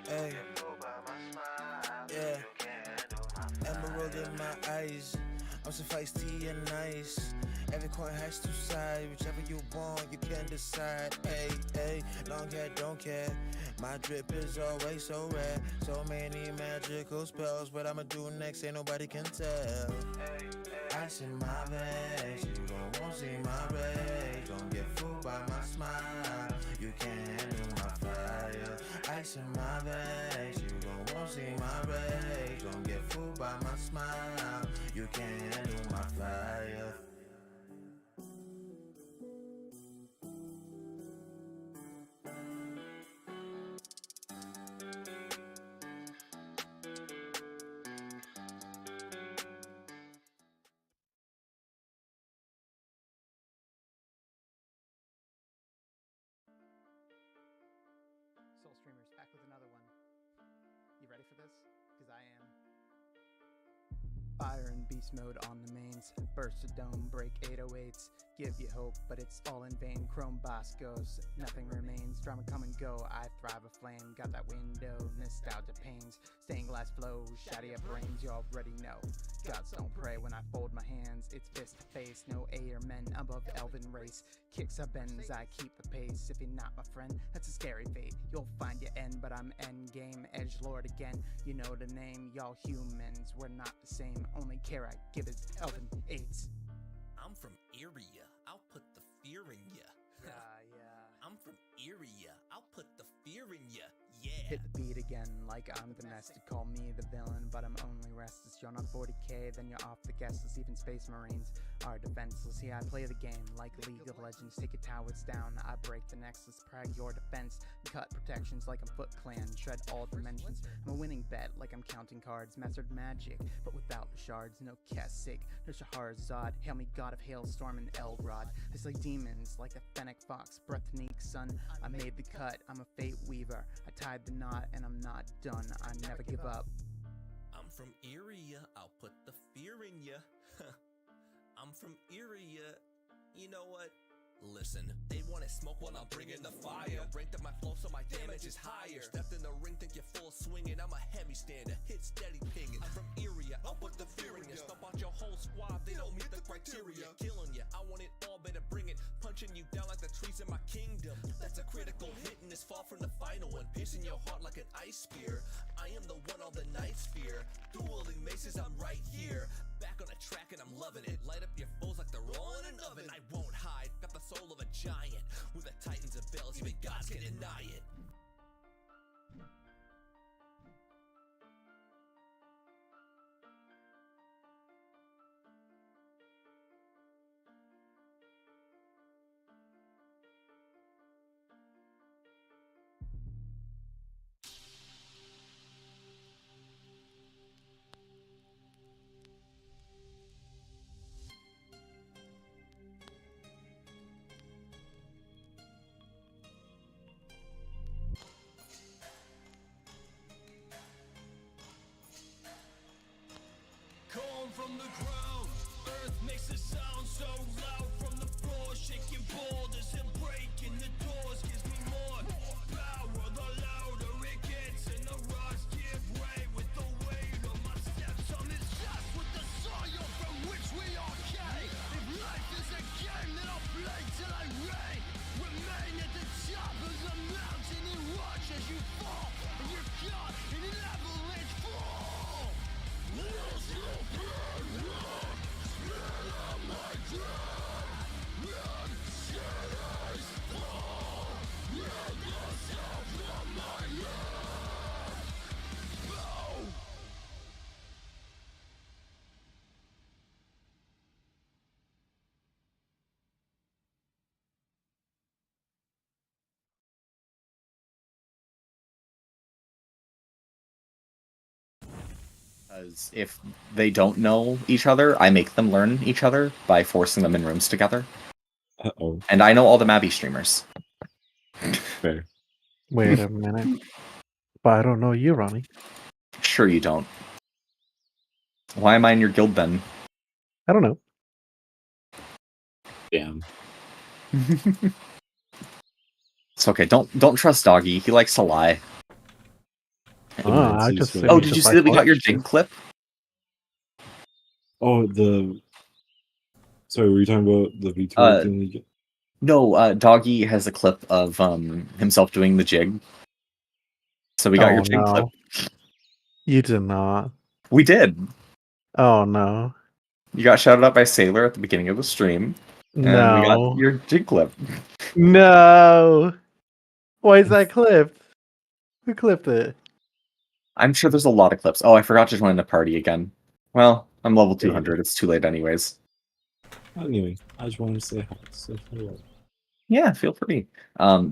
Hey, yeah, emerald in my eyes. I'm so feisty and nice. Every coin has two sides. Whichever you want, you can decide. Hey, hey, long hair, don't care. My drip is always so rare. So many magical spells. What I'ma do next, ain't nobody can tell. Ice in my veins, you gon' won't see my rage. Don't get fooled by my smile. You can't handle my fire. Ice in my veins, you gon' won't see my rage. Don't get fooled by my smile. You can't handle my fire. Soul Streamers back with another one. You ready for this? Because I am. Fire and beast mode on the mains. Burst a dome, break 808s. Give you hope, but it's all in vain. Chrome boss goes, nothing remains. Drama come and go, I thrive aflame. Got that window, nostalgia pains. Stained glass flows, shady up brains, you already know. Gods don't pray when I fold my hands. It's fist to face, no Aether men above elven race. Kicks up bends, I keep the pace. If you're not my friend, that's a scary fate. You'll find your end, but I'm endgame. Edgelord again, you know the name. Y'all humans, we're not the same. Only care I give is elven aids. I'm from Iria, I'll put the fear in ya. Yeah. I'm from Iria, I'll put the fear in ya. Yeah. Hit the beat again like I'm domestic. Call me the villain, but I'm only restless. You're not 40k, then you're off the guest list. Even space marines are defenseless. Yeah, I play the game like League of Legends. Take your towers down, I break the nexus. Prag your defense, cut protections like I'm Foot Clan. Shred all dimensions. I'm a winning bet like I'm counting cards. Mastered magic, but without the shards. No Kessig, no Shahrazad. Hail me god of hailstorm and Elrod. I slay demons like the Fennec Fox. Breathnique son, I made the cut. I'm a fate weaver. I tied the knot and I'm not done. I never give up. I'm from Iria, I'll put the fear in ya. I'm from Iria, you know what? Listen, they wanna smoke while I'm bringing the fire. Ranked up my flow so my damage is higher. Stepped in the ring, think you're full swinging. I'm a heavy stander, hit steady pinging. I'm from Iria, I'll put the fear in ya. Stomp out your whole squad, they don't meet the criteria. Killing ya, I want it all, better bring it. Punching you down like the trees in my kingdom. That's a critical hit and this fall from the final one. Piercing your heart like an ice spear. I am the one all the nights fear. Dueling maces, I'm right here. Back on the track and I'm loving it. Light up your foes like they're all in an oven. I won't hide, got the soul of a giant. With the titans and bells, even gods can deny it. Calm from the ground, earth makes a sound so loud from the floor, shaking boulders and breaking the doors. Gives me more power, the louder it gets, and the rocks give way with the weight of my steps on this dust with the soil from which we all came. If life is a game, then I'll play till I reign. Remain at the top of the mountain and watch as you fall, and you're caught in an avalanche fall. Let's go burn rock, spit on my dread. Red shadows fall, red dust out from my head. Bow. Because if they don't know each other, I make them learn each other by forcing them in rooms together. Uh-oh. And I know all the Mabi streamers. Fair. Wait a minute. But I don't know you, Ronnie. Sure you don't. Why am I in your guild then? I don't know. Damn. It's okay. Don't trust Doggy. He likes to lie. I just Oh, Oh, did you see that we got your jig clip? Oh, sorry, were you talking about the Victoria thing? No, Doggy has a clip of himself doing the jig. So we got your jig clip. You did not. We did. Oh no. You got shouted out by Sailor at the beginning of the stream. And we got No. your jig clip. No. Why is that clipped? Who clipped it? I'm sure there's a lot of clips. Oh, I forgot to join the party again. Well, I'm level 200. It's too late anyways. Anyway, I just wanted to say hi. Say hello. Yeah, feel free.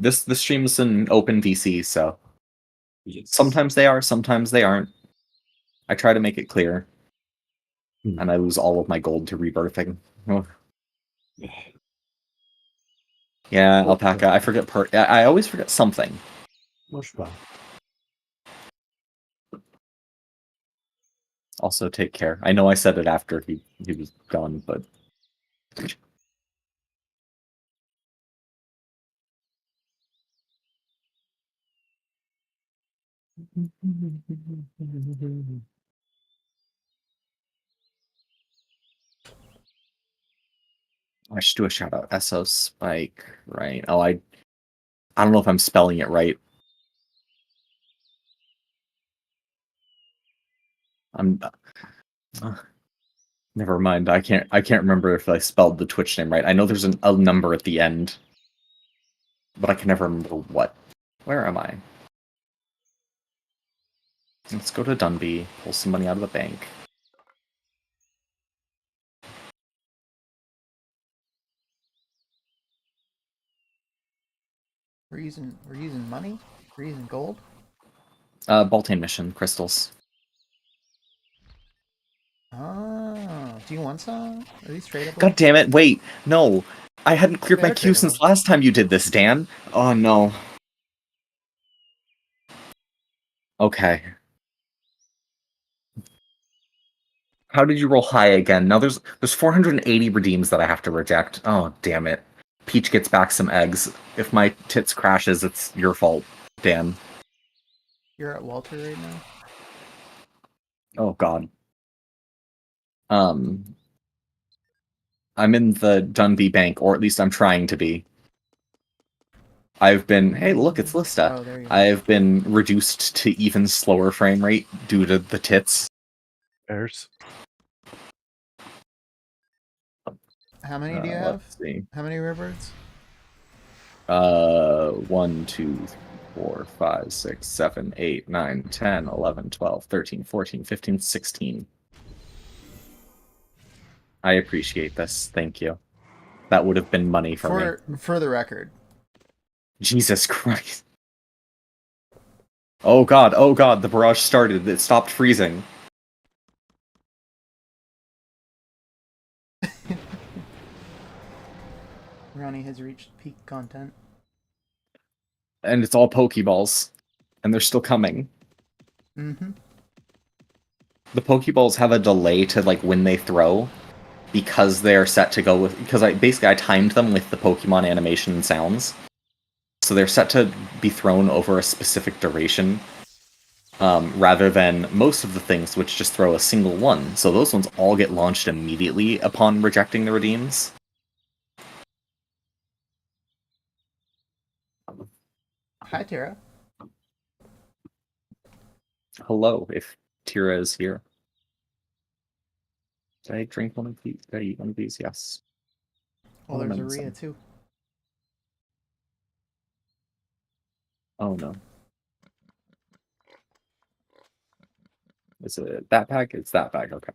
This stream's an open VC, so Yes. sometimes they are, sometimes they aren't. I try to make it clear. And I lose all of my gold to rebirthing. Oh. Yeah, Alpaca. I forget I always forget something. Much fun. Also, take care. I know I said it after he was gone, but I should do a shout out. SO Spike, right? Oh, I don't know if I'm spelling it right. Never mind. I can't remember if I spelled the Twitch name right. I know there's a number at the end, but I can never remember what. Where am I? Let's go to Dunby, pull some money out of the bank. We're using money? We're using gold? Baltane mission, crystals. Oh, do you want some? Are these tradable? God damn it, wait, no. I hadn't cleared They my are queue tradable. since last time you did this, Dan. Oh no. Okay. How did you roll high again? Now there's 480 redeems that I have to reject. Oh, damn it. Peach gets back some eggs. If my tits crashes, it's your fault, Dan. You're at Walter right now? Oh god. I'm in the Dunby Bank, or at least I'm trying to be. I've been... Hey, look, it's Lista. Oh, there you are. I've been reduced to even slower frame rate due to the tits. Bears. How many do you have? Let's see. How many riverbirds? 1, 2, 3, 4, 5, 6, 7, 8, 9, 10, 11, 12, 13, 14, 15, 16. I appreciate this. Thank you. That would have been money for me. For the record. Jesus Christ. Oh god, the barrage started. It stopped freezing. Ronnie has reached peak content. And it's all Pokeballs. And they're still coming. Mm-hmm. The Pokeballs have a delay to like when they throw because they're set to go with because I timed them with the Pokemon animation and sounds. So they're set to be thrown over a specific duration. Rather than most of the things which just throw a single one. So those ones all get launched immediately upon rejecting the redeems. Hi, Tara. Hello, if Tira is here. Did I drink one of these? Did I eat one of these? Yes. Oh, there's a Rhea too. Oh no. Is it that bag? It's that bag, okay.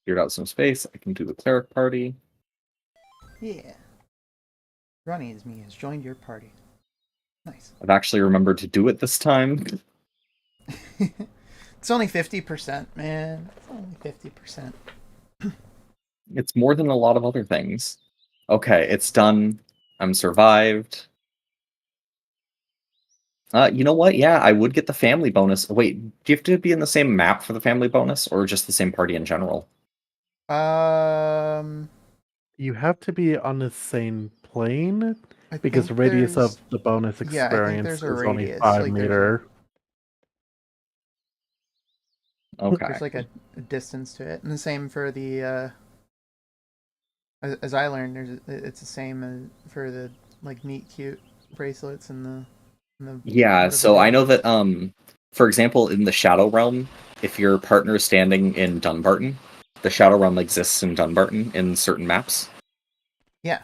Cleared out some space. I can do the cleric party. Yeah. Ronnie is me has joined your party. Nice. I've actually remembered to do it this time. It's only 50%, man. It's only 50%. It's more than a lot of other things. Okay, it's done. I'm survived. You know what? Yeah, I would get the family bonus. Wait, do you have to be in the same map for the family bonus, or just the same party in general? You have to be on the same plane I because the think radius of there's the bonus yeah, I think experience there's a is only radius. 5 Like meter. Okay. there's like a distance to it, and the same for the. As I learned, it's the same for the like meet cute bracelets and the Yeah, whatever so the I other know ones. that for example, in the Shadow Realm, if your partner is standing in Dunbarton, the Shadow Realm exists in Dunbarton in certain maps. Yeah.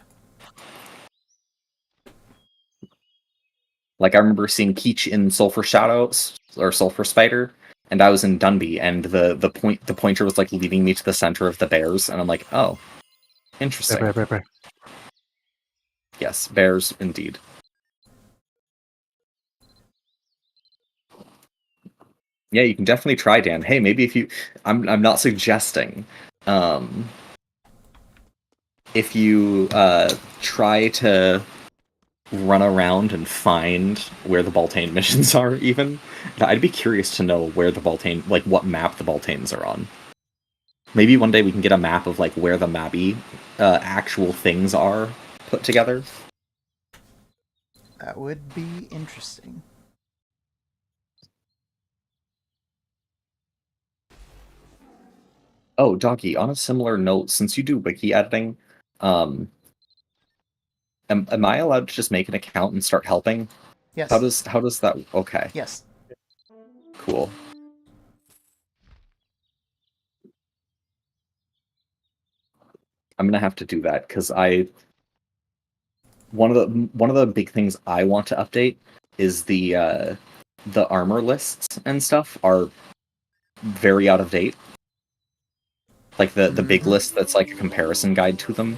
Like I remember seeing Peach in Sulfur Shadows or Sulfur Spider, and I was in Dunby, and the pointer was like leading me to the center of the bears, and I'm like, oh, interesting. Bear. Yes, bears indeed. Yeah, you can definitely try, Dan. Hey, maybe if you, I'm not suggesting, um, if you try to run around and find where the Baltane missions are, even, I'd be curious to know where the Baltane, like what map the Baltanes are on. Maybe one day we can get a map of like where the Mabi actual things are put together. That would be interesting. Oh, Doggy, on a similar note, since you do wiki editing, um, am I allowed to just make an account and start helping? Yes. How does that? Okay, Yes. cool. I'm gonna have to do that because one of the big things I want to update is the armor lists and stuff are very out of date. Like the big list that's like a comparison guide to them.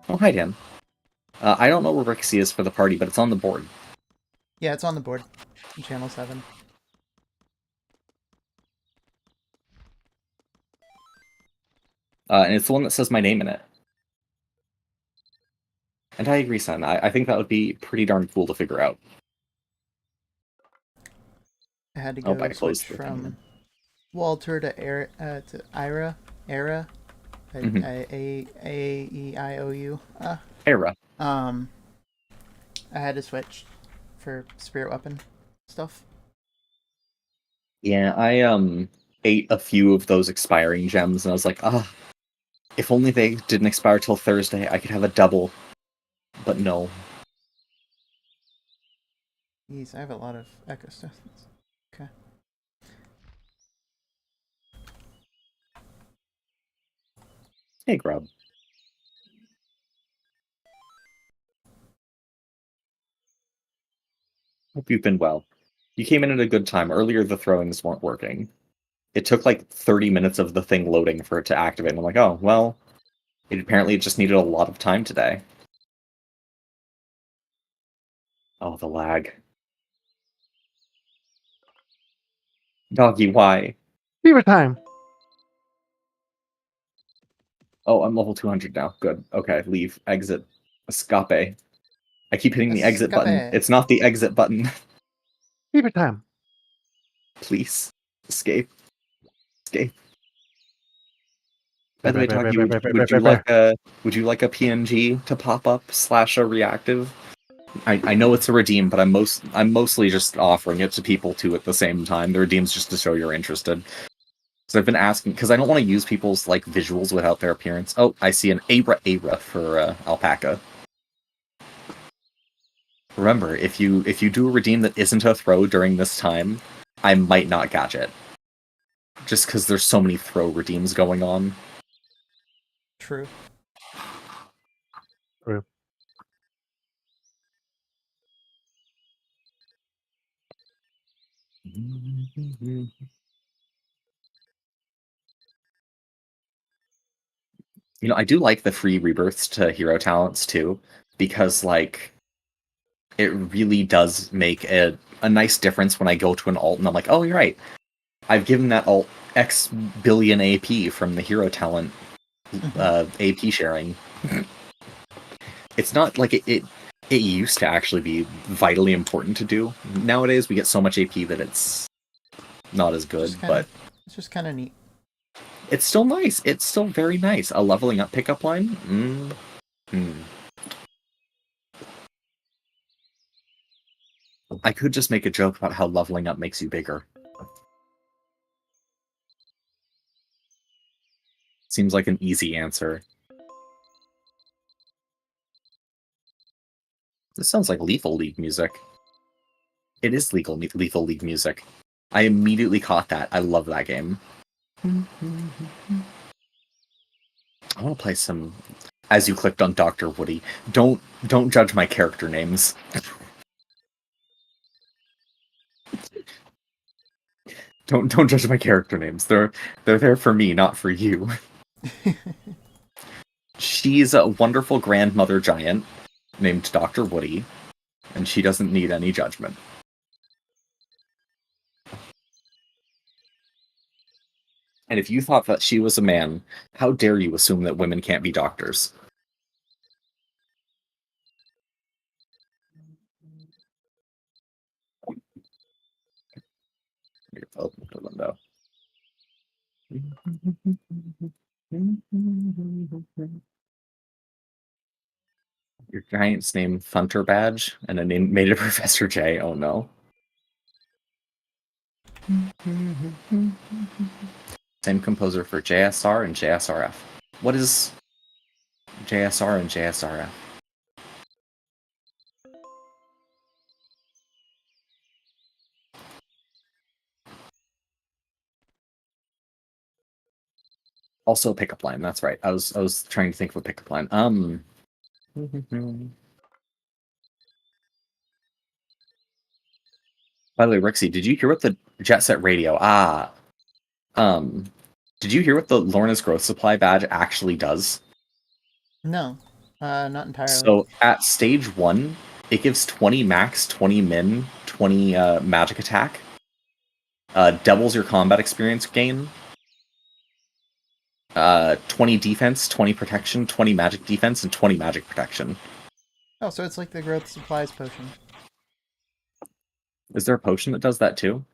Oh, hi, Dan. I don't know where Rixie is for the party, but it's on the board. Yeah, it's on the board. Channel 7. And it's the one that says my name in it. And I agree, son. I think that would be pretty darn cool to figure out. I had to Oh, go I closed switch the thing. from Walter to Ira. Mhm. A-E-I-O-U. Hera. I had to switch for spirit weapon stuff. Yeah, I ate a few of those expiring gems, and I was like, ah, if only they didn't expire till Thursday, I could have a double. But no. Jeez, I have a lot of echo stuff. Okay. Hey, Grub. Hope you've been well. You came in at a good time. Earlier, the throwings weren't working. It took like 30 minutes of the thing loading for it to activate. And I'm like, oh, well, it just needed a lot of time today. Oh, the lag. Doggy, why? Fever time. Oh, I'm level 200 now. Good. Okay, leave. Exit. Escape. I keep hitting the exit button. Escape. It's not the exit button. Fever time. Please. Escape. Escape. By the way, Bear. Doggy, would you like a PNG to pop up / a reactive? I know it's a redeem, but I'm mostly just offering it to people too at the same time. The redeem's just to show you're interested. So I've been asking because I don't want to use people's like visuals without their appearance. Oh, I see an Abra for alpaca. Remember, if you do a redeem that isn't a throw during this time, I might not catch it. Just because there's so many throw redeems going on. True. You know, I do like the free rebirths to hero talents too, because like it really does make a nice difference when I go to an alt and I'm like, oh, you're right. I've given that alt X billion AP from the hero talent AP sharing. It's not like it used to actually be vitally important to do. Nowadays, we get so much AP that it's not as good, but it's just kind of neat. It's still nice. It's still very nice. A leveling up pickup line? I could just make a joke about how leveling up makes you bigger. Seems like an easy answer. This sounds like Lethal League music. It is Lethal League music. I immediately caught that. I love that game. I want to play some... As you clicked on Dr. Woody, don't judge my character names. Don't judge my character names. They're there for me, not for you. She's a wonderful grandmother giant named Dr. Woody, and she doesn't need any judgment. And if you thought that she was a man, how dare you assume that women can't be doctors? Open the window. Your giant's name Thunter Badge and a name made it Professor J. Oh no. Same composer for JSR and JSRF. What is JSR and JSRF? Also pickup line, that's right. I was trying to think of a pickup line. By the way, Rixie, did you hear what the Jet Set Radio? Did you hear what the Lorna's Growth Supply badge actually does? No, not entirely. So at stage 1, it gives 20 max, 20 min, 20 magic attack. Doubles your combat experience gain. 20 defense, 20 protection, 20 magic defense, and 20 magic protection. Oh, so it's like the growth supplies potion. Is there a potion that does that too?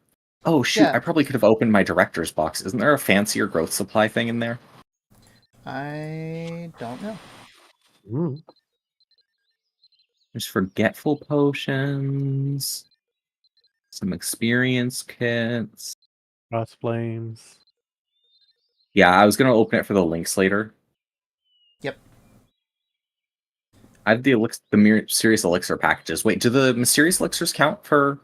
Oh shoot, Yeah. I probably could have opened my director's box. Isn't there a fancier growth supply thing in there? I don't know. There's forgetful potions. Some experience kits. Cross flames. Yeah, I was going to open it for the links later. Yep. I have the Mysterious Elixir packages. Wait, do the Mysterious Elixirs count for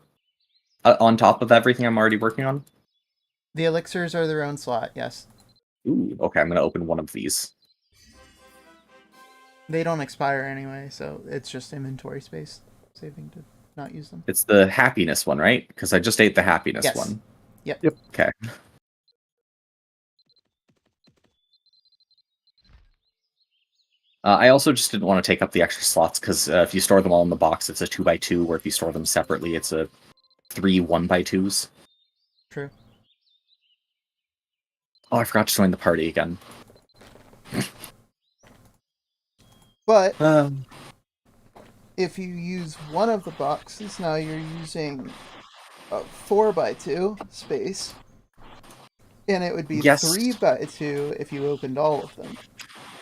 on top of everything I'm already working on? The elixirs are their own slot, yes. Ooh, okay, I'm going to open one of these. They don't expire anyway, so it's just inventory space saving to not use them. It's the happiness one, right? Because I just ate the happiness one. Yep. Okay. I also just didn't want to take up the extra slots because if you store them all in the box, it's a 2x2, or if you store them separately, it's a 3 1x2s. True. Oh, I forgot to join the party again. But if you use one of the boxes, now you're using a 4x2 space, and it would be 3x2 if you opened all of them.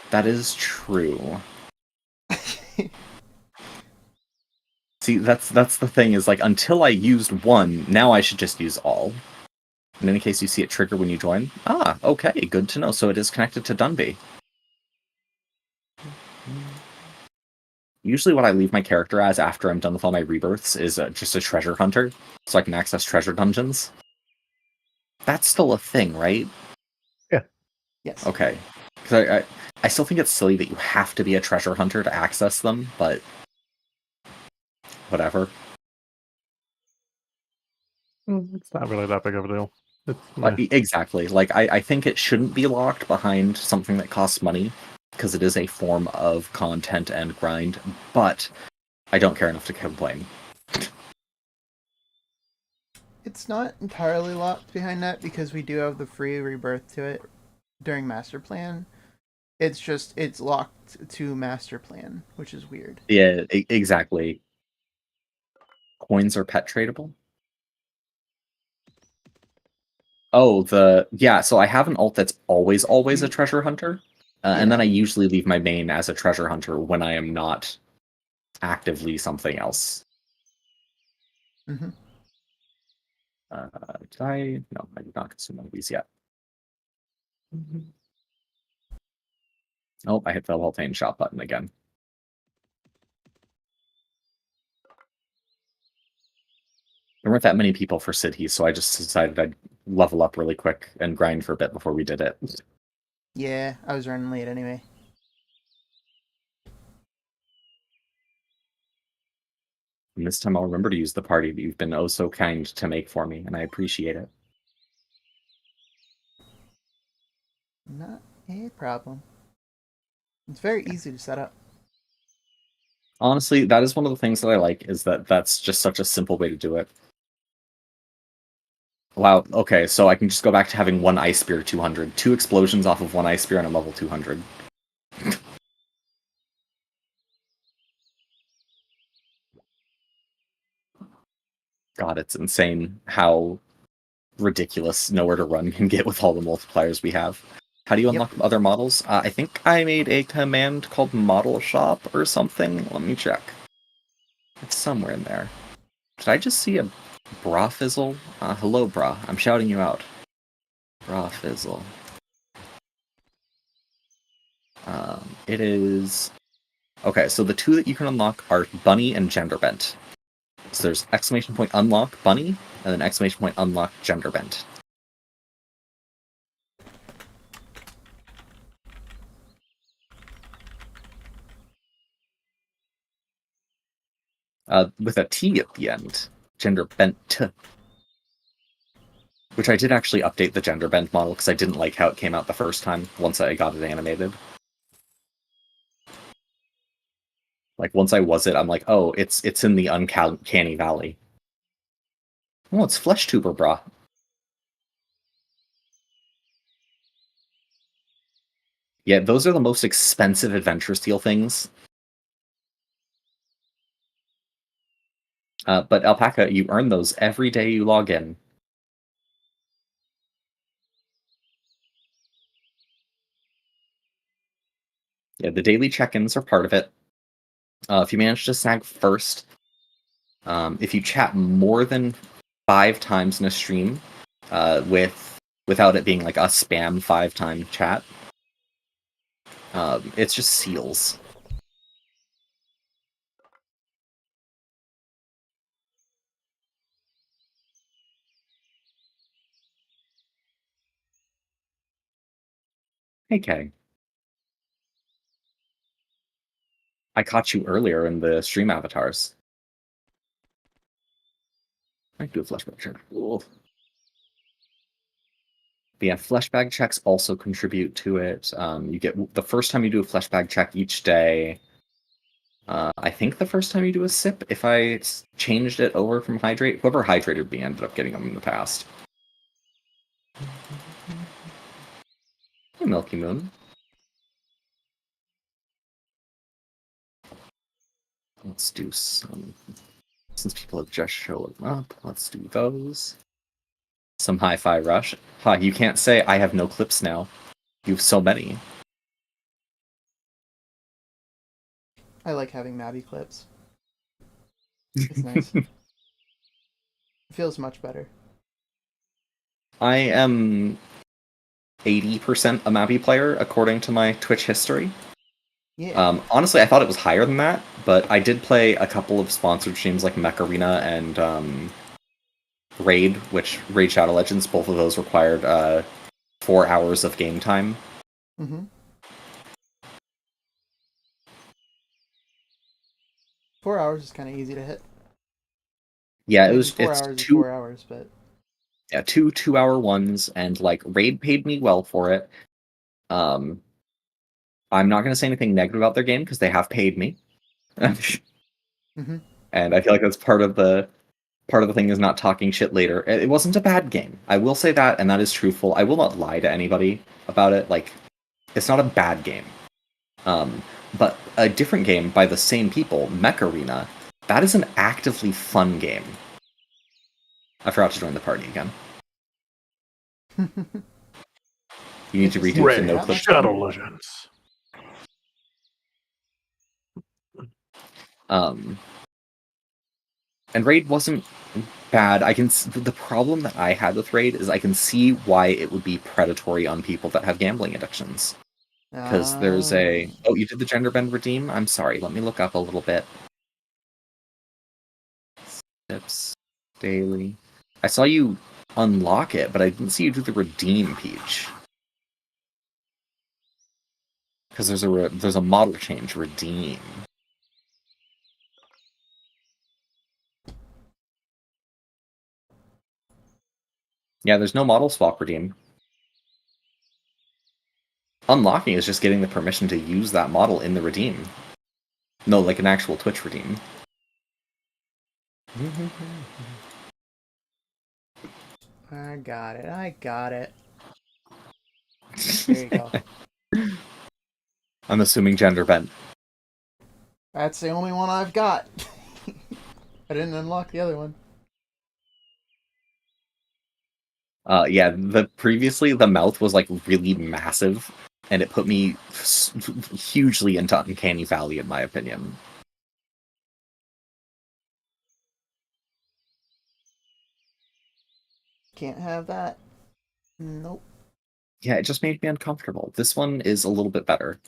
That is true. See, that's the thing, is like, until I used one, now I should just use all. In any case, you see it trigger when you join. Ah, okay, good to know. So it is connected to Dunby. Usually what I leave my character as after I'm done with all my rebirths is just a treasure hunter, so I can access treasure dungeons. That's still a thing, right? Yeah. Yes. Okay. Because I still think it's silly that you have to be a treasure hunter to access them, but whatever. It's not really that big of a deal. Exactly. Like, I think it shouldn't be locked behind something that costs money, because it is a form of content and grind, but I don't care enough to complain. It's not entirely locked behind that because we do have the free rebirth to it during master plan. It's just it's locked to master plan, which is weird. Yeah, exactly. Coins are pet tradable. Oh, so I have an alt that's always a treasure hunter, and then I usually leave my main as a treasure hunter when I am not actively something else. Mm-hmm. Did I? No, I did not consume one of these yet. Oh, I hit the Voltane shop button again. There weren't that many people for cities, so I just decided I'd level up really quick and grind for a bit before we did it. Yeah, I was running late anyway. And this time I'll remember to use the party that you've been oh so kind to make for me, and I appreciate it. Not a problem. It's very easy to set up. Honestly, that is one of the things that I like, is that that's just such a simple way to do it. Wow, okay, so I can just go back to having one Ice Spear 200. 2 explosions off of one Ice Spear and I'm level 200. God, it's insane how ridiculous Nowhere to Run can get with all the multipliers we have. How do you unlock other models? I think I made a command called Model Shop or something. Let me check. It's somewhere in there. Did I just see a Bra Fizzle? Hello, Bra. I'm shouting you out. Bra Fizzle. It is... Okay, so the 2 that you can unlock are Bunny and Gender Bent. So there's exclamation point unlock Bunny, and then exclamation point unlock Gender Bent. With a T at the end. Gender Bent. Which I did actually update the Gender Bent model, because I didn't like how it came out the first time, once I got it animated. Like, once I was it, I'm like, oh, it's in the Uncanny Valley. Oh, it's Flesh Tuber Bra. Yeah, those are the most expensive Adventure Steel things. But Alpaca, you earn those every day you log in. Yeah, the daily check-ins are part of it. If you manage to snag first, if you chat more than 5 times in a stream, without it being like a spam 5-time chat, it's just seals. Hey, Kay. I caught you earlier in the stream avatars. I can do a flashback check. Cool. But yeah, flashback checks also contribute to it. You get the first time you do a flashback check each day. I think the first time you do a sip, if I changed it over from hydrate, whoever hydrated me ended up getting them in the past. Hey, Milky Moon. Let's do some... Since people have just showed up, let's do those. Some Hi-Fi Rush. You can't say I have no clips now. You have so many. I like having Mabi clips. It's nice. It feels much better. I am 80% a Mabi player, according to my Twitch history. Yeah. Honestly, I thought it was higher than that, but I did play a couple of sponsored streams like Mech Arena and Raid, which Raid Shadow Legends, both of those required 4 hours of game time. Mm-hmm. 4 hours is kind of easy to hit. Yeah, I mean, it's 4 hours is 2 4 hours, but... Yeah, 2-hour ones, and like Raid paid me well for it. I'm not going to say anything negative about their game because they have paid me. Mm-hmm. And I feel like that's part of the thing is not talking shit later. It wasn't a bad game. I will say that, and that is truthful. I will not lie to anybody about it. Like, it's not a bad game. But a different game by the same people, Mech Arena, that is an actively fun game. I forgot to join the party again. You need to retweet the no clip. Shadow Legends. And Raid wasn't bad. The problem that I had with Raid is I can see why it would be predatory on people that have gambling addictions. Because there's a... Oh, you did the gender bend redeem? I'm sorry, let me look up a little bit. Tips. Daily. I saw you unlock it, but I didn't see you do the redeem, Peach. Because there's a model change, redeem. Yeah, there's no model swap redeem. Unlocking is just getting the permission to use that model in the redeem. No, like an actual Twitch redeem. I got it. There you go. I'm assuming gender bent. That's the only one I've got. I didn't unlock the other one. Yeah, previously the mouth was like really massive, and it put me hugely into Uncanny Valley, in my opinion. Can't have that. Nope. Yeah, it just made me uncomfortable. This one is a little bit better.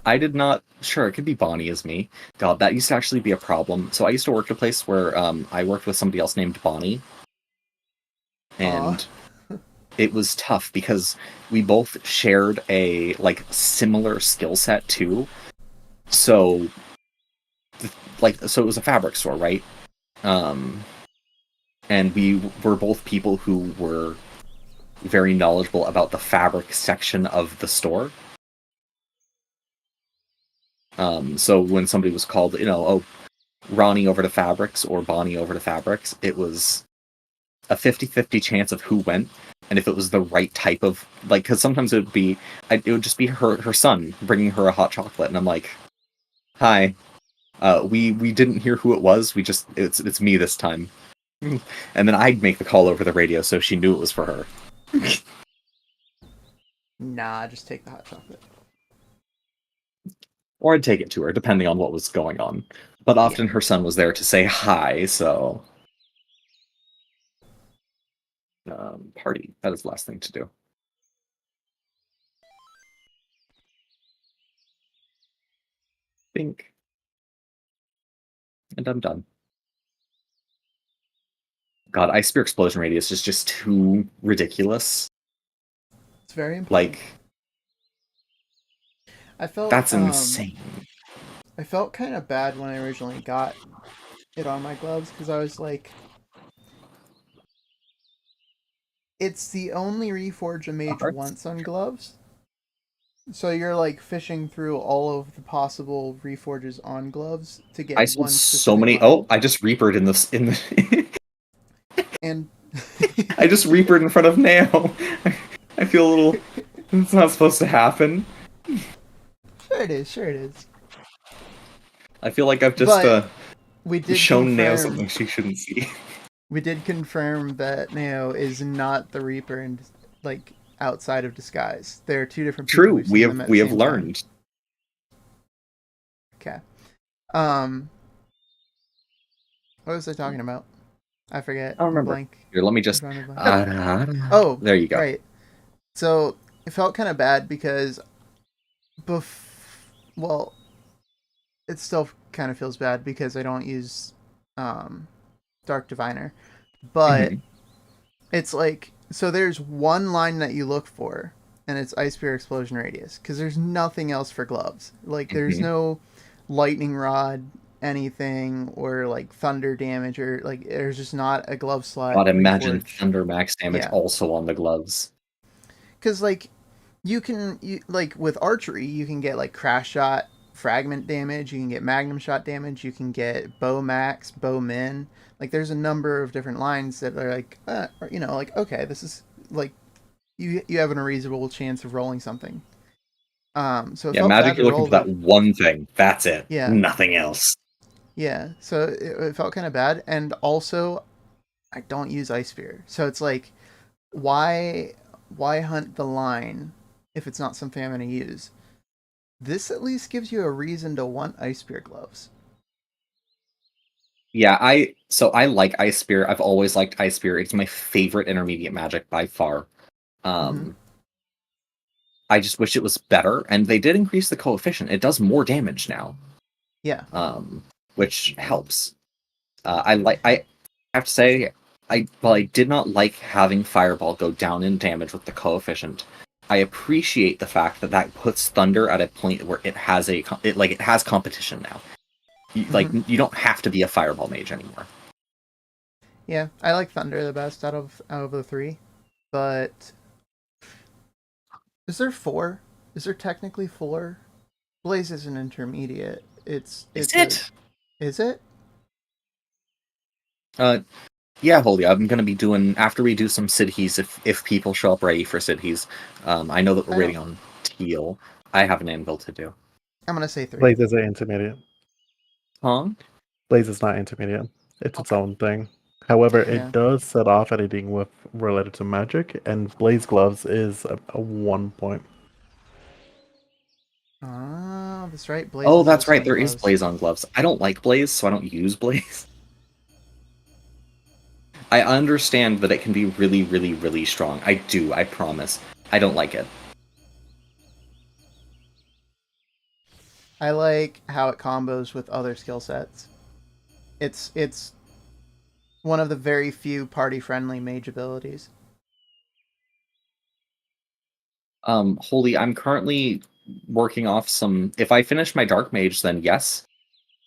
I did not... Sure, it could be Bonnie as me. God, that used to actually be a problem. So I used to work at a place where I worked with somebody else named Bonnie. And it was tough because we both shared a, like, similar skill set, too. So, so it was a fabric store, right? And we were both people who were very knowledgeable about the fabric section of the store. So when somebody was called, Ronnie over to fabrics or Bonnie over to fabrics, it was a 50-50 chance of who went, and if it was the right type of, like, because sometimes it would just be her son bringing her a hot chocolate, and I'm like, hi, we didn't hear who it was, it's me this time. And then I'd make the call over the radio so she knew it was for her. Nah, just take the hot chocolate. Or I'd take it to her, depending on what was going on. But often her son was there to say hi, so... party. That is the last thing to do. Think. And I'm done. God, Ice Spear Explosion Radius is just too ridiculous. It's very important. Like... I felt that's insane. I felt kind of bad when I originally got it on my gloves, because I was like... It's the only reforge a mage wants on gloves. So you're like fishing through all of the possible reforges on gloves to get one specific so many. line. Oh, I just reapered in the and I just reapered in front of Nao. I feel a little. It's not supposed to happen. Sure it is. I feel like I've just we did shown Nao something she shouldn't see. We did confirm that Nao is not the Reaper and like outside of disguise. There are two different people. True, we have learned. Okay. What was I talking about? I forget. I don't remember. Blank. Here, let me just. Oh, there you go. Right. So it felt kind of bad because, well, it still kind of feels bad because I don't use Dark Diviner, but it's like, so there's one line that you look for, and it's Ice Spear Explosion Radius, because there's nothing else for gloves. Like there's no lightning rod, anything, or like thunder damage, or like there's just not a glove slot. God, imagine thunder max damage also on the gloves. Because like you like with archery, you can get like crash shot fragment damage, you can get magnum shot damage, you can get bow max, bow min. Like there's a number of different lines that are like, like okay, this is like you have a reasonable chance of rolling something. So it Yeah, felt Magic, bad to you're looking roll for that one thing. That's it. Yeah. Nothing else. Yeah, so it felt kind of bad, and also I don't use Ice Spear, so it's like, why hunt the line if it's not something I'm going to use? This at least gives you a reason to want Ice Spear gloves. Yeah, I like Ice Spear. I've always liked Ice Spear. It's my favorite intermediate magic by far. I just wish it was better, and they did increase the coefficient. It does more damage now. Yeah. Which helps. I have to say, I did not like having Fireball go down in damage with the coefficient. I appreciate the fact that puts Thunder at a point where it has competition now. You don't have to be a Fireball mage anymore. Yeah, I like Thunder the best out of the three, but is there four? Is there technically four? Blaze is an intermediate. Is it? Yeah, Holy, I'm going to be doing, after we do some Sidhees, if people show up ready for Sidhees, I know that we're waiting on Teal. I have an anvil to do. I'm going to say 3. Blaze is an intermediate. Huh? Blaze is not intermediate. It's its own thing. However, Yeah. it does set off anything with related to magic, and Blaze Gloves is a 1 point. Oh, that's right. Blaze that's right. There is Blaze on gloves. I don't like Blaze, so I don't use Blaze. I understand that it can be really, really, really strong. I do, I promise. I don't like it. I like how it combos with other skill sets. It's one of the very few party-friendly mage abilities. Holy, I'm currently working off some... If I finish my Dark Mage, then yes.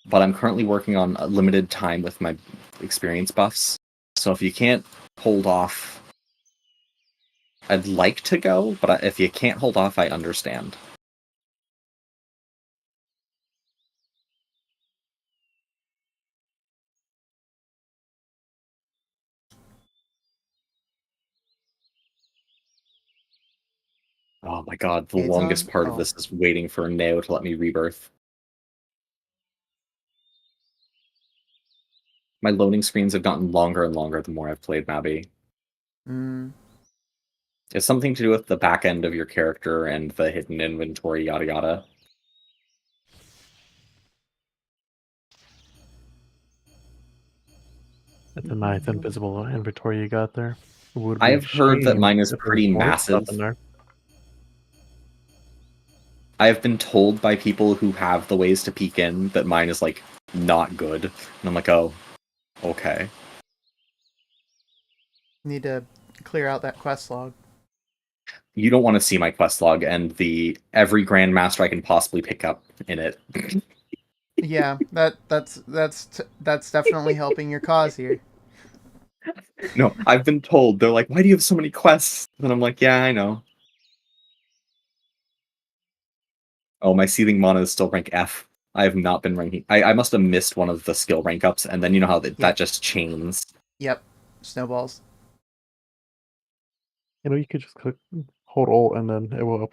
But I'm currently working on a limited time with my experience buffs. So if you can't hold off... I'd like to go, but if you can't hold off, I understand. Oh my god, the longest part of this is waiting for a Neo to let me rebirth. My loading screens have gotten longer and longer the more I've played Mabi. It's something to do with the back end of your character and the hidden inventory, yada yada. It's a nice invisible inventory you got there. I have heard that mine is pretty massive. I have been told by people who have the ways to peek in that mine is, like, not good. And I'm like, oh, okay. Need to clear out that quest log. You don't want to see my quest log and every Grandmaster I can possibly pick up in it. Yeah, that's definitely helping your cause here. No, I've been told. They're like, why do you have so many quests? And I'm like, yeah, I know. Oh, my Seething Mana is still rank F. I have not been ranking. I must have missed one of the skill rank ups, and then you know how that just chains. Yep. Snowballs. You know, you could just hold alt and then it will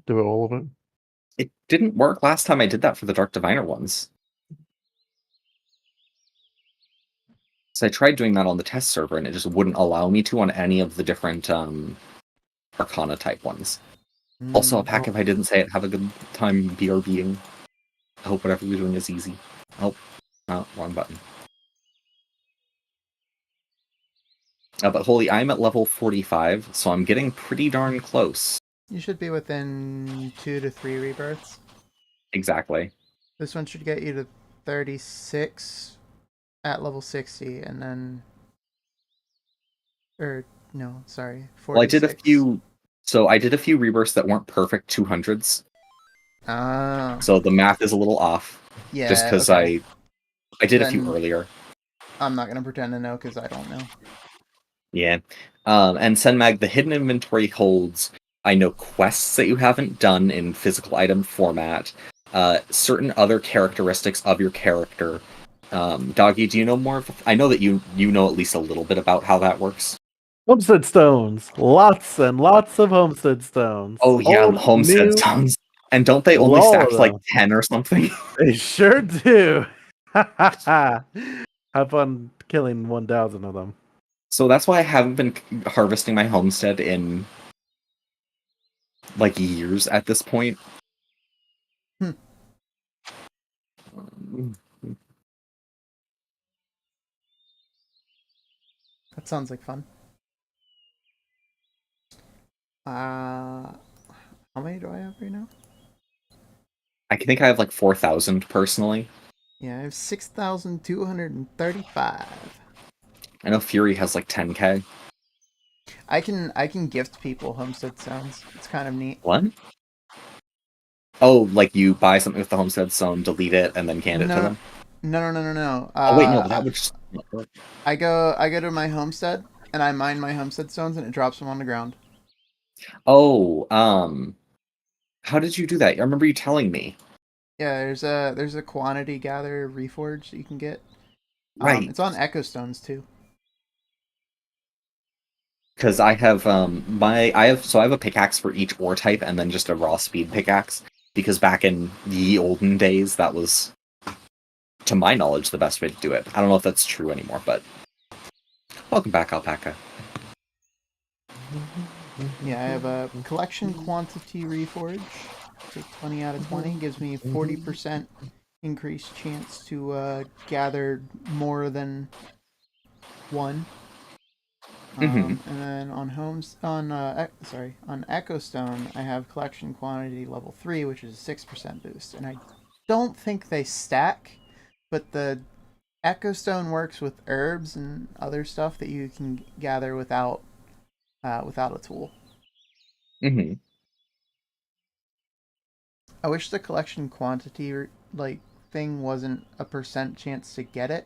do all of it. It didn't work last time I did that for the Dark Diviner ones. So I tried doing that on the test server, and it just wouldn't allow me to on any of the different Arcana type ones. Also, a pack if I didn't say it, have a good time BRBing. I hope whatever you're doing is easy. Oh, wrong button. But holy, I'm at level 45, so I'm getting pretty darn close. You should be within 2 to 3 rebirths. Exactly. This one should get you to 36 at level 60, and then... no, sorry, 46. Well, I did a few... So I did a few rebirths that weren't perfect 200s. Ah. So the math is a little off. Yeah, just because I did a few earlier. I'm not going to pretend to know, because I don't know. Yeah. And Senmag, the hidden inventory holds, I know, quests that you haven't done in physical item format. certain other characteristics of your character. Doggy, do you know more of? I know that you know at least a little bit about how that works. Homestead stones. Lots and lots of homestead stones. Oh yeah, Old, homestead new, stones. And don't they only all stack of like them. 10 or something? They sure do. Have fun killing 1,000 of them. So that's why I haven't been harvesting my homestead in like years at this point. Hmm. That sounds like fun. How many do I have right now? I think I have like 4,000 personally. Yeah, I have 6,235. I know Fury has like 10k. I can gift people homestead stones. It's kind of neat. What? Oh, like you buy something with the homestead stone, delete it, and then hand it to them? No. Oh wait, no, that would just not work. I go to my homestead and I mine my homestead stones and it drops them on the ground. Oh, how did you do that? I remember you telling me. Yeah, there's a quantity gather reforge that you can get. Right. It's on Echo Stones too. Because I have I have a pickaxe for each ore type and then just a raw speed pickaxe. Because back in the olden days, that was, to my knowledge, the best way to do it. I don't know if that's true anymore, but welcome back, Alpaca. Yeah, I have a collection quantity reforge. Take 20 out of 20 gives me 40% increased chance to gather more than one. And then on on Echo Stone, I have collection quantity level 3, which is a 6% boost. And I don't think they stack, but the Echo Stone works with herbs and other stuff that you can gather without a tool. I wish the collection quantity thing wasn't a percent chance to get it,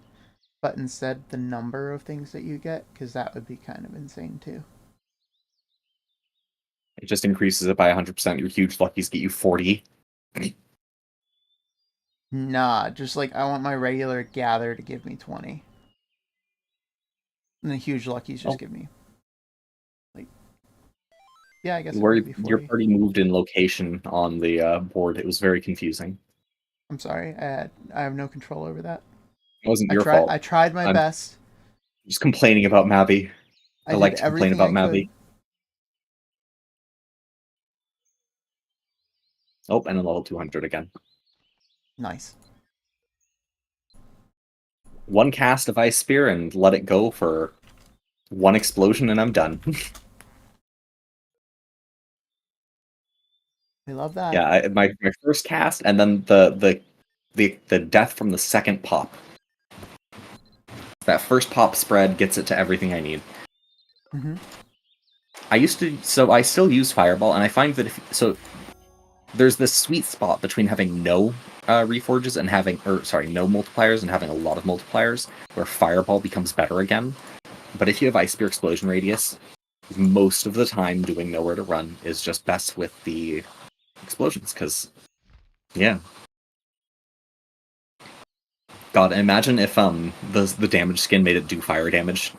but instead the number of things that you get, because that would be kind of insane too. It just increases it by 100%. Your huge luckies get you 40. Nah, just like I want my regular gather to give me 20. And the huge luckies just give me yeah, I guess it would be 40. Your party moved in location on the board. It was very confusing. I'm sorry, I have no control over that. It wasn't your fault. I tried my best. Just complaining about Mabi. I like to complain about Mabi. Oh, and then level 200 again. Nice. One cast of Ice Spear and let it go for one explosion and I'm done. I love that. Yeah, my first cast and then the death from the second pop. That first pop spread gets it to everything I need. I still use Fireball, and I find that there's this sweet spot between having no reforges and no multipliers and having a lot of multipliers, where Fireball becomes better again. But if you have Ice Spear Explosion Radius, most of the time doing Nowhere to Run is just best with the explosions, because, yeah. God, imagine if the damage skin made it do fire damage.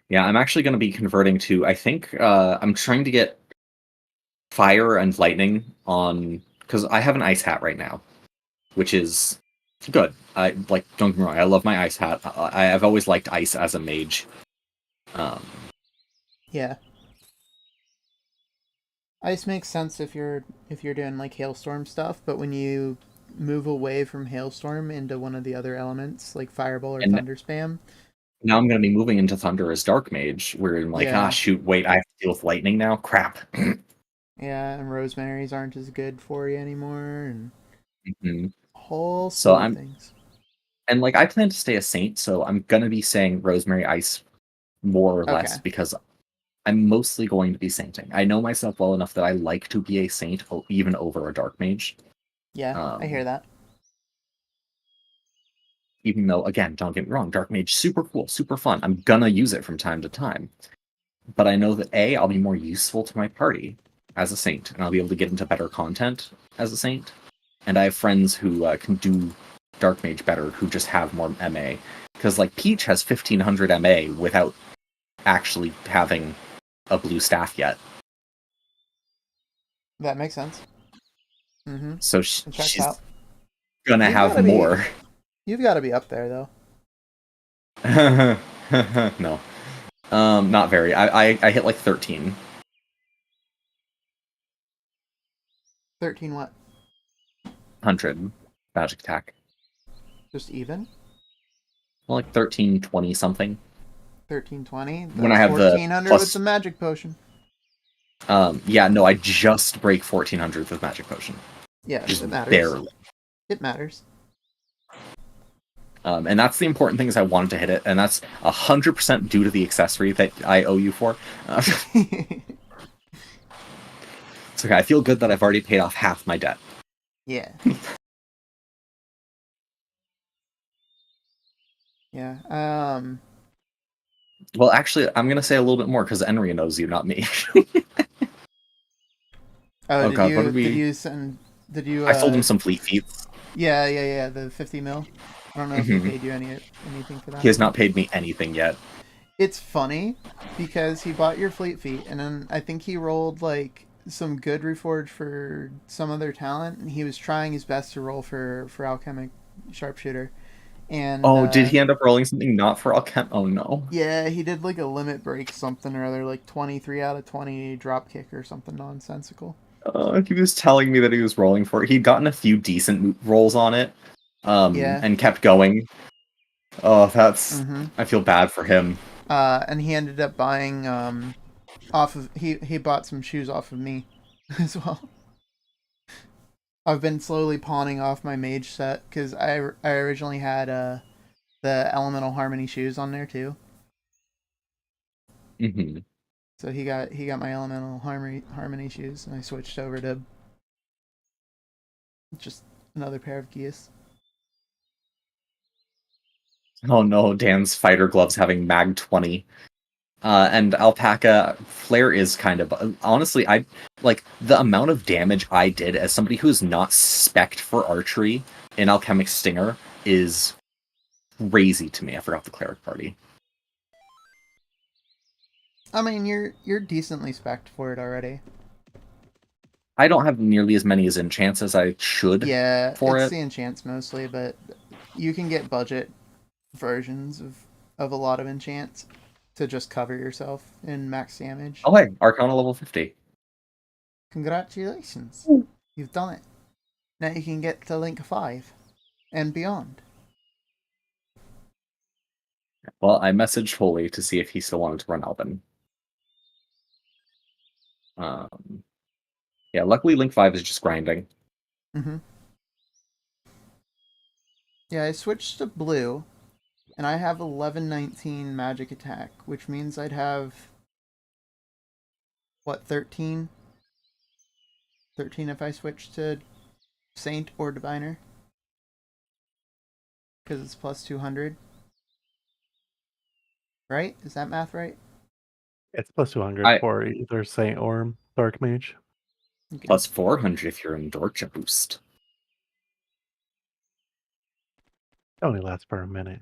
Yeah, I'm actually going to be converting to, I think, I'm trying to get fire and lightning on, because I have an ice hat right now, which is good. Don't get me wrong, I love my ice hat. I've always liked ice as a mage. Yeah. Ice makes sense if you're doing like hailstorm stuff, but when you move away from hailstorm into one of the other elements, like fireball or thunder spam. Now I'm going to be moving into Thunder as Dark Mage, where I'm like, shoot, wait, I have to deal with lightning now? Crap. Yeah, and Rosemary's aren't as good for you anymore, and whole things. And like, I plan to stay a Saint, so I'm going to be saying Rosemary Ice more or less, because I'm mostly going to be Sainting. I know myself well enough that I like to be a Saint, even over a Dark Mage. Yeah, I hear that. Even though, again, don't get me wrong, Dark Mage, super cool, super fun. I'm gonna use it from time to time. but I know that I'll be more useful to my party as a saint, and I'll be able to get into better content as a saint. And I have friends who can do Dark Mage better, who just have more MA. Because like Peach has 1500 MA without actually having a blue staff yet. That makes sense. Mm-hmm. So It checks she's out. gonna You've have gotta be- more. You've got to be up there though. No. Not very. I hit like 13. 13 what? 100 magic attack. Just even? Well, like 1320 something. 1320. When I have the 1400 plus- with the magic potion. Yeah, no, I just break 1400 with magic potion. Yeah, Just it matters. barely. It matters. And that's the important thing is I wanted to hit it, and that's 100% due to the accessory that I owe you for. It's okay, I feel good that I've already paid off half my debt. Yeah. Yeah. Well, actually, I'm gonna say a little bit more because Enria knows you, not me. Oh, God, what did we- did you send? Did you? I sold him some fleet feet. Yeah. The 50 mil. I don't know if he paid you anything for that. He has not paid me anything yet. It's funny because he bought your fleet feet, and then I think he rolled like some good reforge for some other talent, and he was trying his best to roll for alchemic sharpshooter. And Did he end up rolling something not for Alchem? Oh no. Yeah, he did like a limit break something or other, like 23 out of 20 drop kick or something nonsensical. He was telling me that he was rolling for it. He'd gotten a few decent rolls on it, and kept going. Oh, that's... I feel bad for him. And he ended up buying off of he bought some shoes off of me as well. I've been slowly pawning off my mage set because I originally had the elemental harmony shoes on there too. Mm-hmm. So he got my elemental harmony shoes, and I switched over to just another pair of geese. Oh no, Dan's fighter gloves having mag 20. And Alpaca Flare is kind of... Honestly, I like the amount of damage I did as somebody who's not spec'd for archery in Alchemic Stinger is crazy to me. I forgot the cleric party. I mean, you're decently spec'd for it already. I don't have nearly as many as enchants as I should. Yeah, for it's it. the enchants mostly, but you can get budget versions of a lot of enchants to just cover yourself in max damage. Oh hey, Arcana level 50. Congratulations. You've done it. Now you can get to Link 5 and beyond. Well, I messaged Holy to see if he still wanted to run Alban. Yeah, luckily Link 5 is just grinding. Mm-hmm. Yeah, I switched to blue, and I have 1119 magic attack, which means I'd have, what, 13? 13 if I switch to Saint or Diviner. Because it's plus 200. Right? Is that math right? It's plus 200 for either Saint or Dark Mage. Okay. Plus 400 if you're in Dorcha boost. It only lasts for a minute.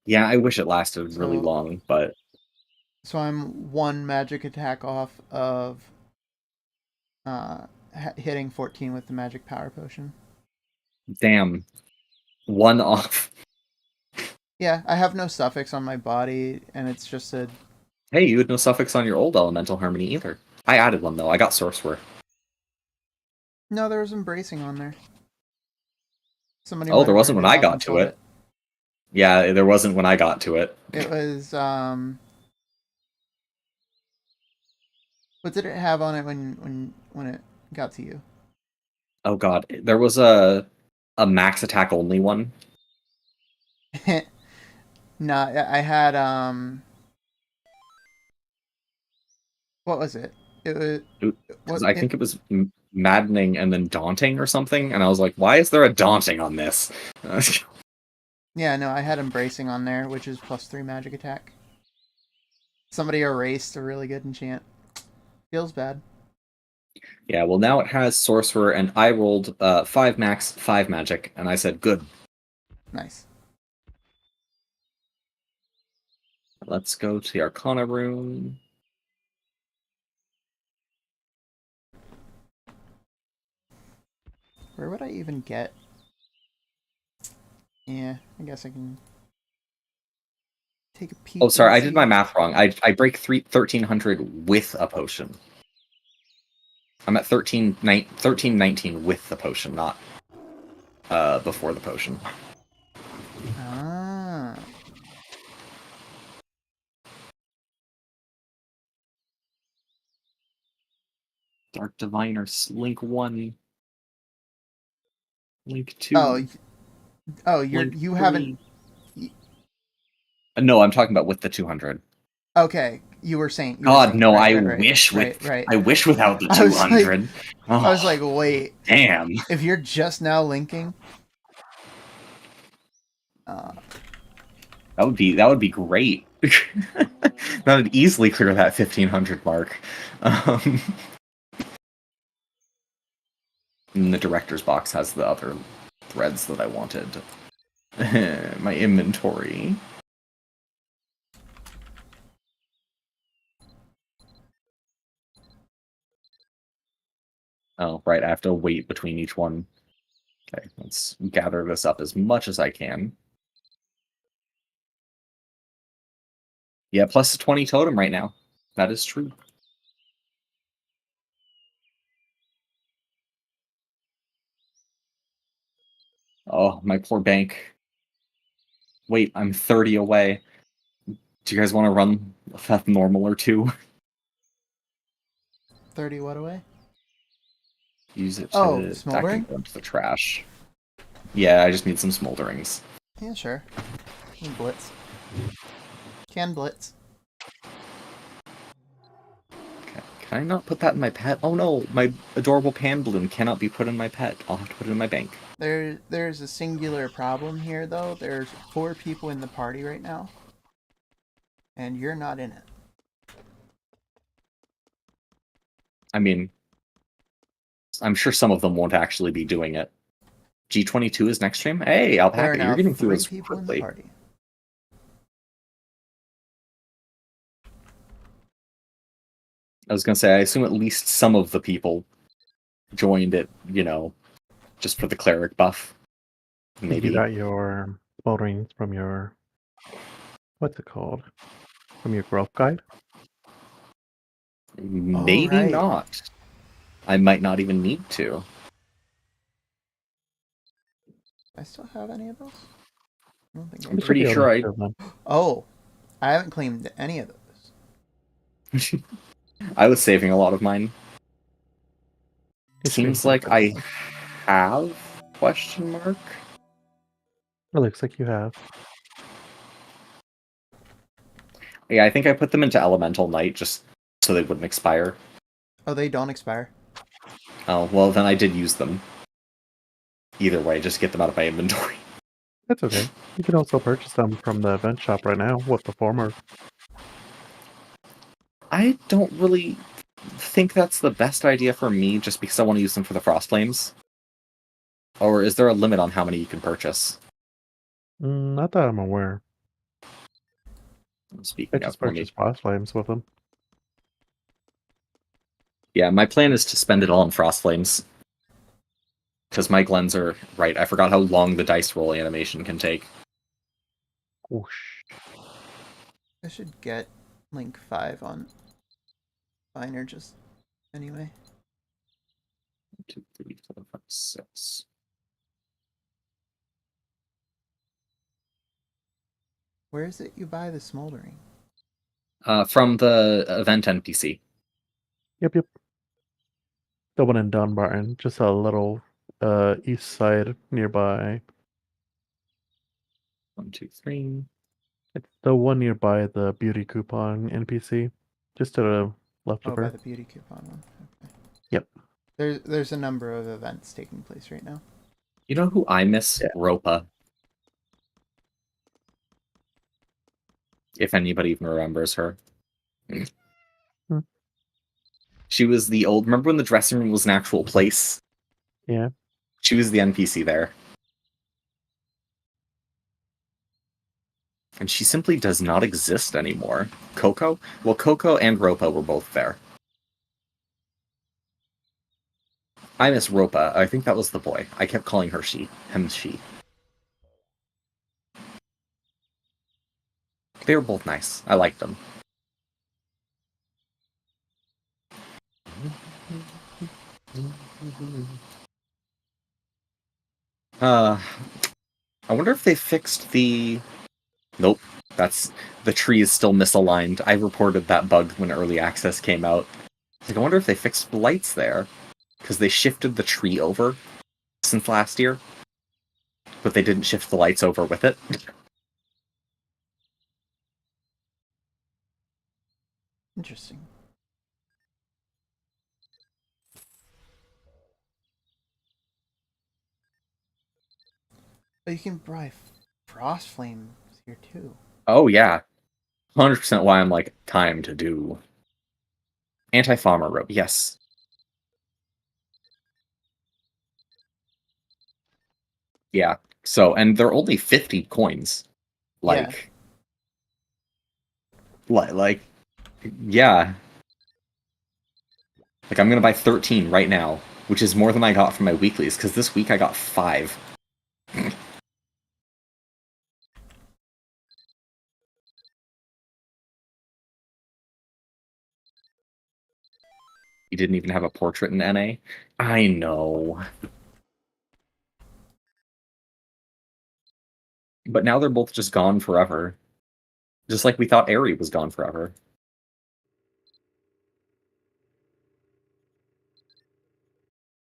Yeah, I wish it lasted really long, but... So I'm one magic attack off of hitting 14 with the magic power potion. Damn. One off. Yeah, I have no suffix on my body, and it's just a... Hey, you had no suffix on your old Elemental Harmony either. I added one, though. I got Sorcerer. No, there was embracing on there. Somebody There wasn't when I got to it. Yeah, there wasn't when I got to it. It was, what did it have on it when it got to you? Oh god, there was a max attack only one. No, I had, what was it? It was... I think it was maddening and then daunting or something, and I was like, why is there a daunting on this? Yeah, no, I had embracing on there, which is plus 3 magic attack. Somebody erased a really good enchant. Feels bad. Yeah, well now it has Sorcerer, and I rolled 5 max, 5 magic, and I said good. Nice. Let's go to the Arcana room. Where would I even get? Yeah, I guess I can take a peek. Oh, sorry, and I did my see. math wrong. I break 1300 with a potion. I'm at 1319 with the potion, not before the potion. Ah. Dark Diviner, Link 1. Link 2. You Link haven't. 3. No, I'm talking about with the 200. Okay, you were saying. God, no! right, I right, wish right, with. right. I wish without the I was like- 200. I was like, wait. Damn. If you're just now linking. That would be great. That would easily clear that 1500 mark. And the director's box has the other threads that I wanted. My inventory. Oh, right, I have to wait between each one. Okay, let's gather this up as much as I can. Yeah, plus 20 totem right now. That is true. Oh, my poor bank. Wait, I'm 30 away. Do you guys want to run a normal or two? 30 what away? Use it to Oh, that can smoldering? go into the trash. Yeah, I just need some smolderings. Yeah, sure. Can blitz. Can blitz. Okay. Can I not put that in my pet? Oh no, my adorable pan balloon cannot be put in my pet. I'll have to put it in my bank. There's a singular problem here, though. There's 4 people in the party right now. And you're not in it. I mean, I'm sure some of them won't actually be doing it. G22 is next stream? Hey, There are Alpaca, now you're getting through 3 this people in the quickly. party. I was gonna say, I assume at least some of the people joined it, just for the cleric buff. Maybe. You got your smolderings from your, what's it called? From your growth guide? Maybe right. not. I might not even need to. I still have any of those? I don't think I I'm do. pretty sure I... Oh, I haven't claimed any of those. I was saving a lot of mine. It's Seems pretty like I simple. have? Question mark? It looks like you have. Yeah, I think I put them into Elemental Knight just so they wouldn't expire. Oh, they don't expire. Oh, well then I did use them. Either way, just get them out of my inventory. That's okay. You can also purchase them from the event shop right now with the former. I don't really think that's the best idea for me just because I want to use them for the Frost Flames. Or is there a limit on how many you can purchase? Not that I'm aware. I Speaking just of, let me... purchased frost flames with them. Yeah, my plan is to spend it all on Frost Flames. Because my Glens are... Right, I forgot how long the dice roll animation can take. Whoosh. I should get Link 5 on Viner just anyway. 1, 2, 3, 4, 5, 6. Where is it you buy the smoldering? From the event NPC. Yep. The one in Dunbarton, just a little east side nearby. 1, 2, 3. It's the one nearby the beauty coupon NPC, just to the left Oh, of by her. the beauty coupon one. Okay. Yep. There's a number of events taking place right now. You know who I miss? Yeah. Ropa. If anybody even remembers her. She was the old. Remember when the dressing room was an actual place? Yeah. She was the NPC there. And she simply does not exist anymore. Coco? Well, Coco and Ropa were both there. I miss Ropa. I think that was the boy. I kept calling her she. Him, she. They were both nice. I liked them. I wonder if they fixed the... Nope. The tree is still misaligned. I reported that bug when early access came out. I wonder if they fixed the lights there. Because they shifted the tree over since last year. But they didn't shift the lights over with it. Interesting. Oh, you can buy frost flames here too. Oh, yeah. 100% why I'm like, time to do. Anti-farmer rope, yes. Yeah. So, and they're only 50 coins. Like, like, yeah. Like, I'm gonna buy 13 right now, which is more than I got from my weeklies, because this week I got 5. You didn't even have a portrait in NA? I know. But now they're both just gone forever. Just like we thought Aerie was gone forever.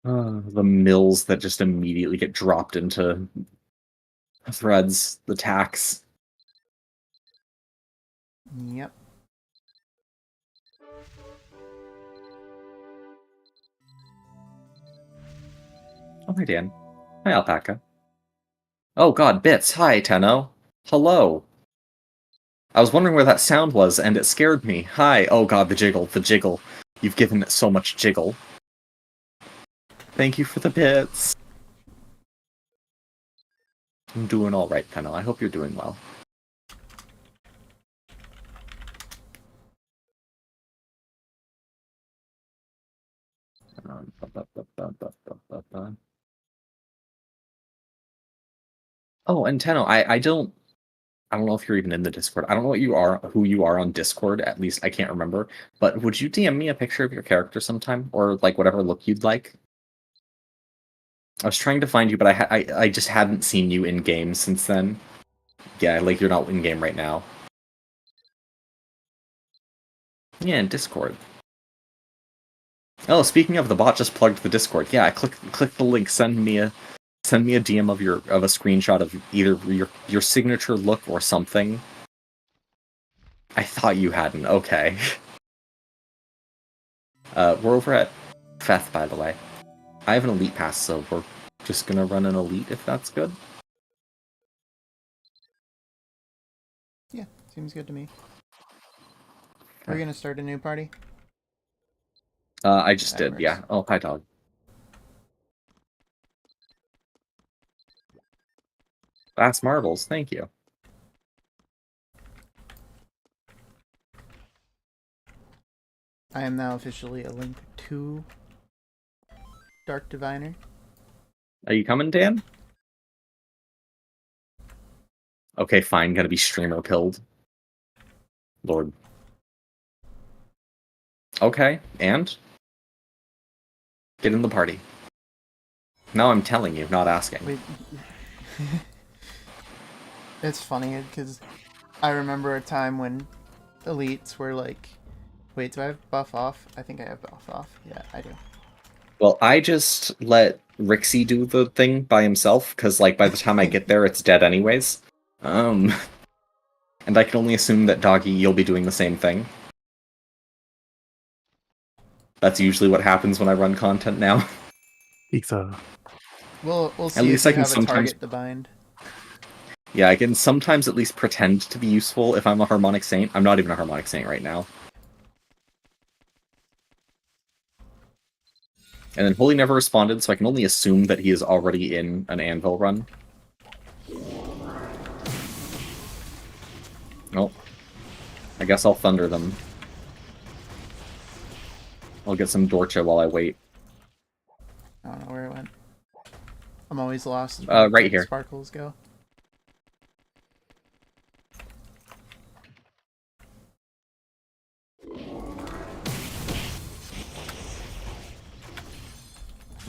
The mills that just immediately get dropped into threads, the tax. Yep. Oh, hi, Dan. Hi, Alpaca. Oh god, Bits. Hi, Tenno. Hello. I was wondering where that sound was, and it scared me. Hi. Oh god, the jiggle, the jiggle. You've given it so much jiggle. Thank you for the bits. I'm doing alright, Tenno. I hope you're doing well. Oh, and Tenno, I don't know if you're even in the Discord. I don't know who you are on Discord. At least I can't remember. But would you DM me a picture of your character sometime, or like whatever look you'd like? I was trying to find you, but I just hadn't seen you in game since then. Yeah, like you're not in game right now. Yeah, in Discord. Oh, speaking of, the bot just plugged the Discord. Yeah, click the link. Send me a DM of a screenshot of either your signature look or something. I thought you hadn't. Okay. We're over at Feth, by the way. I have an elite pass, so we're just gonna run an elite if that's good. Yeah, seems good to me. Are we gonna start a new party? I just That did, works. yeah. Oh, hi, dog. Fast marbles, thank you. I am now officially a link to Dark Diviner. Are you coming, Dan? Okay, fine. Gonna be streamer pilled. Lord. Okay, and? Get in the party. Now I'm telling you, not asking. Wait. It's funny because I remember a time when elites were like, wait, do I have buff off? I think I have buff off. Yeah, I do. Well, I just let Rixie do the thing by himself, because, like, by the time I get there, it's dead anyways. And I can only assume that, Doggy, you'll be doing the same thing. That's usually what happens when I run content now. Pizza. We'll see At least if I you can have a sometimes... target to bind. Yeah, I can sometimes at least pretend to be useful if I'm a Harmonic Saint. I'm not even a Harmonic Saint right now. And then Holy never responded, so I can only assume that he is already in an anvil run. Nope. I guess I'll thunder them. I'll get some Dorcha while I wait. I don't know where it went. I'm always lost. Right here. Sparkles go.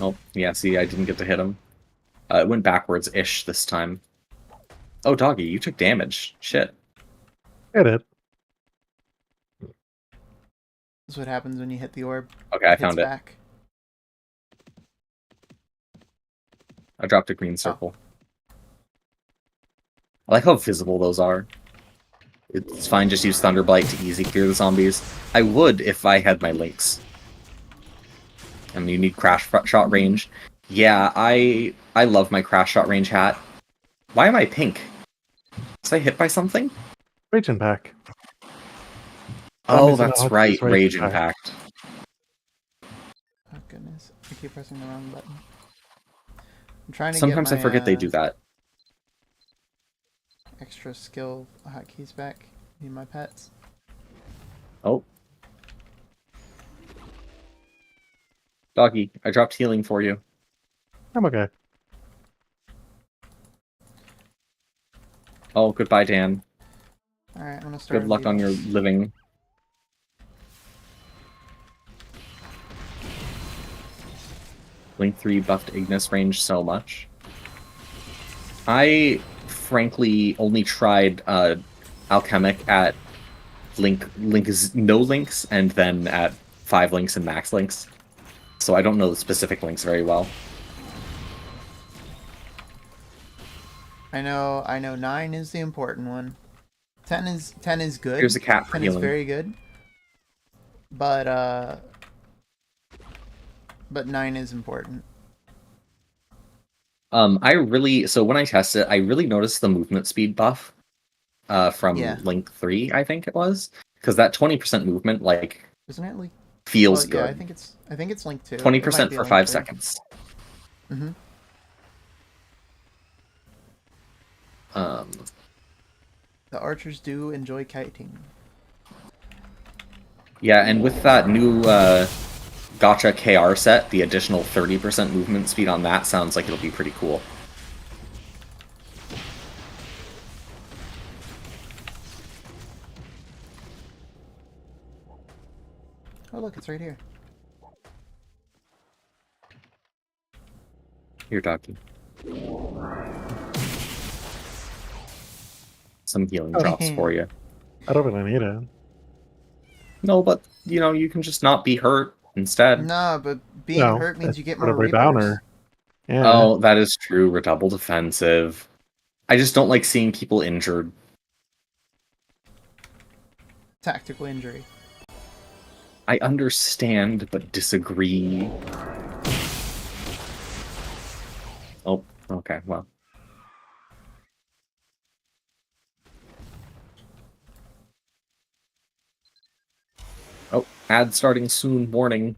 Oh, yeah, see, I didn't get to hit him. It went backwards-ish this time. Oh, doggy, you took damage. Shit. I did. That's what happens when you hit the orb. Okay, I Hits found it. back. I dropped a green circle. I like how visible those are. It's fine, just use Thunderblight to easy clear the zombies. I would if I had my links. I mean, you need crash shot range. Yeah, I love my crash shot range hat. Why am I pink? Was I hit by something? Rage Impact. Oh, that's right, Rage Impact. Oh goodness, I keep pressing the wrong button. I'm trying to Sometimes get my, I forget they do that. extra skill hotkeys back. Need my pets. Oh. Doggy, I dropped healing for you. I'm okay. Oh, goodbye, Dan. Alright, I'm gonna start. Good luck on your living. Link 3 buffed Ignis range so much. I, frankly, only tried Alchemic at Link is no links, and then at 5 links and max links. So I don't know the specific links very well. I know 9 is the important one. 10 is good. Here's a cat for 10 healing. is very good. But 9 is important. So when I test it, I really noticed the movement speed buff from Link 3, I think it was. Because that 20% movement, like, isn't it Link? feels Yeah, good. I think it's Link 2. 20% for 5 seconds. Mm-hmm. The archers do enjoy kiting. Yeah, and with that new Gotcha KR set, the additional 30% movement speed on that sounds like it'll be pretty cool. Oh look, it's right here. Here, doggy. Some healing drops for you. I don't really need it. No, but, you know, you can just not be hurt instead. Nah, but being hurt means you get more every Reapers. downer. Yeah. Oh, that is true. Redouble defensive. I just don't like seeing people injured. Tactical injury. I understand, but disagree. Oh, okay, well. Oh, ad starting soon, warning.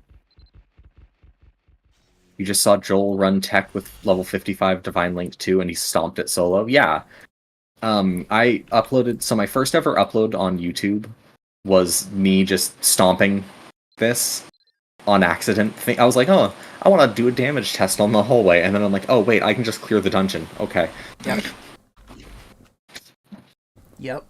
You just saw Joel run tech with level 55 Divine Link 2 and he stomped it solo. Yeah. I uploaded, so my first ever upload on YouTube was me just stomping this on accident. I was like, oh, I want to do a damage test on the hallway, and then I'm like, oh wait, I can just clear the dungeon. Okay. Yep. Yep.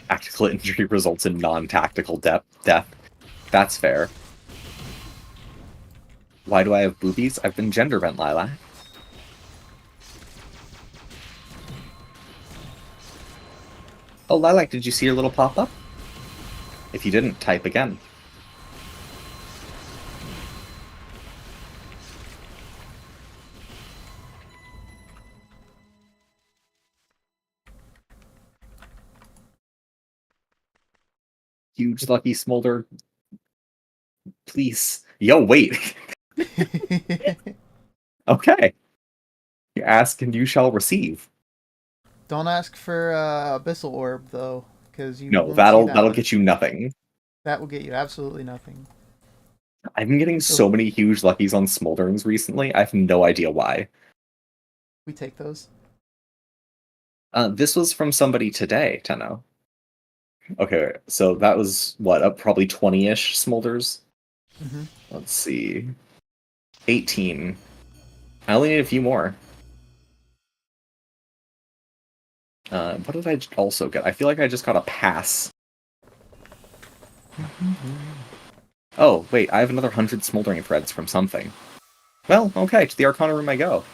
Tactical injury results in non-tactical death. That's fair. Why do I have boobies? I've been gender bent, Lilac. Oh, Lilac, did you see your little pop-up? If you didn't, type again. Huge lucky smolder. Please. Yo, wait. Okay. You ask and you shall receive. Don't ask for Abyssal Orb though, because you No, won't see that that'll one. get you nothing. That will get you absolutely nothing. I've been getting so many huge luckies on smolderings recently. I have no idea why. We take those. This was from somebody today, Tenno. Okay, so that was what, probably 20-ish smolders. Mm-hmm. Let's see, 18. I only need a few more. What did I also get? I feel like I just got a pass. Oh, wait, I have another 100 smoldering threads from something. Well, okay, to the Arcana room I go.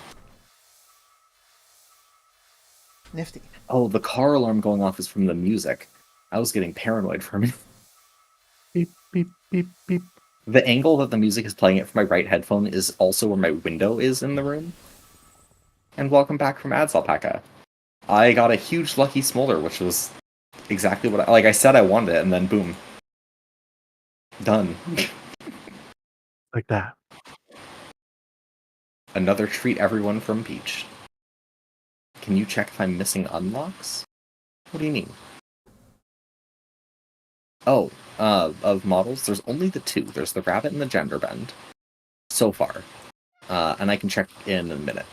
Nifty. Oh, the car alarm going off is from the music. I was getting paranoid for me. Beep, beep, beep, beep. The angle that the music is playing it from my right headphone is also where my window is in the room. And welcome back from Ads Alpaca. I got a huge lucky smolder, which was exactly what I said I wanted it, and then boom. Done. Like that. Another treat everyone from Peach. Can you check if I'm missing unlocks? What do you mean? Oh, of models, there's only the two. There's the rabbit and the gender bend. So far. And I can check in a minute.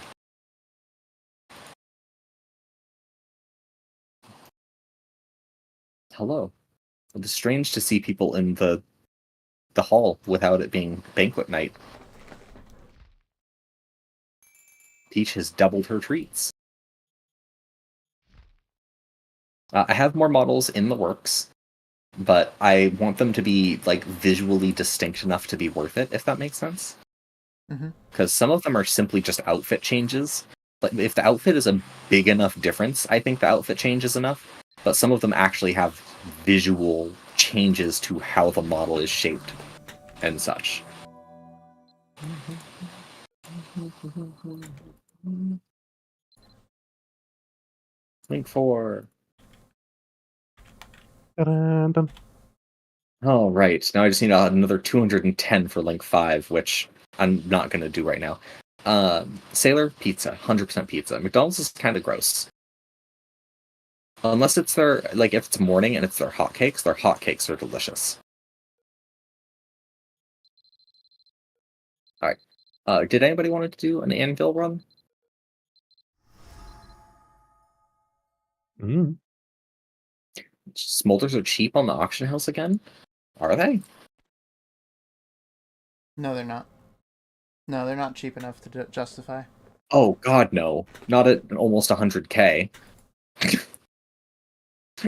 Hello. It is strange to see people in the hall without it being banquet night. Peach has doubled her treats. I have more models in the works, but I want them to be like visually distinct enough to be worth it, if that makes sense. Because some of them are simply just outfit changes. Like if the outfit is a big enough difference, I think the outfit change is enough. But some of them actually have visual changes to how the model is shaped and such. Link 4. Dun-dun-dun. Oh, right. Now I just need another 210 for Link 5, which I'm not going to do right now. Sailor, pizza. 100% pizza. McDonald's is kind of gross. Unless it's their, like, if it's morning and it's their hotcakes are delicious. Alright. Did anybody want to do an anvil run? Smolders are cheap on the auction house again? Are they? No, they're not. No, they're not cheap enough to justify. Oh, God, no. Not at almost 100k.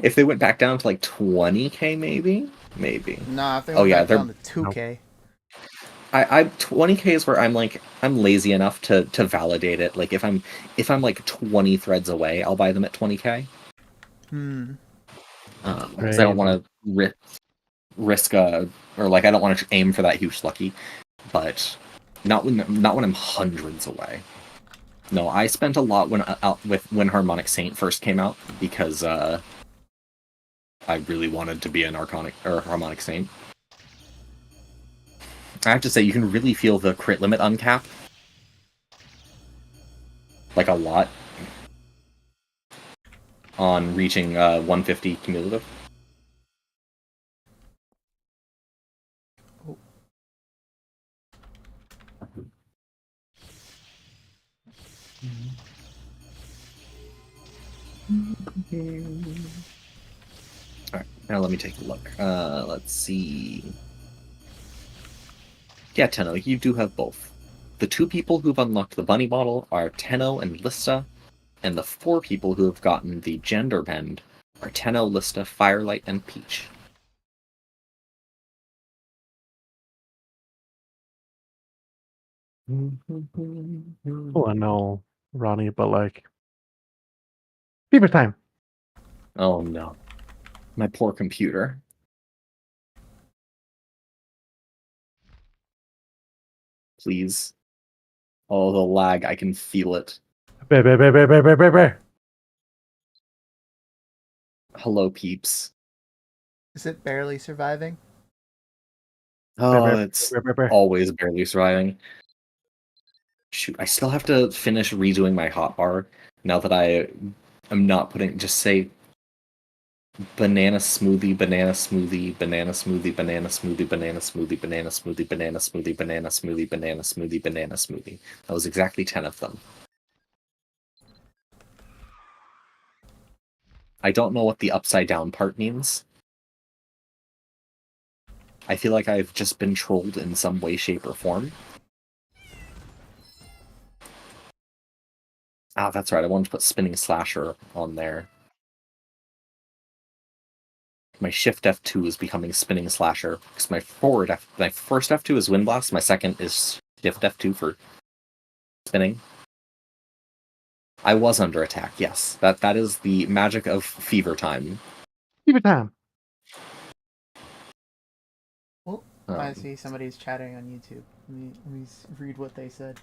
If they went back down to like 20k, maybe? Maybe. Nah, if they went back down to 2K. I 20k is where I'm lazy enough to validate it. Like if I'm like 20 threads away, I'll buy them at 20k. Because I don't want to risk or like I don't want to aim for that huge lucky, but not when I'm hundreds away. No, I spent a lot when Harmonic Saint first came out because I really wanted to be an Harmonic Saint. I have to say, you can really feel the crit limit uncap. Like a lot. On reaching 150 cumulative. Alright, now let me take a look. Let's see. Yeah, Tenno, you do have both. The 2 people who've unlocked the bunny model are Tenno and Lista, and the 4 people who have gotten the gender bend are Tenno, Lista, Firelight, and Peach. Oh, I know, Ronnie, but like, beaver time. Oh no, my poor computer. Please. Oh, the lag, I can feel it. Bear, bear, bear, bear, bear, bear, bear, bear. Hello, peeps. Is it barely surviving? Oh, it's always barely surviving. Shoot, I still have to finish redoing my hotbar now that I I'm not putting. Just say banana smoothie, banana smoothie, banana smoothie, banana smoothie, banana smoothie, banana smoothie, banana smoothie, banana smoothie, banana smoothie, banana smoothie. That was exactly 10 of them. I don't know what the upside down part means. I feel like I've just been trolled in some way, shape, or form. Ah, that's right. I wanted to put spinning slasher on there. My shift F2 is becoming spinning slasher because my first F2 is wind blast. My second is shift F2 for spinning. I was under attack. Yes, that is the magic of fever time. Fever time. Well, I see somebody's chatting on YouTube. Let me read what they said.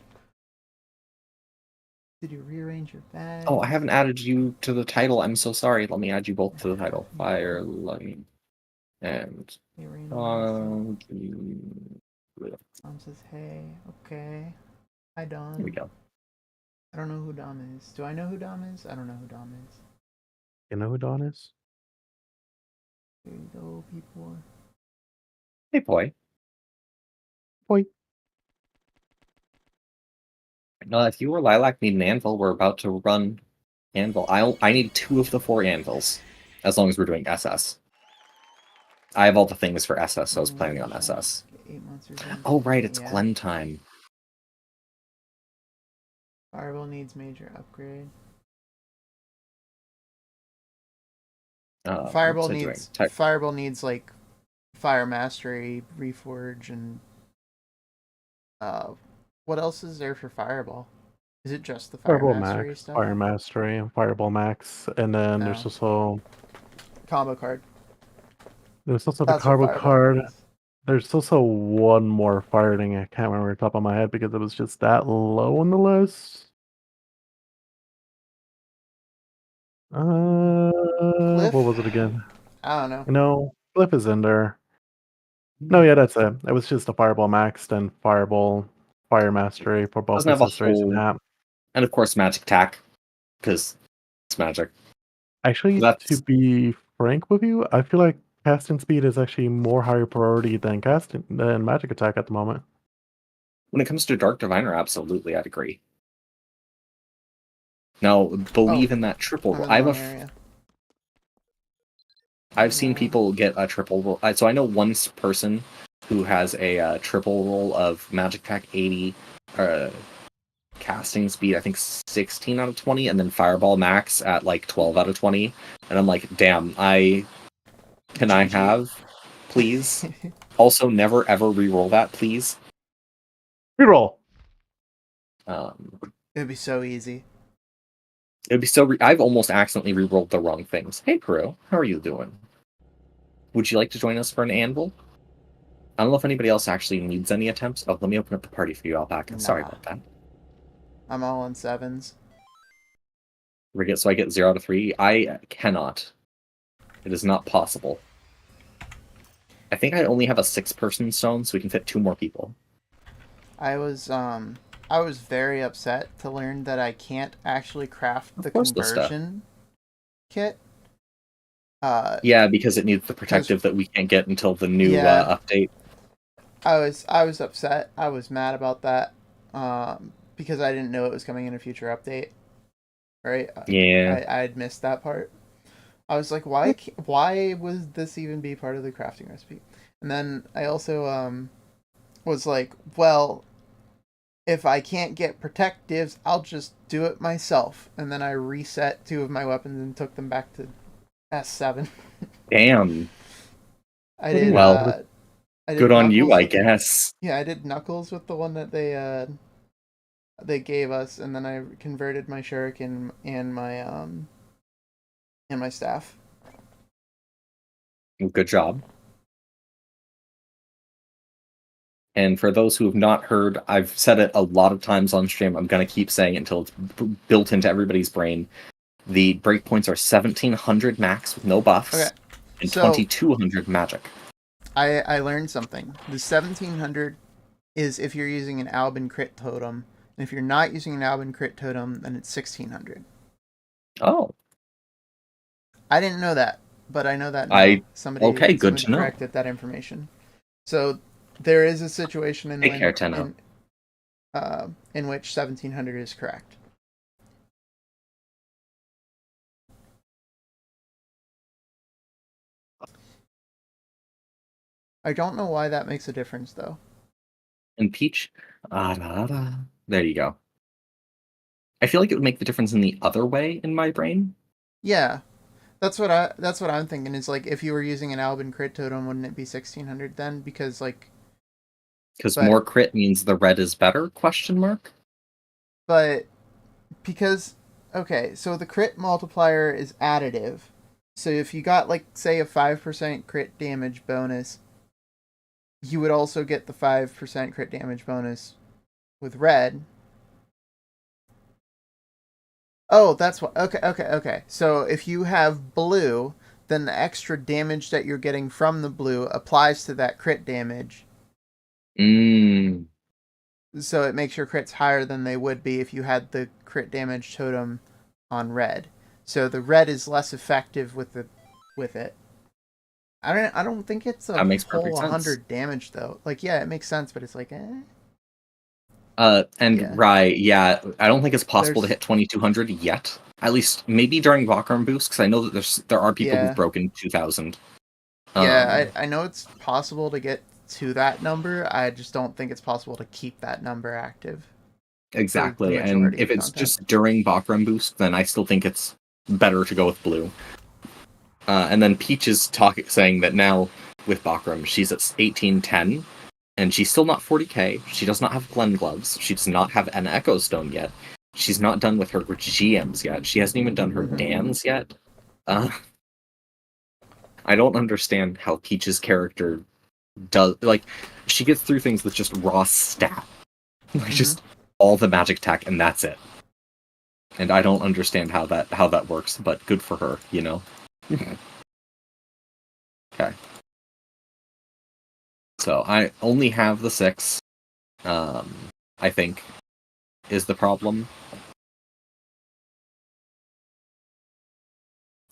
Did you rearrange your bag? Oh, I haven't added you to the title. I'm so sorry. Let me add you both to the title. MabiLearni and Mom says, hey, okay. Hi, Dom. Here we go. I don't know who Dom is. Do I know who Dom is? I don't know who Dom is. You know who Dawn is? There you go, people. Hey, boy. Boy. No, if you or Lilac need an anvil, we're about to run anvil. I need 2 of the 4 anvils, as long as we're doing SS. I have all the things for SS, so I was planning on SS. 8 monsters in. Oh, right, it's Yeah. Glen time. Fireball needs major upgrade. Fireball needs like fire mastery, reforge, and what else is there for Fireball? Is it just the fire Fireball mastery Max, stuff? Fire Mastery, and Fireball Max, and then there's also combo card. There's also the That's what combo Fireball card. needs. There's also one more fire thing I can't remember the top of my head because it was just that low on the list. Cliff? What was it again? I don't know. No, Cliff is in there. No, yeah, that's it. It was just a Fireball Max and Fireball Fire Mastery for both Doesn't have a accessories and whole... app. And of course, magic attack, because it's magic. Actually, That's... to be frank with you, I feel like casting speed is actually more higher priority than magic attack at the moment. When it comes to Dark Diviner, absolutely, I'd agree. Now, believe in that triple roll. I've seen people get a triple roll. So I know one person who has a triple roll of magic attack 80, casting speed, I think 16 out of 20, and then fireball max at like 12 out of 20. And I'm like, damn, can I have, please? Also, never ever re-roll that, please. Reroll. It'd be so easy. It'd be so. I've almost accidentally re-rolled the wrong things. Hey, Peru, how are you doing? Would you like to join us for an anvil? I don't know if anybody else actually needs any attempts. Oh, let me open up the party for you, Alpaca. Nah. Sorry about that. I'm all on 7s. So I get 0 out of 3. I cannot. It is not possible. I think I only have a 6-person stone, so we can fit 2 more people. I was very upset to learn that I can't actually craft the conversion kit. Yeah, because it needs the protective that we can't get until the new update. I was upset. I was mad about that because I didn't know it was coming in a future update. Right? Yeah. I had missed that part. I was like, why would this even be part of the crafting recipe? And then I also was like, well, if I can't get protectives, I'll just do it myself. And then I reset 2 of my weapons and took them back to S7. Damn. I did. Well, I did good on you, I guess. Yeah, I did Knuckles with the one that they gave us, and then I converted my shuriken and my staff. Good job. And for those who have not heard, I've said it a lot of times on stream. I'm going to keep saying it until it's built into everybody's brain. The breakpoints are 1700 max with no buffs, and 2200 magic. I learned something. The 1700 is if you're using an Albin crit totem. And if you're not using an Albin crit totem, then it's 1600. Oh. I didn't know that, but I know that now. Okay, Somebody good to know. corrected that information. So there is a situation Take care, Tenno. in which 1700 is correct. I don't know why that makes a difference though. And Peach, there you go. I feel like it would make the difference in the other way in my brain. Yeah, that's what I'm thinking. Is like if you were using an Albin crit totem, wouldn't it be 1600 then? Because more crit means the red is better? Question mark. But because okay, so the crit multiplier is additive. So if you got like say a 5% crit damage bonus, you would also get the 5% crit damage bonus with red. Oh, that's what. Okay. So if you have blue, then the extra damage that you're getting from the blue applies to that crit damage. So it makes your crits higher than they would be if you had the crit damage totem on red. So the red is less effective with it. I don't think it's a That makes whole perfect sense. 100 damage though. Like yeah, it makes sense, but it's like Right, yeah. I don't think it's possible to hit 2200 yet. At least maybe during Vakram boost, because I know that there are people who've broken 2000. Yeah, I know it's possible to get to that number. I just don't think it's possible to keep that number active. Exactly, and if it's just during Bakram boost, then I still think it's better to go with blue. And then Peach is saying that now with Bakram, she's at 1810, and she's still not 40k. She does not have Glen Gloves. She does not have an Echo Stone yet. She's not done with her GMs yet. She hasn't even done her dams yet. I don't understand how Peach's character does. Like, she gets through things with just raw stat. Like, just all the magic tech, and that's it. And I don't understand how that works, but good for her, you know? Okay. So I only have the 6, I think, is the problem.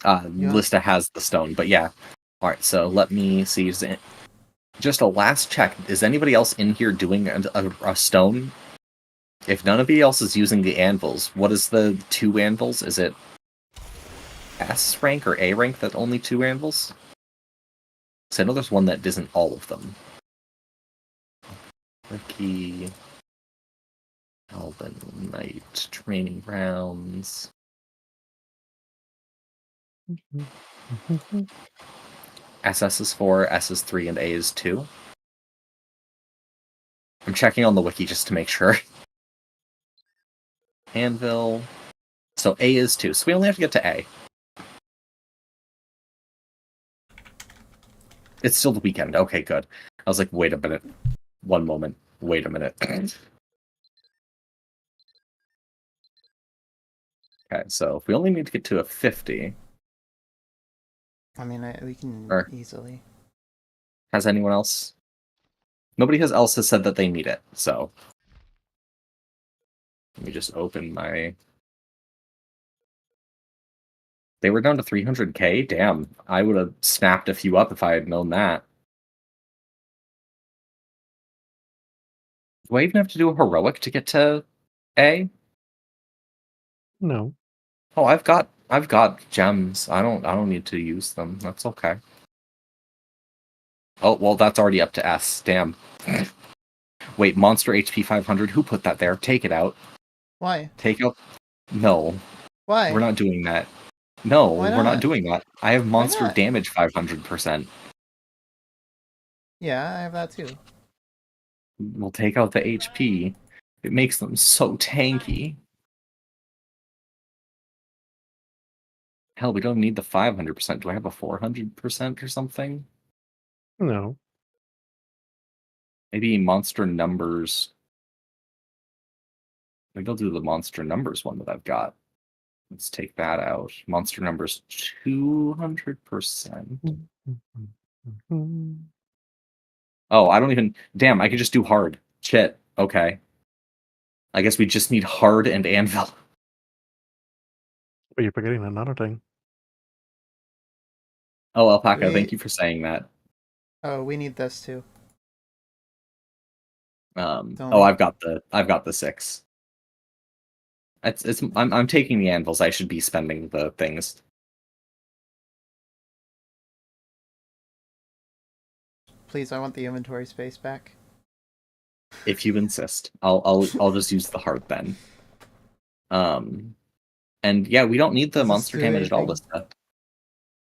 Lista has the stone, but yeah. Alright, so let me see. Just a last check. Is anybody else in here doing a stone? If none of you else is using the anvils, what is the 2 anvils? Is it S rank or A rank that only 2 anvils? So I know there's one that isn't all of them. Ricky, Alvin Knight, training rounds. SS is 4, S is 3, and A is 2. I'm checking on the wiki just to make sure. Anvil. So A is 2. So we only have to get to A. It's still the weekend. Okay, good. I was like, wait a minute. One moment. Wait a minute. Okay, so if we only need to get to a 50... I mean, we can easily. Has anyone else? Nobody else has said that they need it, so... Let me just open my... They were down to 300k? Damn, I would have snapped a few up if I had known that. Do I even have to do a heroic to get to A? No. Oh, I've got gems. I don't need to use them. That's okay. Oh, well, that's already up to S. Damn. Wait, monster HP 500. Who put that there? Take it out. Why? Take out. No. Why? We're not doing that. No, Why we're not not? doing that. I have monster not? damage 500%. Yeah, I have that too. We'll take out the HP. It makes them so tanky. Hell, we don't need the 500%. Do I have a 400% or something? No. Maybe monster numbers. Maybe I'll do the monster numbers one that I've got. Let's take that out. Monster numbers 200%. Oh, I don't even... Damn, I could just do hard. Shit. Okay. I guess we just need hard and anvil. But you're forgetting another thing. Oh, Alpaca, We- thank you for saying that. Oh, we need this too. Don't Oh, we? I've got the 6. I'm taking the anvils. I should be spending the things. Please, I want the inventory space back. If you insist. I'll just use the heart then. And yeah, we don't need the Does this monster do damage at all anything? this stuff.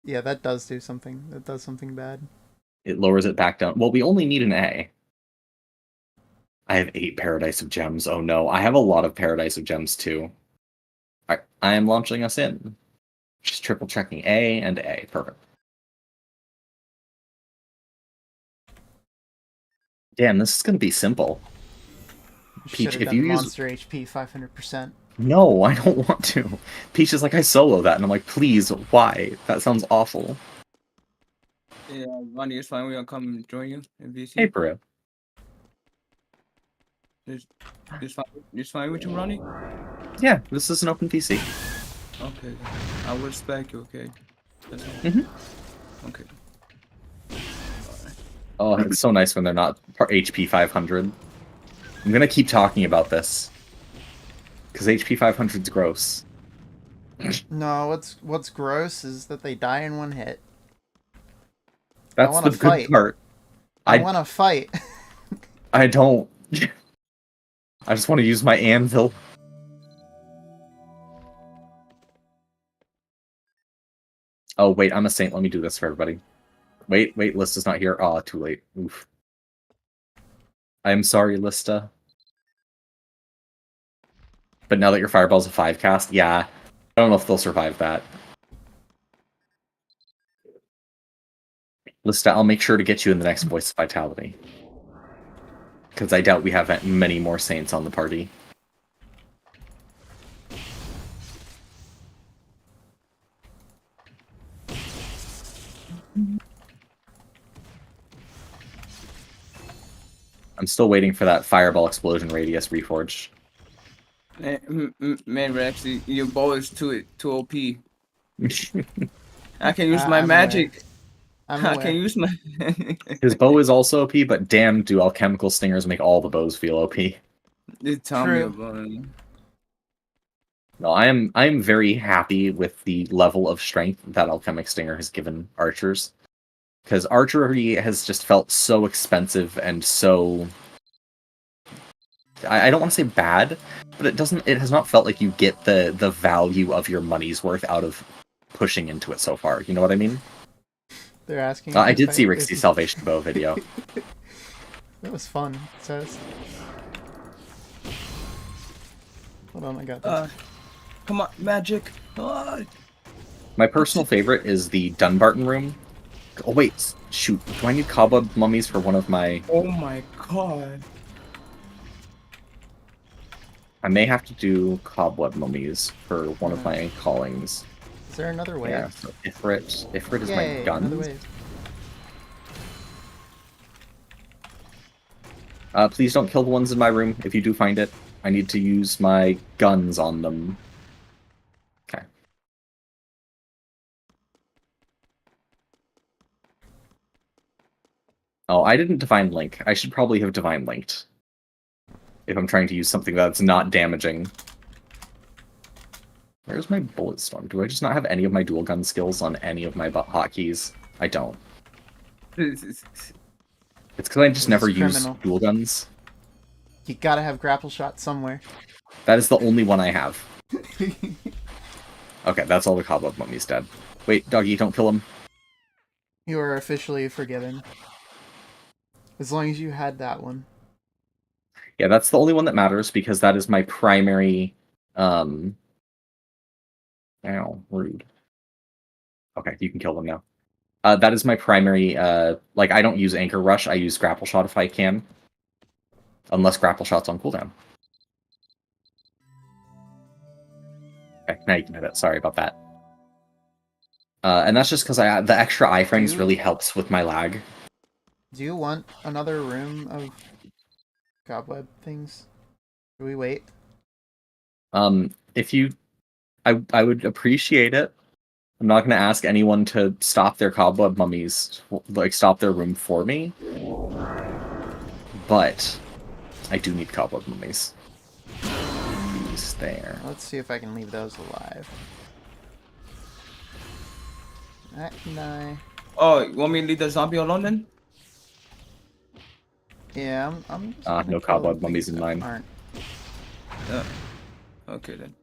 Yeah, that does do something. That does something bad. It lowers it back down. Well, we only need an A. I have 8 Paradise of Gems. Oh no, I have a lot of Paradise of Gems too. I am launching us in. Just triple checking A and A. Perfect. Damn, this is gonna be simple. Peach, Should have if done you use monster HP 500%. No, I don't want to. Peach is like, I solo that, and I'm like, please, why? That sounds awful. Yeah, Ronnie, it's fine. We're gonna come join you in VC. Hey, Peru. It's fine with you, Ronnie? Yeah, this is an open PC. Okay. I will respect you, okay? That's all. Okay. Oh, it's so nice when they're not HP 500. I'm gonna keep talking about this. Because HP 500's gross. No, what's gross is that they die in one hit. That's wanna the fight. good part. I want to fight. I don't. I just want to use my anvil. Oh, wait, I'm a saint. Let me do this for everybody. Wait, Lista's not here. Aw, too late. Oof. I'm sorry, Lista. But now that your fireball's a 5 cast, yeah. I don't know if they'll survive that. Lista, I'll make sure to get you in the next Voice of Vitality. Because I doubt we have many more saints on the party. I'm still waiting for that fireball explosion radius reforged. Man, Rexy, your bow is too OP. I can use my I'm magic. I'm I aware. can use my. His bow is also OP, but damn, do alchemical stingers make all the bows feel OP. Tell me True. about it. No, I am very happy with the level of strength that alchemic stinger has given archers. Because archery has just felt so expensive and so... I don't want to say bad, but it has not felt like you get the value of your money's worth out of pushing into it so far. You know what I mean? They're asking. I if did I- see if Rixie's you- Salvation Bow video. That was fun. It says. Hold on, I got this. Come on, magic. Ah. My personal favorite is the Dunbarton room. Oh wait, shoot. Do I need cobweb mummies for one of my... Oh my god. I may have to do cobweb mummies for one of my callings. Is there another way? Yeah, so Ifrit is Yay, my another gun. wave. Please don't kill the ones in my room if you do find it. I need to use my guns on them. Okay. Oh, I didn't Divine Link. I should probably have Divine Linked. If I'm trying to use something that's not damaging. Where's my bullet storm? Do I just not have any of my dual gun skills on any of my hotkeys? I don't. It's because I just This never is use criminal. dual guns. You gotta have grapple shot somewhere. That is the only one I have. Okay, that's all the cobweb mummies dead. Wait, doggy, don't kill him. You are officially forgiven. As long as you had that one. Yeah, that's the only one that matters because that is my primary. Ow, rude. Okay, you can kill them now. That is my primary. Like, I don't use Anchor Rush. I use Grapple Shot if I can, unless Grapple Shot's on cooldown. Okay, now you can hit it. Sorry about that. And that's just because the extra iframes Dude. really helps with my lag. Do you want another room of cobweb things? Do we wait? If you, I would appreciate it. I'm not going to ask anyone to stop their cobweb mummies, like stop their room for me. But I do need cobweb mummies. These there. Let's see if I can leave those alive. That can die. Oh, you want me to leave the zombie alone then? Yeah, I'm just gonna No kill cobweb the mummies things in that mine. aren't. Yeah. Okay then.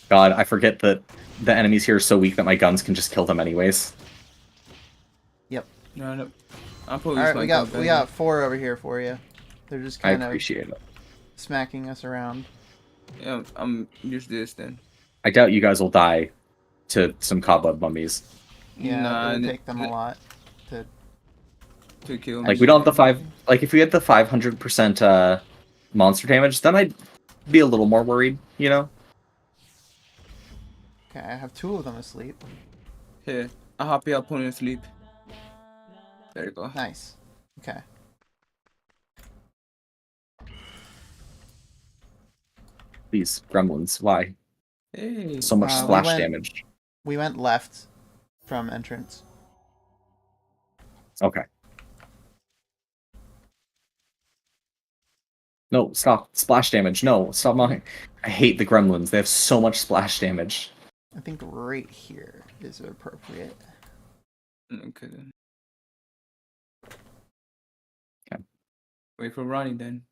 God, I forget that the enemies here are so weak that my guns can just kill them anyways. Yep. No. I'll probably All use right, my we got 4 over here for you. They're just I kind of appreciate it. smacking us around. Yeah, I'm use this then. I doubt you guys will die to some cobweb mummies. Yeah, Nah, it would take them a lot to kill Like, me. we don't have the like, if we had the 500% monster damage, then I'd be a little more worried, you know? Okay, I have 2 of them asleep. Here, I'll help you out putting to sleep. There you go. Nice. Okay. These gremlins, why? Hey. So much we splash went- damage. We went left from entrance. Okay. No, stop. Splash damage. No, stop mine. I hate the gremlins. They have so much splash damage. I think right here is appropriate. Okay then. Okay. Wait for Ronnie then.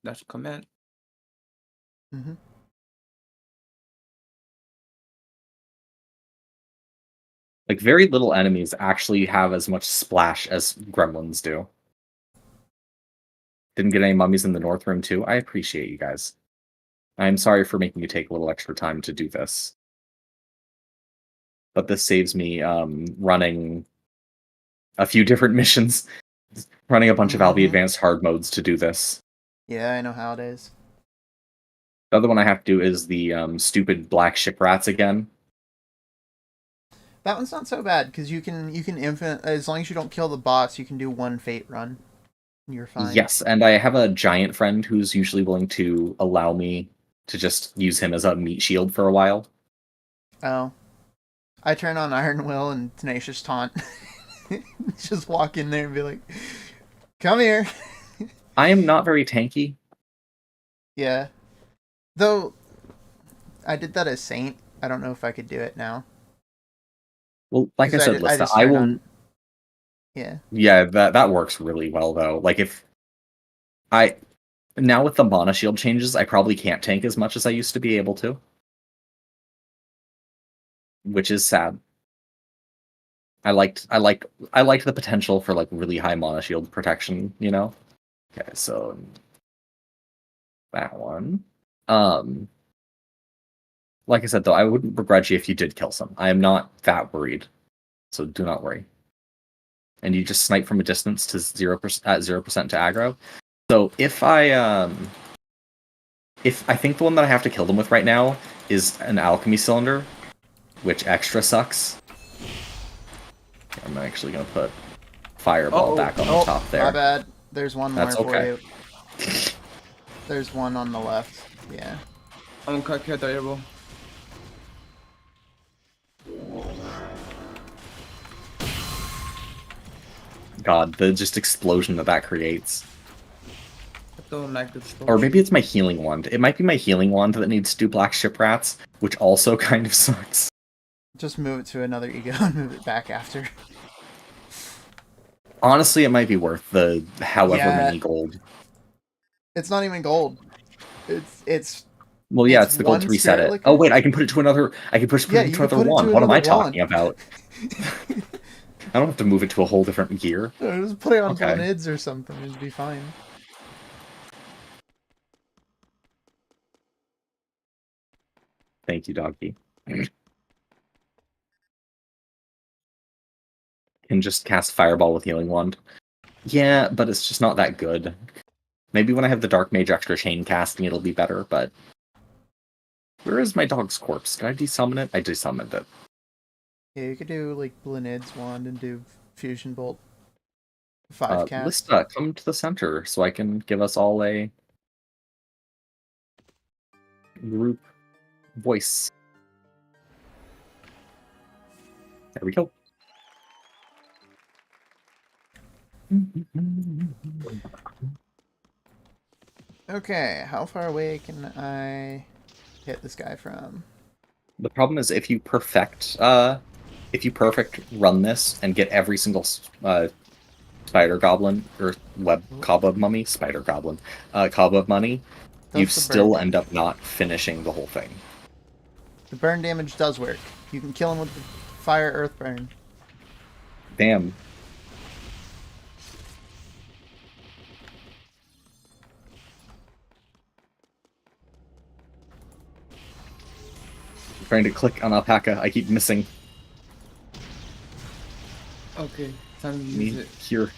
That's a command. Mm-hmm. Like, very little enemies actually have as much splash as gremlins do. Didn't get any mummies in the north room, too. I appreciate you guys. I'm sorry for making you take a little extra time to do this. But this saves me running a few different missions. Running a bunch of Albi Advanced hard modes to do this. Yeah, I know how it is. The other one I have to do is the stupid black ship rats again. That one's not so bad because you can infinite, as long as you don't kill the boss, you can do 1 fate run. You're fine. Yes, and I have a giant friend who's usually willing to allow me to just use him as a meat shield for a while. Oh. I turn on Iron Will and Tenacious Taunt. Just walk in there and be like, come here. I am not very tanky. Yeah. Though, I did that as Saint. I don't know if I could do it now. Well, like I said, Lista, just I turn will... on- Yeah. Yeah, that works really well, though. Like, if... Now with the mana shield changes, I probably can't tank as much as I used to be able to. Which is sad. I liked the potential for, like, really high mana shield protection, you know? Okay, so... That one. Like I said, though, I wouldn't begrudge you if you did kill some. I am not that worried. So do not worry. And you just snipe from a distance to 0% at 0% to aggro. So if I think the one that I have to kill them with right now is an alchemy cylinder, which extra sucks. I'm actually gonna put fireball back on the top there. My bad. There's one more That's for okay. you. There's one on the left. Yeah. I'm gonna cut the arrow. God, the just explosion that creates. I don't like this. Or maybe it's my healing wand. It might be my healing wand that needs to do black ship rats, which also kind of sucks. Just move it to another ego and move it back after. Honestly, it might be worth the however many gold. It's not even gold. It's Well, yeah, it's it's the gold to one reset spirit it. liquor. Oh wait, I can put it to another. I can push it Yeah, to you another can put it to wand. What am I another wand. talking about? I don't have to move it to a whole different gear. Just put it on Okay. Blanids or something. It'd be fine. Thank you, doggy. Can just cast fireball with healing wand. Yeah, but it's just not that good. Maybe when I have the dark mage extra chain casting, it'll be better. But where is my dog's corpse? Did I desummon it? I desummoned it. Yeah, you could do like Blanid's wand and do Fusion Bolt 5 cast. Lista, come to the center so I can give us all a group voice. There we go. Okay, how far away can I hit this guy from? The problem is if you perfect run this and get every single spider goblin or web cobweb mummy, spider goblin, cobweb mummy, you Does the burn still damage. end up not finishing the whole thing. The burn damage does work. You can kill him with the fire earth burn. Damn. I'm trying to click on alpaca. I keep missing. Okay, time to use Me it. here.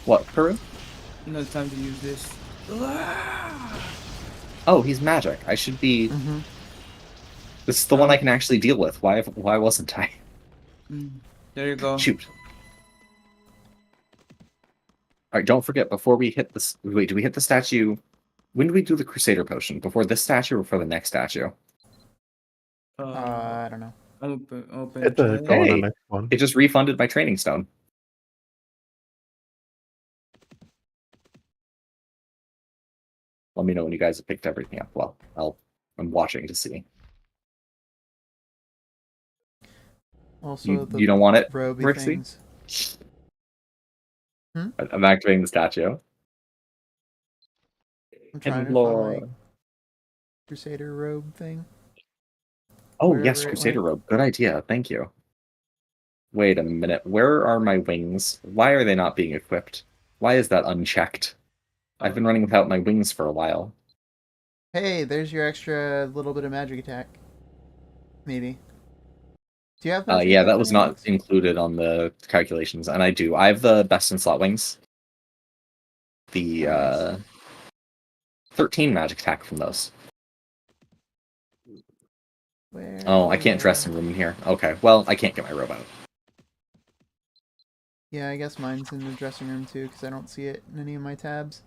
What, Peru? No, it's time to use this. Oh, he's magic. I should be. Mm-hmm. This is the one I can actually deal with. Why wasn't I? There you go. Shoot. Alright, don't forget, before we hit this... Wait, do we hit the statue... When do we do the Crusader Potion? Before this statue or before the next statue? I don't know. Open It's a chat. go on the Hey! next one. It just refunded my training stone. Let me know when you guys have picked everything up. Well, I'm watching to see. Also, You don't want it, roby Rixie? things. I'm activating the statue. I'm trying to find my Crusader robe thing. Oh, wherever yes, it Crusader went. Robe. Good idea. Thank you. Wait a minute. Where are my wings? Why are they not being equipped? Why is that unchecked? I've been running without my wings for a while. Hey, there's your extra little bit of magic attack. Maybe. Do you have magic Yeah, attack that on was your not wings? included on the calculations, and I do. I have the best in slot wings. The Nice. 13 magic attack from those. Where? Oh, I can't dress in room in here. Okay, well, I can't get my robe out. Yeah, I guess mine's in the dressing room too, because I don't see it in any of my tabs.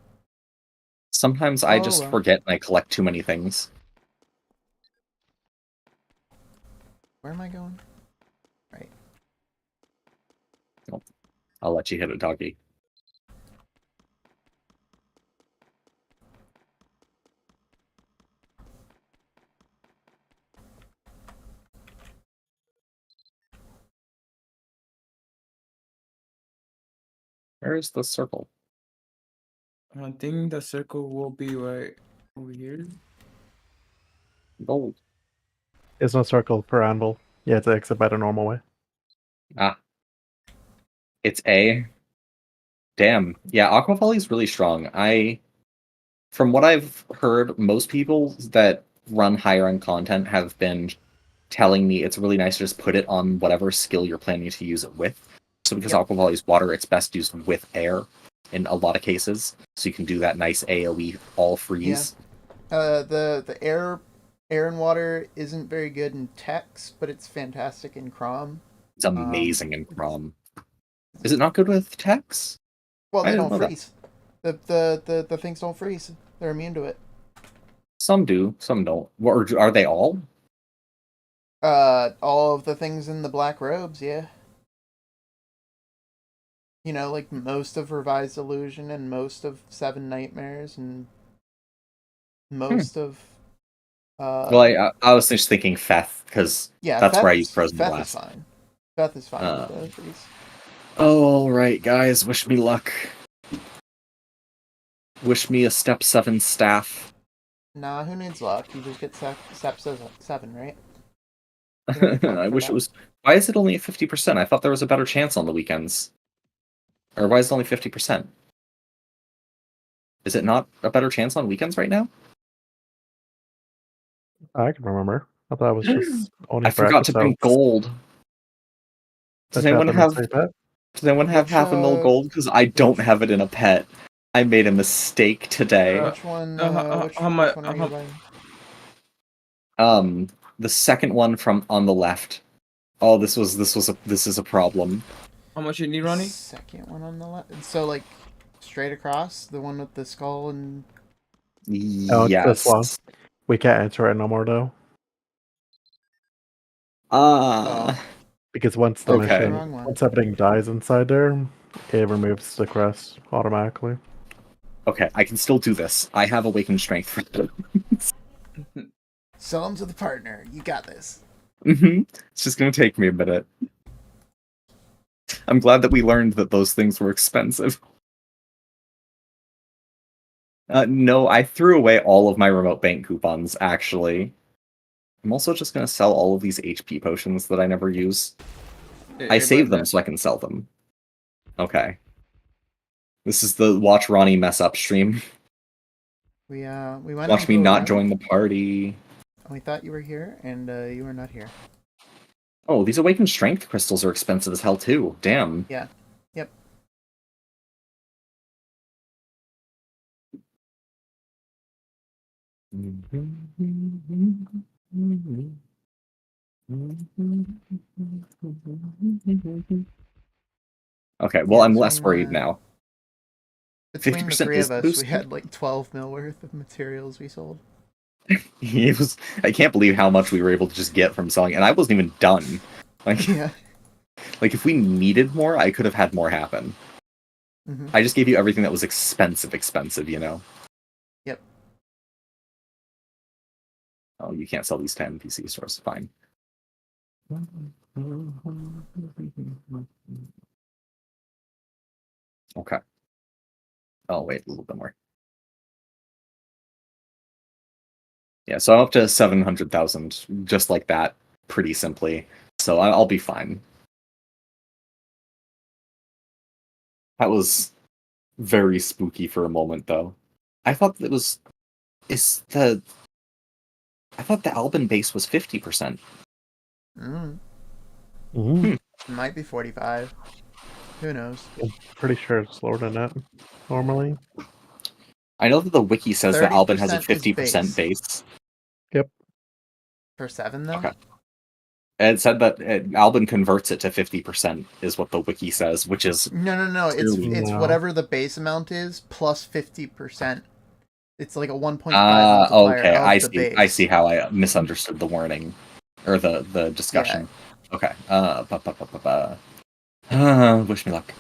Sometimes I Oh, just well. forget and I collect too many things. Where am I going? Right. I'll let you hit it, doggy. Where is the circle? I think the circle will be right over here. Gold. There's no circle per anvil. You have to exit by the normal way. Ah. It's A. Damn. Yeah, Aqua Volley is really strong. From what I've heard, most people that run higher end content have been telling me it's really nice to just put it on whatever skill you're planning to use it with. So because Yep. Aqua Volley is water, it's best used with air in a lot of cases. So you can do that nice AoE all freeze. The air and water isn't very good in text, but it's fantastic in Crom. It's amazing in Crom. Is it not good with Tex? Well, I they didn't don't know that. freeze. The things don't freeze. They're immune to it. Some do, some don't. Or are they all? All of the things in the black robes, yeah. You know, like most of Revised Illusion and most of Seven Nightmares and most of Well, I was just thinking Feth, because yeah, that's Feth where I is, use Frozen Feth Blast. is fine. Feth is fine Uh, with the freeze. Oh, alright, guys. Wish me luck. Wish me a step 7 staff. Nah, who needs luck? You just get step 7, right? You don't need luck I for wish that. it was... Why is it only at 50%? I thought there was a better chance on the weekends. Or why is it only 50%? Is it not a better chance on weekends right now? I can remember. I thought it was just only I for forgot to bring episodes. gold. Does That anyone happened in have... State Bet. Does anyone have Which, half a mil gold? Because I don't have it in a pet. I made a mistake today. Which one? Which how one are you buying? The second one from on the left. Oh, this is a problem. How much you need, Ronnie? Second one on the left. So like straight across, the one with the skull and Oh, it's this one. Yes. We can't answer it no more though. Ah. Because once the Okay. mission, Wrong one. once everything dies inside there, it removes the crest automatically. Okay, I can still do this. I have awakened strength for Sell them to the partner. You got this. It's just gonna take me a minute. I'm glad that we learned that those things were expensive. No, I threw away all of my remote bank coupons, actually. I'm also just gonna sell all of these HP potions that I never use. I save them so I can sell them. Okay. This is the Watch Ronnie mess up stream. We went Watch me into a not room, join the party. We thought you were here, and you were not here. Oh, these awakened strength crystals are expensive as hell too. Damn. Yeah. Yep. Okay, well, Yeah, I'm less between, worried now. Between the 50% three is of us, boosted? we had like 12 mil worth of materials we sold. I can't believe how much we were able to just get from selling, and I wasn't even done. Like, Yeah. like if we needed more, I could have had more happen. Mm-hmm. I just gave you everything that was expensive, you know? Yep. Oh, you can't sell these to NPC stores. Fine. Okay. Oh, wait, a little bit more. Yeah, so I'm up to 700,000, just like that, pretty simply. So I'll be fine. That was very spooky for a moment, though. I thought it was... I thought the Alban base was 50%. Might be 45. Who knows? I'm pretty sure it's lower than that normally. I know that the wiki says that Alban has a 30% is 50% base. Yep. For 7, though? Okay. It said that Alban converts it to 50%, is what the wiki says, which is... No. clearly... It's No. whatever the base amount is plus 50%. It's like a 1.5 multiplier okay, of the base. I see how I misunderstood the warning. Or the discussion. Yeah. Okay. Wish me luck.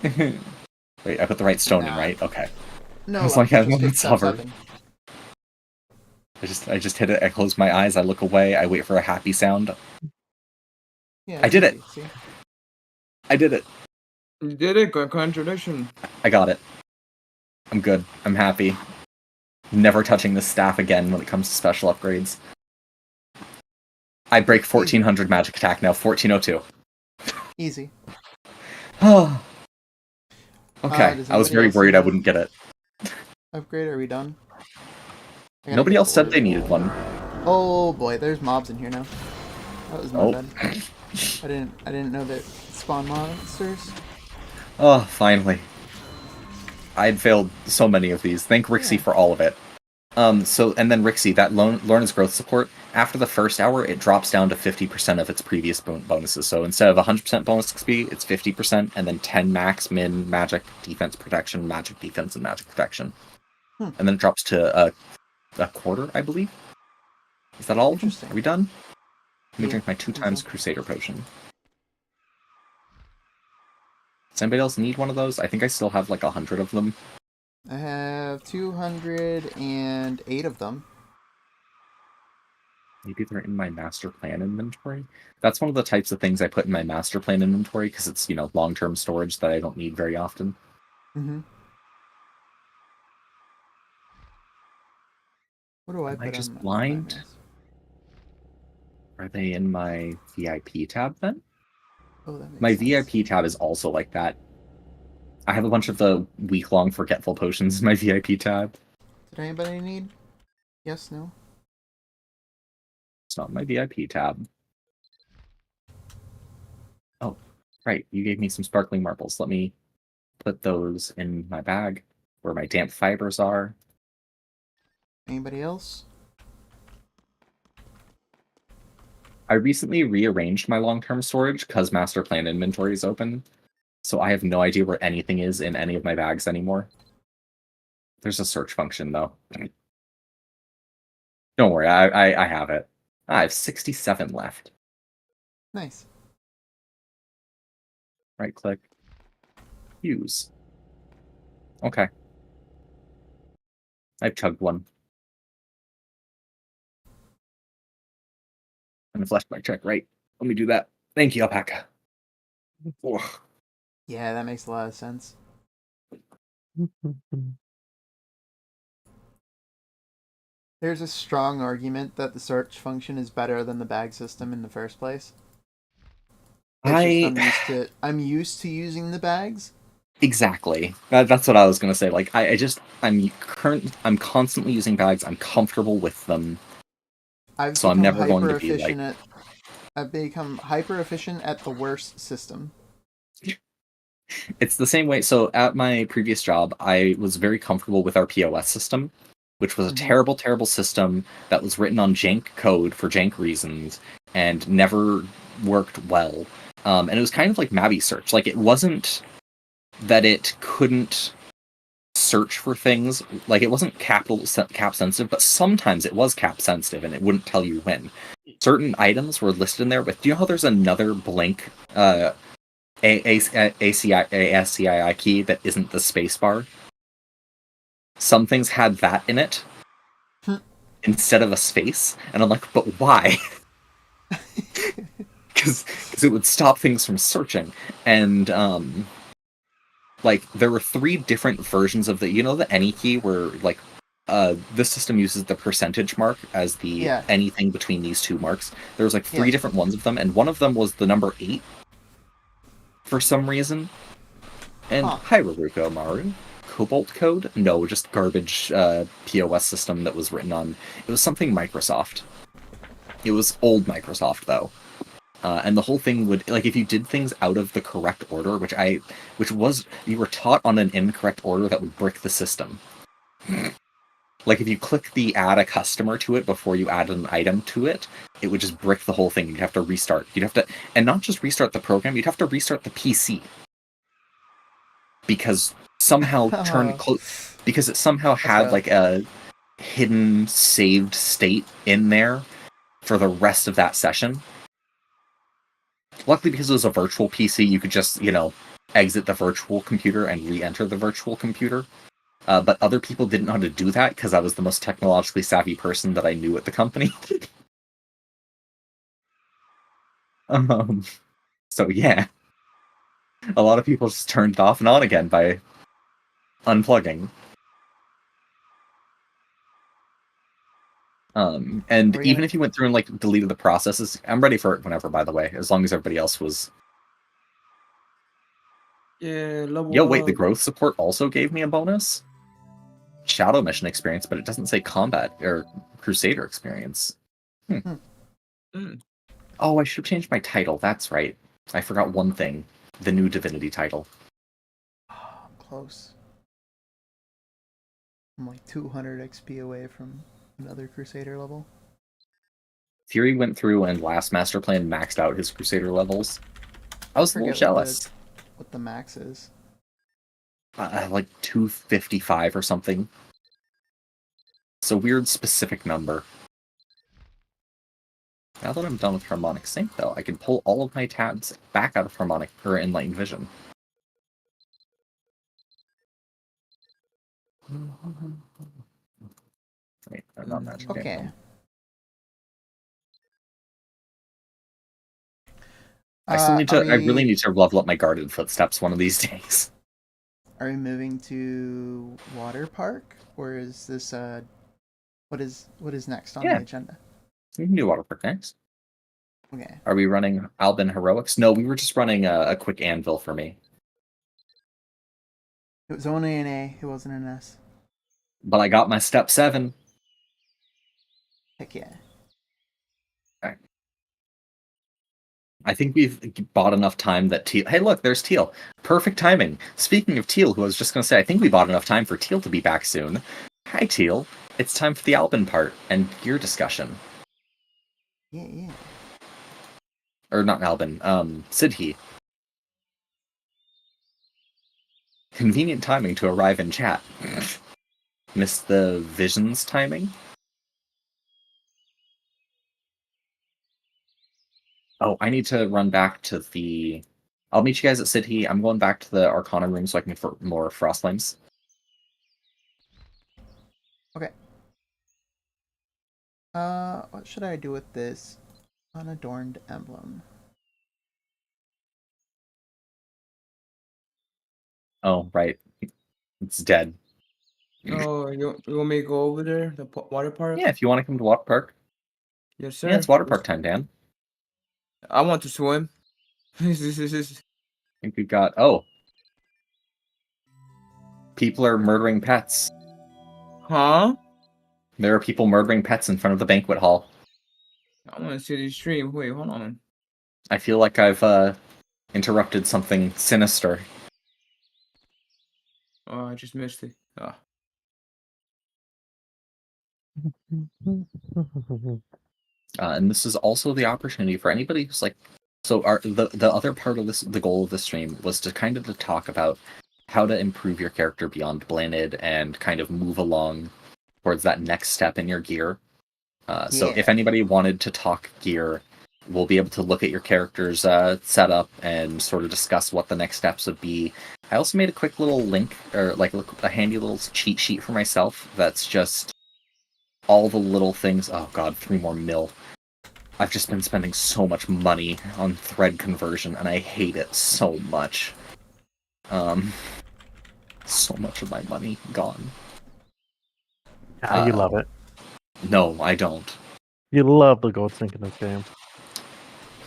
Wait, I put the right stone in, right? Okay. No, I was like, just I hit it's hover. 7. I just hit it, I close my eyes, I look away, I wait for a happy sound. Yeah, I did easy, it! see? I did it! You did it, congratulations. I got it. I'm good. I'm happy. Never touching this staff again when it comes to special upgrades. I break 1400 magic attack now, 1402. Easy. Oh. Okay, Does I was anybody very else worried need I a wouldn't get it. Upgrade, are we done? I gotta Nobody get else said bored. they needed one. Oh boy, there's mobs in here now. That was my Oh. bad. I didn't know that spawn monsters. Oh, finally. I'd failed so many of these. Thank Rixie Yeah. for all of it. And then Rixie, that Lorna's growth support, after the first hour, it drops down to 50% of its previous bonuses. So instead of 100% bonus XP, it's 50%, and then 10 max, min, magic, defense, protection, magic, defense, and magic protection. And then it drops to a quarter, I believe. Is that all of them? Are we done? Let me drink my 2 times Crusader potion. Does anybody else need one of those? I think I still have like 100 of them. I have 208 of them. Maybe they're in my master plan inventory. That's one of the types of things I put in my master plan inventory because it's, long-term storage that I don't need very often. Mm-hmm. What do I Am put I just on blind? my Are they in my VIP tab then? Oh, that makes My sense. VIP tab is also like that. I have a bunch of the week-long forgetful potions in my VIP tab. Did anybody need? Yes, no? It's not my VIP tab. Oh, right. You gave me some sparkling marbles. Let me put those in my bag where my damp fibers are. Anybody else? I recently rearranged my long-term storage because master plan inventory is open. So I have no idea where anything is in any of my bags anymore. There's a search function, though. Don't worry, I have it. I have 67 left. Nice. Right click. Use. Okay. I've chugged one. And a flashback check, right? Let me do that. Thank you, Alpaca. Ugh. Yeah, that makes a lot of sense. There's a strong argument that the search function is better than the bag system in the first place. It's just I'm used to using the bags. Exactly. That's what I was gonna say. Like I'm constantly using bags. I'm comfortable with them. So I'm never going to be like. I've become hyper efficient at the worst system. It's the same way. So at my previous job, I was very comfortable with our POS system, which was a terrible, terrible system that was written on jank code for jank reasons and never worked well. And it was kind of like Mabi search. Like it wasn't that it couldn't search for things. Like it wasn't cap sensitive, but sometimes it was cap sensitive and it wouldn't tell you when. Certain items were listed in there, but do you know how there's another blank ASCII key that isn't the spacebar? Some things had that in it instead of a space, and I'm like, but why? Because it would stop things from searching, and like there were 3 different versions of the any key where like this system uses the percentage mark as the anything between these 2 marks. There was like 3 different ones of them, and one of them was the number 8 for some reason. And hi, Raruko Maru. Cobalt code? No, just garbage POS system that was written on. It was something Microsoft. It was old Microsoft though. And the whole thing would, like, if you did things out of the correct order, which was, you were taught on an incorrect order, that would brick the system. Like, if you click the add a customer to it before you add an item to it, it would just brick the whole thing. You'd have to restart. You'd have to, and not just restart the program, you'd have to restart the PC. Because somehow because it somehow had like a hidden saved state in there for the rest of that session. Luckily, because it was a virtual PC, you could just, exit the virtual computer and re-enter the virtual computer. But other people didn't know how to do that because I was the most technologically savvy person that I knew at the company. So yeah. A lot of people just turned it off and on again by unplugging. And even if you went through and like deleted the processes, I'm ready for it whenever, by the way, as long as everybody else was. Yeah, Yo, wait, the growth support also gave me a bonus? Shadow mission experience, but it doesn't say combat or Crusader experience. Oh, I should have changed my title. That's right. I forgot one thing. The new Divinity title. Oh, close. I'm like 200 XP away from another Crusader level. Fury went through and last Master Plan maxed out his Crusader levels. I was a little jealous. What the max is? Like 255 or something. It's a weird specific number. Now that I'm done with Harmonic Sync, though, I can pull all of my tabs back out of Harmonic or Enlightened Vision. Wait, I'm not Magic Okay. I still need to. I really need to level up my Guarded Footsteps one of these days. Are we moving to Water Park, or is this what is next on the agenda? We can do Water Park next. Okay. Are we running Albin Heroics? No, we were just running a quick anvil for me. It was only an A. It wasn't an S. But I got my step 7. Heck yeah. Okay. I think we've bought enough time that Teal... Hey, look, there's Teal. Perfect timing. Speaking of Teal, who I was just going to say, I think we bought enough time for Teal to be back soon. Hi, Teal. It's time for the Albin part and gear discussion. Yeah. Or not Albin, Sidhi. Convenient timing to arrive in chat. Missed the Visions timing? Oh, I need to run back to the I'll meet you guys at City. I'm going back to the Arcana room so I can get for more Frost Flames. Okay. What should I do with this unadorned emblem? Oh, right. It's dead. Oh, you want me to go over there, the water park? Yeah, if you want to come to Water Park. Yes, sir. Yeah, it's Water Park time, Dan. I want to swim. I think we've got... Oh. People are murdering pets. Huh? There are people murdering pets in front of the banquet hall. I want to see the stream. Wait, hold on. I feel like I've interrupted something sinister. Oh, I just missed it. Ah. And this is also the opportunity for anybody who's like... So the other part of this, the goal of this stream, was to kind of to talk about how to improve your character beyond Blanded and kind of move along towards that next step in your gear. So if anybody wanted to talk gear, we'll be able to look at your character's setup and sort of discuss what the next steps would be. I also made a quick little link, or like a handy little cheat sheet for myself that's just all the little things. Oh god, 3 more mil. I've just been spending so much money on thread conversion, and I hate it so much. So much of my money gone. You love it. No, I don't. You love the gold sink in this game.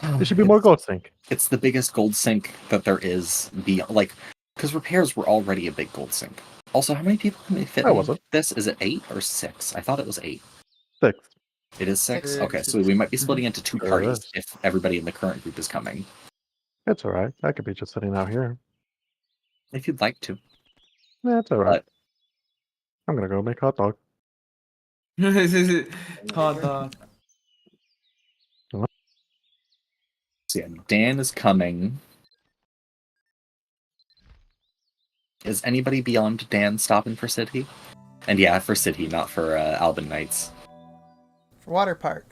There should be more gold sink. It's the biggest gold sink that there is. Because repairs were already a big gold sink. Also, how many people can they fit in this? Is it 8 or 6? I thought it was 8. 6. It is 6? 6. Okay, so we might be splitting into 2 Sure parties is. if everybody in the current group is coming. It's alright. I could be just sitting out here. If you'd like to. Yeah, it's alright. I'm gonna go make hot dog. Hot dog. So yeah, Dan is coming. Is anybody beyond Dan stopping for City? And yeah, for City, not for Alban Knights. For Water Park.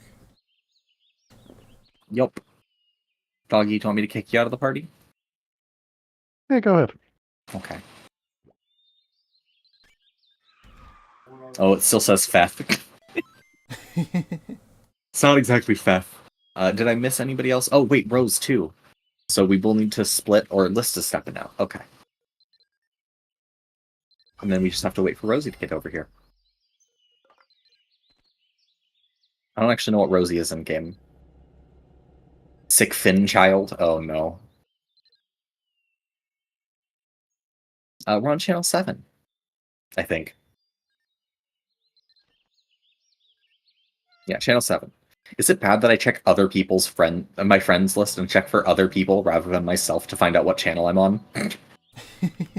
Yup. Doggy, do you want me to kick you out of the party? Yeah, go ahead. Okay. Oh, it still says Fef. It's not exactly Fef. Did I miss anybody else? Oh, wait, Rose too. So we will need to split, or List is stepping out. Okay. And then we just have to wait for Rosie to get over here. I don't actually know what Rosie is in game. Sick Finn child? Oh no. We're on channel 7, I think. Yeah, channel 7. Is it bad that I check other people's my friends list and check for other people rather than myself to find out what channel I'm on?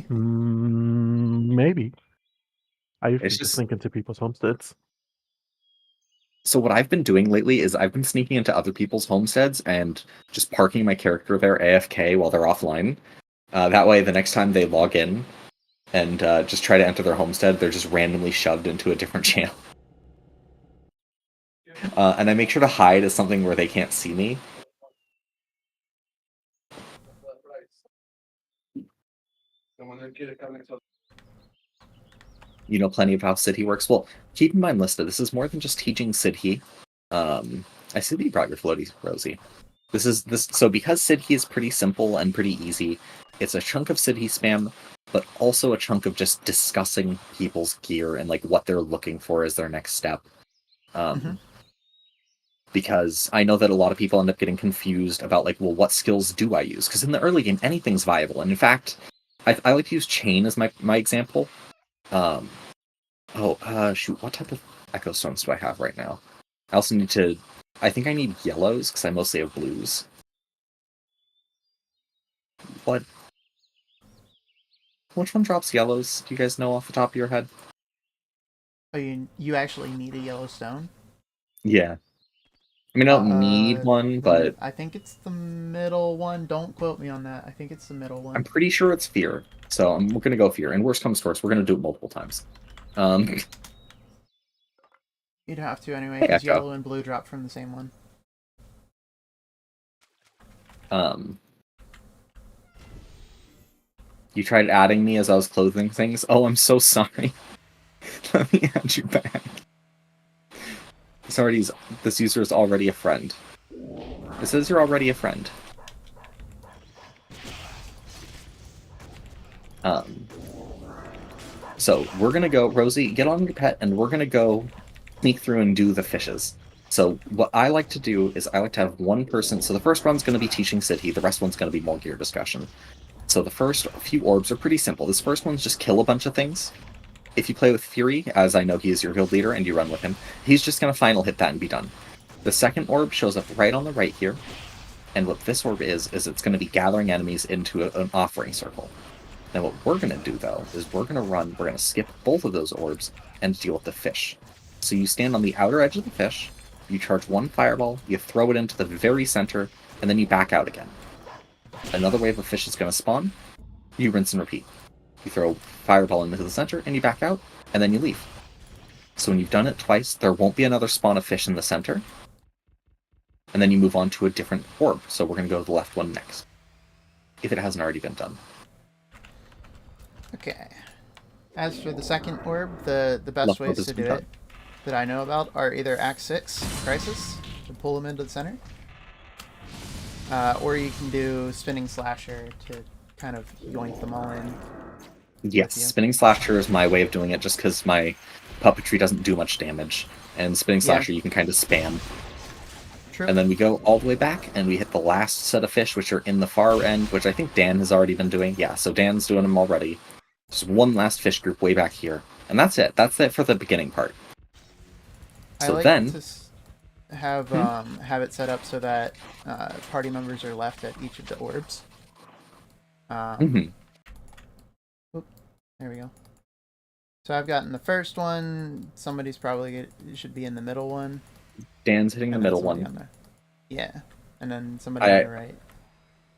Maybe. I usually It's just just- sneak into people's homesteads. So what I've been doing lately is I've been sneaking into other people's homesteads and just parking my character there AFK while they're offline. That way, the next time they log in and just try to enter their homestead, they're just randomly shoved into a different channel. And I make sure to hide as something where they can't see me. You know plenty of how City works. Well, keep in mind, Lista, this is more than just teaching City. I see that you brought your floaties, Rosie. So because City is pretty simple and pretty easy, it's a chunk of City spam, but also a chunk of just discussing people's gear and like what they're looking for as their next step. Because I know that a lot of people end up getting confused about like, well, what skills do I use? Because in the early game, anything's viable. And in fact, I like to use Chain as my example. Shoot, what type of Echo Stones do I have right now? I also need to... I think I need yellows, because I mostly have blues. What? Which one drops yellows? Do you guys know off the top of your head? Oh, you actually need a yellow stone? Yeah. I mean, I don't need one, but... I think it's the middle one. Don't quote me on that. I think it's the middle one. I'm pretty sure it's Fear. So we're going to go Fear. And worst comes to worst, we're going to do it multiple times. You'd have to anyway, because Echo. yellow and blue drop from the same one. You tried adding me as I was closing things. Oh, I'm so sorry. Let me add you back. This user is already a friend. It says you're already a friend. So we're gonna go, Rosie, get on your pet, and we're gonna go sneak through and do the fishes. So what I like to do is I like to have one person. So the first one's going to be teaching City. The rest one's going to be more gear discussion. So the first few orbs are pretty simple. This first one's just kill a bunch of things. If you play with Fury, as I know he is your guild leader, and you run with him, he's just going to final hit that and be done. The second orb shows up right on the right here. And what this orb is it's going to be gathering enemies into an offering circle. Now what we're going to do, though, is we're going to skip both of those orbs and deal with the fish. So you stand on the outer edge of the fish, you charge one fireball, you throw it into the very center, and then you back out again. Another wave of fish is going to spawn, you rinse and repeat. You throw fireball into the center, and you back out, and then you leave. So when you've done it twice, there won't be another spawn of fish in the center, and then you move on to a different orb. So we're going to go to the left one next, if it hasn't already been done. Okay. As for the second orb, the best ways to do it that I know about are either Act 6 Crisis to pull them into the center, or you can do Spinning Slasher to kind of yoink them all in. Yes, Spinning Slasher is my way of doing it just because my puppetry doesn't do much damage. And Spinning Slasher you can kind of spam. True. And then we go all the way back and we hit the last set of fish, which are in the far end, which I think Dan has already been doing. Yeah, so Dan's doing them already. Just one last fish group way back here. And that's it. That's it for the beginning part. So I like then to have it set up so that party members are left at each of the orbs. Oop, there we go. So I've gotten the first one. Somebody's probably should be in the middle one. Dan's hitting the middle one. Yeah, and then somebody on the right.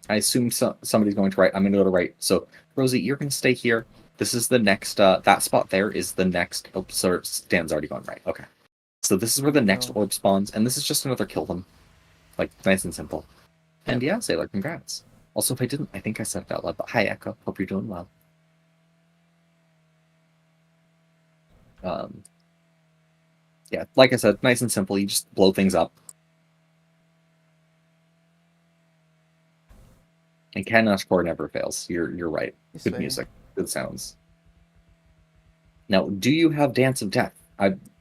I assume somebody's going to right. I'm going to go to right. So Rosie, you're going to stay here. This is the next. That spot there is the next. Oh, so Dan's already going right. Okay. So this is where the next orb spawns, and this is just another kill them. Like, nice and simple. And yeah, Sailor, congrats. Also, if I didn't, I think I said it out loud, but hi, Echo. Hope you're doing well. Yeah, like I said, nice and simple. You just blow things up. And Cannon's Core never fails. You're right. Good music. Good sounds. Now, do you have Dance of Death?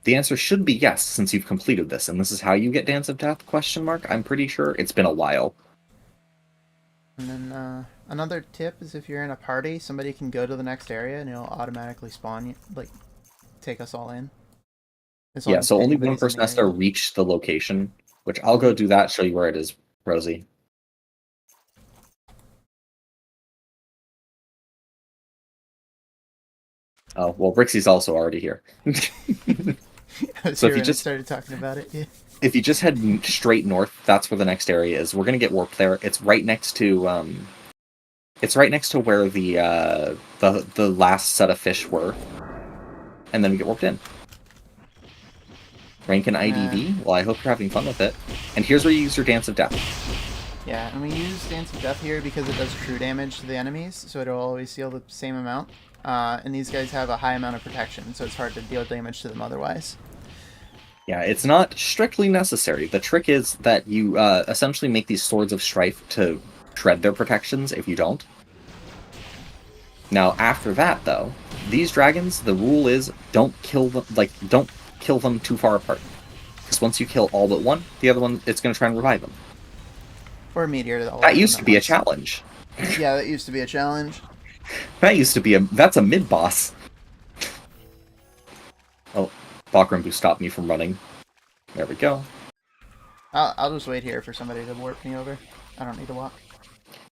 The answer should be yes, since you've completed this, and this is how you get Dance of Death, question mark? I'm pretty sure. It's been a while. And then another tip is if you're in a party, somebody can go to the next area and it'll automatically spawn you, like, take us all in. Yeah, so only one person has to reach the location, which I'll go do that, show you where it is, Rosie. Oh, well, Rixie's also already here. So if you just started talking about it, yeah. If you just head straight north, that's where the next area is. We're gonna get warped there. It's right next to where the last set of fish were, and then we get warped in. Rank an IDV. Well, I hope you're having fun with it. And here's where you use your Dance of Death. Yeah, and we use Dance of Death here because it does true damage to the enemies, so it'll always deal the same amount. And these guys have a high amount of protection, so it's hard to deal damage to them otherwise. Yeah, it's not strictly necessary. The trick is that you essentially make these Swords of Strife to shred their protections if you don't. Now, after that, though, these dragons, the rule is don't kill them too far apart. Because once you kill all but one, the other one, it's going to try and revive them. Or meteor. That used to be a challenge. Yeah, that used to be a challenge. That used to be that's a mid-boss. Oh, Bakrambu stopped me from running. There we go. I'll just wait here for somebody to warp me over. I don't need to walk.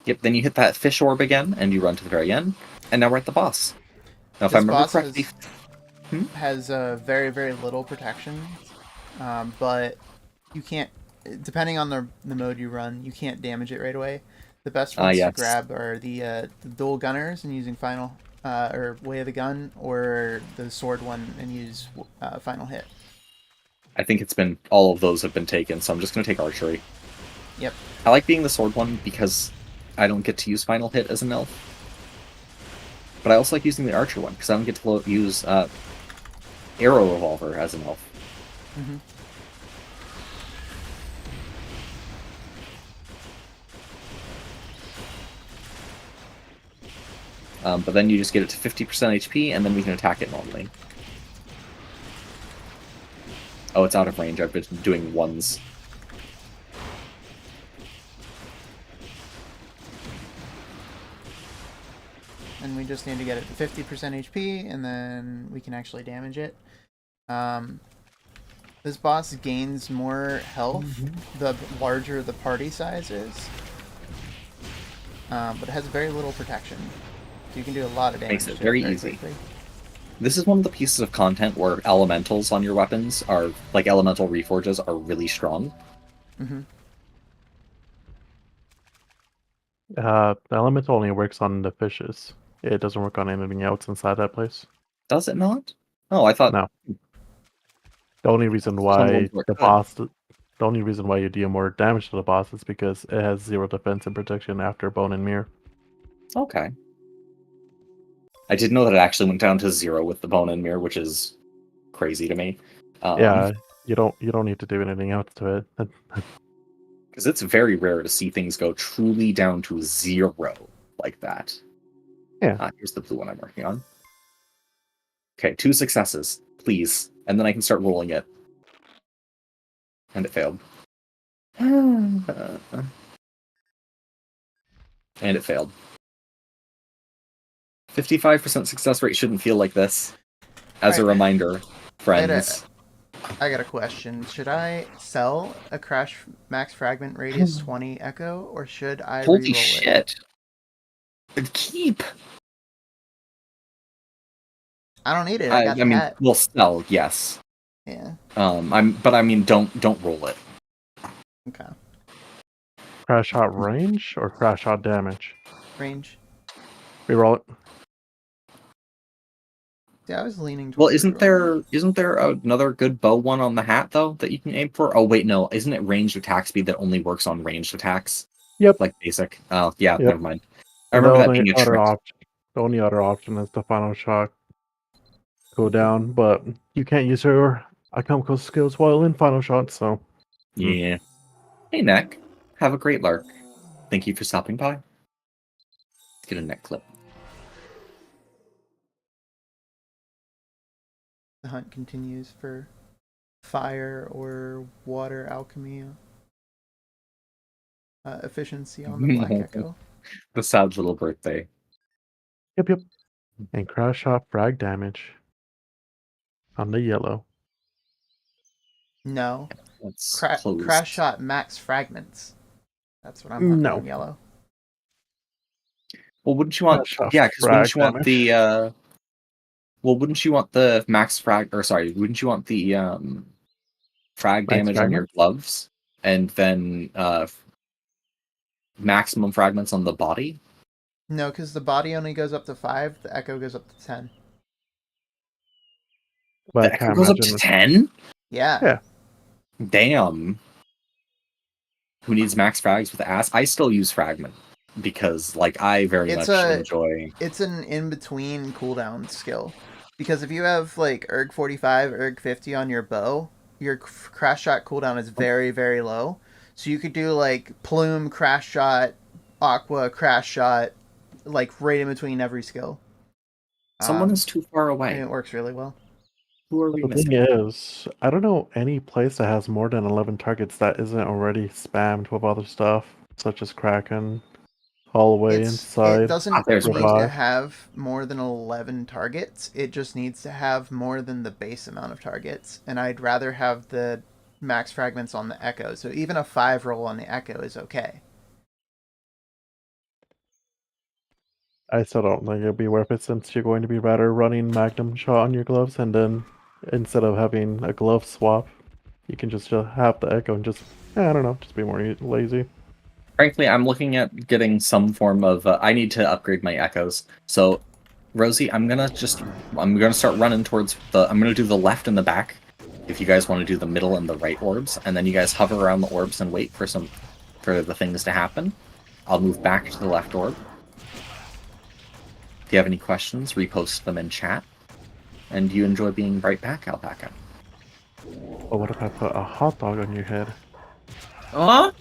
Yep, then you hit that fish orb again, and you run to the very end, and now we're at the boss. Now, if I remember correctly... has very, very little protection, but you can't, depending on the mode you run, you can't damage it right away. The best ones to grab are the dual gunners and using final, or Way of the Gun, or the sword one and use final hit. I think all of those have been taken, so I'm just going to take archery. Yep. I like being the sword one because I don't get to use final hit as an elf. But I also like using the archer one, because I don't get to use arrow revolver as an elf. Mm-hmm. But then you just get it to 50% HP, and then we can attack it normally. Oh, it's out of range. I've been doing ones. And we just need to get it to 50% HP, and then we can actually damage it. This boss gains more health the larger the party size is. But it has very little protection. So you can do a lot of damage. Makes it very easy. quickly. This is one of the pieces of content where elementals on your weapons are, like elemental reforges, are really strong. Mm-hmm. The element only works on the fishes. It doesn't work on anything else inside that place. Does it not? Oh, I thought... No. The only reason Some why ones work the good. boss, the only reason why you deal more damage to the boss is because it has 0 defense and protection after Bone and Mirror. Okay. I didn't know that it actually went down to 0 with the Bone and Mirror, which is crazy to me. Yeah, you don't need to do anything else to it. Because it's very rare to see things go truly down to 0 like that. Yeah. Here's the blue one I'm working on. Okay, 2 successes, please. And then I can start rolling it. And it failed. And it failed. 55% success rate shouldn't feel like this. As a Alright. reminder, friends. I got a question. Should I sell a Crash Max Fragment Radius 20 Echo, or should I Holy reroll shit! Keep! I don't need it. I got the mean, hat. we'll sell, yes. Yeah. But I mean, don't roll it. Okay. Crash shot range or crash shot damage? Range. Reroll it. Yeah, I was leaning Well, towards isn't there another good bow one on the hat though that you can aim for? Oh wait, no, isn't it ranged attack speed that only works on ranged attacks? Yep. Like basic. Oh yeah, Yep. never mind. I remember that being a trick. The only other option is the final shot go down, but you can't use your alchemical skills while in final shot, so Yeah. Hey Neck, have a great lark. Thank you for stopping by. Let's get a neck clip. The hunt continues for fire or water alchemy efficiency on the Black Echo. The sad little birthday. Yep. And crash shot frag damage on the yellow. No. Let's Crash close. shot max fragments. That's what I'm hunting No. on yellow. Well, wouldn't you want? Crash shot Yeah, because wouldn't you want damage. the? Well, wouldn't you want the max frag? Or sorry, wouldn't you want the frag Max damage on your fragment? gloves, and then maximum fragments on the body? No, because the body only goes up to 5, the Echo goes up to 10. But The I Echo can't goes up to imagine 10. Yeah. Yeah. Damn. Who needs max frags with ass? I still use fragment because, like, I very much enjoy. It's an in-between cooldown skill. Because if you have, like, Erg 45, Erg 50 on your bow, your crash shot cooldown is very, very low. So you could do, like, Plume, crash shot, Aqua, crash shot, like, right in between every skill. Someone is too far away. And it works really well. Who are we The missing? thing is, I don't know any place that has more than 11 targets that isn't already spammed with other stuff, such as Kraken, Hallway, Inside. It doesn't there's need to Revive. have more than 11 targets. It just needs to have more than the base amount of targets. And I'd rather have the max fragments on the Echo. So even a 5 roll on the Echo is okay. I still don't think it'd be worth it since you're going to be rather running Magnum shot on your gloves, and then instead of having a glove swap, you can just have the Echo and just, I don't know, just be more lazy. Frankly, I'm looking at getting some form of. I need to upgrade my echoes. So, Rosie, I'm gonna start running towards the. I'm gonna do the left and the back. If you guys want to do the middle and the right orbs, and then you guys hover around the orbs and wait for the things to happen. I'll move back to the left orb. you have any questions, repost them in chat. And you enjoy being right back, Alpaca. But what if I put a hot dog on your head? Huh?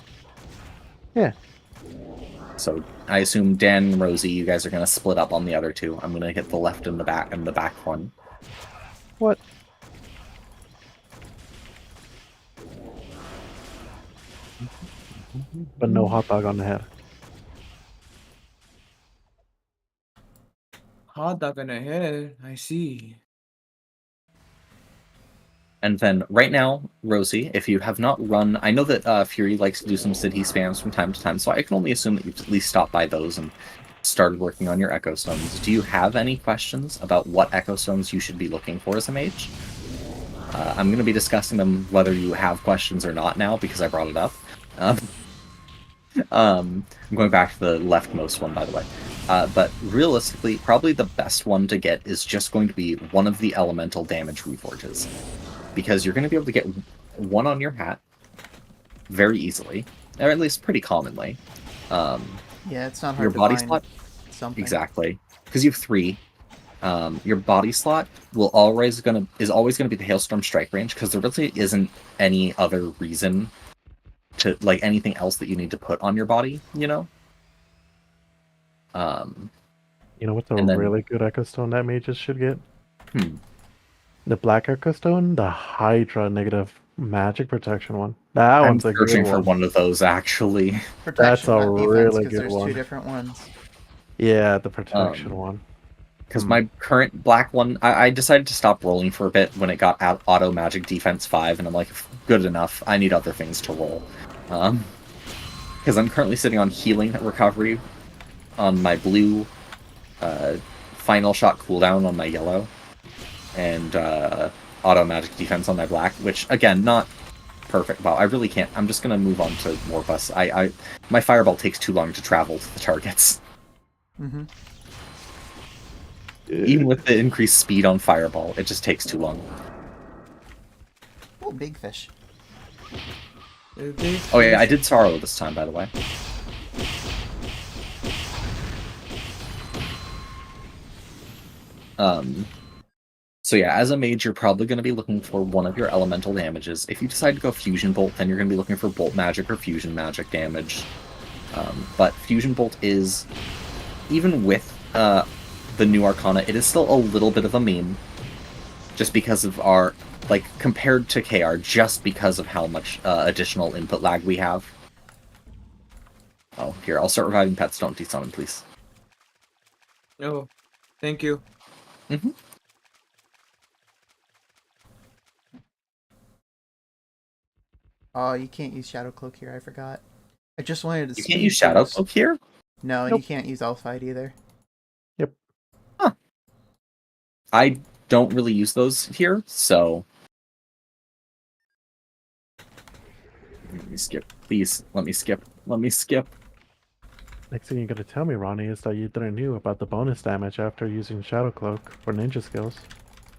Yeah. So I assume Dan and Rosie, you guys are gonna split up on the other two. I'm gonna hit the left and the back one. What? But no hot dog on the head. Hot dog in the head. I see. And then right now, Rosie, if you have not run, I know that Fury likes to do some city spams from time to time, so I can only assume that you've at least stopped by those and started working on your Echo Stones. Do you have any questions about what Echo Stones you should be looking for as a mage? I'm going to be discussing them whether you have questions or not now because I brought it up. I'm going back to the leftmost one, by the way. But realistically, probably the best one to get is just going to be one of the elemental damage reforges. Because you're going to be able to get one on your hat very easily, or at least pretty commonly. Yeah, it's not hard Your to body find slot, something. exactly, because you have 3. Your body slot is always going to be the Hailstorm strike range because there really isn't any other reason to like anything else that you need to put on your body. You know. You know what's a And then- really good Echo Stone that mages should get? Hmm. The Black Echo Stone, the Hydra negative magic protection one. That I'm one's a good searching for one. one of those actually. Protection, a not defense, really because good there's one. 2 different ones. Yeah, the protection one. Because my current black one, I decided to stop rolling for a bit when it got auto magic defense 5, and I'm like, good enough. I need other things to roll. Because I'm currently sitting on healing recovery on my blue, final shot cooldown on my yellow, and auto magic defense on my black, which again, not perfect. Well, I really can't. I'm just gonna move on to more bus. My fireball takes too long to travel to the targets. Mm-hmm. Even with the increased speed on fireball, it just takes too long. Oh, big fish. Oh yeah, I did sorrow this time, by the way. So yeah, as a mage, you're probably going to be looking for one of your elemental damages. If you decide to go Fusion Bolt, then you're going to be looking for Bolt Magic or Fusion Magic damage. But Fusion Bolt is, even with the new Arcana, it is still a little bit of a meme. Just because of our, like, compared to KR, just because of how much additional input lag we have. Oh, here, I'll start reviving pets. Don't desummon, please. Oh, thank you. Mm-hmm. Oh, you can't use Shadow Cloak here, I forgot. I just wanted to You can't use Shadow Cloak here? No, Nope. you can't use Alphite either. Yep. Huh. I don't really use those here, so... Let me skip. Please, let me skip. Let me skip. Next thing you're gonna tell me, Ronnie, is that you didn't know about the bonus damage after using Shadow Cloak for ninja skills.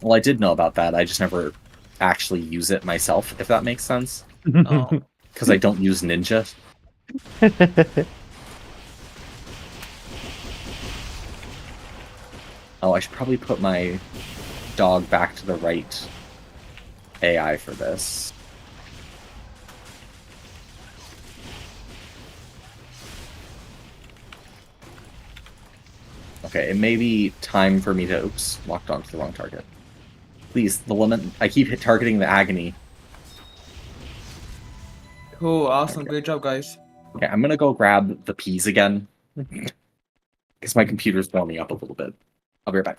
Well, I did know about that. I just never actually use it myself, if that makes sense. Oh, Because I don't use ninja. Oh, I should probably put my dog back to the right AI for this. Okay, it may be time for me to... Oops, locked onto the wrong target. Please, the lament... I keep targeting the agony. cool, awesome, great job, guys. Okay, I'm gonna go grab the peas again. Because my computer's blowing up a little bit. I'll be right back.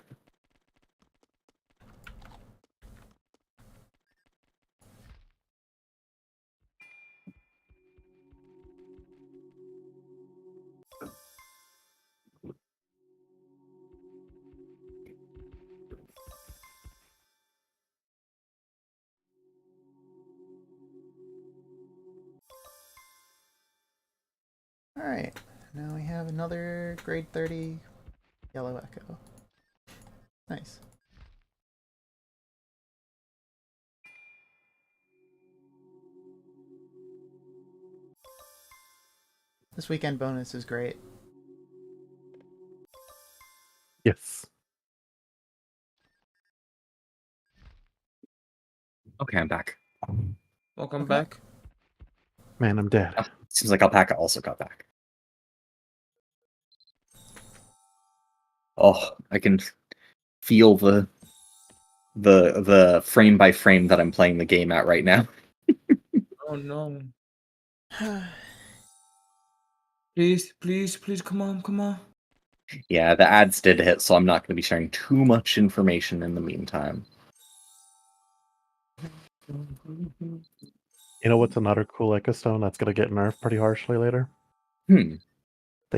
Alright, now we have another grade 30 Yellow Echo. Nice. This weekend bonus is great. Yes. Okay, I'm back. Welcome Okay. back. Man, I'm dead. Seems like Alpaca also got back. Oh, I can feel the frame by frame that I'm playing the game at right now. Oh no. Please, please, please, come on, come on. Yeah, the ads did hit, so I'm not going to be sharing too much information in the meantime. You know what's another cool Echo Stone that's gonna get nerfed pretty harshly later? The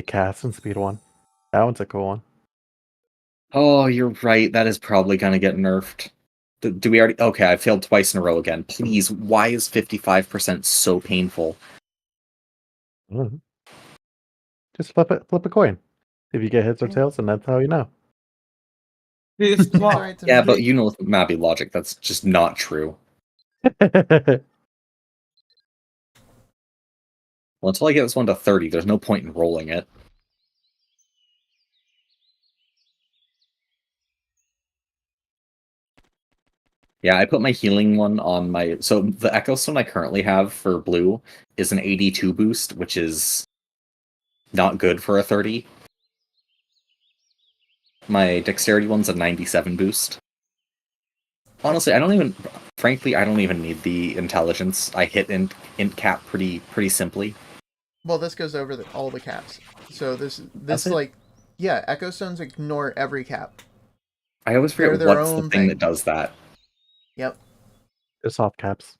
cast and speed one. That one's a cool one. Oh, you're right. That is probably going to get nerfed. Do we already? Okay, I failed twice in a row again. Please, why is 55% so painful? Mhm. Just flip a coin. If you get heads or Okay. tails, and that's how you know. Please, Seems swap. alright to Yeah, me. but you know with Mabi logic, that's just not true. Well, until I get this one to 30, there's no point in rolling it. Yeah, I put my healing one on my... So the Echo Stone I currently have for blue is an 82 boost, which is not good for a 30. My dexterity one's a 97 boost. Honestly, frankly, I don't even need the intelligence. I hit int cap pretty simply. Well, this goes over all the caps. So Does this it? like, yeah, Echo Stones ignore every cap. I always They're forget their what's the own thing thing. that does that. Yep. The soft caps.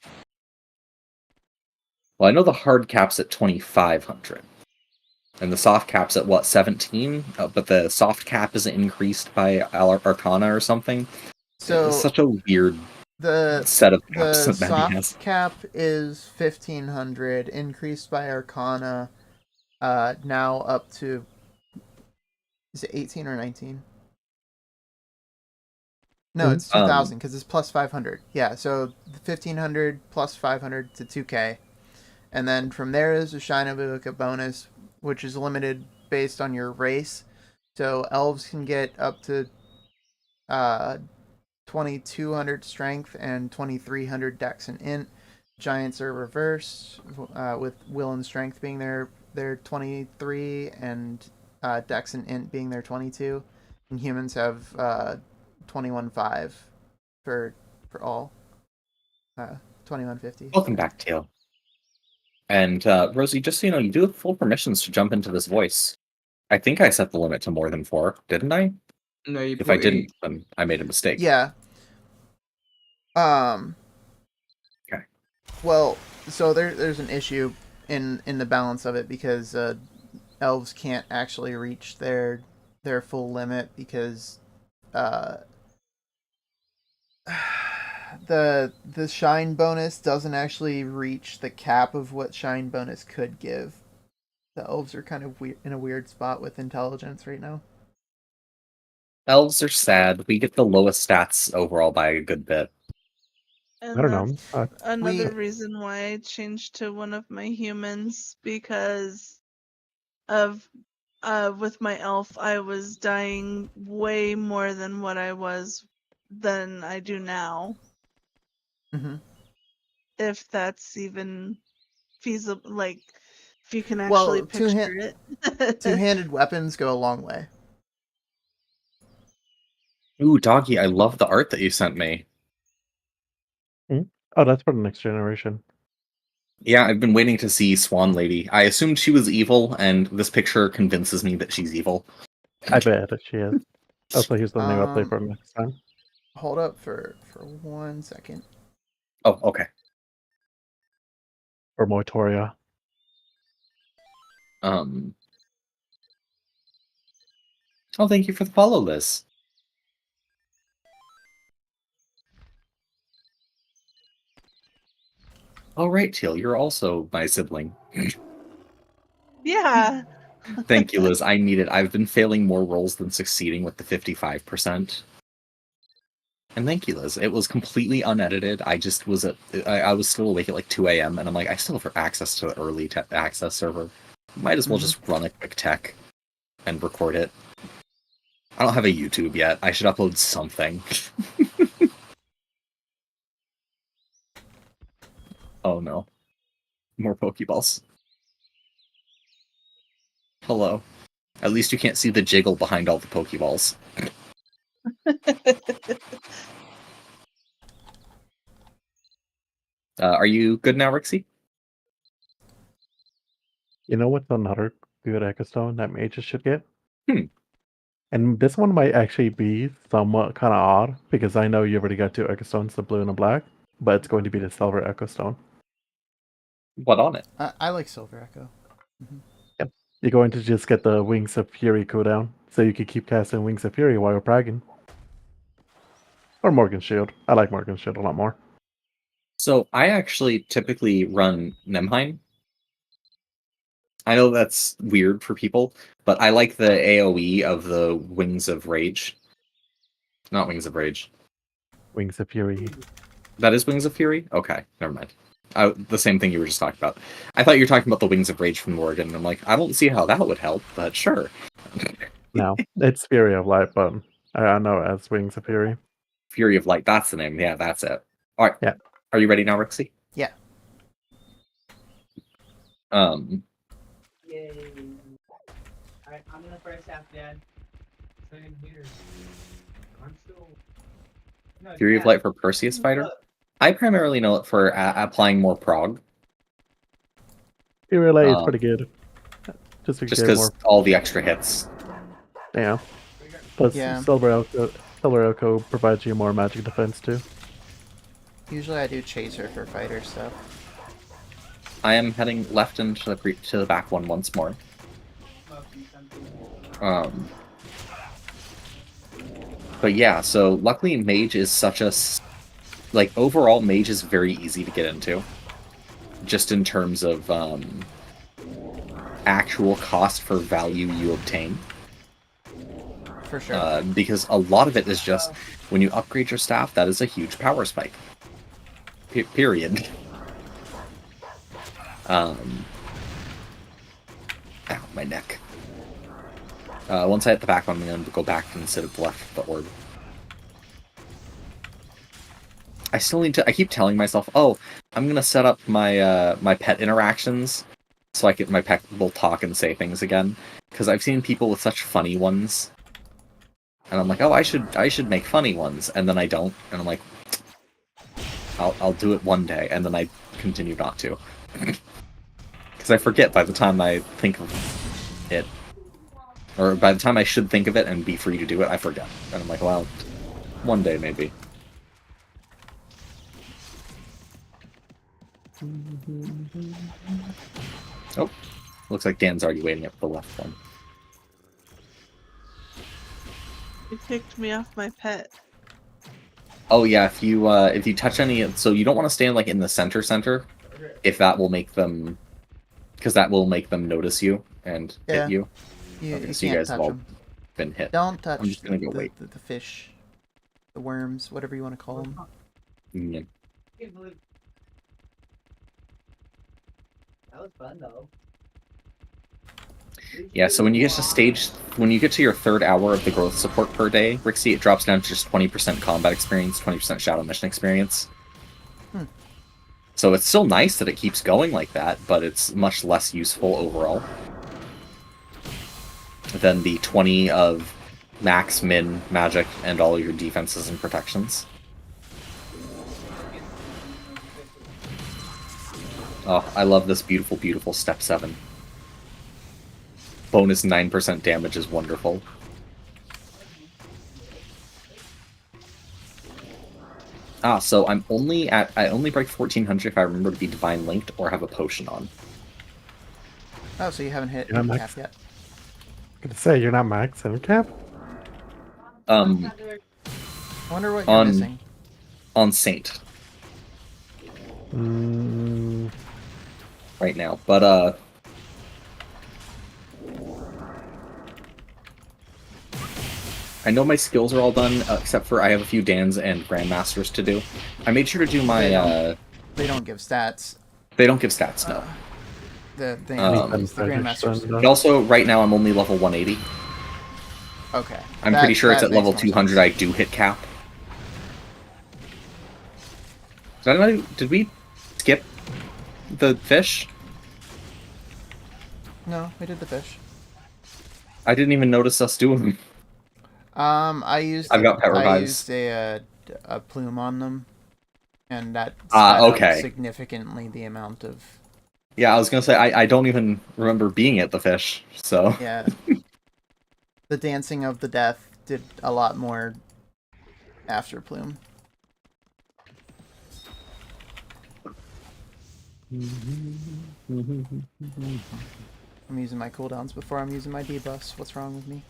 Well, I know the hard cap's at 2,500. And the soft cap's at, what, 17? But the soft cap is increased by Arcana or something. So It's such a weird the set of caps the that Mabi has. soft cap is 1,500, increased by Arcana, now up to, is it 18 or 19? No, it's 2,000 because it's plus 500. Yeah, so 1,500 plus 500 to 2K. And then from there is a Shine of a bonus, which is limited based on your race. So elves can get up to 2,200 strength and 2,300 dex and int. Giants are reversed, with will and strength being their 23 and dex and int being their 22. And humans have 21.5 for all. 21.50. Welcome back, Teal. And Rosie, just so you know, you do have full permissions to jump into this voice. I think I set the limit to more than 4, didn't I? No, you If I put didn't, 8. then I made a mistake. Yeah. Okay. Well, so there's an issue in the balance of it because elves can't actually reach their full limit because the shine bonus doesn't actually reach the cap of what shine bonus could give. The elves are kind of in a weird spot with intelligence right now. Elves are sad. We get the lowest stats overall by a good bit. I don't know. Another reason why I changed to one of my humans, because of with my elf I was dying way more than what I was than I do now. Mm-hmm. If that's even feasible, like if you can actually picture it. Two-handed weapons go a long way. Ooh, Doggy, I love the art that you sent me. Oh, that's for the next generation. Yeah, I've been waiting to see Swan Lady. I assumed she was evil, and this picture convinces me that she's evil. I bet that she is. Also, here's the new update for next time. Hold up for 1 second. Oh, okay. Or Moitoria. Oh, thank you for the follow, Liz. Oh, right, Teal, you're also my sibling. Yeah. Thank you, Liz. I need it. I've been failing more rolls than succeeding with the 55%. And thank you, Liz. It was completely unedited. I just was I was still awake at like 2 a.m. and I'm like, I still have access to the early access server. Might as well just run a quick tech and record it. I don't have a YouTube yet. I should upload something. Oh no. More Pokeballs. Hello. At least you can't see the jiggle behind all the Pokeballs. Are you good now, Rixie? You know what's another good Echo Stone that mages should get? Hmm. And this one might actually be somewhat kind of odd, because I know you already got 2 Echo Stones, the blue and the black, but it's going to be the Silver Echo Stone. What on it? I like Silver Echo. Yep. You're going to just get the Wings of Fury cooldown, so you can keep casting Wings of Fury while you're bragging. Or Morgan's Shield. I like Morgan's Shield a lot more. So I actually typically run Nemheim. I know that's weird for people, but I like the AoE of the Wings of Rage. Not Wings of Rage. Wings of Fury. That is Wings of Fury? Okay, never mind. The same thing you were just talking about. I thought you were talking about the Wings of Rage from Morgan, and I'm like, I don't see how that would help, but sure. No, it's Fury of Light, but I know it as Wings of Fury. Fury of Light, that's the name. Yeah, that's it. All right. Yeah. Are you ready now, Rixie? Yeah. Yay. Alright, I'm in the first half, Dad. Second here. I'm still. No, Fury of Light for Perseus Fighter? I primarily know it for applying more prog. Fury of Light is pretty good. Just because all the extra hits. Yeah. Plus, Yeah. Silver Echo provides you more magic defense too. Usually I do Chaser for fighter stuff. I am heading left into the back one once more. But yeah, so luckily Mage is such a... Like, overall, Mage is very easy to get into. Just in terms of actual cost for value you obtain. For sure. Because a lot of it is just, when you upgrade your staff, that is a huge power spike. Period. Ow, my neck. Once I hit the back one, I'm going to go back and sit at the left of the orb. I still need to... I keep telling myself, oh, I'm going to set up my my pet interactions so my pet will talk and say things again. Because I've seen people with such funny ones. And I'm like, oh, I should make funny ones. And then I don't. And I'm like, I'll do it one day. And then I continue not to. Because I forget by the time I think of it. Or by the time I should think of it and be free to do it, I forget. And I'm like, well, one day maybe. Oh, looks like Dan's already waiting at the left one. You kicked me off my pet. Oh yeah, if you touch any, so you don't want to stand like in the center, if that will make them, because that will make them notice you and hit you. You So you can't guys have touch all them. been hit. Don't touch I'm just gonna go wait. the fish, the worms, whatever you want to call them. Yeah. That was fun though. Yeah, so when you get to your third hour of the growth support per day, Rixie, it drops down to just 20% combat experience, 20% shadow mission experience. So it's still nice that it keeps going like that, but it's much less useful overall than the 20 of max, min, magic, and all your defenses and protections. Oh, I love this beautiful, beautiful step 7. Bonus 9% damage is wonderful. So I only break 1400 if I remember to be Divine Linked or have a potion on. Oh, so you haven't hit Yeah, cap max. yet? I'm gonna say you're not max in cap. I wonder what you're missing. On Saint. Right now, but I know my skills are all done, except for I have a few Dans and Grandmasters to do. I made sure to do my... They don't give stats. They don't give stats, no. The Grandmasters. And also, right now, I'm only level 180. Okay. I'm pretty sure it's that at level makes more 200 sense. I do hit cap. Did we skip the fish? No, we did the fish. I didn't even notice us doing them. I've got pet I revives. used a plume on them, and that sped up Okay. significantly the amount of. Yeah, I was gonna say I don't even remember being at the fish, so Yeah. The dancing of the death did a lot more after plume. I'm using my cooldowns before I'm using my debuffs. What's wrong with me?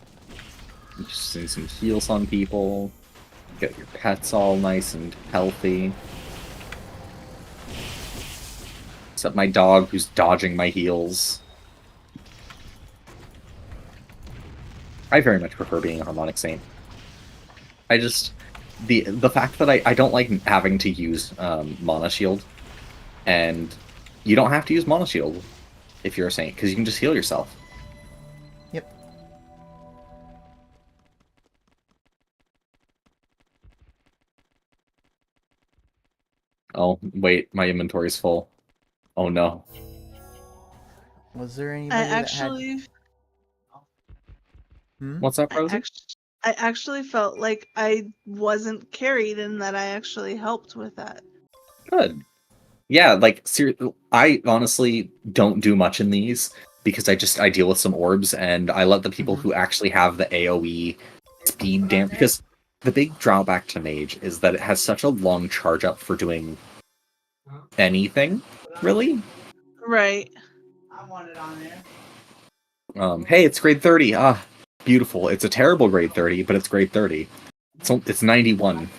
just doing some heals on people. Get your pets all nice and healthy. Except my dog who's dodging my heals. I very much prefer being a Harmonic Saint. I just... The fact that I don't like having to use Mana Shield, and you don't have to use Mana Shield if you're a Saint, because you can just heal yourself. Yep. Oh, wait, my inventory's full. Oh no. Was there I anybody actually, that had? What's that, I Rosie? actually felt like I wasn't carried and that I actually helped with that. Good. Yeah, like, I honestly don't do much in these, because I deal with some orbs, and I let the people who actually have the AoE speed damage, because the big drawback to Mage is that it has such a long charge up for doing anything, really. Right. Hey, it's grade 30. Ah, beautiful. It's a terrible grade 30, but it's grade 30. It's 91.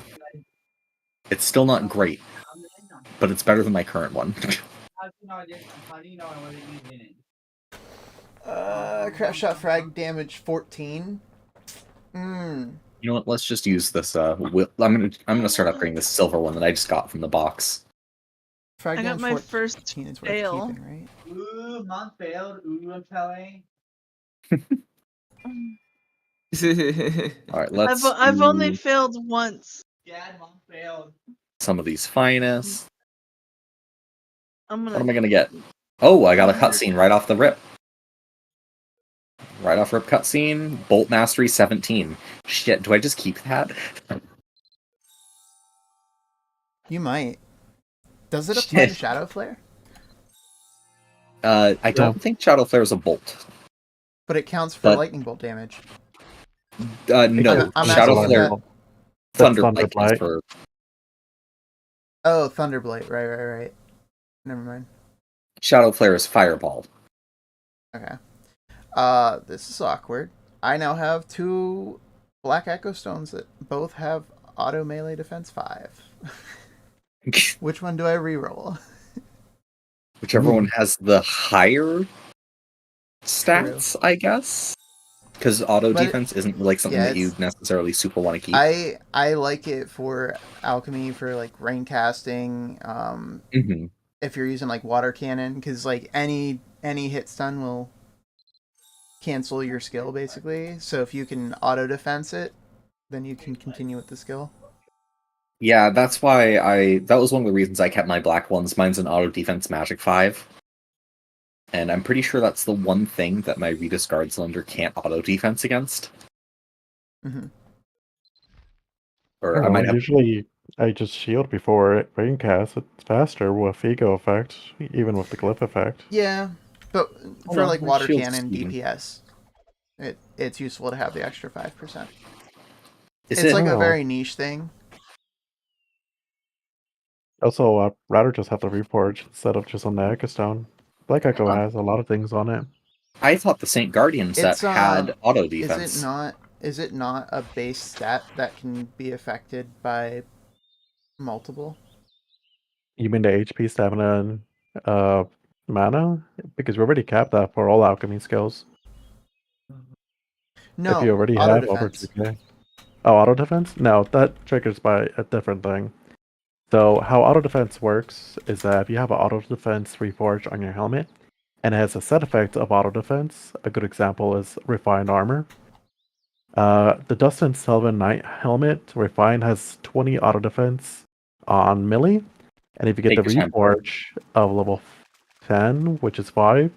It's still not great, but it's better than my current one. Crash shot frag damage 14. You know what? Let's just use this. I'm gonna start upgrading this silver one that I just got from the box. Frag I got damage my 14 first is worth fail. keeping, right? Ooh, month failed. Ooh, I'm telling. All right, let's. I've only failed once. Yeah, month failed. Some of these finest. I'm What gonna. am I gonna get? Oh, I got a cutscene right off the rip. Right off rip cutscene. Bolt Mastery 17. Shit, do I just keep that? You might. Does it apply to Shit. Shadow Flare? I don't think Shadow Flare is a bolt. But it counts for But- lightning bolt damage. No, I'm Shadow asking Flare. that- Thunderblight is for. Oh, Thunderblight. Right. Never mind. Shadow Flare is Fireball. Okay. This is awkward. I now have 2 Black Echo Stones that both have auto melee defense 5. Which one do I reroll? Whichever one has the higher stats, I guess. Because auto But defense isn't like something that you necessarily super want to keep. I like it for alchemy, for like rain casting. If you're using like water cannon, because like any hit stun will cancel your skill basically. So if you can auto defense it, then you can continue with the skill. Yeah, that's why that was one of the reasons I kept my black ones. Mine's an auto defense magic 5. And I'm pretty sure that's the one thing that my Rita's Guard Cylinder can't auto defense against. Or I might have. Usually I just shield before it rain cast. It's faster with Ego effect, even with the glyph effect. Yeah, but Oh, for no, like my water shield's cannon even. DPS, it's useful to have the extra 5%. Is It's it? like a very niche thing. Also, I'd rather just have the Reforge instead of just on the Echo Stone. Black Echo has a lot of things on it. I thought the Saint Guardian set It's had auto defense. Is it not a base stat that can be affected by multiple? You mean the HP, stamina, and mana? Because we already capped that for all alchemy skills. No, if you already auto have defense. over 2k. Oh, auto defense? No, that triggers by a different thing. So how auto defense works is that if you have an auto defense reforged on your helmet, and it has a set effect of auto defense, a good example is refined armor. The Dustin Selvin Knight helmet, Refine, has 20 auto defense on melee. And if you get Take the your time, bro. Reforge of level 10, which is 5,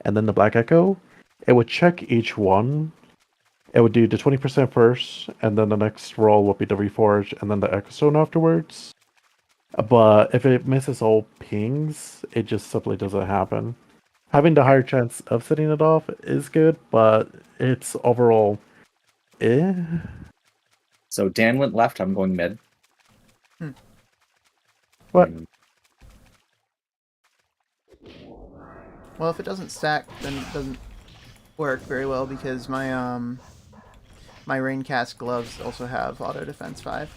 and then the Black Echo, it would check each one. It would do the 20% first, and then the next roll would be the Reforge, and then the Echo Stone afterwards. But if it misses all pings, it just simply doesn't happen. Having the higher chance of setting it off is good, but it's overall eh. So Dan went left. I'm going mid. What? Well, if it doesn't stack, then it doesn't work very well because my my Raincast gloves also have auto defense 5.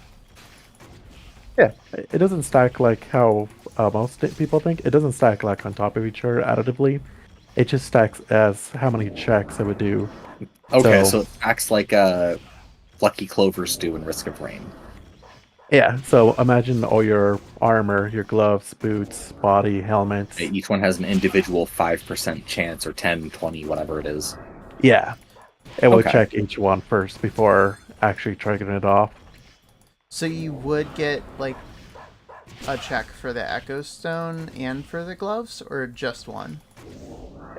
Yeah, it doesn't stack like how most people think. It doesn't stack like on top of each other additively. It just stacks as how many checks it would do. Okay, so it acts like Lucky Clovers do in Risk of Rain. Yeah, so imagine all your armor, your gloves, boots, body, helmets. Each one has an individual 5% chance, or 10, 20, whatever it is. Yeah, it will Okay. check each one first before actually triggering it off. So you would get like a check for the Echo Stone and for the gloves, or just one?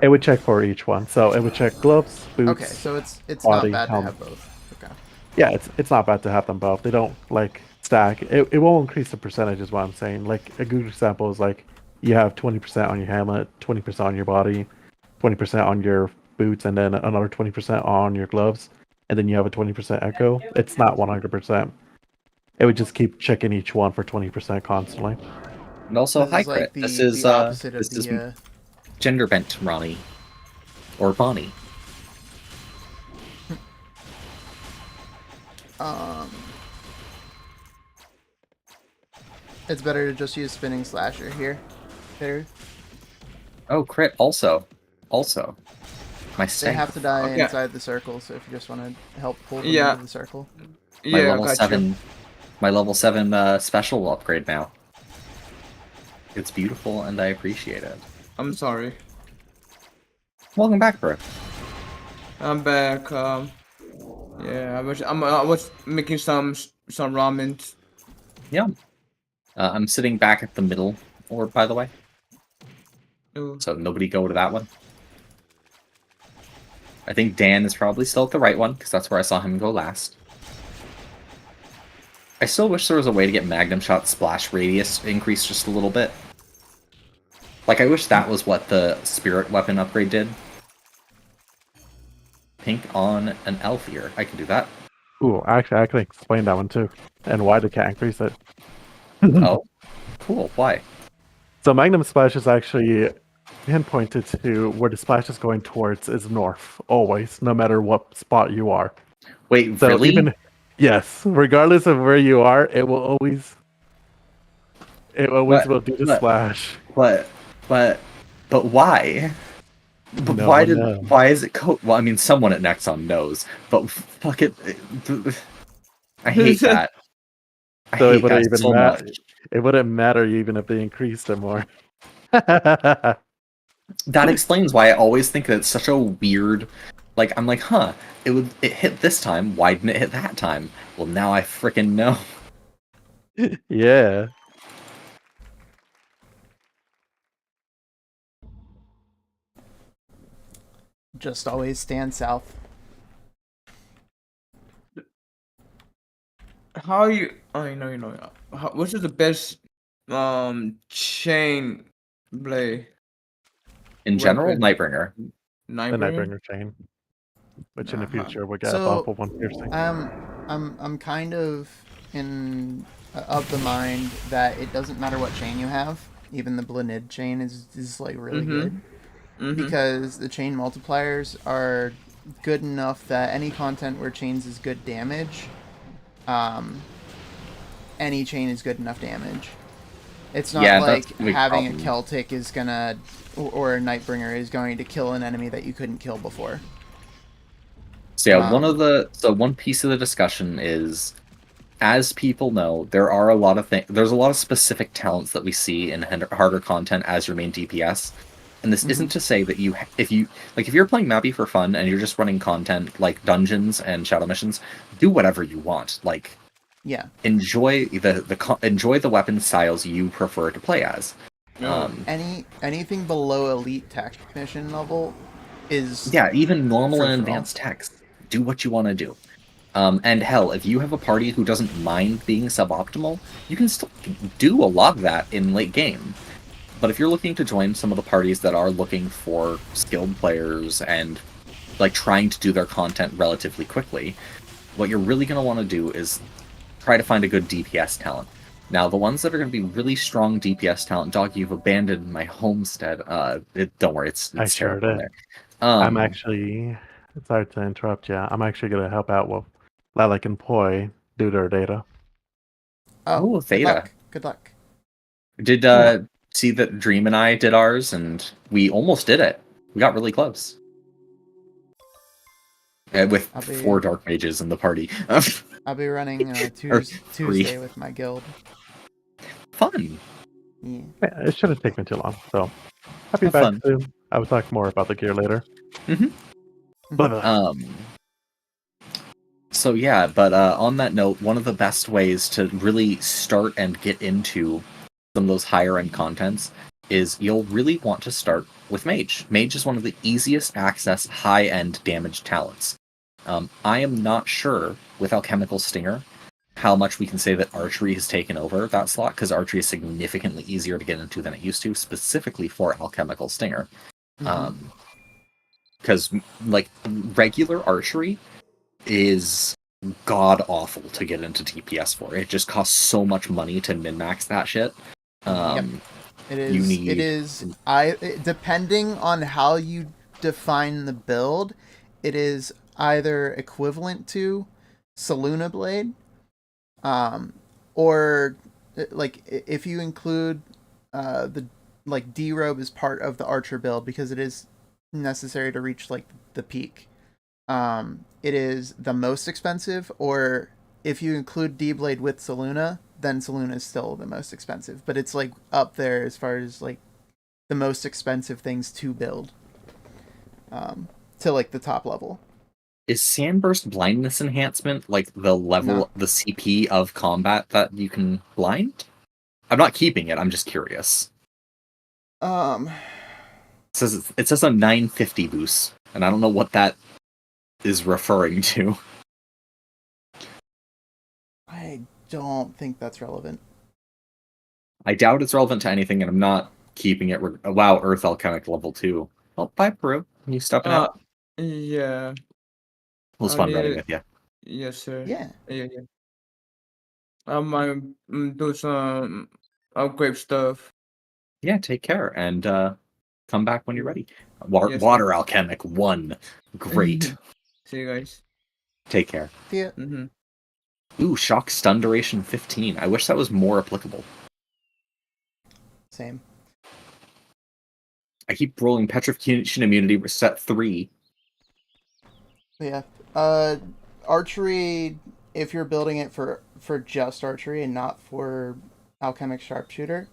It would check for each one. So it would check gloves, boots. Okay, so it's body, not bad helmet. to have both. Okay. Yeah, it's not bad to have them both. They don't like stack. It won't increase the percentage, is what I'm saying. Like a good example is like you have 20% on your helmet, 20% on your body, 20% on your boots, and then another 20% on your gloves, and then you have a 20% echo. It's not 100%. It would just keep checking each one for 20% constantly. And also, This hi is like Crit. the- This is the opposite of this is the, gender bent Ronnie or Bonnie. It's better to just use Spinning Slasher here. Better. Oh, Crit also. My They stank. have to die Okay. inside the circle, so if you just want to help pull them Yeah. into the circle. My Yeah, level gotcha. 7. My level 7 special upgrade now. It's beautiful and I appreciate it. I'm sorry. Welcome back, bro. I'm back. Yeah, I was making some ramen. Yeah. I'm sitting back at the middle orb, by the way. Ooh. So nobody go to that one. I think Dan is probably still at the right one, because that's where I saw him go last. I still wish there was a way to get Magnum Shot splash radius increased just a little bit. Like, I wish that was what the Spirit Weapon upgrade did. Pink on an elf ear. I can do that. Ooh, actually, I can explain that one too, and why they can't increase it. Oh, cool. Why? So Magnum Splash is actually pinpointed to where the splash is going towards is north, always, no matter what spot you are. Wait, So really? yes, regardless of where you are, it will always will do the splash. But why? But No why one did knows. why is it well, I mean, someone at Nexon knows, but fuck it. I hate that. I So hate that so much. it wouldn't matter even if they increased it more. That explains why I always think that it's such a weird. Like, I'm like, huh? It hit this time. Why didn't it hit that time? Well, now I freaking know. Yeah. Just always stand south. How you? Oh, you know. Which is the best chain blade? In general, Weapon. Nightbringer. The Nightbringer chain, which in the future will get a So, bump of 1 piercing. I'm kind of in of the mind that it doesn't matter what chain you have. Even the Blinid chain is like really good because the chain multipliers are good enough that any content where chains is good damage, any chain is good enough damage. It's not like having a Celtic is gonna, or a Nightbringer is going to kill an enemy that you couldn't kill before. So yeah, one piece of the discussion is, as people know, there's a lot of specific talents that we see in harder content as your main DPS. And this isn't to say that if you're playing Mabi for fun and you're just running content like dungeons and shadow missions, do whatever you want. Like, Yeah. enjoy enjoy the weapon styles you prefer to play as. Anything below elite technician level is even normal free and for all. advanced techs. Do what you want to do. And hell, if you have a party who doesn't mind being suboptimal, you can still do a lot of that in late game. But if you're looking to join some of the parties that are looking for skilled players and like trying to do their content relatively quickly, what you're really going to want to do is try to find a good DPS talent. Now, the ones that are going to be really strong DPS talent, dog, you've abandoned my homestead. Don't worry, it's I sure terrible in did. there. I'm actually sorry to interrupt you. I'm actually gonna help out with Lilac and Poi do their data. Oh, good Theta. luck. Good luck. Did see that Dream and I did ours, and we almost did it. We got really close. With 4 dark mages in the party. I'll be running Tuesday with my guild. Fun. Yeah. It shouldn't take me too long. So I'll be Have back fun. soon. I will talk more about the gear later. So yeah, but on that note, one of the best ways to really start and get into some of those higher end contents is you'll really want to start with Mage. Mage is one of the easiest access high end damage talents. I am not sure with Alchemical Stinger how much we can say that Archery has taken over that slot, because Archery is significantly easier to get into than it used to, specifically for Alchemical Stinger. Because like regular Archery is god awful to get into DPS for. It just costs so much money to min max that shit. Yep. It is. It is. Depending on how you define the build, it is either equivalent to Saluna Blade, or like if you include the like D-Robe as part of the Archer build, because it is necessary to reach like the peak. It is the most expensive, or if you include D-Blade with Saluna, then Saluna is still the most expensive. But it's like up there as far as like the most expensive things to build. To like the top level. Is Sandburst blindness enhancement like the level, the CP of combat that you can blind? I'm not keeping it. I'm just curious. It says a 950 boost, and I don't know what that is referring to. I don't think that's relevant. I doubt it's relevant to anything, and I'm not keeping it. Wow, Earth Alchemic level 2. Oh, bye, Peru. You stepping out? Yeah. It was fun running with you. Yes, sir. Yeah. Yeah. I might do some upgrade stuff. Yeah, take care, and come back when you're ready. Yes, Water sir. Alchemic 1. Great. See you guys. Take care. See ya. Ooh, shock stun duration 15. I wish that was more applicable. Same. I keep rolling Petrification Immunity set 3. Yeah. Archery, if you're building it for just archery and not for alchemic sharpshooter,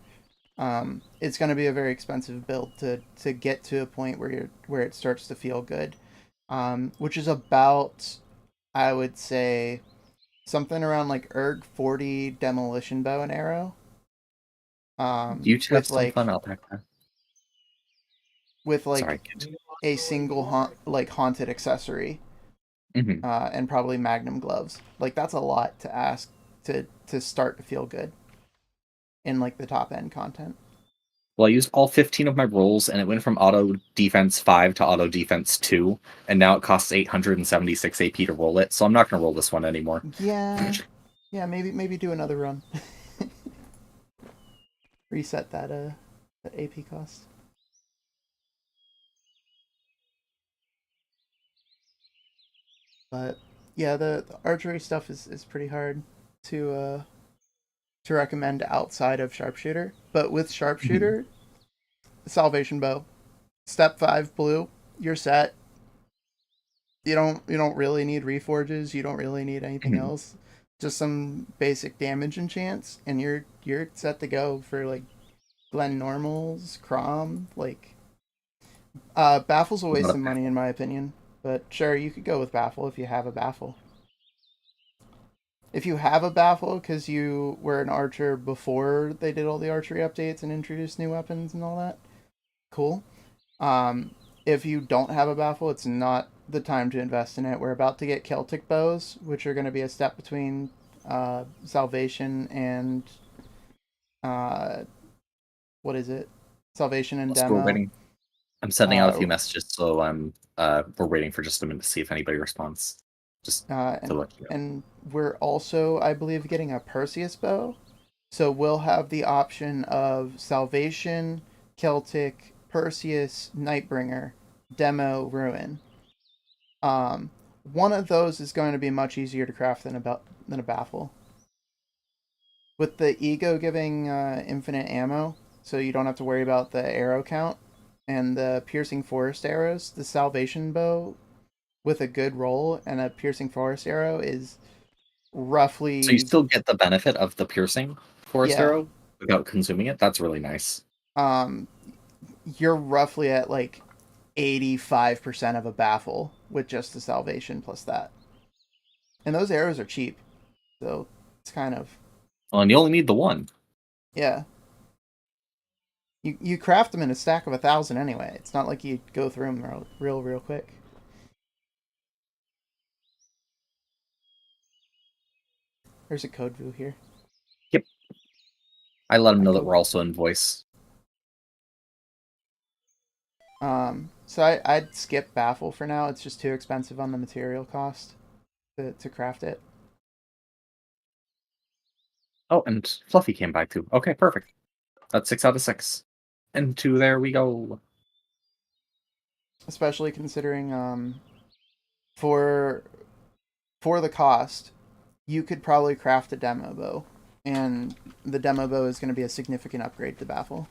it's going to be a very expensive build to get to a point where it starts to feel good, which is about, I would say, something around like Erg 40 demolition bow and arrow. You two have some fun out there. With like a single haunted accessory. And probably magnum gloves. Like that's a lot to ask to start to feel good in like the top end content. Well, I used all 15 of my rolls, and it went from auto defense 5 to auto defense 2, and now it costs 876 AP to roll it, so I'm not going to roll this one anymore. Yeah, maybe do another run. Reset that AP cost. But yeah, the archery stuff is pretty hard to recommend outside of sharpshooter. But with sharpshooter, salvation bow, step 5 blue, you're set. You don't really need reforges. You don't really need anything else. Just some basic damage enchants, and you're set to go for like Glen normals, Crom, like Baffle's a waste Not of a money in my opinion, but sure, you could go with Baffle if you have a Baffle. If you have a Baffle because you were an archer before they did all the archery updates and introduced new weapons and all that, cool. If you don't have a Baffle, it's not the time to invest in it. We're about to get Celtic bows, which are going to be a step between Salvation and what is it? Salvation and So we're Demo. waiting. I'm sending out a few Uh, messages, so we're waiting for just a minute to see if anybody responds. Just to let you know. and we're also, I believe, getting a Perseus bow. So we'll have the option of Salvation, Celtic, Perseus, Nightbringer, Demo, Ruin. One of those is going to be much easier to craft than a Baffle. With the Ego giving infinite ammo, so you don't have to worry about the arrow count, and the Piercing Forest arrows, the Salvation bow with a good roll and a Piercing Forest arrow is roughly... So you still get the benefit of the piercing forest Yeah. arrow without consuming it? That's really nice. You're roughly at like 85% of a Baffle with just the Salvation plus that. And those arrows are cheap, so it's kind of... Well, and you only need the one. Yeah. You craft them in a stack of 1,000 anyway. It's not like you go through them real quick. There's a code view here. Yep. I let them know that we're also in voice. So I'd skip Baffle for now. It's just too expensive on the material cost to craft it. Oh, and Fluffy came by too. Okay, perfect. That's 6 out of 6. And 2, there we go. Especially considering for the cost, you could probably craft a demo bow, and the demo bow is going to be a significant upgrade to Baffle.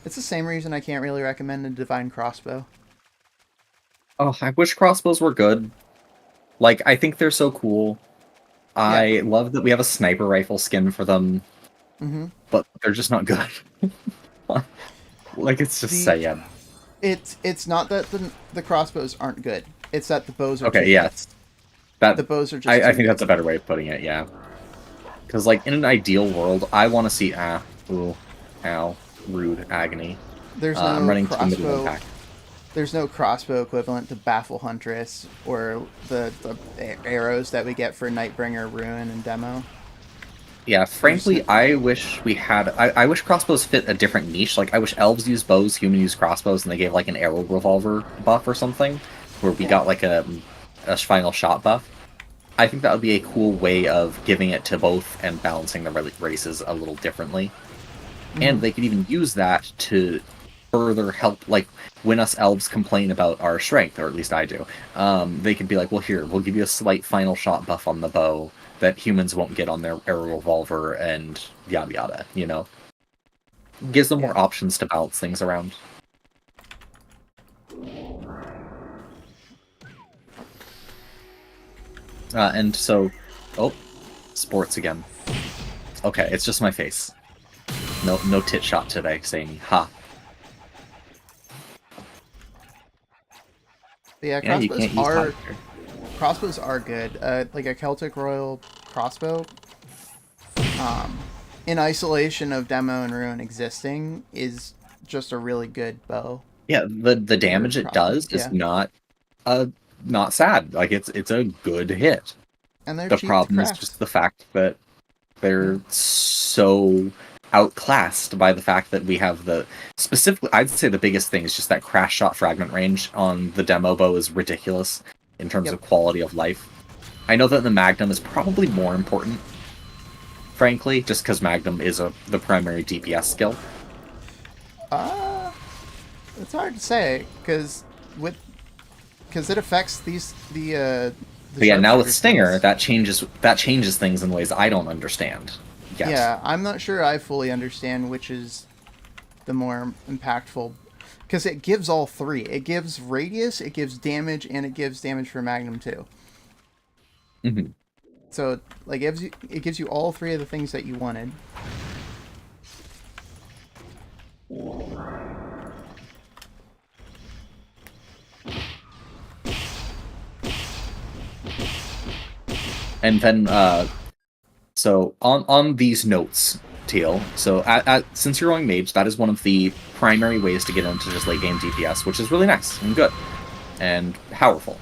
It's the same reason I can't really recommend a Divine Crossbow. Oh, I wish crossbows were good. Like, I think they're so cool. I love that we have a sniper rifle skin for them, but they're just not good. Like, it's just sad. It's not that the crossbows aren't good. It's that the bows are Okay, too yes. Good. The bows are just I too think good. that's a better way of putting it, yeah. Because, like, in an ideal world, I want to see... ooh, ow, rude, agony. There's no I'm running crossbow. 2 middle impact. There's no crossbow equivalent to Baffle Huntress or the arrows that we get for Nightbringer, Ruin, and Demo. Yeah, frankly, I wish we had... I wish crossbows fit a different niche. Like, I wish elves use bows, humans use crossbows, and they gave, like, an arrow revolver buff or something, where we got, like, a final shot buff. I think that would be a cool way of giving it to both and balancing the races a little differently. And they could even use that to further help, like, when us elves complain about our strength, or at least I do, they could be like, well, here, we'll give you a slight final shot buff on the bow that humans won't get on their arrow revolver, and yada yada, you know? Gives them more options to balance things around. And so... Oh, sports again. Okay, it's just my face. No tit shot today, saying ha. But yeah, crossbows are good. Like a Celtic Royal crossbow, in isolation of Demo and Ruin existing, is just a really good bow. Yeah, the damage it does is not sad. Like, it's a good hit. And they're the cheap problem to is craft. just the fact that they're so outclassed by the fact that we have specifically, I'd say the biggest thing is just that crash shot fragment range on the demo bow is ridiculous in terms of quality of life. I know that the Magnum is probably more important, frankly, just because Magnum is the primary DPS skill. It's hard to say because it affects the but yeah, now with Stinger, that changes things in ways I don't understand. Yes. Yeah, I'm not sure I fully understand which is the more impactful, because it gives all three. It gives radius, it gives damage, and it gives damage for Magnum too. Mm-hmm. So like it gives you all three of the things that you wanted. And then, so on these notes, Teal. So since you're going mage, that is one of the primary ways to get into just late game DPS, which is really nice and good and powerful.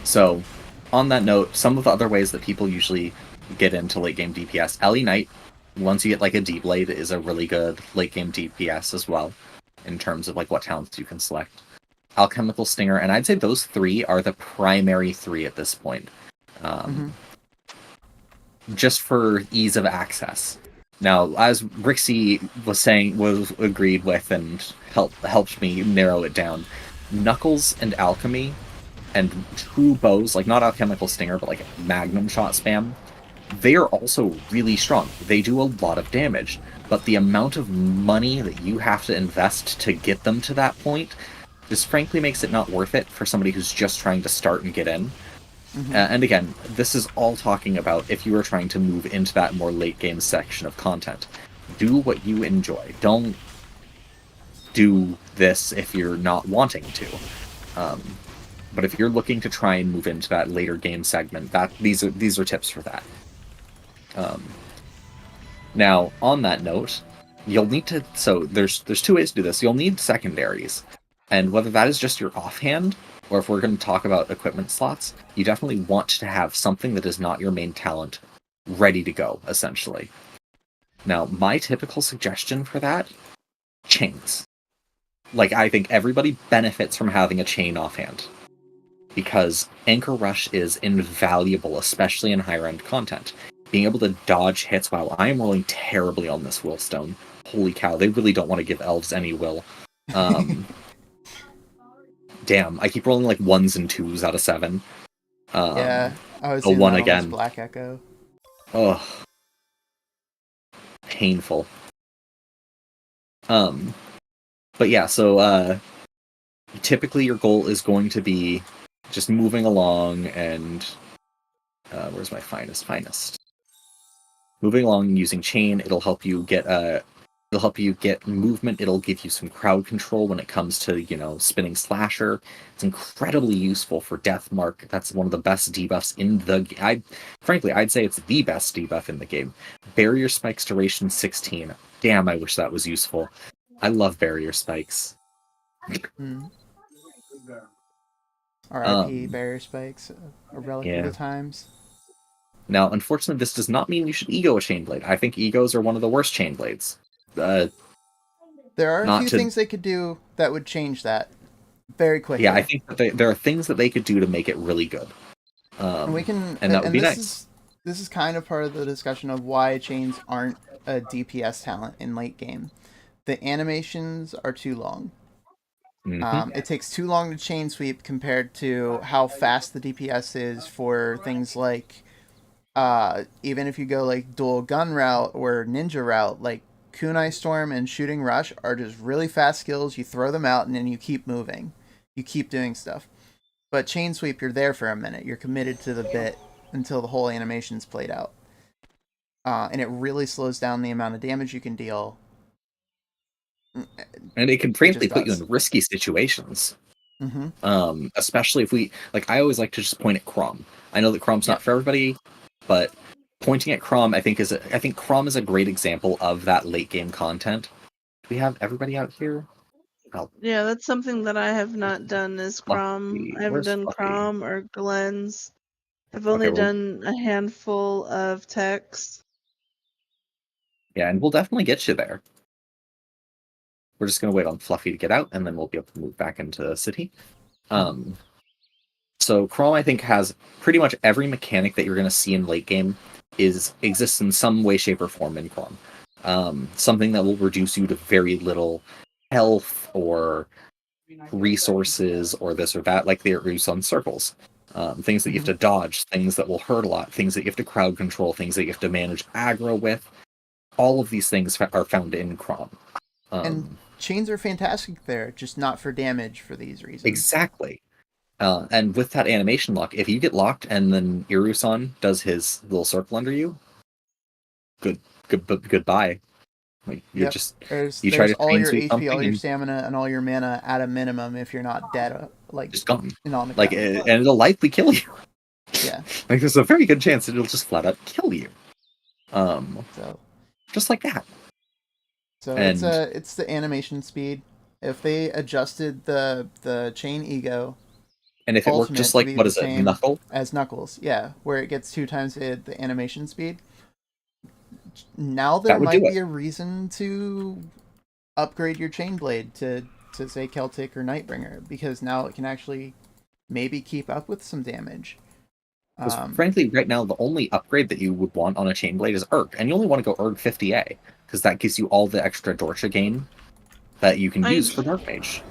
So on that note, some of the other ways that people usually get into late game DPS, Ellie Knight, once you get like a D-Blade, is a really good late game DPS as well, in terms of like what talents you can select. Alchemical Stinger, and I'd say those three are the primary three at this point. Just for ease of access. Now, as Rixie was agreed with and helped me narrow it down, Knuckles and Alchemy and true bows, like not Alchemical Stinger, but like Magnum Shot spam, they are also really strong. They do a lot of damage, but the amount of money that you have to invest to get them to that point just frankly makes it not worth it for somebody who's just trying to start and get in. And again, this is all talking about if you are trying to move into that more late game section of content. Do what you enjoy. Don't do this if you're not wanting to. But if you're looking to try and move into that later game segment, these are tips for that. Now, on that note, you'll need to. So there's two ways to do this. You'll need secondaries, and whether that is just your offhand, or if we're going to talk about equipment slots, you definitely want to have something that is not your main talent ready to go, essentially. Now, my typical suggestion for that, chains. Like, I think everybody benefits from having a chain offhand, because Anchor Rush is invaluable, especially in higher end content. Being able to dodge hits while I am rolling terribly on this willstone. Holy cow, they really don't want to give elves any will. Damn, I keep rolling like 1s and 2s out of 7. Yeah, I was a doing 1 that on again. this Black Echo. Ugh. Painful. But yeah, so typically your goal is going to be just moving along and where's my finest? Moving along using chain, it'll help you get movement, it'll give you some crowd control when it comes to, spinning slasher. It's incredibly useful for Death Mark. That's one of the best debuffs in the game. I'd say it's the best debuff in the game. Barrier Spikes duration 16. Damn, I wish that was useful. I love barrier spikes. RIP barrier spikes, a relic of the times. Now, unfortunately, this does not mean you should ego a chain blade. I think egos are one of the worst chain blades. There are a few things they could do that would change that very quickly. Yeah, I think that there are things that they could do to make it really good. And that would be nice. This is kind of part of the discussion of why chains aren't a DPS talent in late game. The animations are too long. It takes too long to chain sweep compared to how fast the DPS is for things like, even if you go like dual gun route or ninja route, like Kunai Storm and Shooting Rush are just really fast skills. You throw them out and then you keep moving. You keep doing stuff. But chain sweep, you're there for a minute. You're committed to the bit until the whole animation's played out. And it really slows down the amount of damage you can deal. And it can frankly put you in risky situations. Especially if I always like to just point at Crom. I know that Crom's not for everybody, but pointing at Crom, I think Crom is a great example of that late game content. Do we have everybody out here? Yeah, that's something that I have not done is Crom. I haven't done Crom or Glenn's. I've only done a handful of techs. Yeah, and we'll definitely get you there. We're just going to wait on Fluffy to get out, and then we'll be able to move back into the city. So Crom, I think, has pretty much every mechanic that you're going to see in late game exists in some way, shape, or form in Crom. Something that will reduce you to very little health or resources or this or that, like the use on circles. Things that you have to dodge, things that will hurt a lot, things that you have to crowd control, things that you have to manage aggro with. All of these things are found in Crom. And chains are fantastic there, just not for damage for these reasons. Exactly. And with that animation lock, if you get locked and then Irusan does his little circle under you, goodbye. Like you Yep. just There's you try to all chain your sweep HP, all something your and stamina, and all your mana at a minimum if you're not dead, like just gone. and on the Like ground. and it'll likely kill you. Yeah. Like there's a very good chance it'll just flat out kill you. So just like that. So And it's the animation speed. If they adjusted the chain ego and if it worked just ultimate to like be what the is it, same Knuckle? as Knuckles, yeah, where it gets 2 times the animation speed. Now there That would do might it. be a reason to upgrade your chain blade to say Celtic or Nightbringer, because now it can actually maybe keep up with some damage. Frankly, right now the only upgrade that you would want on a chain blade is Erg, and you only want to go Erg 50A because that gives you all the extra Dorcha gain that you can use for Dark Mage.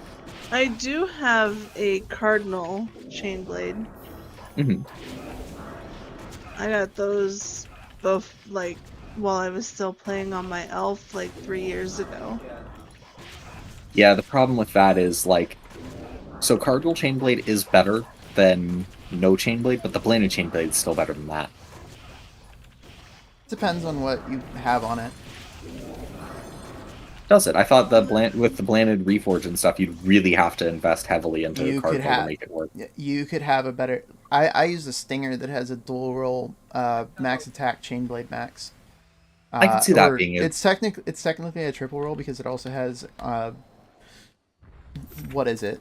I do have a Cardinal chain blade. Mm-hmm. I got those both like while I was still playing on my elf like 3 years ago. Yeah, the problem with that is like, so Cardinal Chainblade is better than no Chainblade, but the Blanded Chainblade is still better than that. Depends on what you have on it. Does it? I thought with the Blanded Reforge and stuff, you'd really have to invest heavily into Cardinal to make it work. You could have a better. I use a Stinger that has a dual roll max attack Chainblade max. I can see that being it's technically a triple roll because it also has what is it?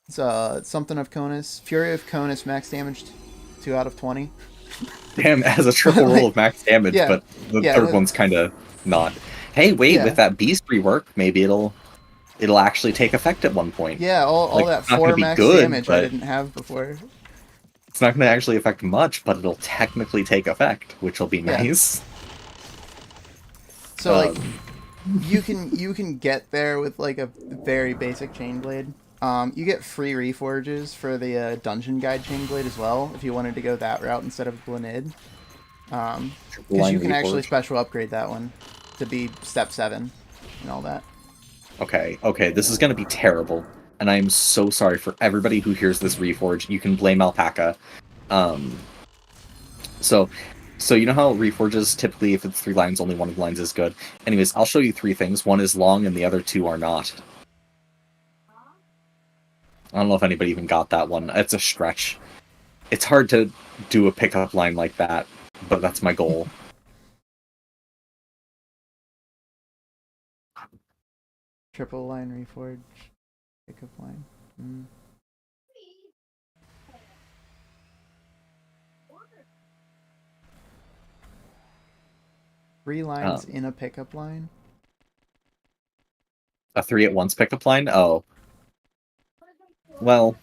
It's something of Conus. Fury of Conus max damage 2 out of 20. Damn, it has a triple roll of max damage, yeah, but the third one's kind of not. Hey, wait, with that beast rework, maybe it'll actually take effect at one point. Yeah, all that 4 max damage I didn't have before. It's not going to actually affect much, but it'll technically take effect, which will be nice. So like, you can get there with like a very basic chain blade. You get free reforges for the dungeon guide chain blade as well if you wanted to go that route instead of Blanid. Because you can actually special upgrade that one to be step 7 and all that. Okay, this is going to be terrible, and I am so sorry for everybody who hears this reforge. You can blame Alpaca. So you know how reforges, typically if it's 3 lines, only one of the lines is good. Anyways, I'll show you 3 things. One is long and the other 2 are not. I don't know if anybody even got that one. It's a stretch. It's hard to do a pickup line like that, but that's my goal. Triple line reforge, pickup line. Mm. Three lines in a pickup line? A 3 at once pickup line? Oh. Well.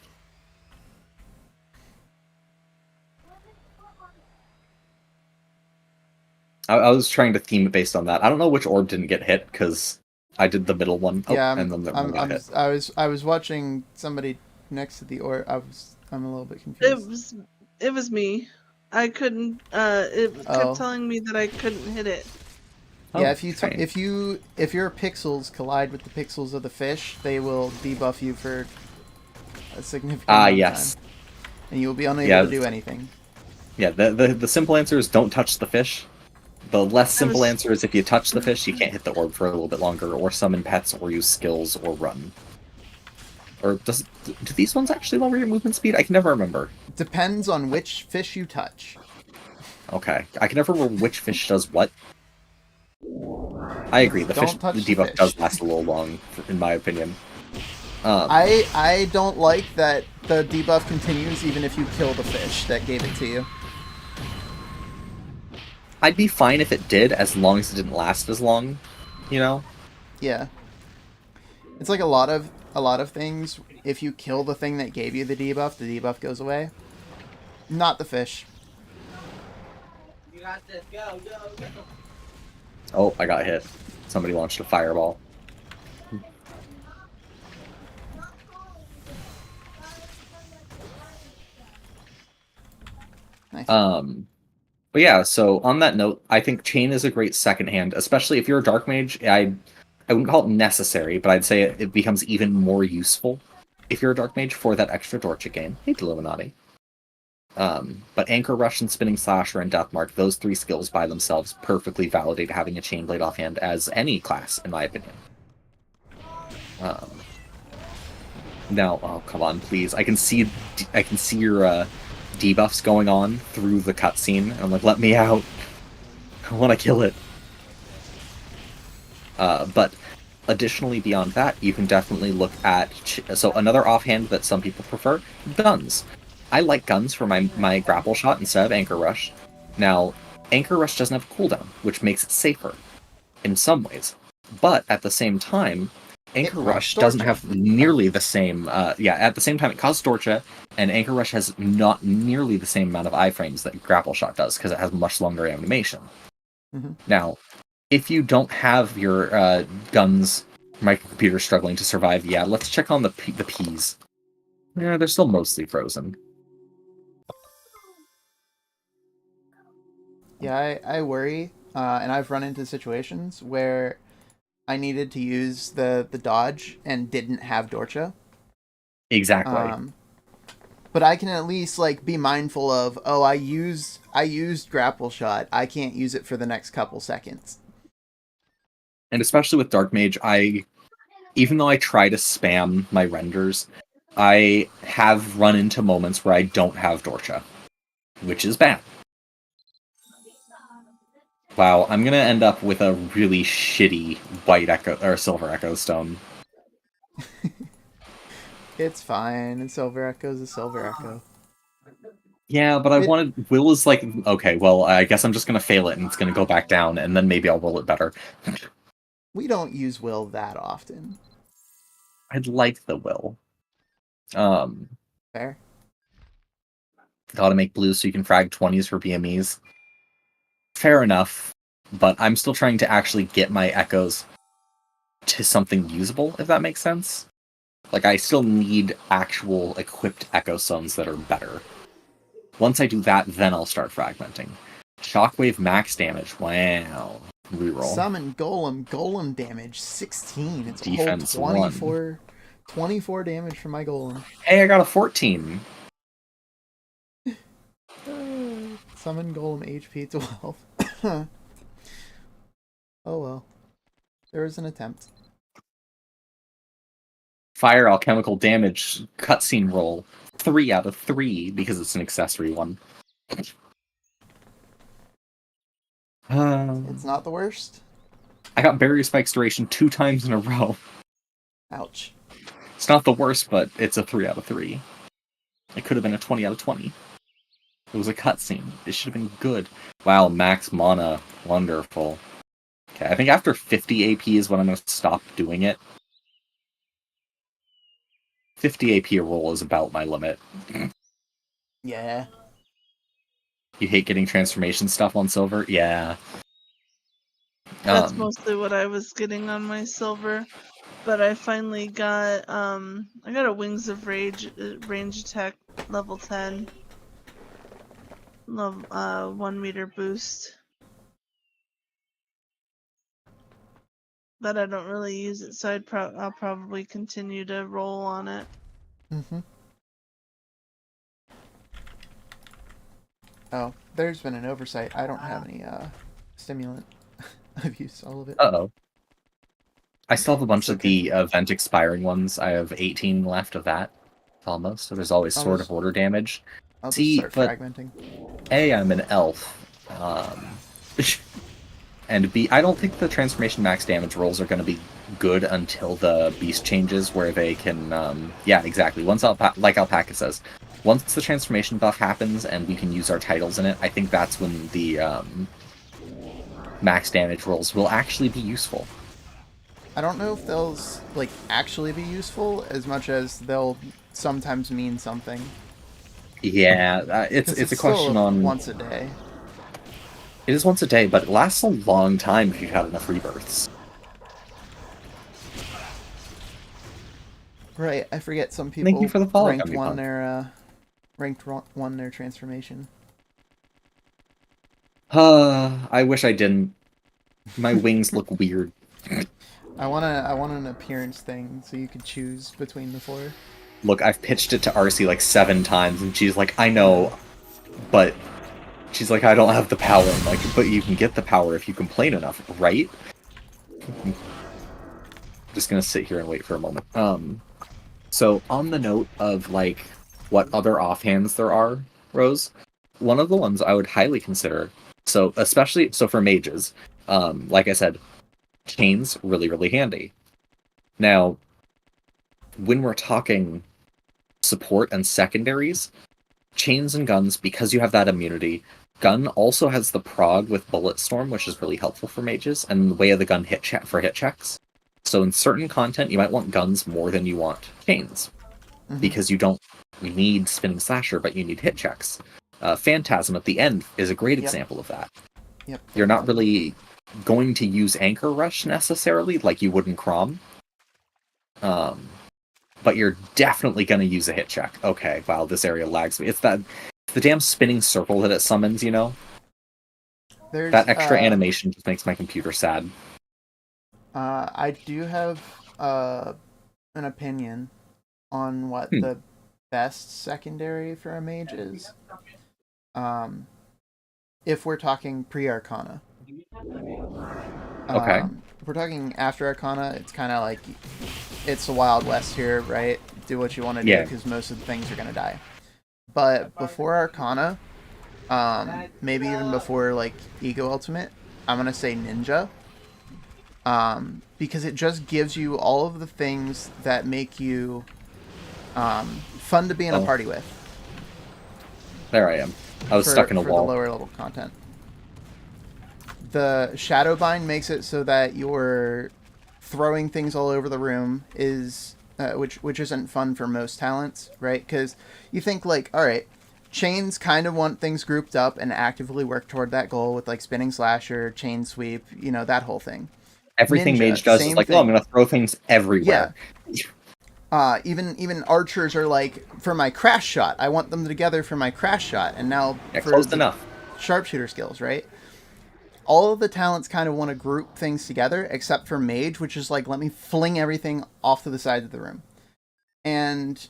I was trying to theme it based on that. I don't know which orb didn't get hit, because I did the middle one. Yeah, and then the one got hit. I was watching somebody next to the orb. I'm a little bit confused. It was me. I couldn't. It kept telling me that I couldn't hit it. Yeah, if your pixels collide with the pixels of the fish, they will debuff you for a significant amount of time, and you will be unable to do anything. Yeah, the simple answer is don't touch the fish. The less simple answer is if you touch the fish, you can't hit the orb for a little bit longer, or summon pets, or use skills, or run. Or do these ones actually lower your movement speed? I can never remember. Depends on which fish you touch. Okay, I can never remember which fish does what. I agree. The debuff does last a little long, in my opinion. I don't like that the debuff continues even if you kill the fish that gave it to you. I'd be fine if it did, as long as it didn't last as long, you know? Yeah. It's like a lot of things, if you kill the thing that gave you the debuff goes away. Not the fish. You got this. Go. Oh, I got hit. Somebody launched a fireball. Nice. But yeah, so on that note, I think Chain is a great second hand, especially if you're a Dark Mage. I wouldn't call it necessary, but I'd say it becomes even more useful if you're a Dark Mage for that extra Dorcha gain. Hey, Illuminati. But Anchor Rush and Spinning Slasher and Deathmark, those 3 skills by themselves perfectly validate having a Chainblade offhand as any class, in my opinion. Now, oh come on, please! I can see your debuffs going on through the cutscene. I'm like, let me out! I want to kill it. But additionally, beyond that, you can definitely look at so another offhand that some people prefer: guns. I like guns for my grapple shot instead of Anchor Rush. Now, Anchor Rush doesn't have a cooldown, which makes it safer in some ways. But at the same time, Anchor Rush doesn't have nearly the same... at the same time, it causes Dorcha, and Anchor Rush has not nearly the same amount of iframes that Grapple Shot does, because it has much longer animation. Mm-hmm. Now, if you don't have your guns microcomputer struggling to survive, let's check on the Ps. Yeah, they're still mostly frozen. Yeah, I worry, and I've run into situations where I needed to use the dodge and didn't have Dorcha. Exactly. But I can at least like be mindful of, oh, I used grapple shot. I can't use it for the next couple seconds. And especially with Dark Mage, even though I try to spam my renders, I have run into moments where I don't have Dorcha, which is bad. Wow, I'm gonna end up with a really shitty white echo or silver echo stone. It's fine. A silver echo is a silver echo. Yeah, but I wanted... Will is like, okay, well, I guess I'm just gonna fail it and it's gonna go back down, and then maybe I'll roll it better. We don't use Will that often. I'd like the Will. Fair. Gotta make blues so you can frag 20s for BMEs. Fair enough, but I'm still trying to actually get my echoes to something usable, if that makes sense. Like, I still need actual equipped echo stones that are better. Once I do that, then I'll start fragmenting. Shockwave max damage, wow. Reroll. Summon golem damage 16. It's Defense a whole 24 damage from my golem. Hey, I got a 14. Summon golem HP 12. Oh well. There was an attempt. Fire alchemical damage cutscene roll. 3 out of 3 because it's an accessory one. It's not the worst. I got Barrier Spike's duration 2 times in a row. Ouch. It's not the worst, but it's a 3 out of 3. It could have been a 20 out of 20. It was a cutscene. It should have been good. Wow, max mana. Wonderful. Okay, I think after 50 AP is when I'm going to stop doing it. 50 AP a roll is about my limit. Yeah. You hate getting transformation stuff on silver? Yeah. That's mostly what I was getting on my silver. But I finally got I got a Wings of Rage range attack level 10. 1 meter boost. But I don't really use it, so I'll probably continue to roll on it. Mm-hmm. Oh, there's been an oversight. I don't have any stimulant. I've used all of it. Uh-oh. I still have a bunch of the event expiring ones. I have 18 left of that. Almost. So there's always Sword of Order damage. I'll just start fragmenting. A, I'm an elf. And B, I don't think the transformation max damage rolls are going to be good until the beast changes, where they can... yeah, exactly. Once like Alpaca says, once the transformation buff happens and we can use our titles in it, I think that's when the max damage rolls will actually be useful. I don't know if they'll like actually be useful as much as they'll sometimes mean something. Yeah, it's a question on once a day. It is once a day, but it lasts a long time if you've had enough rebirths. Right, I forget some people Thank you for the follow, ranked one their transformation. I wish I didn't. My wings look weird. I want an appearance thing so you could choose between the 4. Look, I've pitched it to RC like 7 times, and she's like, I know. but she's like, I don't have the power. I'm like, but you can get the power if you complain enough, right? Just gonna sit here and wait for a moment. So on the note of like what other offhands there are, Rose, one of the ones I would highly consider. So especially for mages, like I said, chains really really handy. Now, when we're talking support and secondaries, chains and guns, because you have that immunity. Gun also has the prog with Bullet Storm, which is really helpful for mages, and the way of the gun hit checks. So in certain content, you might want guns more than you want chains, because you need Spinning Slasher, but you need hit checks. Phantasm at the end is a great example of that. Yep. You're not really going to use Anchor Rush necessarily, like you would in Crom. But you're definitely going to use a hit check. Okay, wow, this area lags me. It's the damn spinning circle that it summons, you know? There's, that extra animation just makes my computer sad. I do have an opinion on what the best secondary for a mage is. If we're talking pre-Arcana. Okay. If we're talking after Arcana, it's kind of like it's the Wild West here, right? Do what you want to do because most of the things are going to die. But before Arcana, maybe even before like Ego Ultimate, I'm going to say Ninja. Because it just gives you all of the things that make you fun to be in a party with. There I am. I was stuck in a wall. For the lower level content. The Shadowbind makes it so that you're throwing things all over the room is which isn't fun for most talents, right? Because you think like, all right, chains kind of want things grouped up and actively work toward that goal with like Spinning Slasher, Chain Sweep, you know, that whole thing. Everything Ninja, mage does is like, oh, I'm going to throw things everywhere. Yeah. Even archers are like, for my crash shot, I want them together for my crash shot, and now for close enough. Sharpshooter skills, right? All of the talents kind of want to group things together, except for mage, which is like, let me fling everything off to the sides of the room. And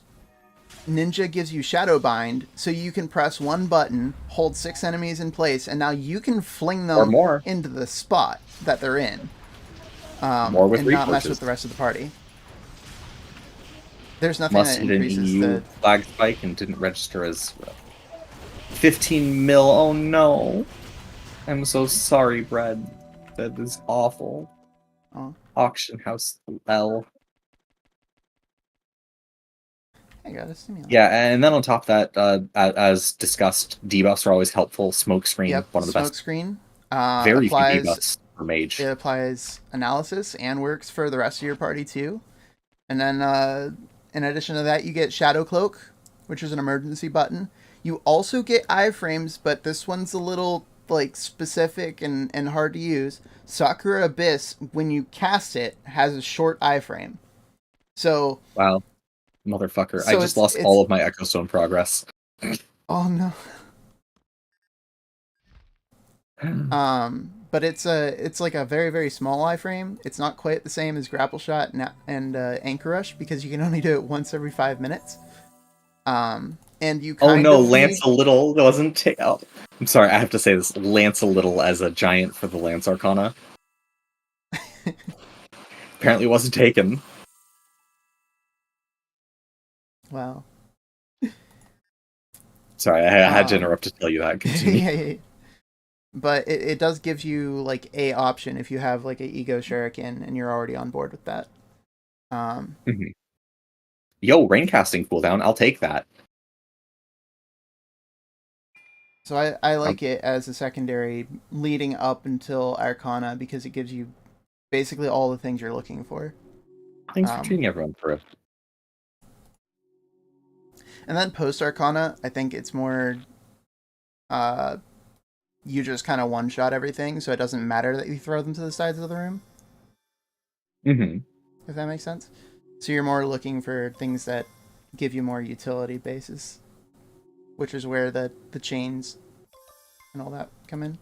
Ninja gives you Shadowbind, so you can press one button, hold 6 enemies in place, and now you can fling them into the spot that they're in. More with and resources. Not mess with the rest of the party. There's nothing Must that hit an increases EU the flag spike and didn't register as 15 mil. Oh no. I'm so sorry, Brad. That is awful. Oh. Auction house L. I got a simulator. Yeah, and then on top of that, as discussed, debuffs are always helpful. Smokescreen, one of the best. Smokescreen Very few applies debuffs for mage. It applies analysis and works for the rest of your party too. And then in addition to that, you get Shadow Cloak, which is an emergency button. You also get iframes, but this one's a little like specific and hard to use. Sakura Abyss, when you cast it, has a short iframe. So wow, motherfucker! I just lost all of my Echo Stone progress. Oh no. But it's like a very very small iframe. It's not quite the same as Grapple Shot and Anchor Rush because you can only do it once every 5 minutes. And you kind of Lance a Little wasn't I'm sorry, I have to say this. Lance a Little as a giant for the Lance Arcana. Apparently wasn't taken. Wow. Sorry, I had to interrupt to tell you that. Continue. Yeah. But it does give you like a option if you have like a Ego Shuriken and you're already on board with that. Yo, Raincasting cooldown, I'll take that. So I like it as a secondary leading up until Arcana because it gives you basically all the things you're looking for. Thanks for treating everyone through. And then post Arcana, I think it's more you just kind of one-shot everything, so it doesn't matter that you throw them to the sides of the room. If that makes sense. So you're more looking for things that give you more utility basis, which is where the chains and all that come in.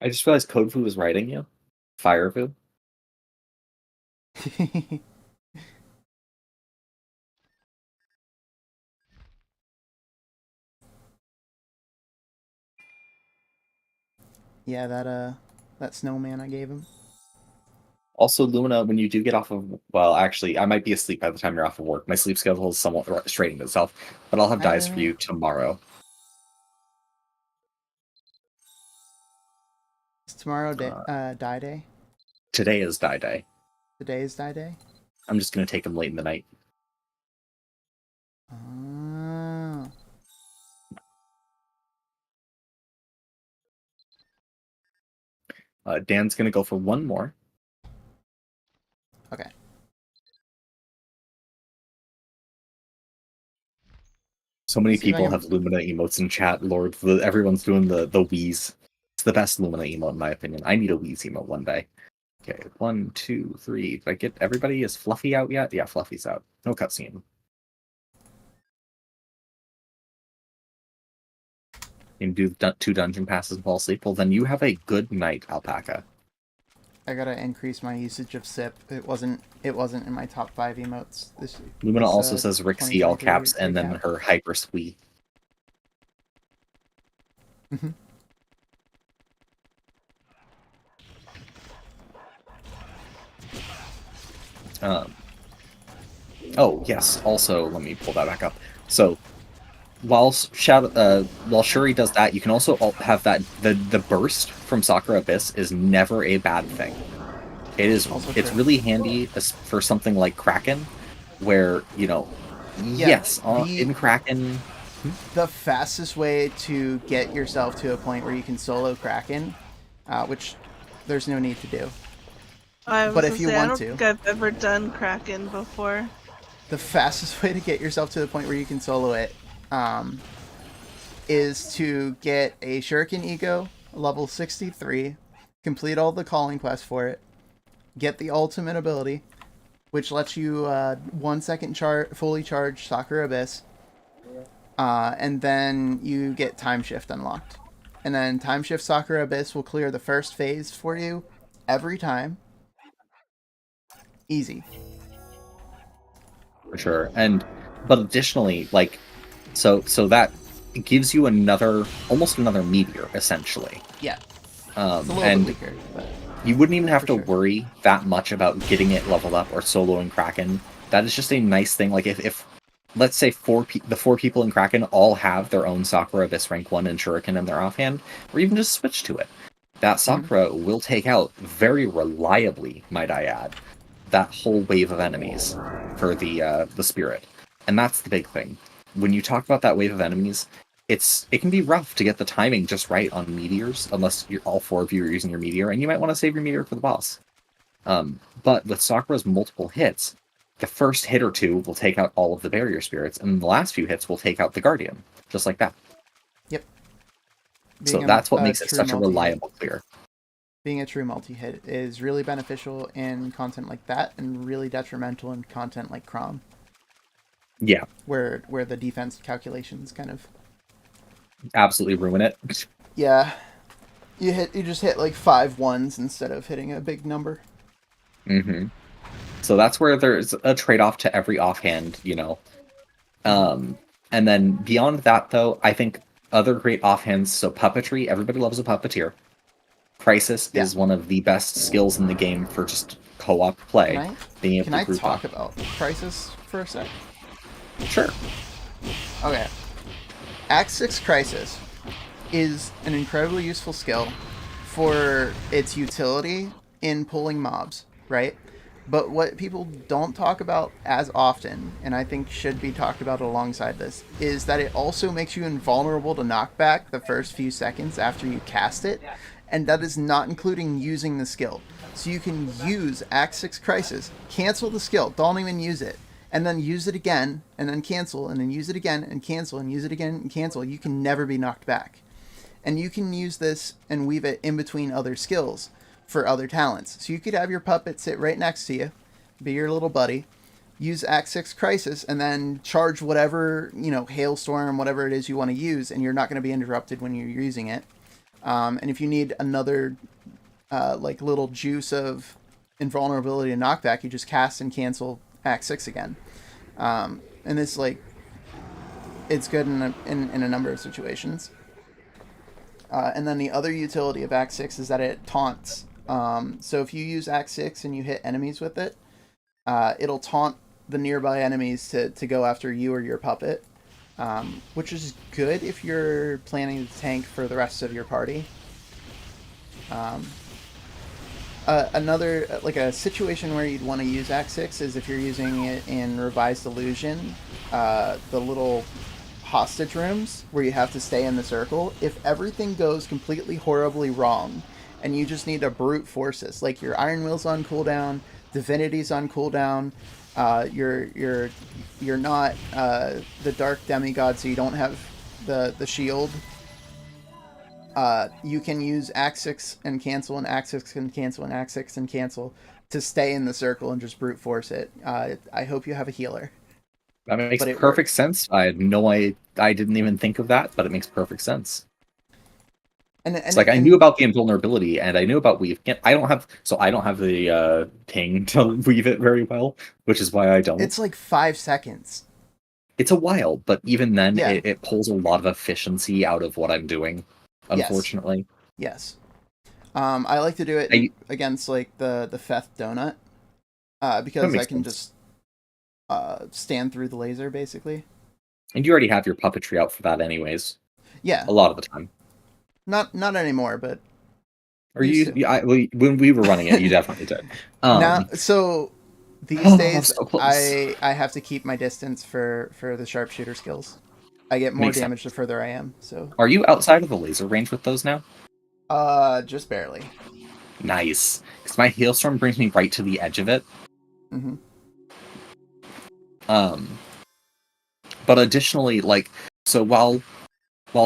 I just realized Codefu was writing you. Firefu. Yeah, that snowman I gave him. Also, Lumina, when you do get off of, well, actually, I might be asleep by the time you're off of work. My sleep schedule is somewhat straightened itself, but I'll have dyes for you tomorrow. Is tomorrow dye day? Today is dye day. Today is dye day? I'm just going to take them late in the night. Oh. Dan's going to go for one more. Okay. So many people have Lumina emotes in chat, Lord. Everyone's doing the wheeze. It's the best Lumina emote, in my opinion. I need a wheeze emote one day. Okay, 1, 2, 3. Did I get everybody? Is Fluffy out yet? Yeah, Fluffy's out. No cutscene. And do 2 dungeon passes and fall asleep. Well, then you have a good night, Alpaca. I gotta increase my usage of SIP. It wasn't in my top 5 emotes. Lumina also says Rixie all caps and then her hyper squee. Mm-hmm. Oh yes. Also, let me pull that back up. So, while Shuri does that, you can also have that the burst from Sakura Abyss is never a bad thing. It's really handy for something like Kraken, where in Kraken. The fastest way to get yourself to a point where you can solo Kraken, which there's no need to do. But if you want to, I don't think I've ever done Kraken before. The fastest way to get yourself to the point where you can solo it is to get a Shuriken Ego, level 63, complete all the calling quests for it, get the ultimate ability, which lets you 1 second fully charge Sakura Abyss, and then you get Time Shift unlocked. And then Time Shift Sakura Abyss will clear the first phase for you every time. Easy. For sure. But additionally, so that gives you almost another meteor, essentially. Yeah. It's a little bit weaker, but you wouldn't even have to worry that much about getting it leveled up or soloing Kraken. That is just a nice thing. Like if let's say the 4 people in Kraken all have their own Sakura Abyss rank 1 and Shuriken in their offhand, or even just switch to it. That Sakura will take out very reliably, might I add, that whole wave of enemies for the spirit. And that's the big thing. When you talk about that wave of enemies, it can be rough to get the timing just right on meteors, unless all 4 of you are using your meteor, and you might want to save your meteor for the boss. But with Sakura's multiple hits, the first hit or 2 will take out all of the barrier spirits, and the last few hits will take out the guardian, just like that. Yep. So that's what makes it such a reliable clear. Being a true multi-hit is really beneficial in content like that, and really detrimental in content like Chrom. Yeah. Where the defense calculations kind of absolutely ruin it. Yeah. You just hit like 5 ones instead of hitting a big number. Mm-hmm. So that's where there's a trade-off to every offhand, And then beyond that, though, I think other great offhands, so puppetry, everybody loves a puppeteer. Crisis is one of the best skills in the game for just co-op play. Can I talk about Crisis for a sec? Sure. Okay. Act 6 Crisis is an incredibly useful skill for its utility in pulling mobs, right? But what people don't talk about as often, and I think should be talked about alongside this, is that it also makes you invulnerable to knockback the first few seconds after you cast it, and that is not including using the skill. So you can use Act 6 Crisis, cancel the skill, don't even use it, and then use it again, and then cancel, and then use it again, and cancel, and use it again, and cancel. You can never be knocked back. And you can use this and weave it in between other skills for other talents. So you could have your puppet sit right next to you, be your little buddy, use Act 6 Crisis, and then charge whatever, Hailstorm, whatever it is you want to use, and you're not going to be interrupted when you're using it. And if you need another, little juice of invulnerability and knockback, you just cast and cancel Act 6 again. And it's it's good in a number of situations. And then the other utility of Act 6 is that it taunts. So if you use Act 6 and you hit enemies with it, it'll taunt the nearby enemies to go after you or your puppet, which is good if you're planning to tank for the rest of your party. Another, like a situation where you'd want to use Act 6 is if you're using it in Revised Illusion, the little hostage rooms where you have to stay in the circle. If everything goes completely horribly wrong and you just need to brute force this, like your Iron Will's on cooldown, Divinity's on cooldown, you're not the Dark Demigod, so you don't have the shield. You can use Act 6 and cancel, and Act 6 and cancel, and Act 6 and cancel to stay in the circle and just brute force it. I hope you have a healer. That makes perfect sense. I had I didn't even think of that, but it makes perfect sense. It's like I knew about the invulnerability, and I knew about weave. I don't have the ting to weave it very well, which is why I don't. It's like 5 seconds. It's a while, but even then, it pulls a lot of efficiency out of what I'm doing. Unfortunately, yes. I like to do it against like the Feth donut, because I can just stand through the laser basically. And you already have your puppetry out for that, anyways. Yeah, a lot of the time. Not anymore, but. Or when we were running it, you definitely did. Now, so these days, I have to keep my distance for the sharpshooter skills. I get more damage the further I am. So. Are you outside of the laser range with those now? Just barely. Nice, because my hailstorm brings me right to the edge of it. Mm-hmm. But additionally, like, so while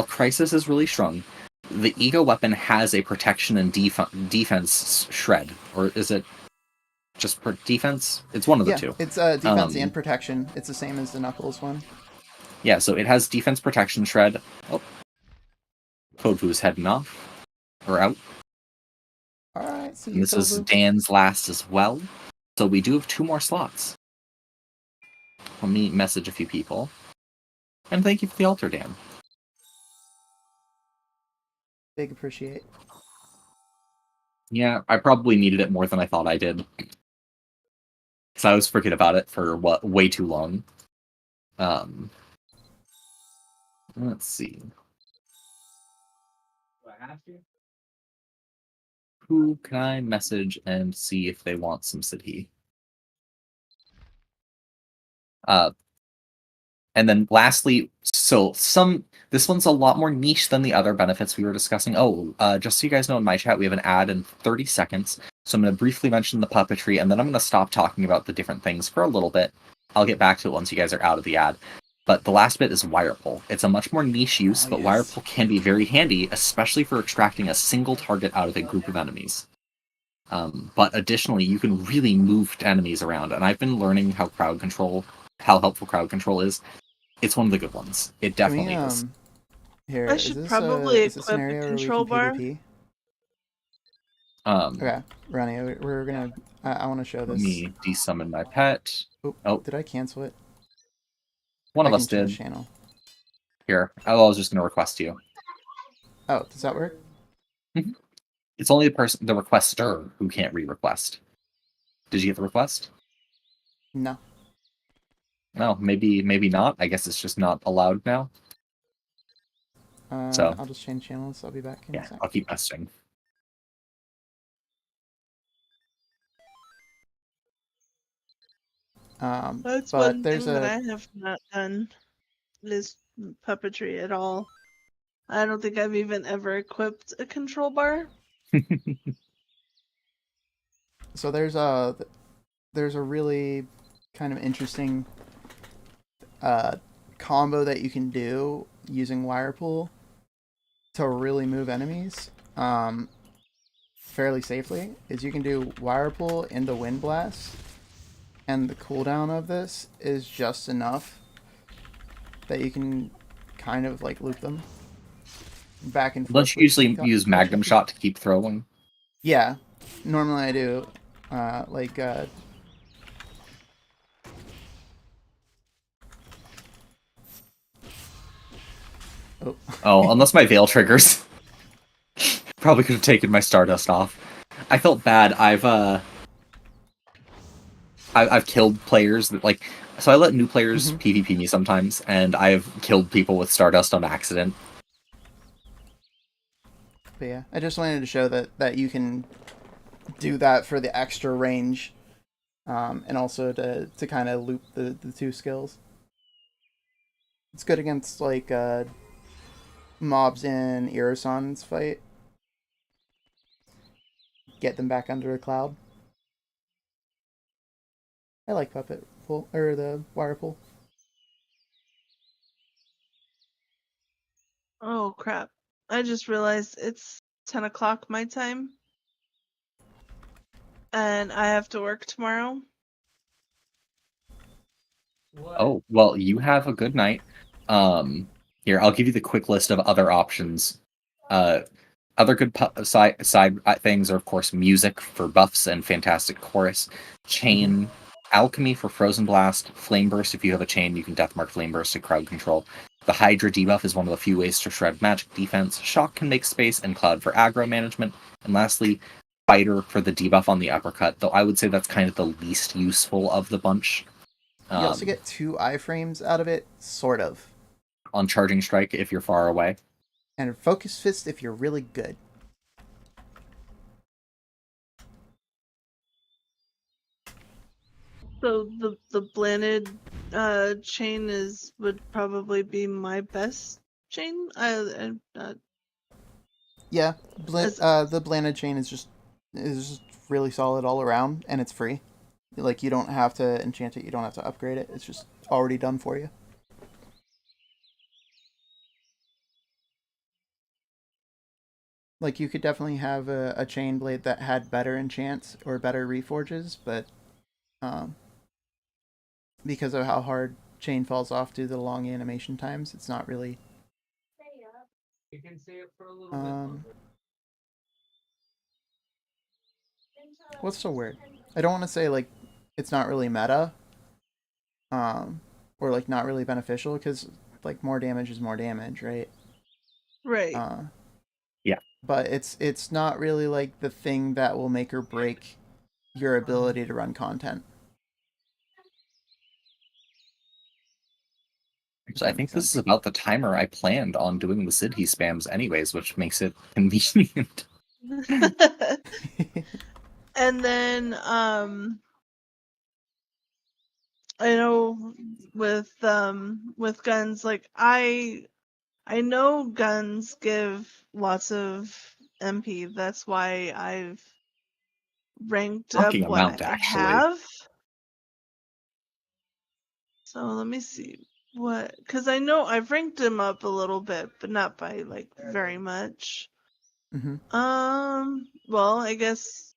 Crisis is really strong, the Ego weapon has a protection and defense shred, or is it just for defense? It's one of the two. It's defense and protection. It's the same as the Knuckles one. Yeah, so it has defense protection shred. Oh, Code Boo's heading off or out. All right, see you. And this is Dan's last as well. So we do have 2 more slots. Let me message a few people. And thank you for the altar, Dan. Big appreciate. Yeah, I probably needed it more than I thought I did. Because I was freaking about it for way too long. Let's see. Who can I message and see if they want some city? And then lastly, this one's a lot more niche than the other benefits we were discussing. Just so you guys know, in my chat, we have an ad in 30 seconds. So I'm going to briefly mention the puppetry, and then I'm going to stop talking about the different things for a little bit. I'll get back to it once you guys are out of the ad. But the last bit is wire pull. It's a much more niche use, but wire pull can be very handy, especially for extracting a single target out of a group of enemies. But additionally, you can really move enemies around, and I've been learning how helpful crowd control is. It's one of the good ones. It definitely is. Here, I should probably equip a control bar. Okay, Ronnie, we're gonna. I want to show this. Let me desummon my pet. Oh, did I cancel it? One of us did. Channel. Here, I was just gonna request you. Oh, does that work? Mm-hmm. It's only the requester, who can't re-request. Did you get the request? No. No, maybe not. I guess it's just not allowed now. So I'll just change channels. I'll be back in a second. I'll keep messaging. That's one thing that I have not done is puppetry at all. I don't think I've even ever equipped a control bar. So there's a really kind of interesting combo that you can do using wire pull to really move enemies fairly safely. Is you can do wire pull into wind blast, and the cooldown of this is just enough that you can kind of like loop them back and forth. Don't you usually use Magnum Shot to keep throwing? Yeah, normally I do. Oh, unless my veil triggers. probably could have taken my Stardust off. I felt bad. I've killed players that like, so I let new players PvP me sometimes, and I've killed people with Stardust on accident. But yeah, I just wanted to show that you can do that for the extra range, and also to kind of loop the two skills. It's good against like mobs in Iroson's fight. Get them back under a cloud. I like puppet pull or the wire pull. Oh crap! I just realized it's 10 o'clock my time, and I have to work tomorrow. Oh, well, you have a good night. Here, I'll give you the quick list of other options. Other good side things are, of course, music for buffs and fantastic chorus, chain, alchemy for frozen blast, flame burst. If you have a chain, you can deathmark flame burst to crowd control. The Hydra debuff is one of the few ways to shred magic defense. Shock can make space, and cloud for aggro management. And lastly, fighter for the debuff on the uppercut. Though I would say that's kind of the least useful of the bunch. You also get 2 iframes out of it, sort of. On charging strike if you're far away. And focus fist if you're really good. So the blanded chain would probably be my best chain. Yeah, the blanded chain is just really solid all around, and it's free. Like, you don't have to enchant it, you don't have to upgrade it. It's just already done for you. Like, you could definitely have a chain blade that had better enchants or better reforges, but because of how hard chain falls off due to the long animation times, it's not really. You can stay up for a little bit longer. What's so weird? I don't want to say like it's not really meta, or like not really beneficial, because like more damage is more damage, right? Right. Yeah. But it's not really like the thing that will make or break your ability to run content. So I think this is about the timer I planned on doing the Sidhi spams anyways, which makes it convenient. And then I know with guns, like I know guns give lots of MP. That's why I've ranked Shocking up what amount, I actually. have. So let me see because I know I've ranked them up a little bit, but not by like very much. Well, I guess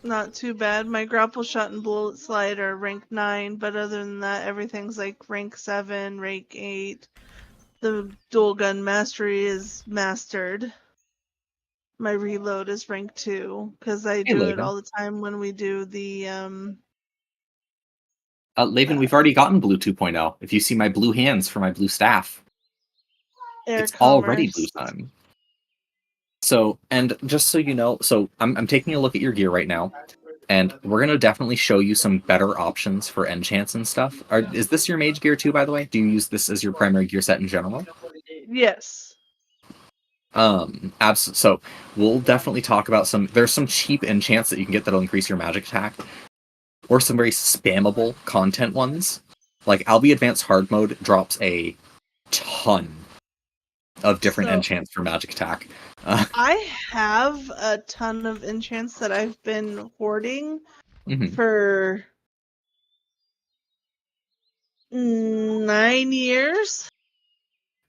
not too bad. My grapple shot and bullet slide are rank 9, but other than that, everything's like rank 7, rank 8. The dual gun mastery is mastered. My reload is rank 2 because I do it all the time when we do the Laven, we've already gotten blue 2.0. If you see my blue hands for my blue staff, air it's commerce. already blue time. So, and just so you know, so I'm taking a look at your gear right now, and we're gonna definitely show you some better options for enchants and stuff. Is this your mage gear too, by the way? Do you use this as your primary gear set in general? Yes. So we'll definitely talk about there's some cheap enchants that you can get that'll increase your magic attack, or some very spammable content ones. Like Albi Advanced Hard Mode drops a ton of different enchants for magic attack. I have a ton of enchants that I've been hoarding for 9 years.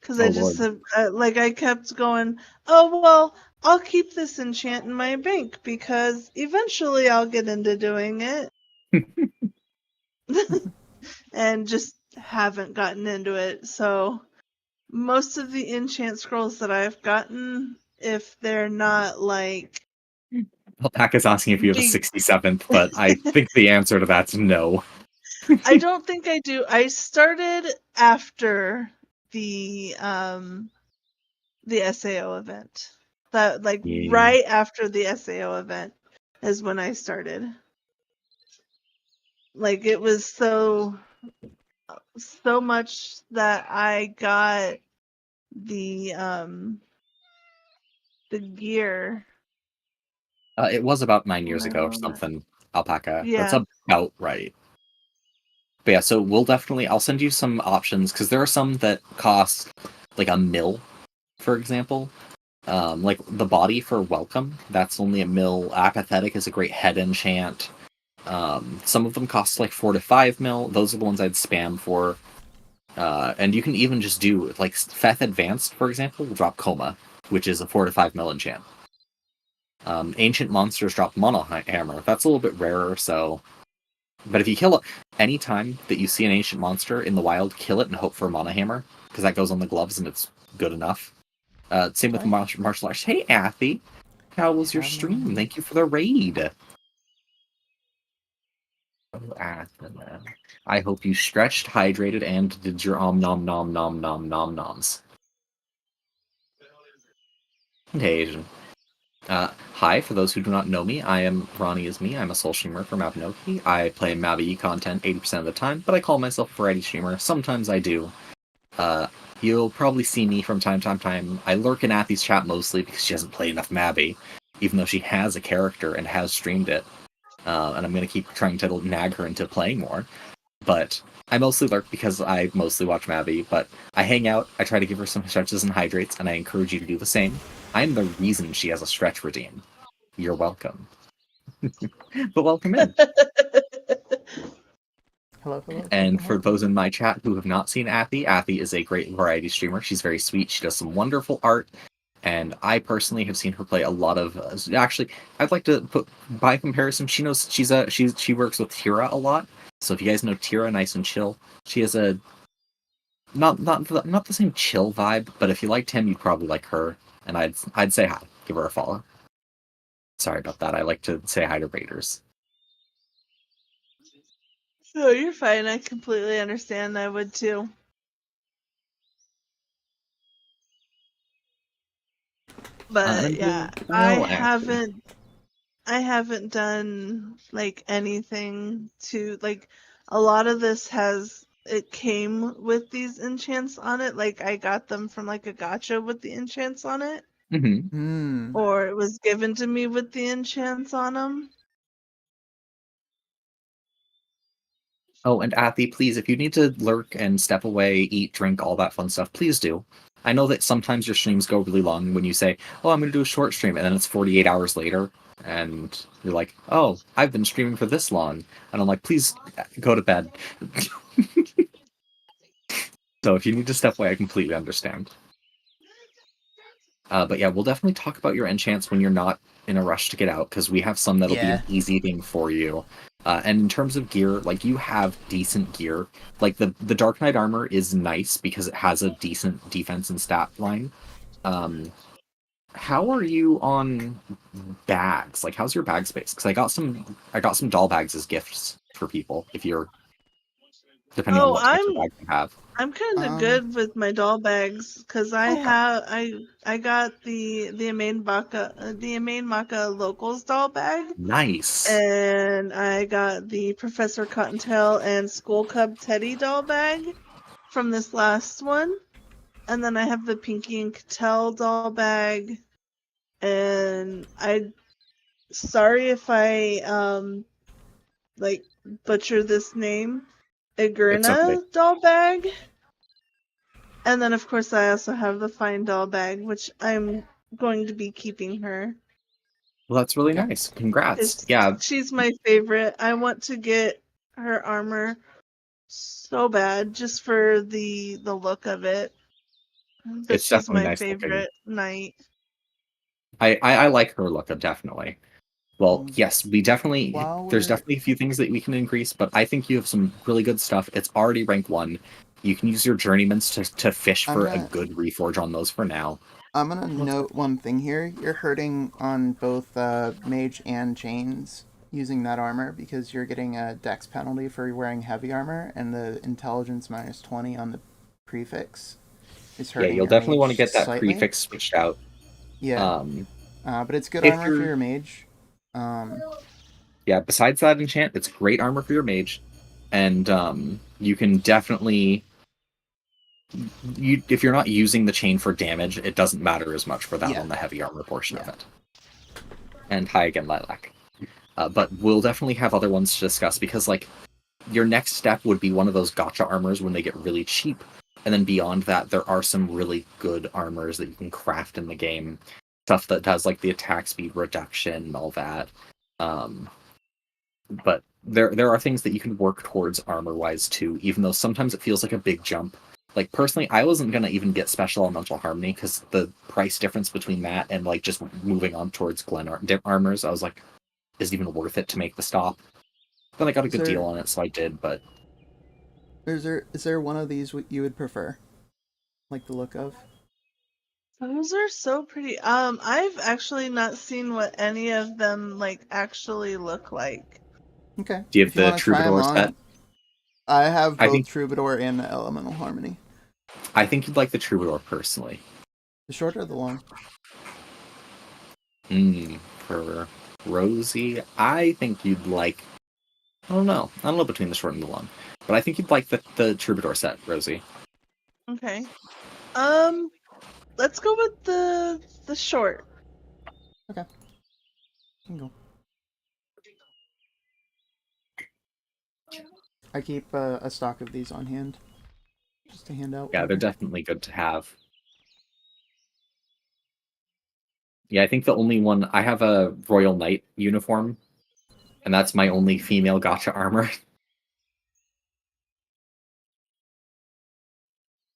Because I just have, I kept going, oh, well, I'll keep this enchant in my bank because eventually I'll get into doing it. And just haven't gotten into it. So most of the enchant scrolls that I've gotten, if they're not like... Pack is asking if you have a 67th, but I think the answer to that's no. I don't think I do. I started after the SAO event. That like Yeah. right after the SAO event is when I started. Like it was so much that I got the gear. It was about 9 years when I ago or won that. something, Alpaca. That's Yeah. about right. But yeah, so I'll send you some options, because there are some that cost like $1 mil, for example. Like the body for Welcome, that's only $1 mil. Apathetic is a great head enchant. Some of them cost like 4 to 5 mil. Those are the ones I'd spam for. And you can even just do, like, Feth Advanced, for example, will drop Coma, which is a 4 to 5 mil enchant. Ancient Monsters drop Mono Hammer. That's a little bit rarer, so... But if you kill it, any time that you see an Ancient Monster in the wild, kill it and hope for a Mono Hammer, because that goes on the gloves and it's good enough. Same with martial arts. Hey, Athy! How was your stream? Thank you for the raid! Oh, Athena. I hope you stretched, hydrated, and did your nom nom nom nom nom noms. Hey, Asian. Hi, for those who do not know me, I am Ronnie is me. I'm a soul streamer for MabiLearni. I play Mabi content 80% of the time, but I call myself a variety streamer. Sometimes I do. You'll probably see me from time to time. I lurk in Athy's chat mostly because she hasn't played enough Mabi, even though she has a character and has streamed it. And I'm going to keep trying to nag her into playing more. But I mostly lurk because I mostly watch Mabi, but I hang out, I try to give her some stretches and hydrates, and I encourage you to do the same. I'm the reason she has a stretch redeem. You're welcome. But welcome in. Hello. And for those in my chat who have not seen Athy, Athy is a great variety streamer. She's very sweet. She does some wonderful art. And I personally have seen her play a lot of. Actually, I'd like to put by comparison. She works with Tira a lot. So if you guys know Tira, nice and chill. She has a not the same chill vibe, but if you liked him, you'd probably like her. And I'd say hi, give her a follow. Sorry about that. I like to say hi to raiders. No, you're fine. I completely understand. I would too. But yeah, I haven't done like anything to like. A lot of this came with these enchants on it. Like I got them from like a gacha with the enchants on it, or it was given to me with the enchants on them. Oh, and Athy, please, if you need to lurk and step away, eat, drink, all that fun stuff, please do. I know that sometimes your streams go really long when you say, oh, I'm going to do a short stream, and then it's 48 hours later, and you're like, oh, I've been streaming for this long. And I'm like, please go to bed. So if you need to step away, I completely understand. But yeah, we'll definitely talk about your enchants when you're not in a rush to get out, because we have some that'll be an easy thing for you. And in terms of gear, like, you have decent gear. Like, the Dark Knight armor is nice because it has a decent defense and stat line. How are you on bags? Like, how's your bag space? Because I got some doll bags as gifts for people, if you're depending on what types of bags you have. I'm kind of good with my doll bags because I got the Amain Maka Locals doll bag. Nice. And I got the Professor Cottontail and School Cub Teddy doll bag from this last one. And then I have the Pinky and Cattell doll bag. And sorry if I like butcher this name. Igrina doll bag. And then, of course, I also have the Fine doll bag, which I'm going to be keeping her. Well, that's really nice. Congrats. Yeah. She's my favorite. I want to get her armor so bad just for the look of it. But It's she's definitely my nice favorite looking. knight. I like her look, definitely. Well, yes, there's definitely a few things that we can increase, but I think you have some really good stuff. It's already rank 1. You can use your journeymans to fish for a good reforge on those for now. I'm gonna note one thing here. You're hurting on both mage and chains using that armor because you're getting a dex penalty for wearing heavy armor, and the intelligence minus 20 on the prefix is hurting. Yeah, you'll definitely want to get that prefix switched out. Yeah. But it's good if armor for you're- your mage. Yeah, besides that enchant, it's great armor for your mage, and you can definitely if you're not using the chain for damage, it doesn't matter as much for that Yeah. on the heavy armor portion of Yeah. it. And hi again, Lilac. But we'll definitely have other ones to discuss because, like, your next step would be one of those gotcha armors when they get really cheap, and then beyond that, there are some really good armors that you can craft in the game. Stuff that does like the attack speed reduction and all that. But there are things that you can work towards armor wise too, even though sometimes it feels like a big jump. Like personally, I wasn't gonna even get special elemental harmony because the price difference between that and like just moving on towards Glen armors, I was like, is it even worth it to make the stop? Then I got a good deal on it, so I did. But is there one of these you would prefer, like the look of? Those are so pretty. I've actually not seen what any of them like actually look like. Okay. Do you have if you the want to try them Troubadour on, set? I have I both think Troubadour and Elemental Harmony. I think you'd like the Troubadour personally. The short or the long? For Rosie, I think you'd like. I don't know between the short and the long, but I think you'd like the Troubadour set, Rosie. Okay. Let's go with the short. Okay. Go. I keep a stock of these on hand, just to hand out. Yeah, they're definitely good to have. Yeah, I think the only one I have a Royal Knight uniform, and that's my only female gotcha armor.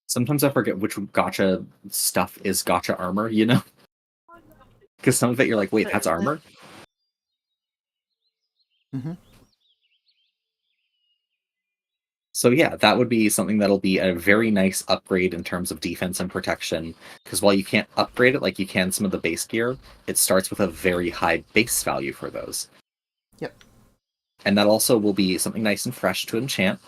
Sometimes I forget which gotcha stuff is gotcha armor, you know? Because some of it you're like, wait, that's armor? Mm-hmm. So yeah, that would be something that'll be a very nice upgrade in terms of defense and protection. Because while you can't upgrade it like you can some of the base gear, it starts with a very high base value for those. Yep. And that also will be something nice and fresh to enchant.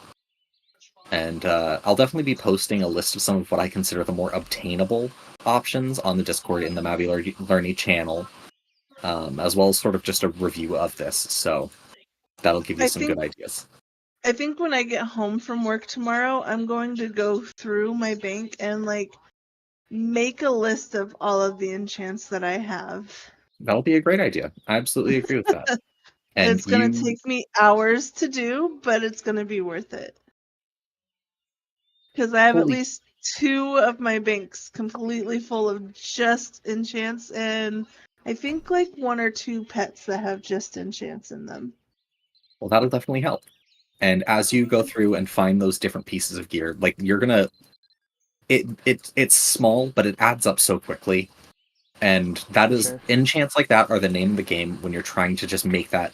And I'll definitely be posting a list of some of what I consider the more obtainable options on the Discord in the MabiLearni channel, as well as sort of just a review of this. So that'll give you some good ideas. I think when I get home from work tomorrow, I'm going to go through my bank and like make a list of all of the enchants that I have. That'll be a great idea. I absolutely agree with that. And it's going to take me hours to do, but it's going to be worth it. Because I have at least 2 of my banks completely full of just enchants, and I think like 1 or 2 pets that have just enchants in them. Well, that'll definitely help. And as you go through and find those different pieces of gear, like you're gonna, it's small, but it adds up so quickly. And that is enchants like that are the name of the game when you're trying to just make that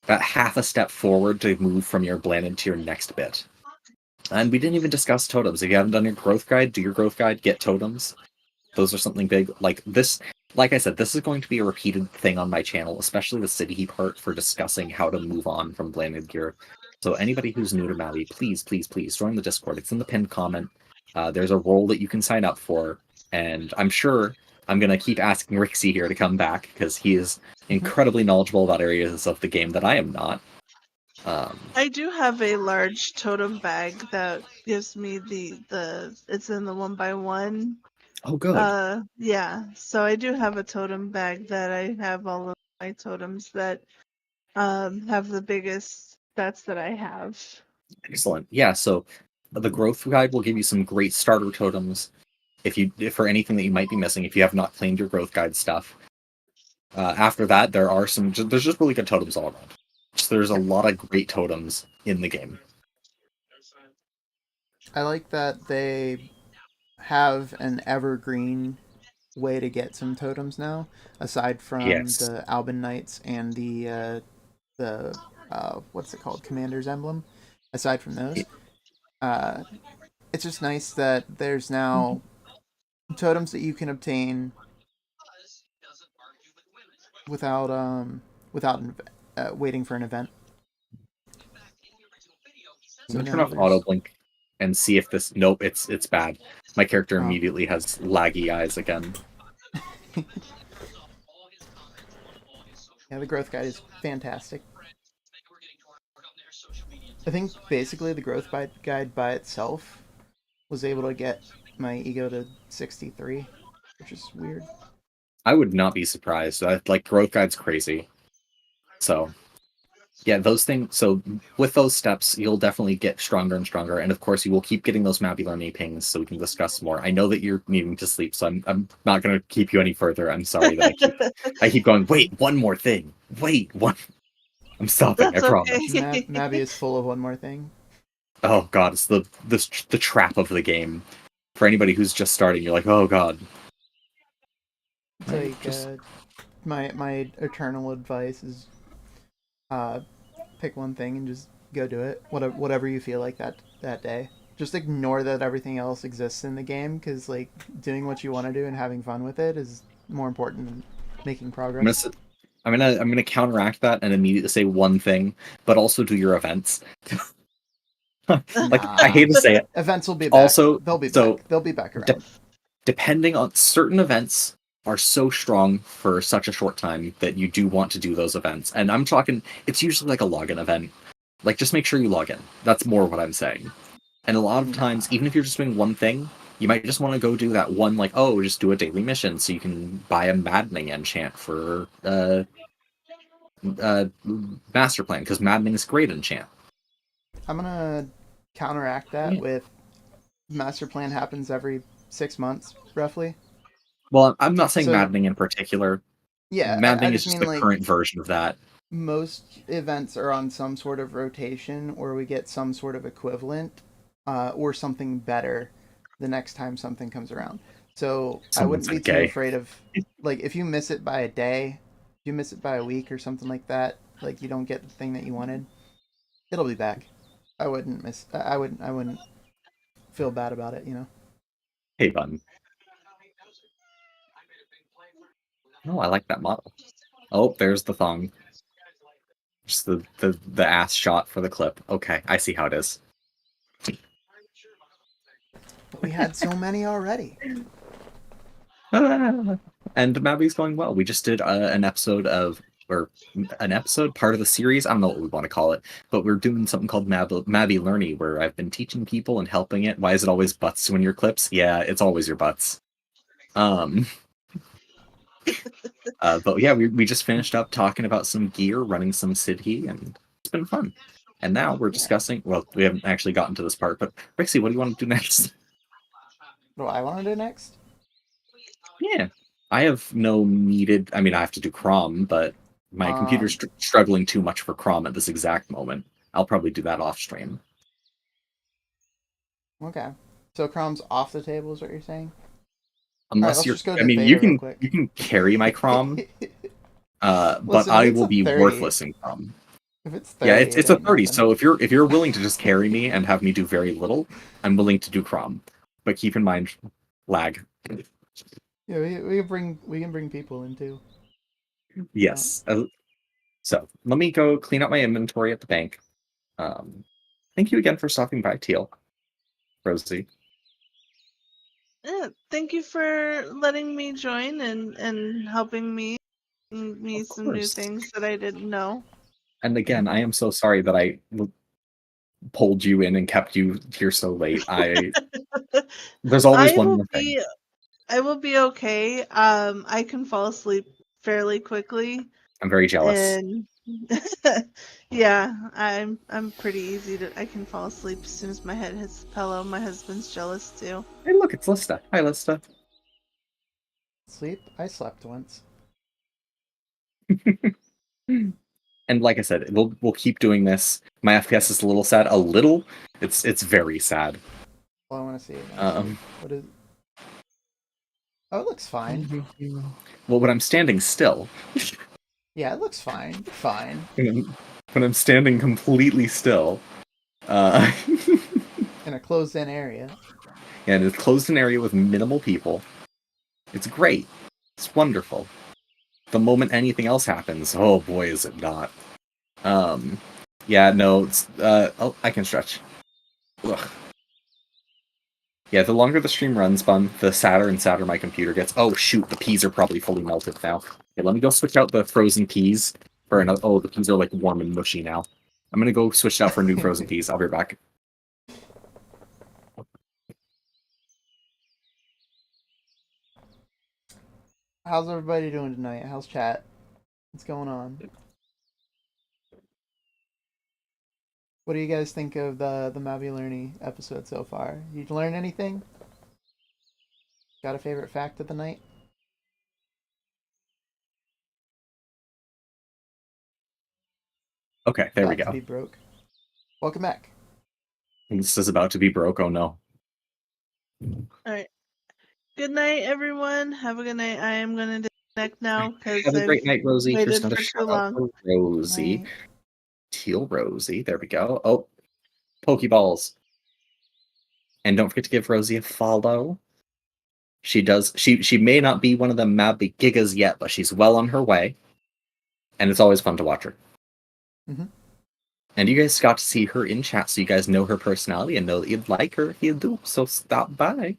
half a step forward to move from your bland to your next bit. And we didn't even discuss totems. If you haven't done your growth guide, do your growth guide, get totems. Those are something big. Like this, like I said, this is going to be a repeated thing on my channel, especially the city part for discussing how to move on from blanded gear. So anybody who's new to Mabi, please, please, please join the Discord. It's in the pinned comment. There's a role that you can sign up for, and I'm sure I'm going to keep asking Rixie here to come back because he is incredibly knowledgeable about areas of the game that I am not. I do have a large totem bag that gives me the it's in the 1x1. Oh, good. Yeah, so I do have a totem bag that I have all of my totems that have the biggest stats that I have. Excellent. Yeah, so the growth guide will give you some great starter totems if for anything that you might be missing if you have not claimed your growth guide stuff. After that, there's just really good totems all around. So there's a lot of great totems in the game. I like that they have an evergreen way to get some totems now, aside from the Albin Knights and the what's it called, Commander's Emblem. Aside from those, it's just nice that there's now totems that you can obtain without waiting for an event. I'm gonna turn off auto blink and see if this. Nope, it's bad. My character immediately has laggy eyes again. Yeah, the growth guide is fantastic. I think basically the growth guide by itself was able to get my ego to 63, which is weird. I would not be surprised. Like growth guide's crazy. So yeah, those things. So with those steps, you'll definitely get stronger and stronger, and of course, you will keep getting those MabiLearni pings, so we can discuss more. I know that you're needing to sleep, so I'm not going to keep you any further. I'm sorry that I keep going. Wait, one more thing. Wait, one. I'm stopping. That's I promise. okay. Mabi is full of one more thing. Oh god, it's the trap of the game. For anybody who's just starting, you're like, oh god. It's like my eternal advice is pick one thing and just go do it. Whatever you feel like that day. Just ignore that everything else exists in the game, because like doing what you want to do and having fun with it is more important than making progress. I'm gonna counteract that and immediately say one thing, but also do your events. Like I hate to say it. Events will be back. Also, they'll be back. They'll be back around. Depending on certain events are so strong for such a short time that you do want to do those events. And I'm talking, it's usually like a login event. Like just make sure you log in. That's more what I'm saying. And a lot of times, even if you're just doing one thing, you might just want to go do that one, like, oh, just do a daily mission so you can buy a maddening enchant for master plan, because maddening is great enchant. I'm gonna counteract that with master plan happens every 6 months, roughly. Well, I'm not saying maddening in particular. Yeah, maddening I is just the like, current version of that. Most events are on some sort of rotation, or we get some sort of equivalent, or something better the next time something comes around. So I wouldn't be too afraid of, like, if you miss it by a day, if you miss it by a week or something like that, like you don't get the thing that you wanted, it'll be back. I wouldn't feel bad about it, you know. Hey, button. Oh, I like that model. Oh, there's the thong. Just the ass shot for the clip. Okay, I see how it is. But we had so many already. And Mabi's going well. We just did an episode part of the series. I don't know what we want to call it, but we're doing something called MabiLearni, where I've been teaching people and helping it. Why is it always butts in your clips? Yeah, it's always your butts. But yeah, we just finished up talking about some gear, running some Sidhe, and it's been fun. And now we're discussing. Well, we haven't actually gotten to this part, but Rixie, what do you want to do next? What do I want to do next? Yeah, I have no needed. I mean, I have to do Crom, but my computer's struggling too much for Crom at this exact moment. I'll probably do that off stream. Okay, so Crom's off the table, is what you're saying? Unless you're, I mean, you can carry my Crom, but I will be worthless in Crom. If it's 30, yeah, it's a 30. So if you're willing to just carry me and have me do very little, I'm willing to do Crom. But keep in mind, lag. Yeah, we can bring people in too. Yes. So let me go clean up my inventory at the bank. Thank you again for stopping by, Teal. Rosie. Yeah, thank you for letting me join and helping me some new things that I didn't know. And again, I am so sorry that I pulled you in and kept you here so late. There's always one more thing. I will be okay. I can fall asleep fairly quickly. I'm very jealous. And yeah, I'm pretty easy to. I can fall asleep as soon as my head hits the pillow. My husband's jealous too. Hey, look, it's Lista. Hi, Lista. Sleep? I slept once. And like I said, we'll keep doing this. My FPS is a little sad. A little. It's very sad. Well, I want to see it. What is? Oh, it looks fine. Well, when I'm standing still. Yeah, it looks fine. Fine. When I'm standing completely still. In a closed-in area. Yeah, and it's a closed-in area with minimal people. It's great. It's wonderful. The moment anything else happens, oh boy, is it not. Yeah, no, it's, I can stretch. Ugh. Yeah, the longer the stream runs, Bun, the sadder and sadder my computer gets. Oh shoot, the peas are probably fully melted now. Okay, let me go switch out the frozen peas for another. Oh, the peas are like warm and mushy now. I'm gonna go switch it out for new frozen peas. I'll be right back. How's everybody doing tonight? How's chat? What's going on? What do you guys think of the MabiLearni episode so far? You learn anything? Got a favorite fact of the night? Okay, there we About go. to be broke. Welcome back. This is about to be broke. Oh no. Alright. Good night, everyone. Have a good night. I am gonna disconnect now because Have a I've great night, Rosie. Here's waited another for shout too out long. for Rosie. Night. Teal Rosie. There we go. Oh, Pokeballs. And don't forget to give Rosie a follow. She does. She may not be one of the Mabby Gigas yet, but she's well on her way. And it's always fun to watch her. Mm-hmm. And you guys got to see her in chat, so you guys know her personality and know that you'd like her if you do. So stop by.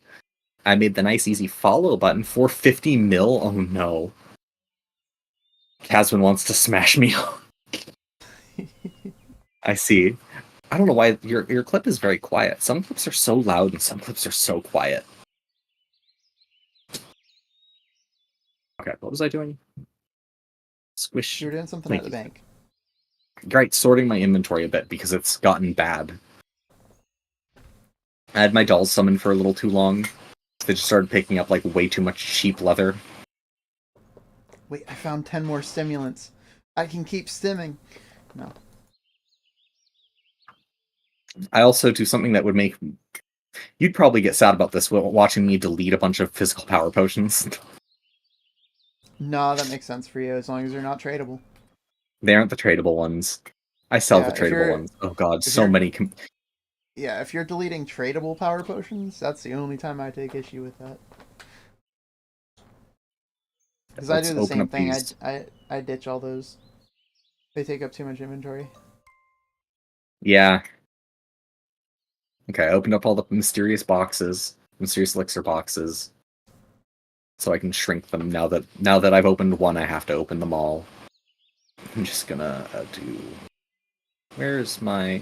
I made the nice easy follow button for 50 mil. Oh no. Casman wants to smash me. I see. I don't know why your clip is very quiet. Some clips are so loud and some clips are so quiet. Okay, what was I doing? Squish. You were doing something Thank at the you. bank. Right, sorting my inventory a bit because it's gotten bad. I had my dolls summoned for a little too long. They just started picking up like way too much cheap leather. Wait, I found 10 more stimulants. I can keep stimming. No. I also do something that would make... You'd probably get sad about this watching me delete a bunch of physical power potions. No, that makes sense for you as long as they're not tradable. They aren't the tradable ones. I sell Yeah, the if tradable you're- ones. Oh god, if so you're- many... Yeah, if you're deleting tradable power potions, that's the only time I take issue with that. Because I Let's do the open same up thing. these. I ditch all those. They take up too much inventory. Yeah. Okay, I opened up all the mysterious boxes, mysterious elixir boxes, so I can shrink them. Now that I've opened one, I have to open them all. I'm just gonna do... Where's my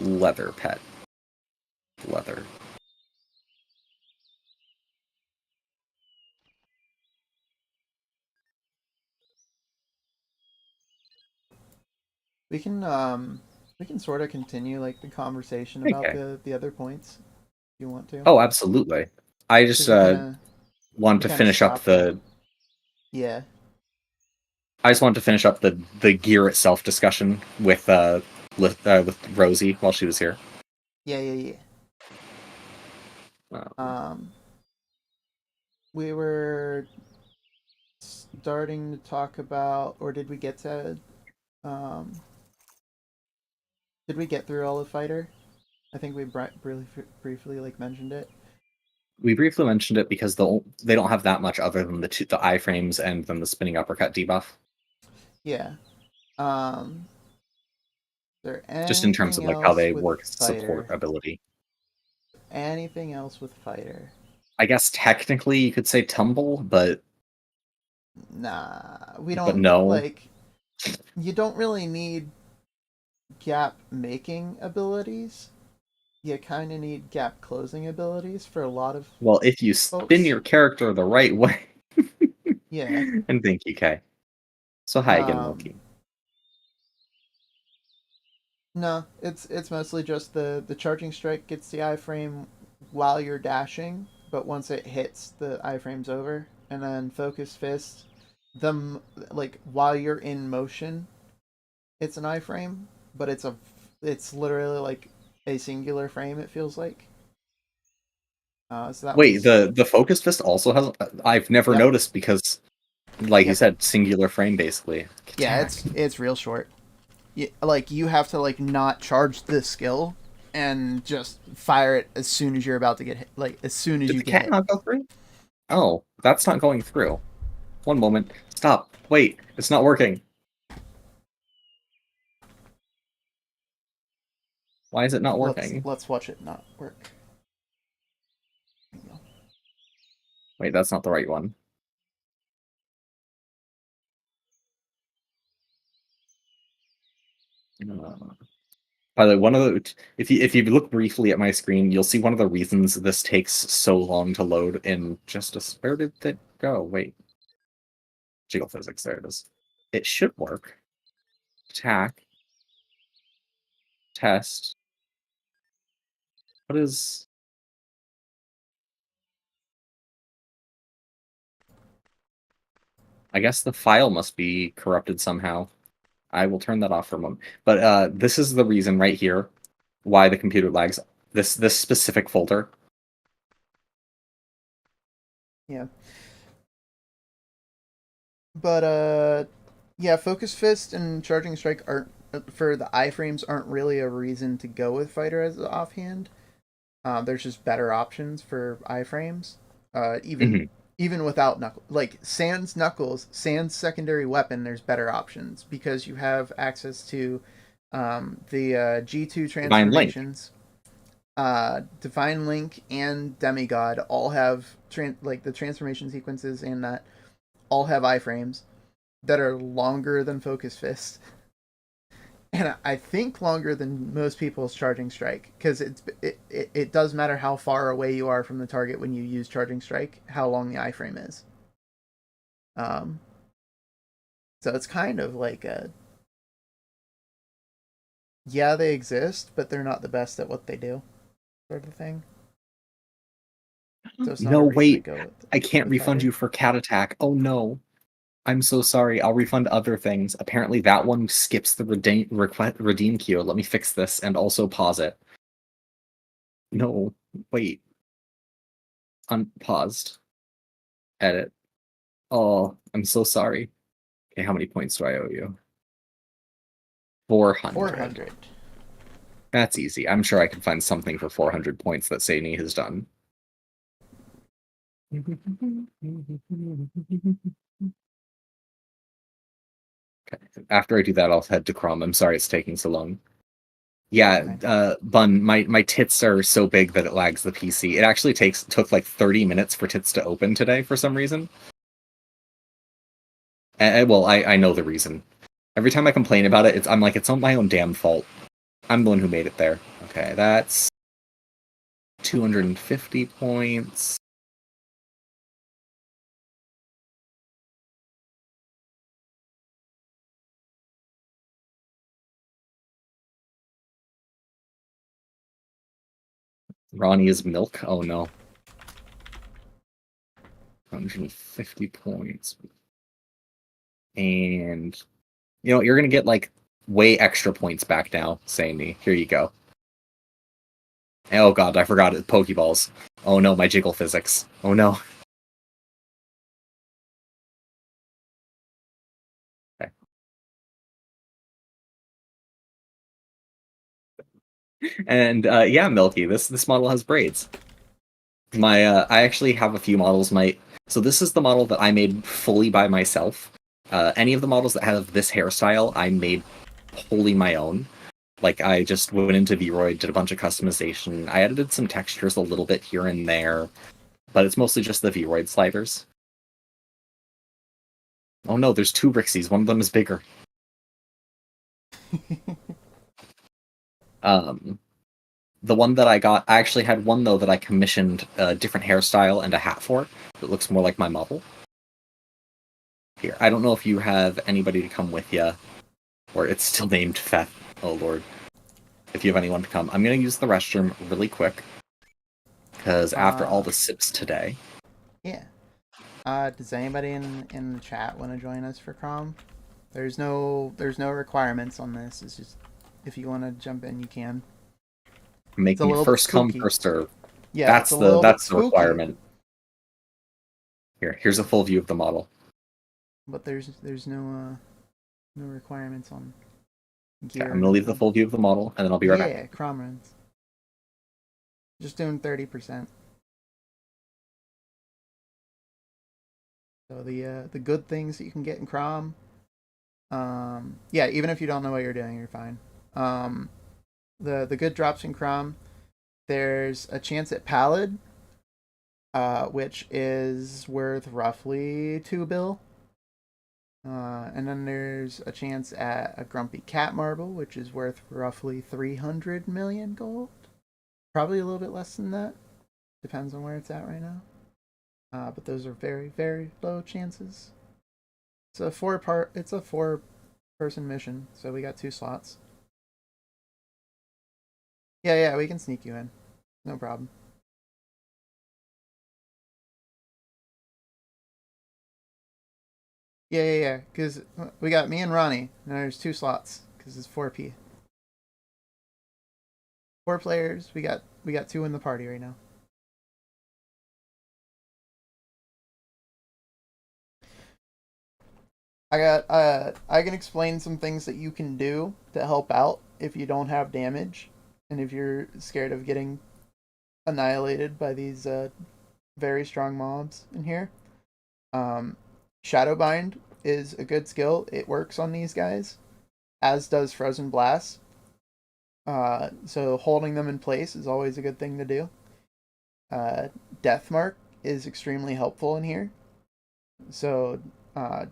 leather pet? Leather. We can sort of continue like the conversation about Okay. the other points if you want to. Oh, absolutely. I just 'Cause want we to kinda finish up stopped the... at- Yeah. I just want to finish up the gear itself discussion with Rosie while she was here. Yeah. We were starting to talk about, or did we get to, did we get through all of Fighter? I think we briefly like mentioned it. We briefly mentioned it because they don't have that much other than the iframes and then the spinning uppercut debuff. Yeah. Is there Just in terms of anything like how else they with work Fighter? support ability. Anything else with Fighter? I guess technically you could say tumble, but Nah, we don't. But no. Like, you don't really need gap making abilities. You kind of need gap closing abilities for a lot of. Well, if you spin your character the right way. Yeah. And thank you, Kay. So hi again, Loki. No, it's mostly just the charging strike gets the iframe while you're dashing, but once it hits, the iframe's over. And then focus fist, like while you're in motion, it's an iframe, but it's literally like a singular frame. It feels like. So that Wait, was... the focus fist also has... I've never Yep. noticed because, like you Yep. said, singular frame basically. Yeah, it's real short. Like you have to like not charge the skill and just fire it as soon as you're about to get hit. Like as soon as Did you the get cat hit. not go through? Oh, that's not going through. One moment. Stop. Wait, it's not working. Why is it not working? Let's watch it not work. Wait, that's not the right one. By the way, one of the if you look briefly at my screen, you'll see one of the reasons this takes so long to load in Justice. Where did it go? Wait. Jiggle physics, there it is. It should work. Attack. Test. What is... I guess the file must be corrupted somehow. I will turn that off for a moment. But this is the reason right here why the computer lags. This specific folder. Yeah. But yeah, Focus Fist and Charging Strike aren't for the iframes aren't really a reason to go with Fighter as the offhand. There's just better options for iframes. Even without Knuckles, like Sans Knuckles, Sans secondary weapon, there's better options because you have access to the G2 transformations. Divine Link and Demigod all have like the transformation sequences and that all have iframes that are longer than Focus Fist. And I think longer than most people's Charging Strike, because it does matter how far away you are from the target when you use Charging Strike, how long the iframe is. So it's kind of like a... Yeah, they exist, but they're not the best at what they do, sort of thing. So it's not No, a reason wait. to go with, I can't refund Fighter. you for Cat Attack. Oh no. I'm so sorry. I'll refund other things. Apparently that one skips the redeem queue. Let me fix this and also pause it. No, wait. Unpaused. Edit. Oh, I'm so sorry. Okay, how many points do I owe you? 400. 400. That's easy. I'm sure I can find something for 400 points that Sadie has done. Okay. After I do that, I'll head to Chrome. I'm sorry it's taking so long. Yeah, Bun, my tits are so big that it lags the PC. It actually took like 30 minutes for tits to open today for some reason. Well, I know the reason. Every time I complain about it, I'm like, it's on my own damn fault. I'm the one who made it there. Okay, that's 250 points. Ronnie is milk. Oh no. 150 points. And you know, you're gonna get like way extra points back now, Sandy. Here you go. Oh god, I forgot it. Pokeballs. Oh no, my jiggle physics. Oh no. Okay. And yeah, Milky, this model has braids. I actually have a few models. So this is the model that I made fully by myself. Any of the models that have this hairstyle, I made wholly my own. Like, I just went into Vroid, did a bunch of customization. I edited some textures a little bit here and there, but it's mostly just the Vroid sliders. Oh no, there's two Rixies. One of them is bigger. The one that I got, I actually had one, though, that I commissioned a different hairstyle and a hat for. That looks more like my model. Here, I don't know if you have anybody to come with you, or it's still named Feth. Oh lord. If you have anyone to come. I'm going to use the restroom really quick, because after all the sips today... Yeah. Does anybody in the chat want to join us for Crom? There's no requirements on this. It's just if you want to jump in, you can. Make me first come, first serve. Yeah, that's the requirement. Here's a full view of the model. But there's no requirements on gear. Okay, I'm gonna leave the full view of the model, and then I'll be right back. Yeah, Crom runs. Just doing 30%. So the good things that you can get in Crom. Yeah, even if you don't know what you're doing, you're fine. The good drops in Crom, there's a chance at Pallid, which is worth roughly 2 bill. And then there's a chance at a Grumpy Cat Marble, which is worth roughly 300 million gold. Probably a little bit less than that. Depends on where it's at right now. But those are very, very low chances. It's a four-person mission, so we got 2 slots. Yeah, we can sneak you in. No problem. Yeah. Because we got me and Ronnie. Now there's 2 slots because it's 4P. 4 players. We got 2 in the party right now. I can explain some things that you can do to help out if you don't have damage and if you're scared of getting annihilated by these very strong mobs in here. Shadowbind is a good skill. It works on these guys, as does Frozen Blast. So holding them in place is always a good thing to do. Deathmark is extremely helpful in here. So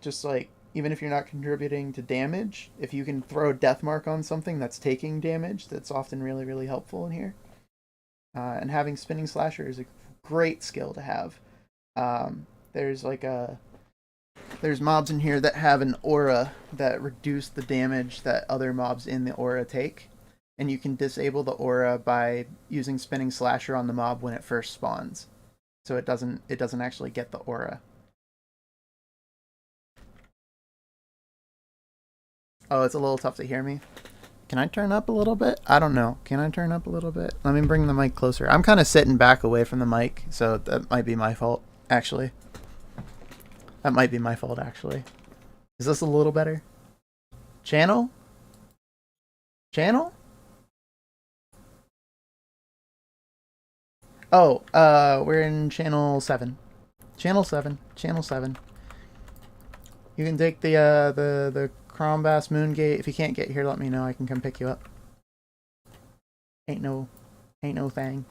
just like, even if you're not contributing to damage, if you can throw a Deathmark on something that's taking damage, that's often really, really helpful in here. And having Spinning Slasher is a great skill to have. There's mobs in here that have an aura that reduce the damage that other mobs in the aura take. And you can disable the aura by using Spinning Slasher on the mob when it first spawns. So it doesn't actually get the aura. Oh, it's a little tough to hear me. Can I turn up a little bit? I don't know. Can I turn up a little bit? Let me bring the mic closer. I'm kind of sitting back away from the mic, so that might be my fault, actually. That might be my fault, actually. Is this a little better? Channel? Channel? Oh, we're in channel 7. Channel 7. Channel 7. You can take the Crombass Moongate. If you can't get here, let me know. I can come pick you up. Ain't no thing.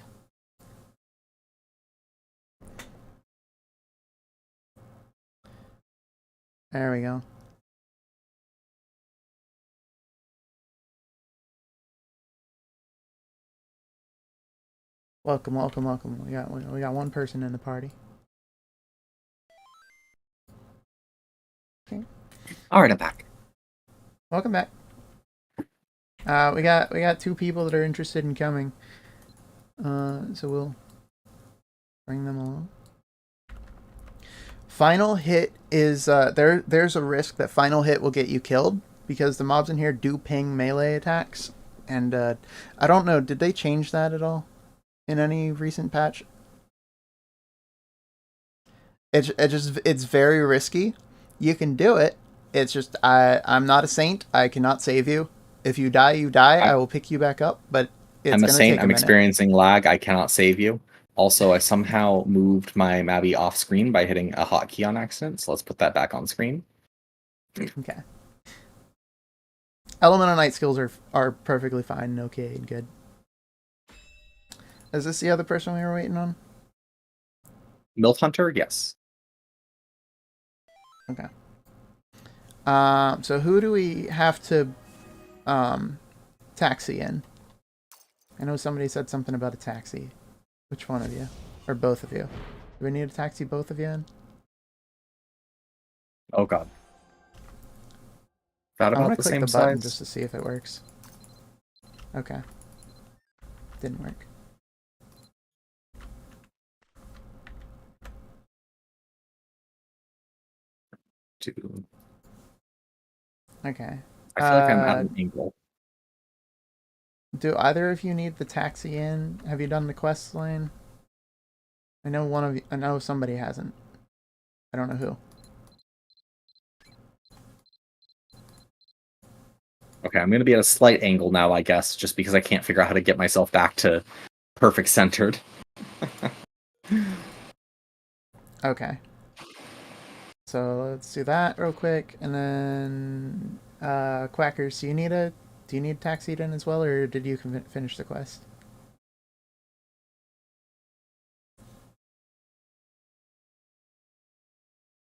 There we go. Welcome. We got one person in the party. Okay. All right, I'm back. Welcome back. We got 2 people that are interested in coming. So we'll bring them along. Final hit is there's a risk that final hit will get you killed because the mobs in here do ping melee attacks, and I don't know, did they change that at all in any recent patch? It's very risky. You can do it. It's just I'm not a saint. I cannot save you. If you die, you die. I will pick you back up, but it's I'm a gonna saint. take a I'm minute. experiencing lag. I cannot save you. Also, I somehow moved my Mabi off screen by hitting a hotkey on accident, so let's put that back on screen. Okay. Elemental Knight skills are perfectly fine and okay and good. Is this the other person we were waiting on? Milf Hunter, yes. Okay. So who do we have to taxi in? I know somebody said something about a taxi. Which one of you? Or both of you? Do we need to taxi both of you in? Oh god. That I'm gonna about the click same the button size? just to see if it works. Okay. Didn't work. Two. Okay. I feel like I'm at an angle. Do either of you need the taxi in? Have you done the quest line? I know one of you. I know somebody hasn't. I don't know who. Okay, I'm going to be at a slight angle now, I guess, just because I can't figure out how to get myself back to perfect centered. Okay. So let's do that real quick, and then Quackers, do you need taxied in as well, or did you finish the quest?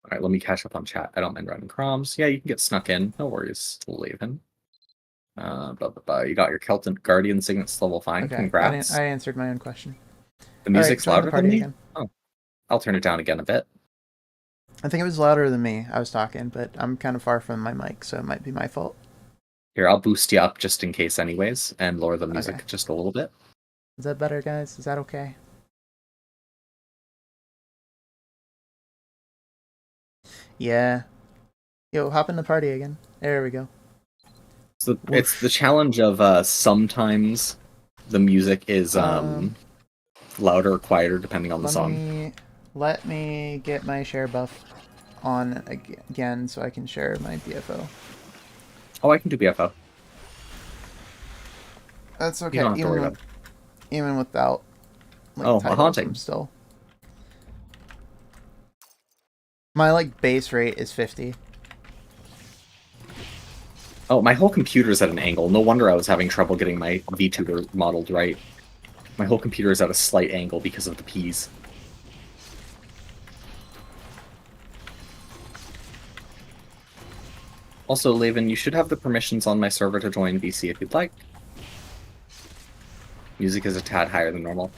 Alright, let me catch up on chat. I don't mind running croms. Yeah, you can get snuck in. No worries, Laven. You got your Kelton Guardian Signets level fine. Okay, Congrats. I answered my own question. The music's join the louder than party me? again. Oh. I'll turn it down again a bit. I think it was louder than me. I was talking, but I'm kind of far from my mic, so it might be my fault. Here, I'll boost you up just in case anyways, and lower the music just a little bit. Is that better, guys? Is that okay? Yeah. Yo, hop in the party again. There we go. So it's the challenge of sometimes the music is louder or quieter depending on the song. Let me get my share buff on again so I can share my BFO. Oh, I can do BFO. That's okay. You don't have to worry about it. Even without like, a titles, haunting. I'm still. My like base rate is 50. Oh, my whole computer's at an angle. No wonder I was having trouble getting my VTuber modeled right. My whole computer is at a slight angle because of the P's. Also, Laven, you should have the permissions on my server to join VC if you'd like. Music is a tad higher than normal.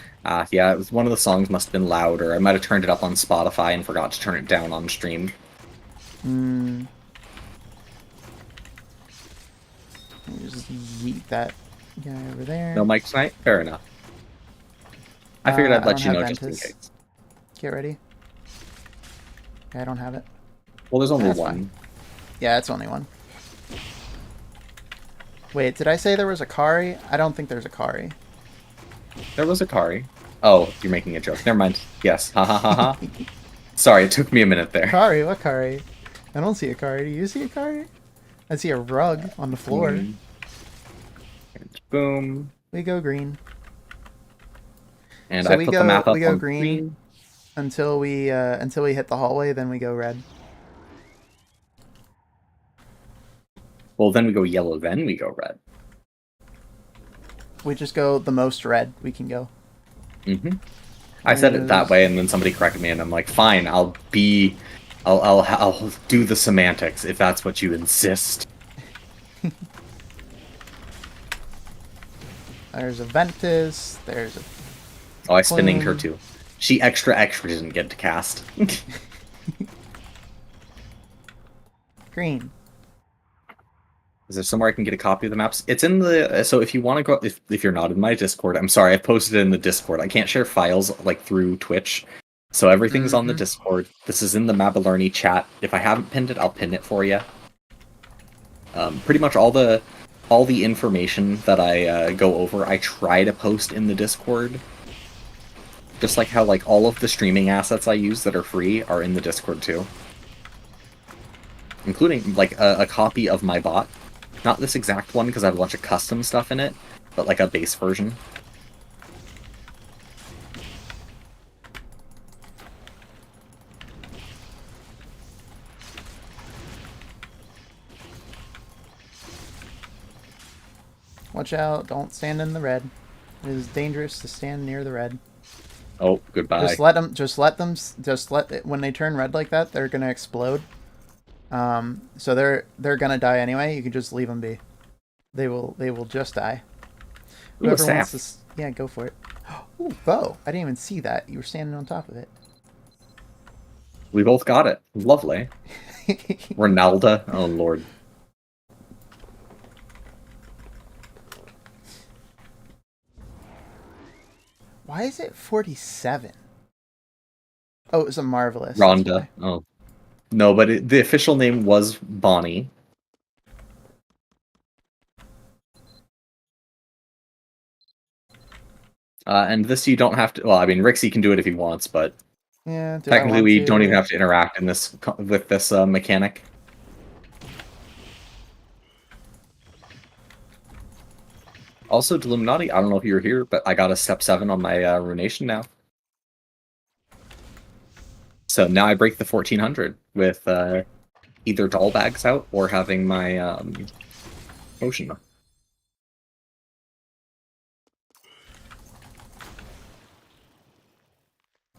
Yeah, it was one of the songs must have been loud, or I might have turned it up on Spotify and forgot to turn it down on stream. Just yeet that guy over there. No mic tonight? Fair enough. I figured I'd let you know just in Ventus. case. Get ready. Okay, I don't have it. Well, there's only That's one. fine. Yeah, it's only one. Wait, did I say there was a Kari? I don't think there's a Kari. There was a Kari. Oh, you're making a joke. Never mind. Yes. Ha ha ha ha. Sorry, it took me a minute there. Kari? What Kari? I don't see a Kari. Do you see a Kari? I see a rug on the floor. And boom. We go green. And so I put the map up we go on green until we hit the hallway, then we go red. Well, then we go yellow, then we go red. We just go the most red we can go. Mm-hmm. I said it that way, and then somebody corrected me, and I'm like, fine, I'll do the semantics if that's what you insist. There's a Ventus. There's a. Oh, I spinning her too. She extra didn't get to cast. Green. Is there somewhere I can get a copy of the maps? It's in the... So if you want to go... If you're not in my Discord... I'm sorry, I've posted it in the Discord. I can't share files, like, through Twitch. So everything's on the Discord. This is in the MabiLearni chat. If I haven't pinned it, I'll pin it for you. Pretty much all the information that I go over, I try to post in the Discord. Just like how, like, all of the streaming assets I use that are free are in the Discord, too. Including, like, a copy of my bot. Not this exact one, because I have a bunch of custom stuff in it, but like a base version. Watch out! Don't stand in the red. It is dangerous to stand near the red. Oh, goodbye. Just let them. When they turn red like that, they're gonna explode. So they're gonna die anyway. You can just leave them be. They will just die. Whoever wants to, yeah, go for it. Ooh, bow! I didn't even see that. You were standing on top of it. We both got it. Lovely. Ronaldo. Oh lord. Why is it 47? Oh, it was a marvelous. Rhonda. Oh. No, but the official name was Bonnie. And this you don't have to... Well, I mean, Rixie can do it if he wants, but... Yeah, technically we don't even have to interact in this with this mechanic. Also, Deluminati, I don't know if you were here, but I got a step 7 on my runation now. So now I break the 1400 with either doll bags out or having my potion.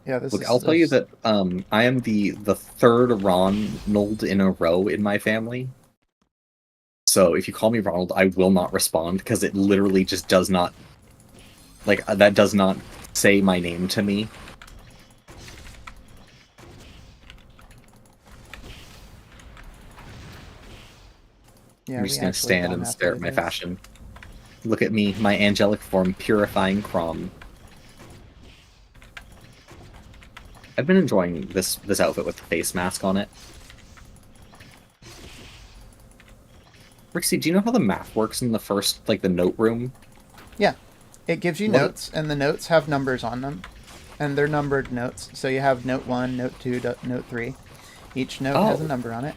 Yeah, this Look, is. I'll tell you this- that I am the third Ronald in a row in my family. So if you call me Ronald, I will not respond because it literally just does not, like, that does not say my name to me. Yeah, I'm we just gonna actually stand don't and have to stare do at my this. fashion. Look at me, my angelic form purifying Crom. I've been enjoying this outfit with the face mask on it. Rixie, do you know how the math works in the first, like, the note room? Yeah, it gives you What- notes, and the notes have numbers on them, and they're numbered notes. So you have note 1, note 2, note 3. Each note has a Oh. number on it,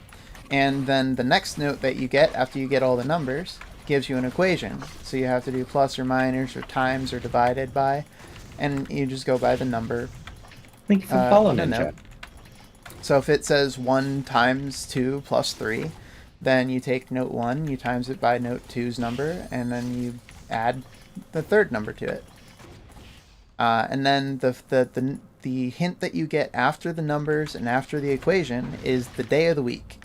and then the next note that you get after you get all the numbers gives you an equation. So you have to do plus or minus or times or divided by, and you just go by the number. Thank you for the follow, on a Ninja. note. So if it says 1 times 2 plus 3, then you take note 1, you times it by note 2's number, and then you add the third number to it. And then the hint that you get after the numbers and after the equation is the day of the week,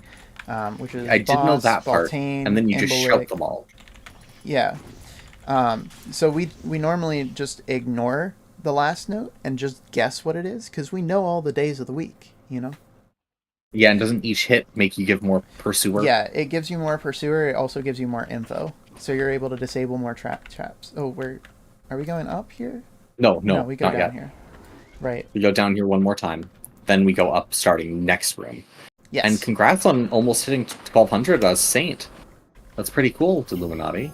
which is I did know Boss, that part, Baltane, and then you just shout Embolic. them all. Yeah. So we normally just ignore the last note and just guess what it is because we know all the days of the week, you know? Yeah, and doesn't each hit make you give more pursuer? Yeah, it gives you more pursuer. It also gives you more info, so you're able to disable more traps. Oh, are we going up here? No, We go not down yet. here. Right. We go down here one more time. Then we go up starting next room. Yes. And congrats on almost hitting 1200 as Saint. That's pretty cool, Illuminati.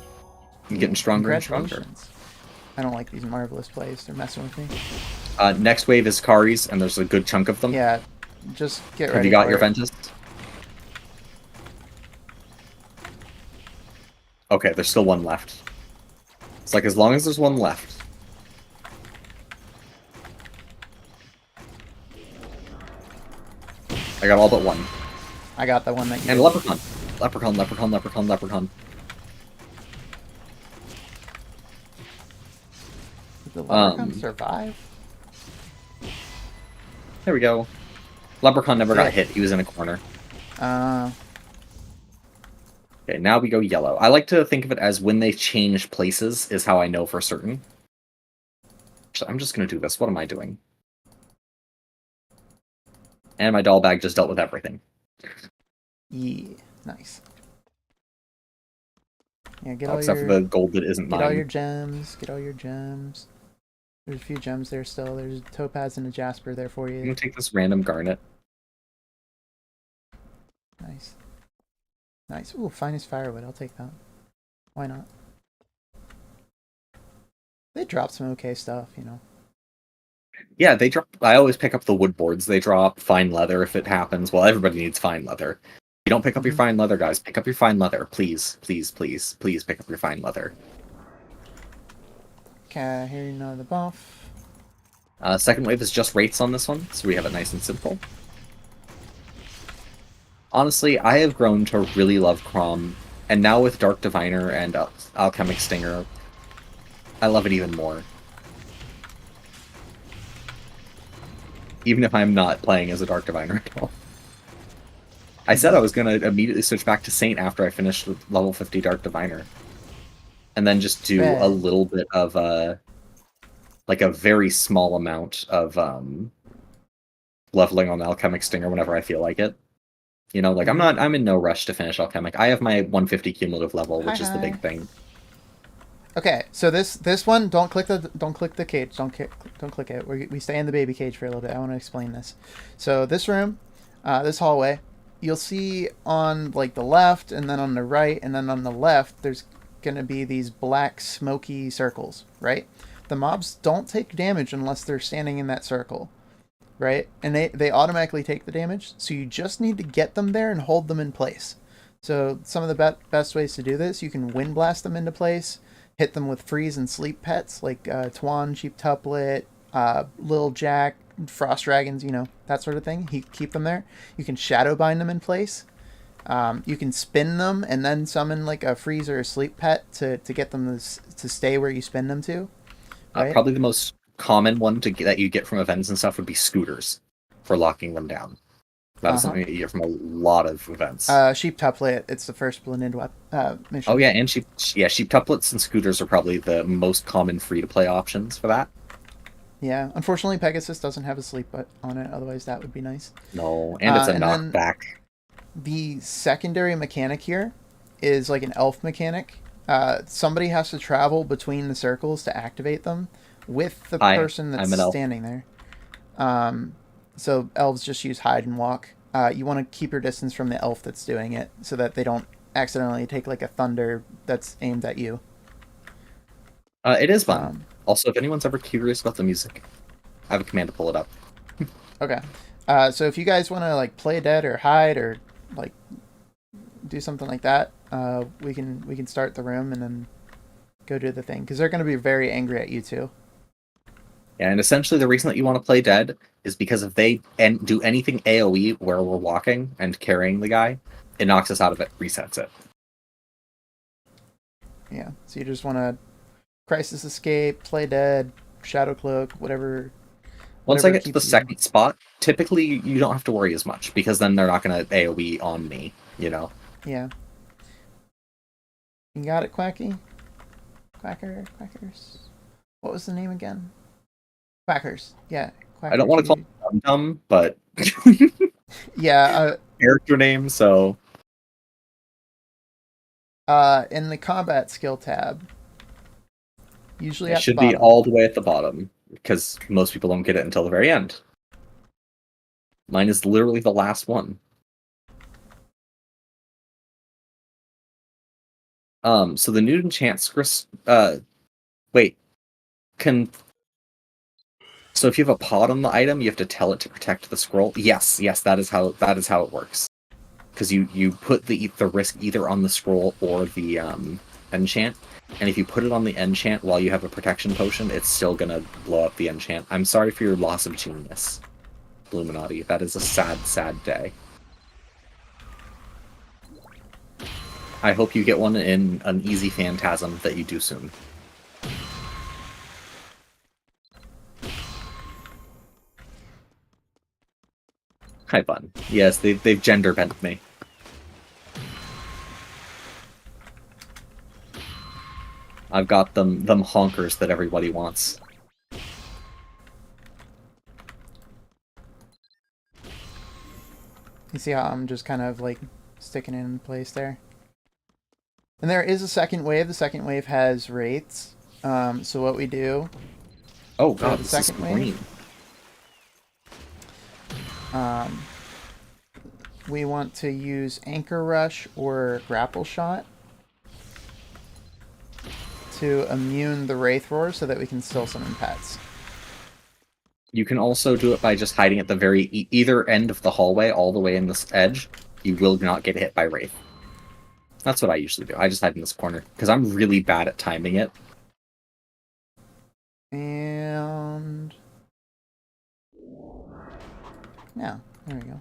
You're getting stronger and stronger. Congratulations. I don't like these marvelous plays. They're messing with me. Next wave is Kari's, and there's a good chunk of them. Yeah, just get ready. Have you got for your it. Ventus? Okay, there's still one left. It's like as long as there's one left. I got all but one. I got the one that you. And leprechaun. Leprechaun. Did the leprechaun survive? There we go. Leprechaun never got Yeah. hit. He was in a corner. Okay, now we go yellow. I like to think of it as when they change places is how I know for certain. So I'm just going to do this. What am I doing? And my doll bag just dealt with everything. Yeah, nice. Yeah, get Oh, all except your for the gold that isn't get mine. all your gems. Get all your gems. There's a few gems there still. There's a topaz and a jasper there for I'm you. going to take this random garnet. Nice. Nice. Ooh, finest firewood. I'll take that. Why not? They drop some okay stuff, you know. Yeah, they drop. I always pick up the wood boards. They drop fine leather if it happens. Well, everybody needs fine leather. You don't pick up your fine leather, guys. Pick up your fine leather. Please pick up your fine leather. Okay, here you know the buff. Second wave is just rates on this one, so we have it nice and simple. Honestly, I have grown to really love Crom, and now with Dark Diviner and Alchemic Stinger, I love it even more. Even if I'm not playing as a Dark Diviner at all. I said I was going to immediately switch back to Saint after I finished with level 50 Dark Diviner. And then just do a little bit of, like a very small amount of leveling on Alchemic Stinger whenever I feel like it. You know, like I'm in no rush to finish Alchemic. I have my 150 cumulative level, which is the big thing. Okay, so this one, don't click the cage, don't click it. We stay in the baby cage for a little bit. I want to explain this. So this room, this hallway, you'll see on like the left, and then on the right, and then on the left, there's gonna be these black smoky circles, right? The mobs don't take damage unless they're standing in that circle, right? And they automatically take the damage, so you just need to get them there and hold them in place. So some of the best ways to do this, you can wind blast them into place, hit them with freeze and sleep pets like Twan, Cheap Tuplet, Lil Jack, Frost Dragons, you know, that sort of thing. Keep them there. You can shadow bind them in place. You can spin them and then summon like a freeze or a sleep pet to get them to stay where you spin them to. Right? Probably the most common one that you get from events and stuff would be scooters for locking them down. That is something that you get from a lot of events. Sheep tuplet. It's the first blended mission. Oh yeah, and sheep tuplets and scooters are probably the most common free-to-play options for that. Yeah, unfortunately, Pegasus doesn't have a sleep on it. Otherwise, that would be nice. No, and it's a knockback. The secondary mechanic here is like an elf mechanic. Somebody has to travel between the circles to activate them with the person that's standing there. So elves just use hide and walk. You want to keep your distance from the elf that's doing it so that they don't accidentally take like a thunder that's aimed at you. It is fun. Also, if anyone's ever curious about the music, I have a command to pull it up. Okay. So if you guys want to like play dead or hide or like do something like that, we can start the room and then go do the thing because they're going to be very angry at you too. Yeah, and essentially the reason that you want to play dead is because if they do anything AoE where we're walking and carrying the guy, it knocks us out of it, resets it. Yeah, so you just want to crisis escape, play dead, shadow cloak, whatever. Once I get to the second spot, typically you don't have to worry as much because then they're not going to AoE on me, you know? Yeah. You got it, Quacky? Quackers. What was the name again? Quackers. Yeah. Quackers. I don't want to call them dumb, but yeah. Character name, so. In the combat skill tab, usually it at should the bottom. be all the way at the bottom because most people don't get it until the very end. Mine is literally the last one. So the new enchant wait. So if you have a pod on the item, you have to tell it to protect the scroll. Yes, that is how it works. Because you put the risk either on the scroll or the enchant, and if you put it on the enchant while you have a protection potion, it's still gonna blow up the enchant. I'm sorry for your loss of genius, Illuminati. That is a sad, sad day. I hope you get one in an easy phantasm that you do soon. Hi, Bun. Yes, they've gender bent me. I've got them honkers that everybody wants. You see how I'm just kind of like sticking it in place there? And there is a second wave. The second wave has wraiths. So what we do... Oh god, the second wave. We want to use Anchor Rush or Grapple Shot to immune the Wraith Roar so that we can still summon pets. You can also do it by just hiding at the very either end of the hallway, all the way in this edge. You will not get hit by Wraith. That's what I usually do. I just hide in this corner because I'm really bad at timing it. And yeah, there we go.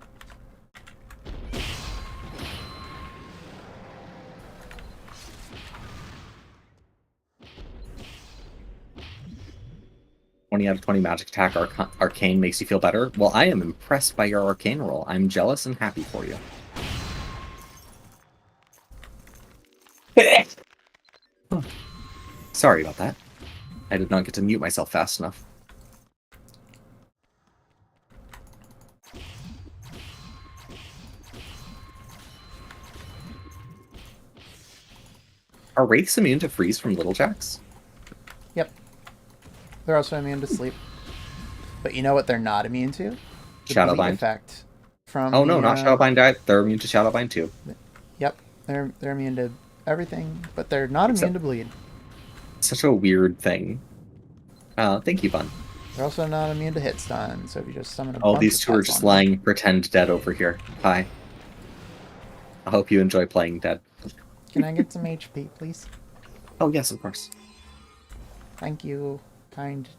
Out of 20 magic attack arcane makes you feel better. Well, I am impressed by your arcane roll. I'm jealous and happy for you. Sorry about that. I did not get to mute myself fast enough. Are wraiths immune to freeze from little jacks? Yep. They're also immune to sleep. But you know what they're not immune to? The Shadowbind effect from no, not Shadowbind. They're immune to Shadowbind too. Yep, they're immune to everything, but they're not immune to bleed. Such a weird thing. Thank you, Bun. They're also not immune to hit stun, so if you just summon a bunch these of two are pets just on lying pretend dead over here. Hi. I hope you enjoy playing dead. Can I get some HP, please? Oh yes, of course. Thank you, kind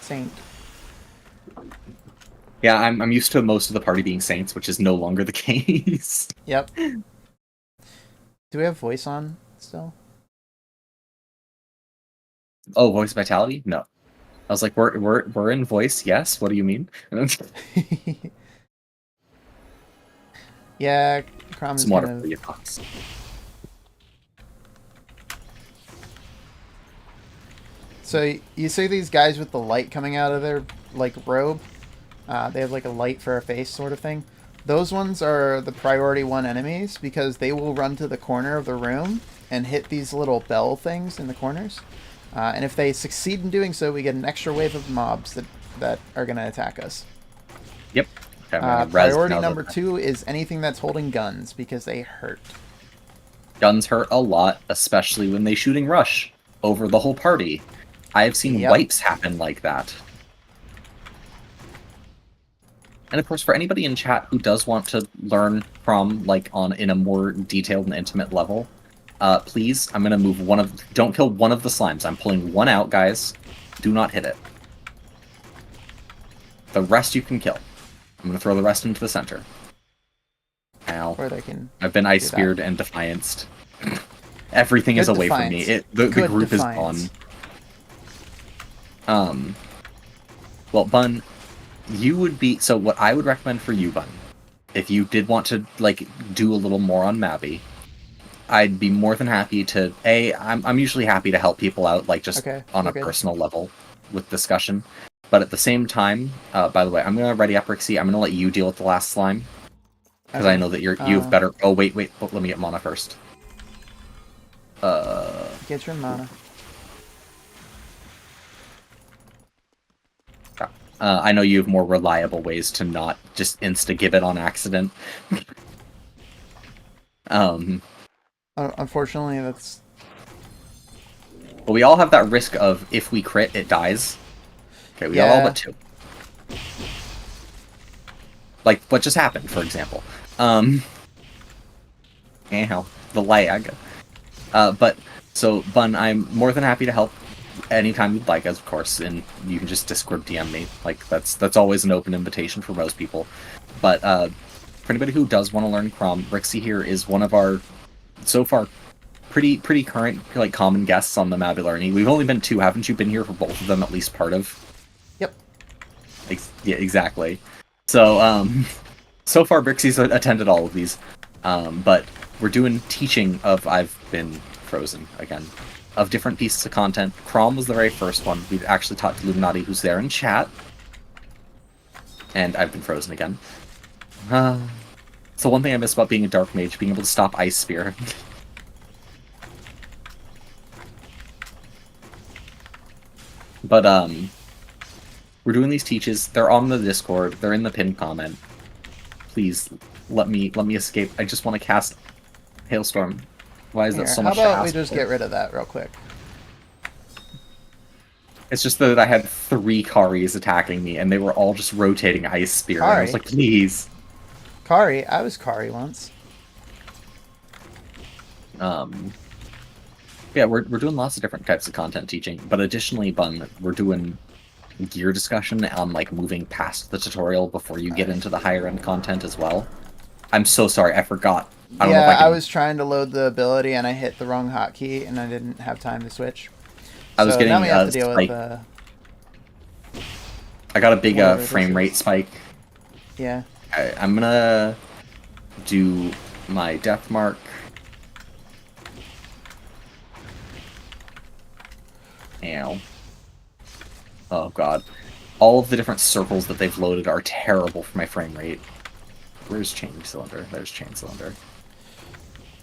saint. Yeah, I'm used to most of the party being saints, which is no longer the case. Yep. Do we have voice on still? Oh, voice vitality? No. I was like, we're in voice, yes? What do you mean? Yeah, Crom is Some water kind for of... you, Fox. So you see these guys with the light coming out of their like robe? They have like a light for a face sort of thing. Those ones are the priority 1 enemies because they will run to the corner of the room and hit these little bell things in the corners. And if they succeed in doing so, we get an extra wave of mobs that are going to attack us. Yep. Okay, priority number 2 is anything that's holding guns because they hurt. Guns hurt a lot, especially when they shooting rush over the whole party. I have seen wipes happen like that. And of course, for anybody in chat who does want to learn from, like, in a more detailed and intimate level, please, I'm gonna move don't kill one of the slimes. I'm pulling one out, guys. Do not hit it. The rest you can kill. I'm gonna throw the rest into the center. Ow. Where they can I've been ice speared and defianced. Everything is away from me. The group is gone. Well, Bun, you would be... So what I would recommend for you, Bun, if you did want to, like, do a little more on Mabby, I'd be more than happy to... I'm usually happy to help people out, like, just on a personal level with discussion. But at the same time, by the way, I'm going to ready up Rixie. I'm going to let you deal with the last slime. Because I know that you have better... Oh, wait. Let me get mana first. Get your mana. I know you have more reliable ways to not just insta-give it on accident. Unfortunately, that's... But we all have that risk of, if we crit, it dies. Okay, we got all but 2. Like, what just happened, for example. Anyhow, the lag. But, so, Bun, I'm more than happy to help anytime you'd like, of course, and you can just Discord DM me. Like, that's always an open invitation for most people. But, for anybody who does want to learn Crom, Rixie here is one of our, so far, pretty current, like, common guests on the MabiLearni. We've only been 2, haven't you been here for both of them, at least part of? Yep. Yeah, exactly. So, so far, Rixie's attended all of these. But we're doing teaching of... I've been frozen again. Of different pieces of content. Crom was the very first one. We've actually taught to Illuminati, who's there in chat. And I've been frozen again. So one thing I miss about being a Dark Mage, being able to stop Ice Spear. But, we're doing these teaches. They're on the Discord. They're in the pinned comment. Please, let me escape. I just want to cast Hailstorm. Why is that so much? How about we just get rid of that real quick? It's just that I had 3 Karis attacking me, and they were all just rotating Ice Spear. And I was like, please. Kari? I was Kari once. Yeah, we're doing lots of different types of content teaching, but additionally, Bun, we're doing gear discussion on, like, moving past the tutorial before you get into the higher end content as well. I'm so sorry, I forgot. I don't know if I was trying to load the ability and I hit the wrong hotkey and I didn't have time to switch. I was getting now we have to deal with I got a big frame rate spike. Yeah. I'm gonna do my death mark. Ow. Oh god. All of the different circles that they've loaded are terrible for my frame rate. Where's Chain Cylinder? There's Chain Cylinder.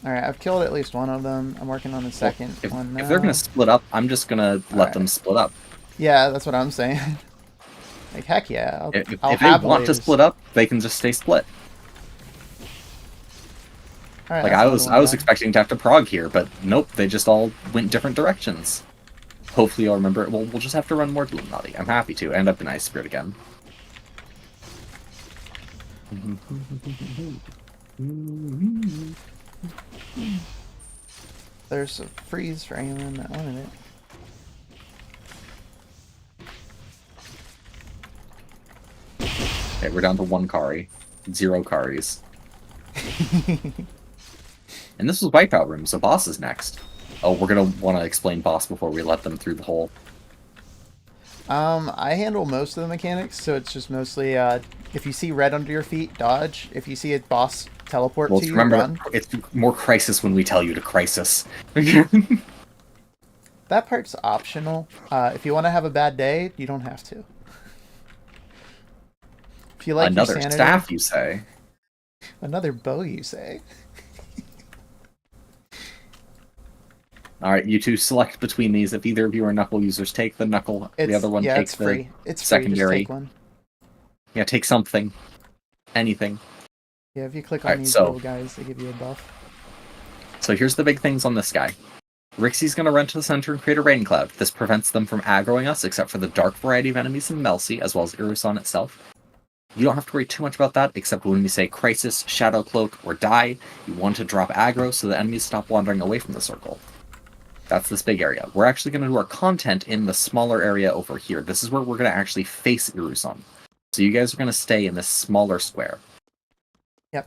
Alright, I've killed at least one of them. I'm working on the second one now. If they're gonna split up, I'm just gonna let them split up. Yeah, that's what I'm saying. Like, heck yeah. If they want to split up, they can just stay split. Right, like, I was expecting to have to prog here, but nope, they just all went different directions. Hopefully you'll remember it. Well, we'll just have to run more Illuminati. I'm happy to. And I've been Ice Spirit again. There's a freeze frame in that one of it. Okay, we're down to 1 Kari. 0 Karis. And this was Wipeout Room, so boss is next. Oh, we're gonna want to explain boss before we let them through the hole. I handle most of the mechanics, so it's just mostly if you see red under your feet, dodge. If you see a boss teleport Well, to you, remember run. that it's more crisis when we tell you to crisis. That part's optional. If you want to have a bad day, you don't have to. If you like Another your sanity, staff, you say? another bow, you say. All right, you two select between these. If either of you are knuckle users, take the knuckle. The other one takes it's the free. It's secondary. Free. Just take one. Yeah, take something, anything. Yeah, if you click on Alright, these so- little guys, they give you a buff. So here's the big things on this guy. Rixie's going to run to the center and create a rain cloud. This prevents them from aggroing us, except for the dark variety of enemies in Melcy, as well as Irusan itself. You don't have to worry too much about that, except when we say Crisis, Shadow Cloak, or Die, you want to drop aggro so the enemies stop wandering away from the circle. That's this big area. We're actually going to do our content in the smaller area over here. This is where we're going to actually face Irusan. So you guys are going to stay in this smaller square. Yep.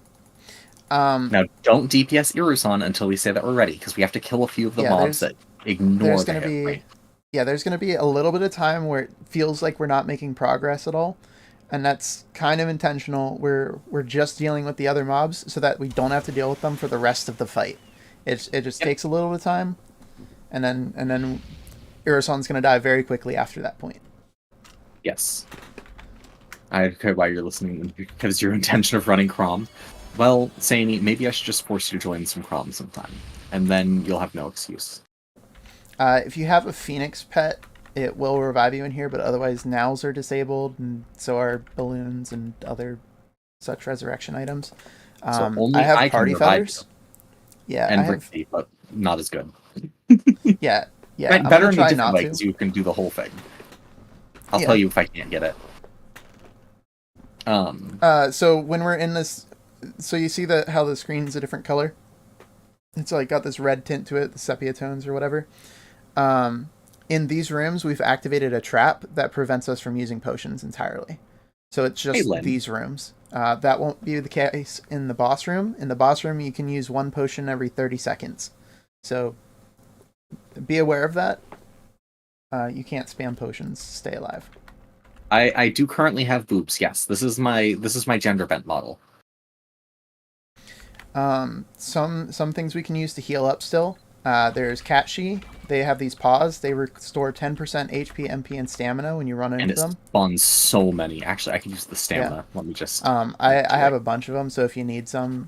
Now, don't DPS Irusan until we say that we're ready, because we have to kill a few of the mobs that ignore there's the gonna hit be rate. Yeah, there's gonna be a little bit of time where it feels like we're not making progress at all. And that's kind of intentional. We're just dealing with the other mobs so that we don't have to deal with them for the rest of the fight. It just takes a little bit of time, and then Irusan's gonna die very quickly after that point. Yes. I care why you're listening, because your intention of running Crom. Well, Sani, maybe I should just force you to join some Crom sometime, and then you'll have no excuse. If you have a Phoenix pet, it will revive you in here, but otherwise nows are disabled, and so are balloons and other such resurrection items. So only I have I can party revive feathers. you. Yeah, And I have. Rixie, but not as good. Yeah. Better I'm in gonna a try different not way, to. because you can do the whole thing. I'll Yeah. tell you if I can't get it. So when we're in this, so you see how the screen's a different color. It's like got this red tint to it, the sepia tones or whatever. In these rooms, we've activated a trap that prevents us from using potions entirely. So it's just Lynn. these rooms. That won't be the case in the boss room. In the boss room, you can use one potion every 30 seconds. So be aware of that. You can't spam potions. Stay alive. I do currently have boobs. Yes, this is my gender bent model. Some things we can use to heal up still. There's Catshi. They have these paws. They restore 10% HP, MP, and stamina when you run into And it them. spawns so many. Actually, I could use the stamina. Yeah. Let me just... I have a bunch of them, so if you need some,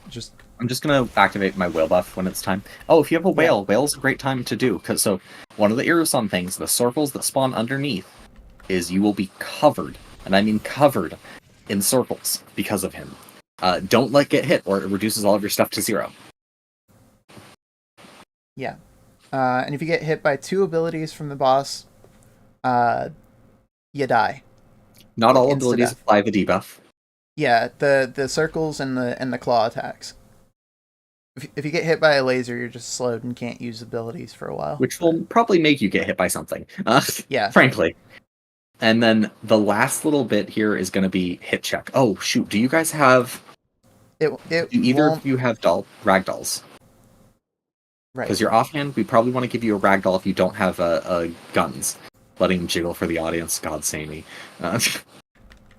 just... I'm just going to activate my whale buff when it's time. Oh, if you have a whale, whale's a great time to do. So one of the Irusan things, the circles that spawn underneath, is you will be covered, and I mean covered, in circles because of him. Don't let get hit, or it reduces all of your stuff to 0. Yeah. And if you get hit by 2 abilities from the boss, you die. Not all Insta-death. abilities apply the debuff. Yeah, the circles and the claw attacks. If you get hit by a laser, you're just slowed and can't use abilities for a while. Which will probably make you get hit by something. Yeah. Frankly. And then the last little bit here is going to be hit check. Oh, shoot. Do you guys have... Do either of you have ragdolls? Right. Because you're offhand, we probably want to give you a ragdoll if you don't have guns. Letting them jiggle for the audience. God save me.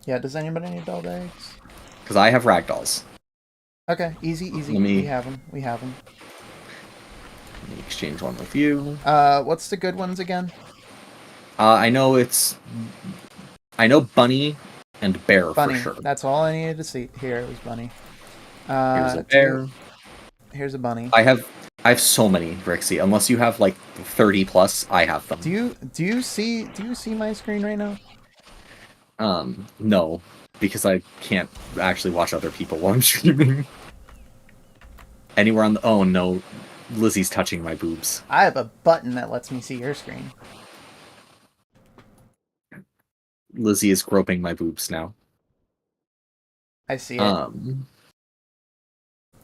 Yeah, does anybody need doll bags? Because I have ragdolls. Okay, easy. Let me- We have them. Let me exchange one with you. What's the good ones again? I know Bunny and Bear Bunny. for sure. That's all I needed to see. Here it was Bunny. Here's a bear. Here's a bunny. I have so many, Rixie. Unless you have like 30 plus, I have them. Do you see my screen right now? No, because I can't actually watch other people while I'm streaming. Anywhere on the... Oh no, Lizzie's touching my boobs. I have a button that lets me see your screen. Lizzie is groping my boobs now. I see it.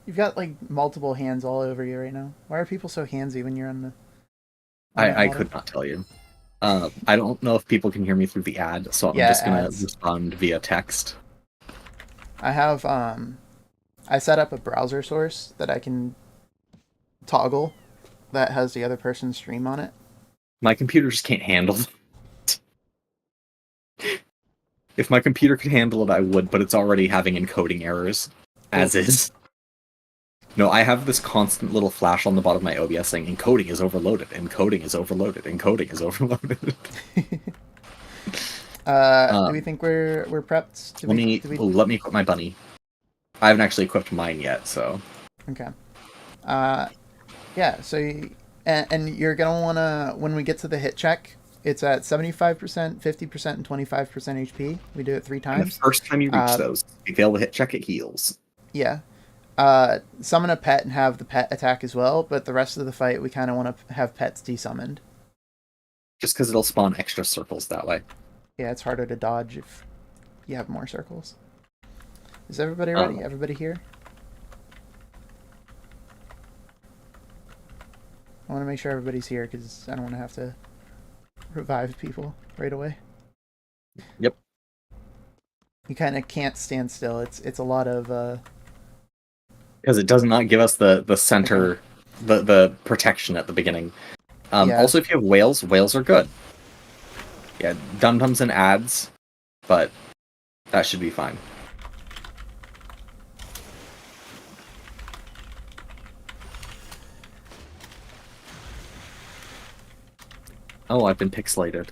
You've got like multiple hands all over you right now. Why are people so handsy when you're on the... I could not tell you. I don't know if people can hear me through the ad, so I'm just gonna respond via text. I have I set up a browser source that I can toggle that has the other person's stream on it? My computer just can't handle it. If my computer could handle it, I would, but it's already having encoding errors. As is. No, I have this constant little flash on the bottom of my OBS saying, encoding is overloaded, encoding is overloaded, encoding is overloaded. Do we think we're prepped? Let me equip my bunny. I haven't actually equipped mine yet, so... Okay. Yeah, so... And you're going to want to... When we get to the hit check, it's at 75%, 50%, and 25% HP. We do it 3 times. And the first time you reach those, if you fail the hit check, it heals. Yeah. Summon a pet and have the pet attack as well, but the rest of the fight, we kind of want to have pets desummoned. Just because it'll spawn extra circles that way. Yeah, it's harder to dodge if you have more circles. Is everybody ready? Everybody here? I want to make sure everybody's here because I don't want to have to revive people right away. Yep. You kind of can't stand still. It's a lot of... Because it does not give us the center, the protection at the beginning. Yeah. Also, if you have whales, whales are good. Yeah, dum-dums and ads, but that should be fine. Oh, I've been pixelated.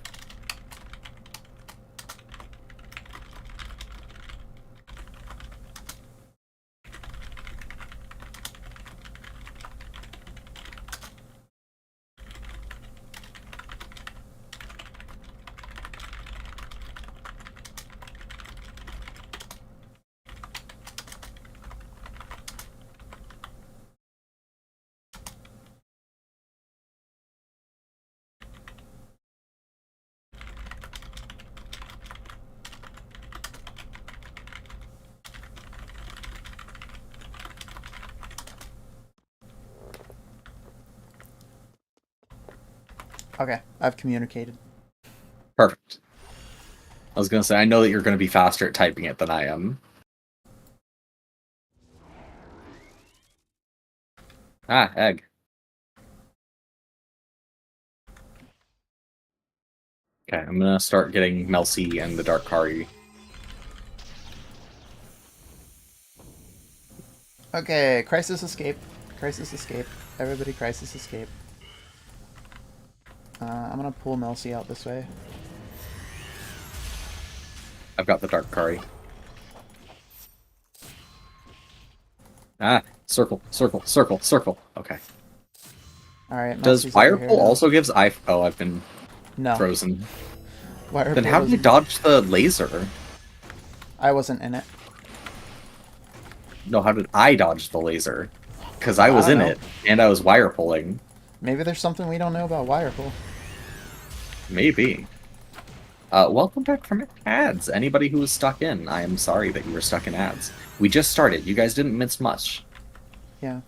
Okay, I've communicated. Perfect. I was going to say, I know that you're going to be faster at typing it than I am. Ah, egg. Okay, I'm going to start getting Melcy and the Dark Kari. Okay, crisis escape. Crisis escape. Everybody crisis escape. I'm gonna pull Melcy out this way. I've got the Dark Kari. Ah, circle, circle, circle, circle. Okay. Alright, does Fire Pull also gives I... Oh, I've been frozen. Then how did you dodge the laser? I wasn't in it. No, how did I dodge the laser? Because I was in it, and I was wire pulling. Maybe there's something we don't know about wire pull. Maybe. Welcome back from ads. Anybody who was stuck in, I am sorry that you were stuck in ads. We just started. You guys didn't miss much. Yeah.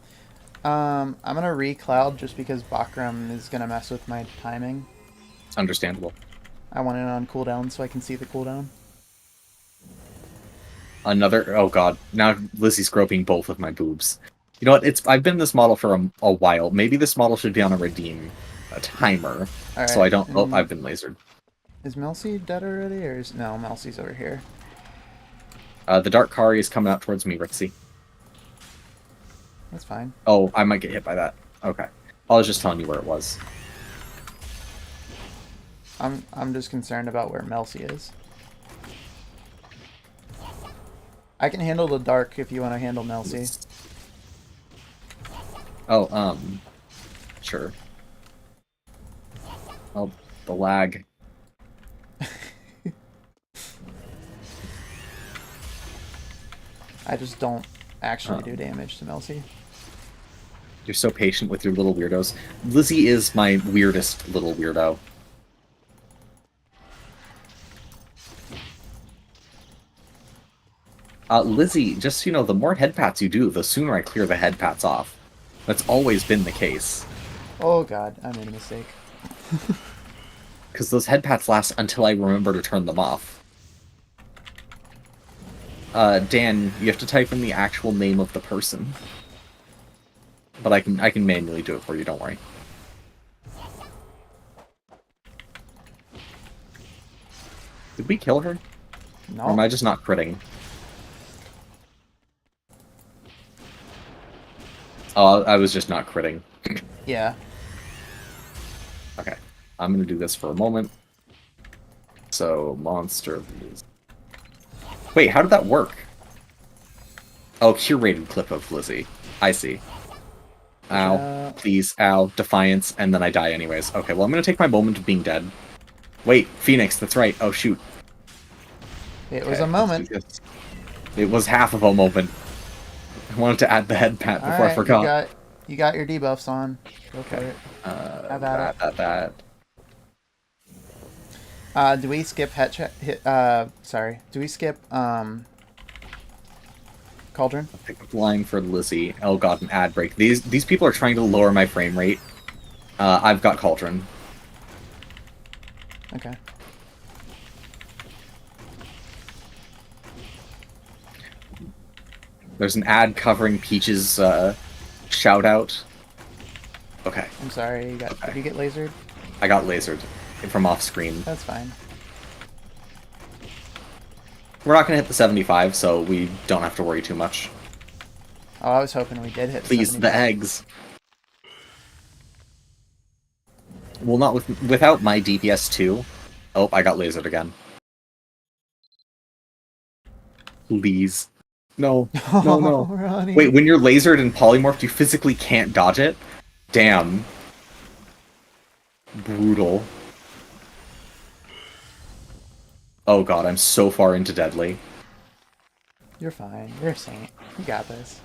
I'm gonna re-cloud just because Bakram is gonna mess with my timing. It's understandable. I want it on cooldown so I can see the cooldown. Another... Oh god. Now Lizzie's groping both of my boobs. You know what? I've been this model for a while. Maybe this model should be on a timer. Right, so I don't... Oh, I've been lasered. Is Melcy dead already? Or is... No, Melcy's over here. The Dark Kari is coming out towards me, Rixie. That's fine. Oh, I might get hit by that. Okay. I was just telling you where it was. I'm just concerned about where Melcy is. I can handle the dark if you want to handle Melcy. Oh, sure. Oh, the lag. I just don't actually do damage to Melcy. You're so patient with your little weirdos. Lizzie is my weirdest little weirdo. Lizzie, just so you know, the more head pats you do, the sooner I clear the head pats off. That's always been the case. Oh god, I made a mistake. Because those head pats last until I remember to turn them off. Dan, you have to type in the actual name of the person. but I can manually do it for you. Don't worry. Did we kill her? No. Or am I just not critting? Oh, I was just not critting. Yeah. Okay, I'm gonna do this for a moment. So, monster... Wait, how did that work? Oh, curated clip of Lizzie. I see. Ow. Please, ow. Defiance, and then I die anyways. Okay, well, I'm gonna take my moment of being dead. Wait, Phoenix, that's right. Oh, shoot. It was a moment. It was half of a moment. I wanted to add the head pat before I forgot. You got your debuffs on. Go for it. Have at it. Do we skip do we skip Cauldron? I'll pick up the line for Lizzie. Oh god, an ad break. These people are trying to lower my frame rate. I've got Cauldron. Okay. There's an ad covering Peach's shout out. Okay. I'm sorry, did you get lasered? I got lasered from off screen. That's fine. We're not gonna hit the 75, so we don't have to worry too much. Oh, I was hoping we did hit. Please, 75. the eggs. Well, not without my DPS 2. Oh, I got lasered again. Please. No. No, no. Ronnie. Wait, when you're lasered and polymorphed, you physically can't dodge it? Damn. Brutal. Oh god, I'm so far into Deadly. You're fine. You're a saint. You got this.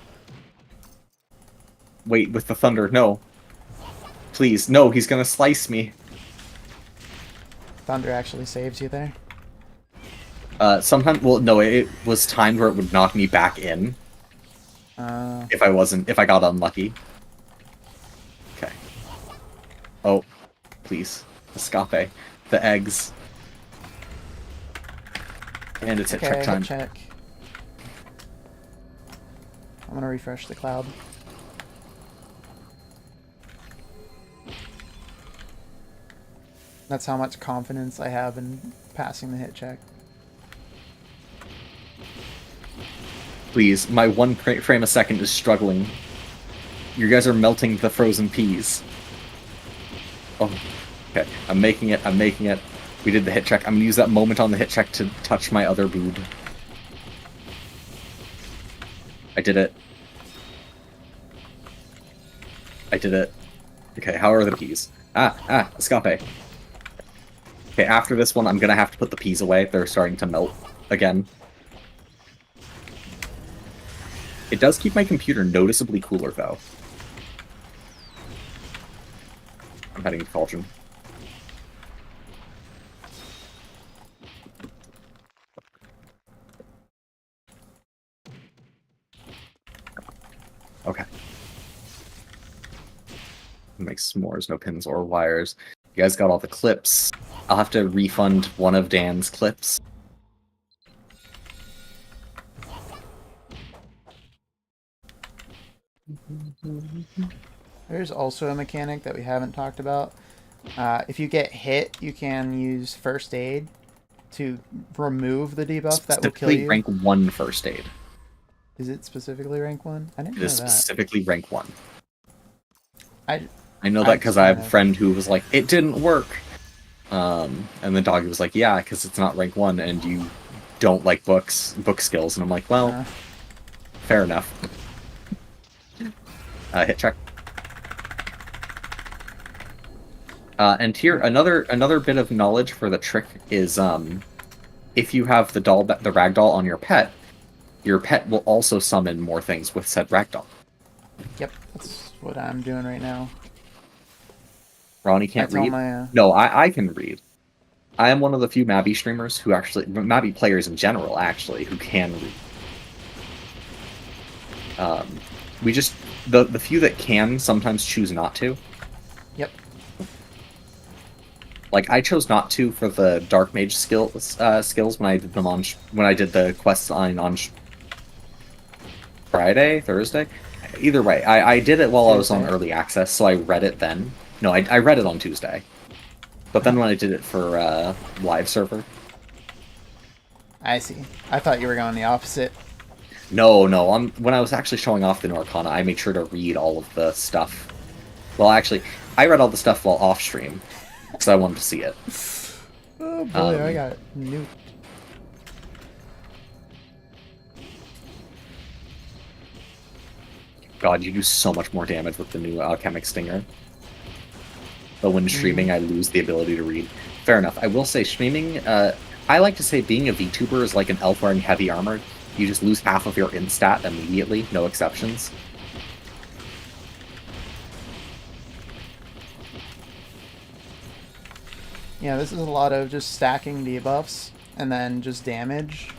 Wait, with the thunder, no. Please, no, he's gonna slice me. Thunder actually saves you there. Sometimes, well, no, it was timed where it would knock me back in. If I got unlucky. Okay. Oh, please. Escape. The eggs. And it's hit check time. Check. I'm gonna refresh the cloud. That's how much confidence I have in passing the hit check. Please, my one frame a second is struggling. You guys are melting the frozen peas. Oh, okay. I'm making it. We did the hit check. I'm gonna use that moment on the hit check to touch my other boob. I did it. Okay, how are the peas? Escape. Okay, after this one, I'm gonna have to put the peas away. They're starting to melt again. It does keep my computer noticeably cooler, though. I'm heading to Cauldron. Okay. Make s'mores, no pins or wires. You guys got all the clips. I'll have to refund one of Dan's clips. There's also a mechanic that we haven't talked about. If you get hit, you can use first aid to remove the debuff that will kill you. Rank 1 first aid. Is it specifically rank 1? I didn't know It is that. specifically rank 1. I know that because I have a friend who was like, it didn't work. And the doggy was like, yeah, because it's not rank 1 and you don't like book skills. And I'm like, well, fair enough. Hit check. And here, another bit of knowledge for the trick is, if you have the ragdoll on your pet will also summon more things with said ragdoll. Yep, that's what I'm doing right now. Ronnie can't read? No, I can read. I am one of the few Mabi streamers who actually, Mabi players in general, actually, who can read. We just, the few that can sometimes choose not to. Yep. Like, I chose not to for the Dark Mage skills when I did them when I did the quest line on Thursday. Either way, I did it while I was on Tuesday. early access, so I read it then. No, I read it on Tuesday. But then when I did it for live server... I see. I thought you were going the opposite. No, when I was actually showing off the new Arcana, I made sure to read all of the stuff. Well, actually, I read all the stuff while off stream, because I wanted to see it. Oh boy, I got nuked. God, you do so much more damage with the new Alchemic Stinger. But when streaming, I lose the ability to read. Fair enough. I will say, streaming, I like to say being a VTuber is like an elf wearing heavy armor. You just lose half of your instat immediately, no exceptions. Yeah, this is a lot of just stacking debuffs and then just damage.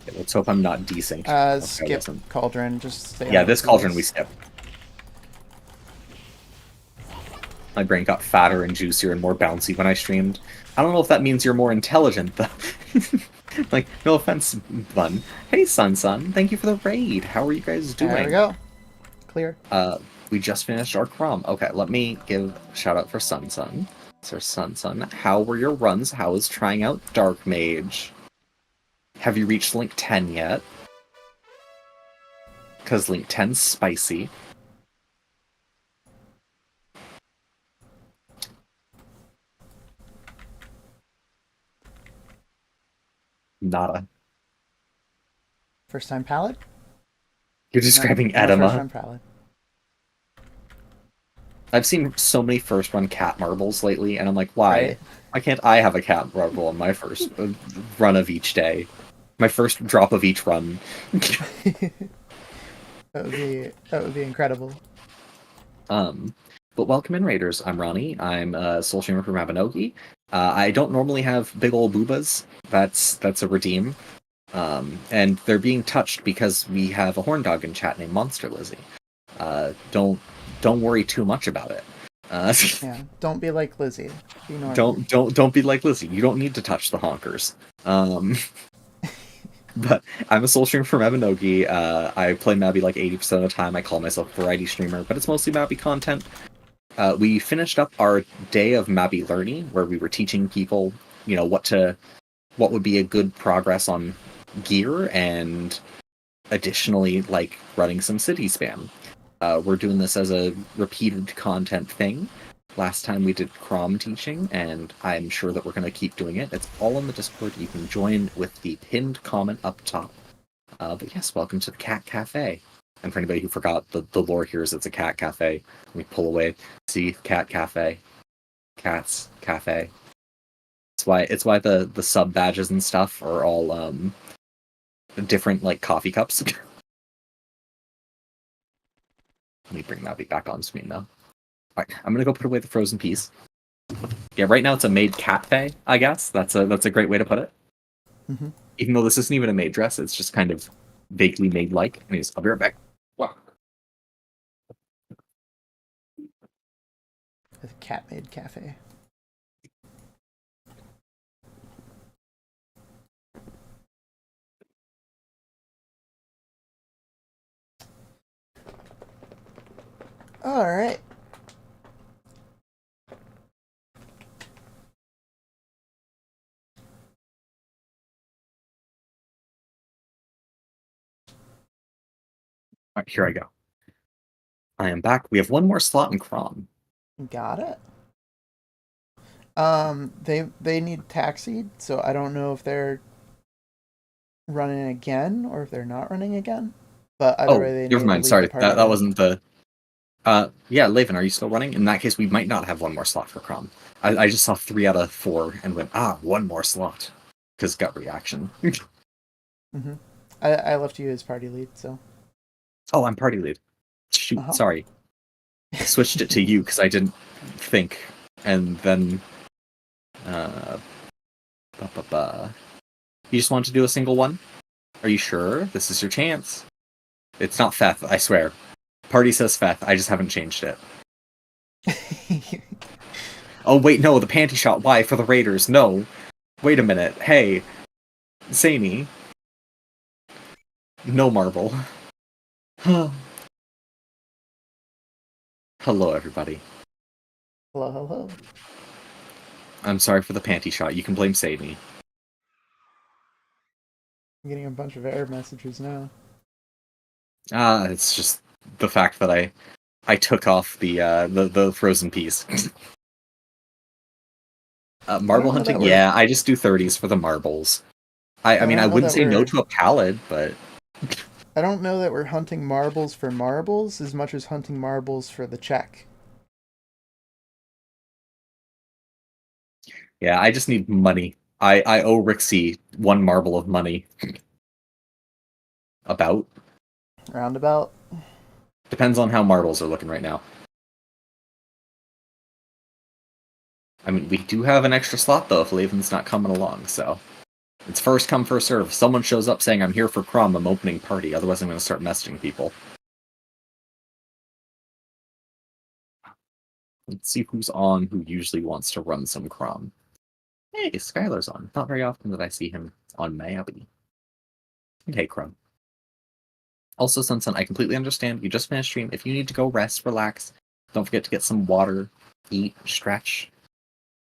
Okay, let's hope I'm not desynced. Skip Cauldron, just stay Yeah, on this the Cauldron we place. skip. My brain got fatter and juicier and more bouncy when I streamed. I don't know if that means you're more intelligent, though. Like, no offense, Bun. Hey, Sun, thank you for the raid. How are you guys doing? There we go. Clear. We just finished our Crom. Okay, let me give a shout out for Sun. Sir Sun, how were your runs? How is trying out Dark Mage? Have you reached Link 10 yet? Because Link 10's spicy. Nada. First time palette? You're describing no, edema. First time palette. I've seen so many first run cat marbles lately, and I'm like, why? Right. Why can't I have a cat marble on my first run of each day? My first drop of each run. That would be incredible. But welcome in, Raiders. I'm Ronnie. I'm a soul streamer for Mabinogi. I don't normally have big old boobas. That's a redeem. And they're being touched because we have a horn dog in chat named Monster Lizzie. Don't worry too much about it. Yeah, don't be like Lizzie. Be normal. Don't be like Lizzie. You don't need to touch the honkers. But I'm a soul streamer for Mabinogi. I play Mabi like 80% of the time. I call myself a variety streamer, but it's mostly Mabi content. We finished up our day of MabiLearni, where we were teaching people, what would be a good progress on gear, and additionally, like, running some city spam. We're doing this as a repeated content thing. Last time we did Crom teaching, and I'm sure that we're going to keep doing it. It's all in the Discord. You can join with the pinned comment up top. But yes, welcome to the Cat Cafe. And for anybody who forgot, the lore here is it's a cat cafe. We pull away. See, cat cafe. Cats cafe. It's why the sub badges and stuff are all different, like, coffee cups. Let me bring Mavi back on screen though. Alright, I'm gonna go put away the frozen piece. Yeah, right now it's a maid cafe, I guess. That's a great way to put it. Mm-hmm. Even though this isn't even a maid dress, it's just kind of vaguely maid-like. Anyways, I'll be right back. Wow. The cat made cafe. All right. All right, here I go. I am back. We have one more slot in Crom. Got it. They need taxied, so I don't know if they're running again or if they're not running again. But either way, they never need mind. to leave Sorry, the party that wasn't the. Yeah, Laven, are you still running? In that case, we might not have one more slot for Crom. I just saw 3 out of 4 and went, one more slot, because gut reaction. Mm-hmm. I left you as party lead, so. Oh, I'm party lead. Shoot, sorry. Switched it to you because I didn't think, and then. You just want to do a single one? Are you sure? This is your chance. It's not Feth, I swear. Party says Feth, I just haven't changed it. Oh, wait, no, the panty shot. Why? For the Raiders. No. Wait a minute. Hey. Samey. No marble. Hello, everybody. Hello, hello. I'm sorry for the panty shot. You can blame Samey. I'm getting a bunch of error messages now. It's just the fact that I took off the frozen peas. Marble hunting, yeah, I just do 30s for the marbles. I mean, I wouldn't say no to a pallet, but... I don't know that we're hunting marbles for marbles as much as hunting marbles for the check. Yeah, I just need money. I owe Rixie 1 marble of money. About? Roundabout? Depends on how marbles are looking right now. I mean, we do have an extra slot, though, if Laven's not coming along, so... It's first come, first serve. If someone shows up saying, I'm here for Crom, I'm opening party. Otherwise, I'm going to start messaging people. Let's see who's on who usually wants to run some Crom. Hey, Skylar's on. Not very often that I see him on Mabi. Hey, Crom. Also, Sunsun, I completely understand. You just finished stream. If you need to go rest, relax. Don't forget to get some water, eat, stretch.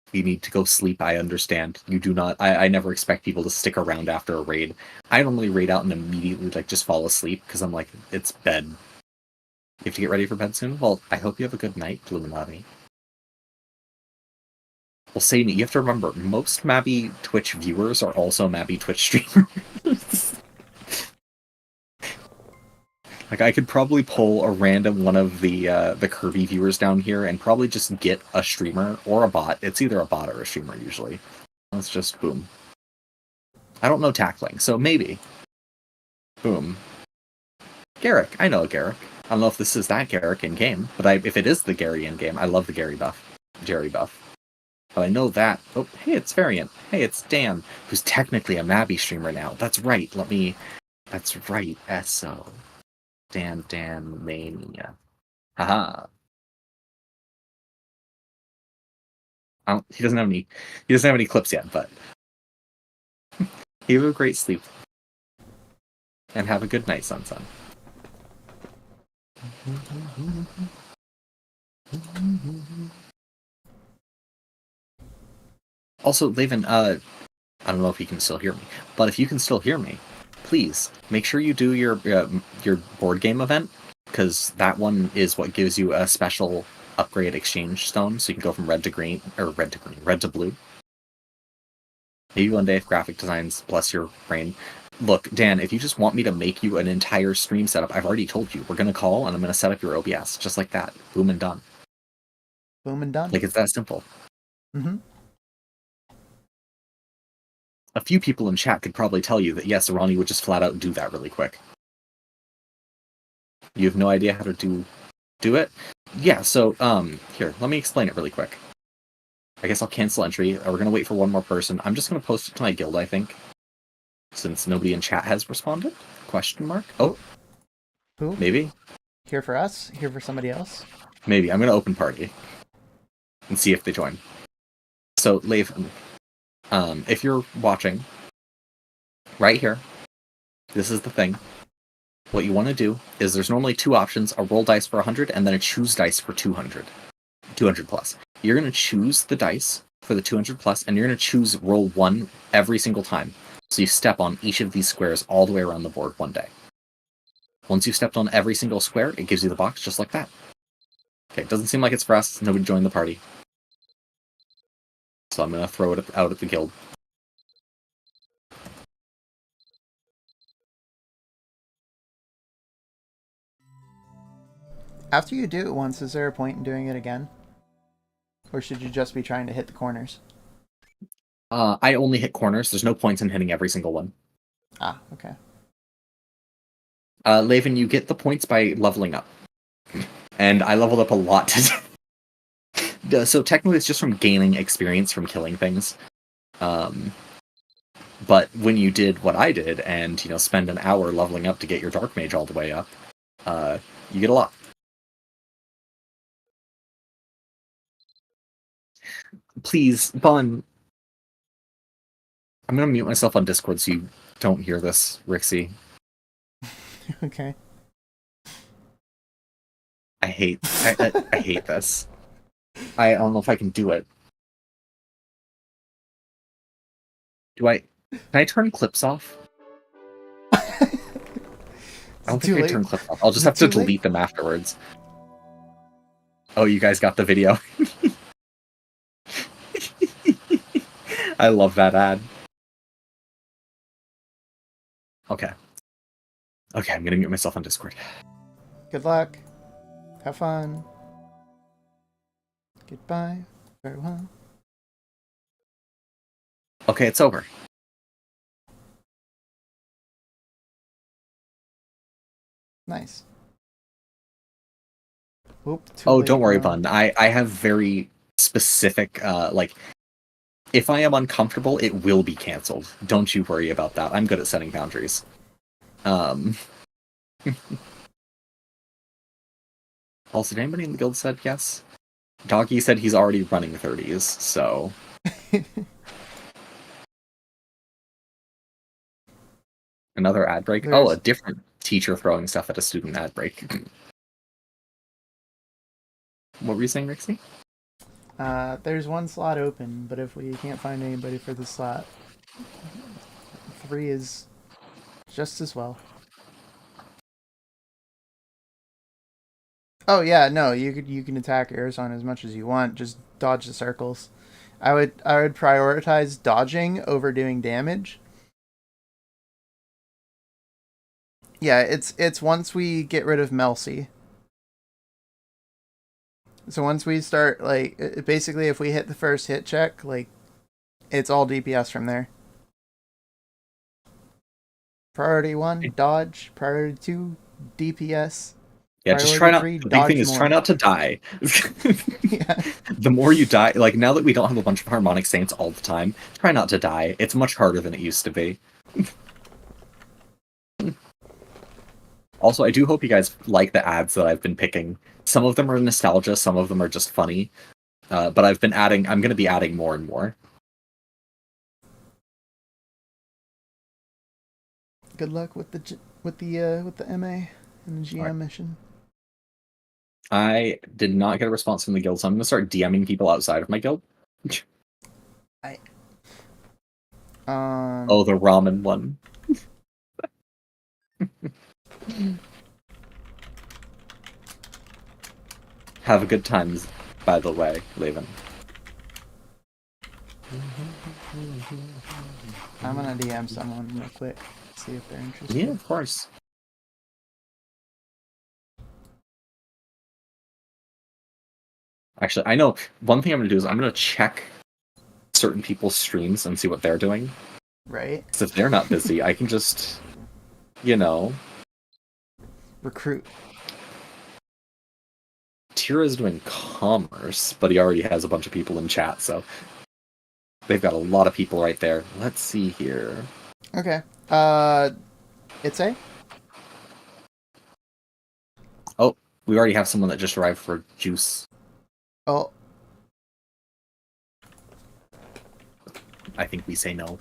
If you need to go sleep, I understand. You do not... I never expect people to stick around after a raid. I normally raid out and immediately just fall asleep, because I'm like, it's bed. You have to get ready for bed soon? Well, I hope you have a good night, Illuminati. Well, Sadie, you have to remember, most Mabi Twitch viewers are also Mabi Twitch streamers. Like, I could probably pull a random one of the Kirby viewers down here and probably just get a streamer or a bot. It's either a bot or a streamer, usually. Let's just boom. I don't know tackling, so maybe. Boom. Garrick. I know a Garrick. I don't know if this is that Garrick in-game, but if it is the Gary in-game, I love the Gary buff. Jerry buff. But I know that... Oh, hey, it's Variant. Hey, it's Dan, who's technically a Mabi streamer now. That's right, That's right, SO. Dan Mania. Haha. He doesn't have any clips yet, but... You have a great sleep. And have a good night, Sunsun. Also, Laven, I don't know if you can still hear me, but if you can still hear me, please make sure you do your board game event, because that one is what gives you a special upgrade exchange stone, so you can go from red to blue. Maybe one day if graphic designs bless your brain. Look, Dan, if you just want me to make you an entire stream setup, I've already told you. We're going to call, and I'm going to set up your OBS, just like that. Boom and done. Boom and done. Like, it's that simple. Mm-hmm. A few people in chat could probably tell you that, yes, Ronnie would just flat out do that really quick. You have no idea how to do it? Yeah, so, here, let me explain it really quick. I guess I'll cancel entry. We're going to wait for one more person. I'm just going to post it to my guild, I think. Since nobody in chat has responded? Question mark? Oh. Who? Maybe? Here for us? Here for somebody else? Maybe. I'm going to open party. And see if they join. So, Laven, if you're watching, right here, this is the thing. What you want to do is there's normally 2 options, a roll dice for 100 and then a choose dice for 200. 200 plus. You're going to choose the dice for the 200 plus, and you're going to choose roll 1 every single time. So you step on each of these squares all the way around the board one day. Once you've stepped on every single square, it gives you the box just like that. Okay, it doesn't seem like it's for us. Nobody joined the party. So I'm going to throw it out at the guild. After you do it once, is there a point in doing it again? Or should you just be trying to hit the corners? I only hit corners. There's no points in hitting every single one. Ah, okay. Laven, you get the points by leveling up. And I leveled up a lot today. So technically it's just from gaining experience from killing things. But when you did what I did, and spend an hour leveling up to get your Dark Mage all the way up, you get a lot. Please, Bun. I'm gonna mute myself on Discord so you don't hear this, Rixie. Okay. I hate this. I don't know if I can do it. Can I turn clips off? I don't think I turn clips off. I'll just have to delete them afterwards. Oh, you guys got the video. I love that ad. Okay. Okay, I'm gonna mute myself on Discord. Good luck. Have fun. Goodbye. Farewell. Okay, it's over. Nice. Oop, Oh, don't worry, Bun. I have very specific, like, if I am uncomfortable, it will be canceled. Don't you worry about that. I'm good at setting boundaries. Also, did anybody in the guild said yes? Doggy said he's already running 30s, so... Another ad break? Oh, a different teacher throwing stuff at a student ad break. What were you saying, Rixie? There's one slot open, but if we can't find anybody for the slot, 3 is just as well. Oh yeah, no, you can attack Arizon as much as you want. Just dodge the circles. I would prioritize dodging over doing damage. Yeah, it's once we get rid of Melcy. So once we start, like, basically if we hit the first hit check, like, it's all DPS from there. Priority 1, dodge. Priority 2, DPS. Yeah, just try not. The big thing is try not to die. Yeah. The more you die, like now that we don't have a bunch of harmonic saints all the time, try not to die. It's much harder than it used to be. Also, I do hope you guys like the ads that I've been picking. Some of them are nostalgia, some of them are just funny. But I've been adding. I'm going to be adding more and more. Good luck with the MA and the GM mission. I did not get a response from the guild, so I'm going to start DMing people outside of my guild. Oh, the ramen one. Have a good time, by the way, Laven. I'm gonna DM someone real quick, see if they're interested. Yeah, of course. Actually, I know one thing I'm going to do is I'm going to check certain people's streams and see what they're doing. Right. So if they're not busy, I can just, you know... recruit. Tira's doing commerce, but he already has a bunch of people in chat, so... They've got a lot of people right there. Let's see here. Okay. It's A? Oh, we already have someone that just arrived for juice. Oh. I think we say no.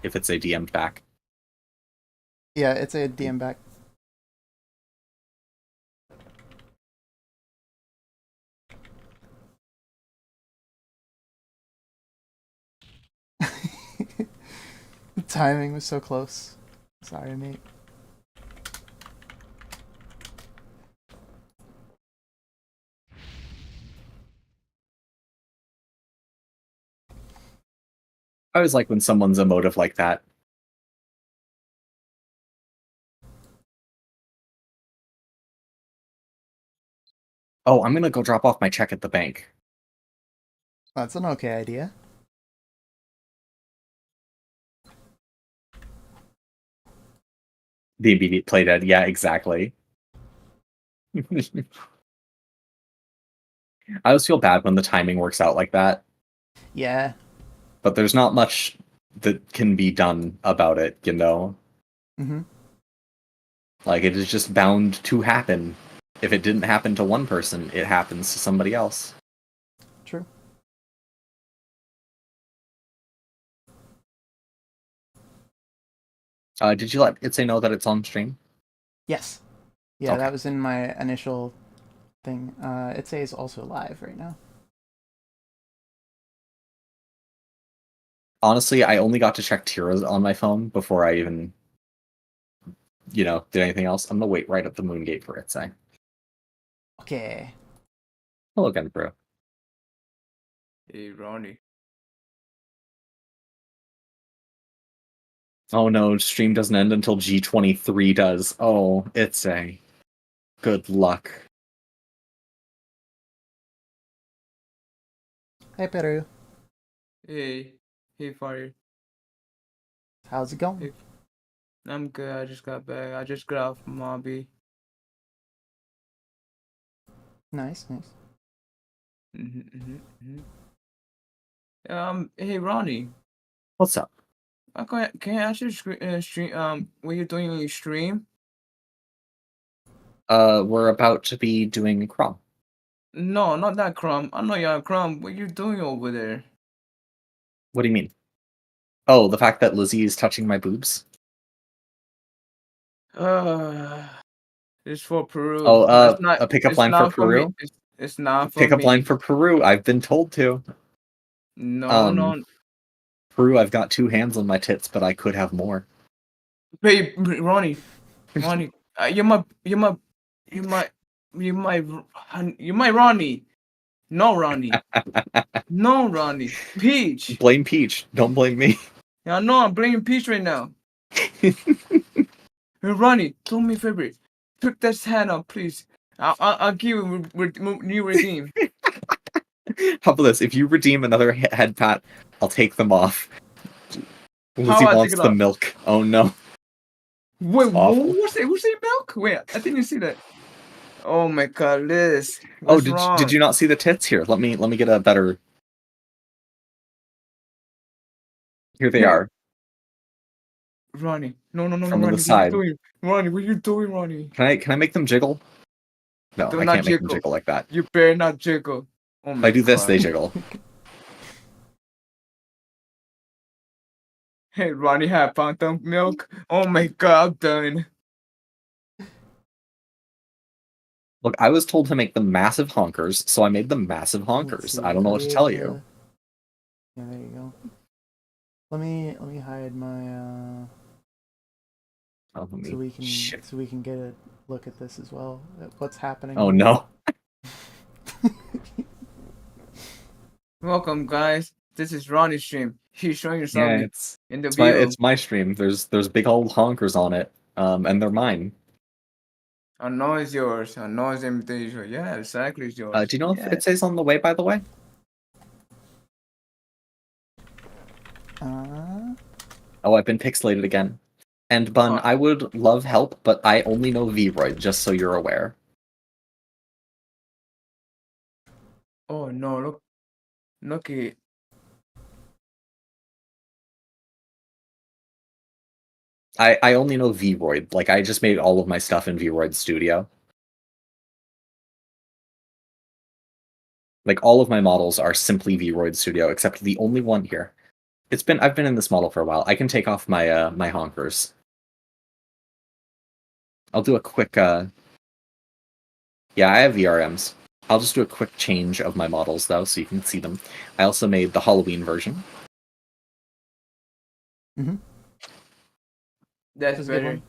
If it's a DM back. Yeah, it's a DM back. The timing was so close. Sorry, mate. I always like when someone's emotive like that. Oh, I'm gonna go drop off my check at the bank. That's an okay idea. The immediate play dead. Yeah, exactly. I always feel bad when the timing works out like that. Yeah. But there's not much that can be done about it, you know? Mm-hmm. Like, it is just bound to happen. If it didn't happen to one person, it happens to somebody else. True. Did you let it say no that it's on stream? Yes. Yeah, Okay. that was in my initial thing. It says also live right now. Honestly, I only got to check Tira's on my phone before I even, did anything else. I'm gonna wait right at the moon gate for it saying. Okay. Hello again, bro. Hey, Ronnie. Oh no, stream doesn't end until G23 does. Oh, it's a good luck. Hey, Peru. Hey, Fire. How's it going? Hey, I'm good. I just got back. I just got off Mobby. Nice. Hey, Ronnie. What's up? Can I actually stream? What you doing on your stream? We're about to be doing Crom. No, not that Crumb. I know you're Crumb. What you doing over there? What do you mean? Oh, the fact that Lizzie is touching my boobs? It's for Peru. Oh, It's not. a pickup It's line for not for me. Peru? It's not for Pickup me. line for Peru. I've been told to. No. Peru, I've got 2 hands on my tits, but I could have more. Hey, Ronnie, you're my Ronnie. No, Ronnie. No, Ronnie. Peach. Blame Peach. Don't blame me. Yeah, I know. I'm blaming Peach right now. Hey, Ronnie, do me a favor. Pick this hand up, please. I'll give you new redeem. How about this? If you redeem another head pat, I'll take them off. How Lizzie I take wants it the off? milk. Oh no. Wait, Awful. what's that milk? Wait, I didn't see that. Oh my God, Liz. Oh, What's wrong? did you not see the tits here? Let me get a better. Here they are. Ronnie, no, From Ronnie, the side. what are you doing? Ronnie, what are you doing, Ronnie? Can I make them jiggle? No, Do I not can't make them jiggle. jiggle like that. You better not jiggle. Oh If my I do this, God. they jiggle. Hey, Ronnie had phantom milk. Oh my God, I'm done. Look, I was told to make them massive honkers, so I made them massive honkers. I don't know what to tell you. Yeah, there you go. Let me hide my so we can get a look at this as well. At what's happening? Oh here. no. Welcome, guys. This is Ronnie's stream. He's showing yourself Yeah, in the view. it's my stream. There's big old honkers on it, and they're mine. I know it's yours. I know it's invitation. Yeah, exactly, it's yours. Do you know if it says on the way, by the way? Oh, I've been pixelated again. And Bun, I would love help, but I only know Vroid, just so you're aware. Oh no, look it. I only know Vroid. Like, I just made all of my stuff in Vroid Studio. Like, all of my models are simply Vroid Studio, except the only one here. I've been in this model for a while. I can take off my my honkers. I'll do a quick yeah, I have VRMs. I'll just do a quick change of my models though, so you can see them. I also made the Halloween version. That's better.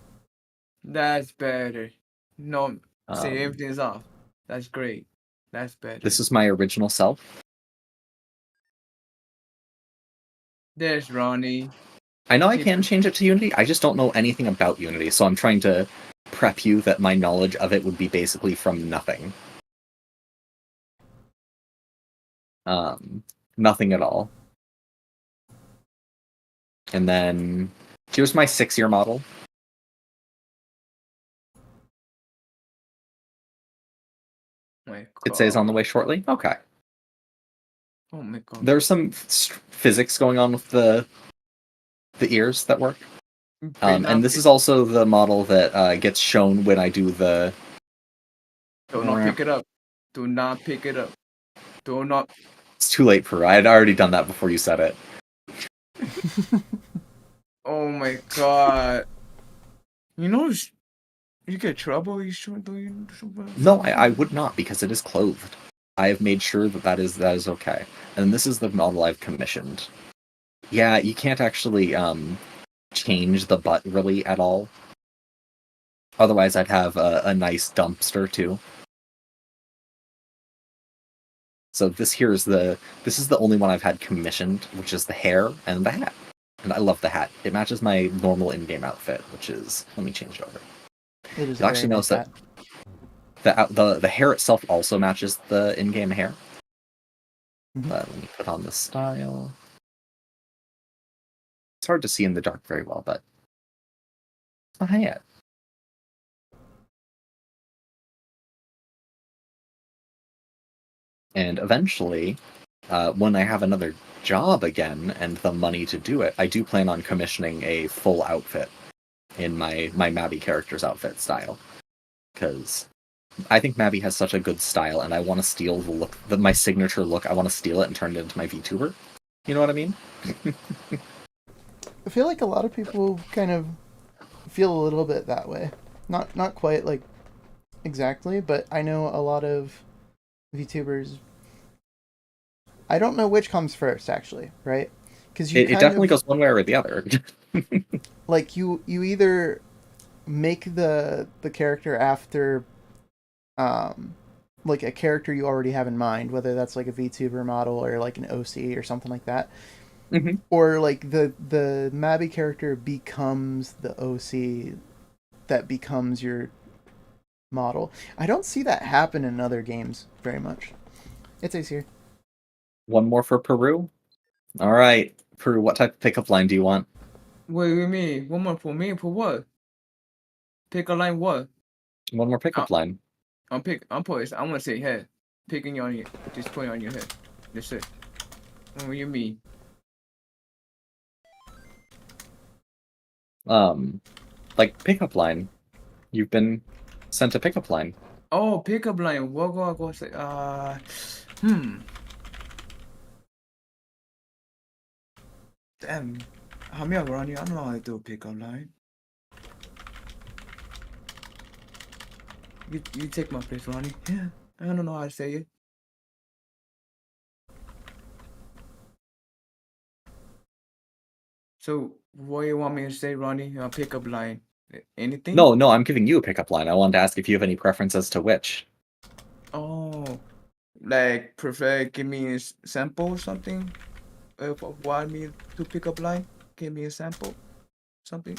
That's better. No, say everything's off. That's great. That's better. This is my original self. There's Ronnie. I know I can change it to Unity, I just don't know anything about Unity, so I'm trying to prep you that my knowledge of it would be basically from nothing. Nothing at all. And then here's my 6-year model. It says on the way shortly? Okay. Oh my God. There's some physics going on with the ears that work. And this is also the model that gets shown when I do the... Do not pick it up. Do not pick it up. Do not... It's too late for I had already done that before you said it. Oh my God. You know, you get trouble. You should do. No, I would not, because it is clothed. I have made sure that is okay. And this is the model I've commissioned. Yeah, you can't actually change the butt really at all. Otherwise, I'd have a nice dumpster too. So this is the only one I've had commissioned, which is the hair and the hat. And I love the hat. It matches my normal in-game outfit, which is, let me change it over. It is You'll actually notice that the hair itself also matches the in-game hair. Mm-hmm. But let me put on the style. It's hard to see in the dark very well, but it's not hat. And eventually, when I have another job again and the money to do it, I do plan on commissioning a full outfit in my Mabi character's outfit style. Because I think Mabi has such a good style, and I want to steal the look, my signature look. I want to steal it and turn it into my VTuber. You know what I mean? I feel like a lot of people kind of feel a little bit that way. Not quite like exactly, but I know a lot of VTubers. I don't know which comes first, actually, right? Because it definitely goes one way or the other. Like you either make the character after like a character you already have in mind, whether that's like a VTuber model or like an OC or something like that. Mm-hmm. Or like the Mabi character becomes the OC that becomes your model. I don't see that happen in other games very much. It's Ace here. One more for Peru. All right, Peru. What type of pickup line do you want? Wait, with me. One more for me. For what? Pick a line. What? One more pickup line. I'm gonna say head. Picking on you. Just put it on your head. That's it. What do you mean? Like pickup line. You've been sent a pickup line. Oh, pickup line. What go say? Damn. How me Ronnie? I don't know how to do a pickup line. You take my place, Ronnie. Yeah. I don't know how to say it. So what do you want me to say, Ronnie? A pickup line. Anything? No, I'm giving you a pickup line. I wanted to ask if you have any preference as to which. Oh, like prefer give me a sample or something. If you want me to pick up line, give me a sample, something.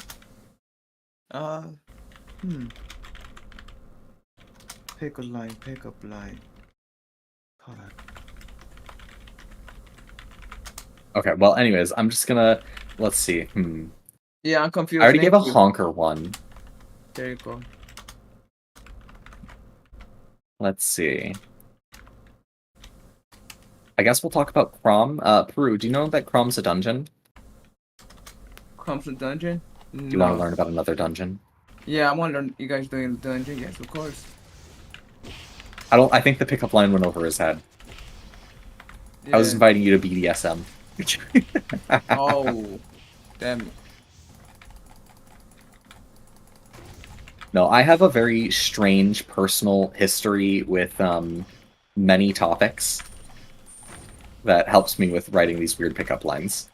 Pick up line. Hold on. Okay, well, anyways, I'm just gonna let's see. Yeah, I'm confused. I already gave a honker one. There you go. Let's see. I guess we'll talk about Crom. Peru, do you know that Crom's a dungeon? Crom's a dungeon? Do you want to learn about another dungeon? Yeah, I want to learn you guys doing the dungeon. Yes, of course. I think the pickup line went over his head. Yeah. I was inviting you to BDSM. Oh, damn it. No, I have a very strange personal history with many topics that helps me with writing these weird pickup lines.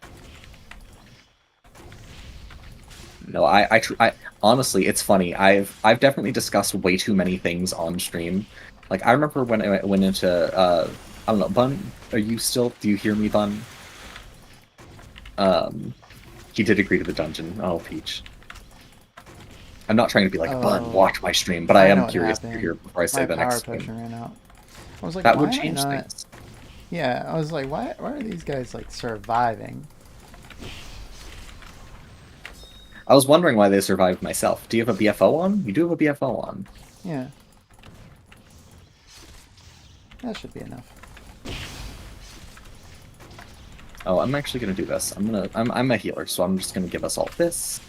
No, I honestly, it's funny. I've definitely discussed way too many things on stream. Like, I remember when I went into I don't know, Bun, do you hear me, Bun? He did agree to the dungeon. Oh, Peach. I'm not trying to be like, Bun, watch my stream, but I am curious to hear before I say the next thing. Ran out. I was like, that would change things. Yeah, I was like, why are these guys like surviving? I was wondering why they survived myself. Do you have a BFO on? You do have a BFO on. Yeah. That should be enough. Oh, I'm actually gonna do this. I'm a healer, so I'm just gonna give us all this.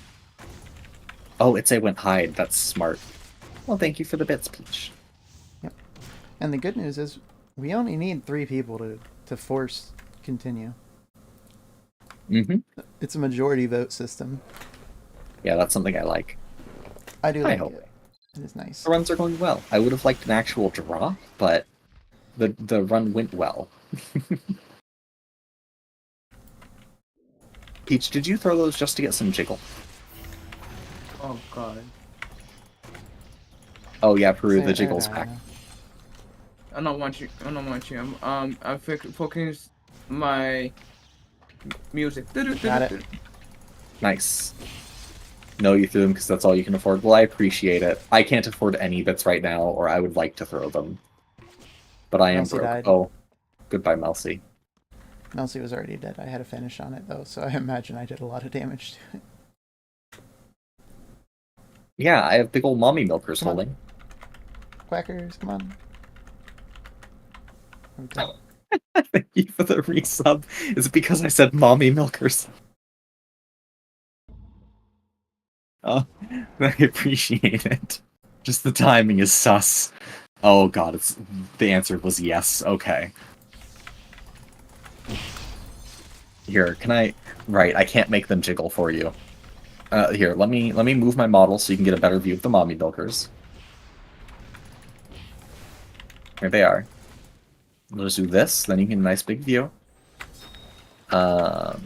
Oh, I went hide. That's smart. Well, thank you for the bits, Peach. Yep. And the good news is, we only need 3 people to force continue. Mm-hmm. It's a majority vote system. Yeah, that's something I like. I do I like hope. it. It is nice. The runs are going well. I would have liked an actual draw, but the run went well. Peach, did you throw those just to get some jiggle? Oh god. Oh yeah, Peru, Say the it right jiggle's back. now. I'm not watching. I focus my music. Got it. Nice. No, you threw them because that's all you can afford. Well, I appreciate it. I can't afford any bits right now, or I would like to throw them. But I am Melcy broke. died. Oh, goodbye, Melcy. Melcy was already dead. I had a finish on it though, so I imagine I did a lot of damage to it. Yeah, I have big old mommy milkers Come on. holding. Quackers, come on. Okay. Thank you for the resub. Is it because I said mommy milkers? Oh, I appreciate it. Just the timing is sus. Oh god, the answer was yes. Okay. Here, can I? Right, I can't make them jiggle for you. Here, let me move my model so you can get a better view of the mommy milkers. Here they are. We'll just do this, then you get a nice big view. And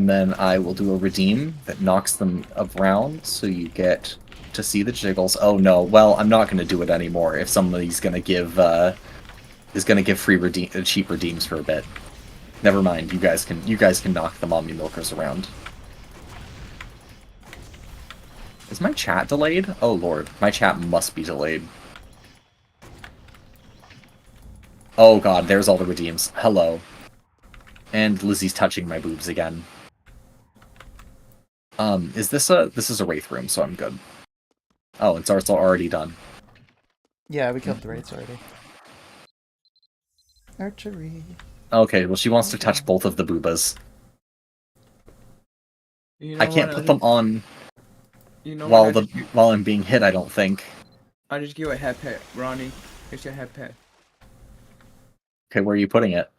then I will do a redeem that knocks them around, so you get to see the jiggles. Oh no, well, I'm not going to do it anymore if somebody's going to give free cheap redeems for a bit. Never mind, you guys can knock the mommy milkers around. Is my chat delayed? Oh lord, my chat must be delayed. Oh god, there's all the redeems. Hello. And Lizzie's touching my boobs again. This is a Wraith room, so I'm good. Oh, and Zart's already done. Yeah, we killed the Wraiths already. Archery. Okay, well she wants to touch both of the boobas. You know I can't what, put them on You know while what? while I'm being hit, I don't think. I just give a head pet, Ronnie. It's your head pet. Okay, where are you putting it?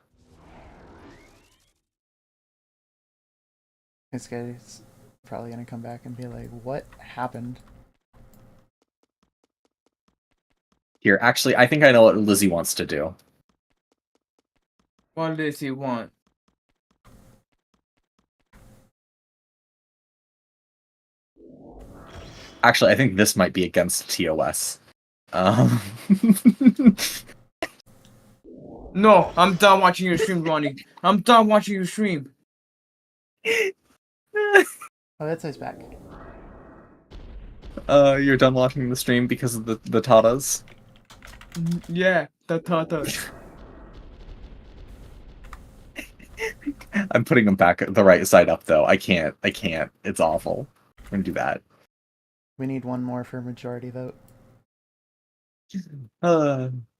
This guy's probably gonna come back and be like, what happened? Here, actually, I think I know what Lizzie wants to do. What does he want? Actually, I think this might be against TOS. No, I'm done watching your stream, Ronnie. I'm done watching your stream. Oh, that says back. You're done watching the stream because of the tatas? Yeah, the tata. I'm putting them back the right side up, though. I can't. It's awful. I'm gonna do that. We need one more for majority vote.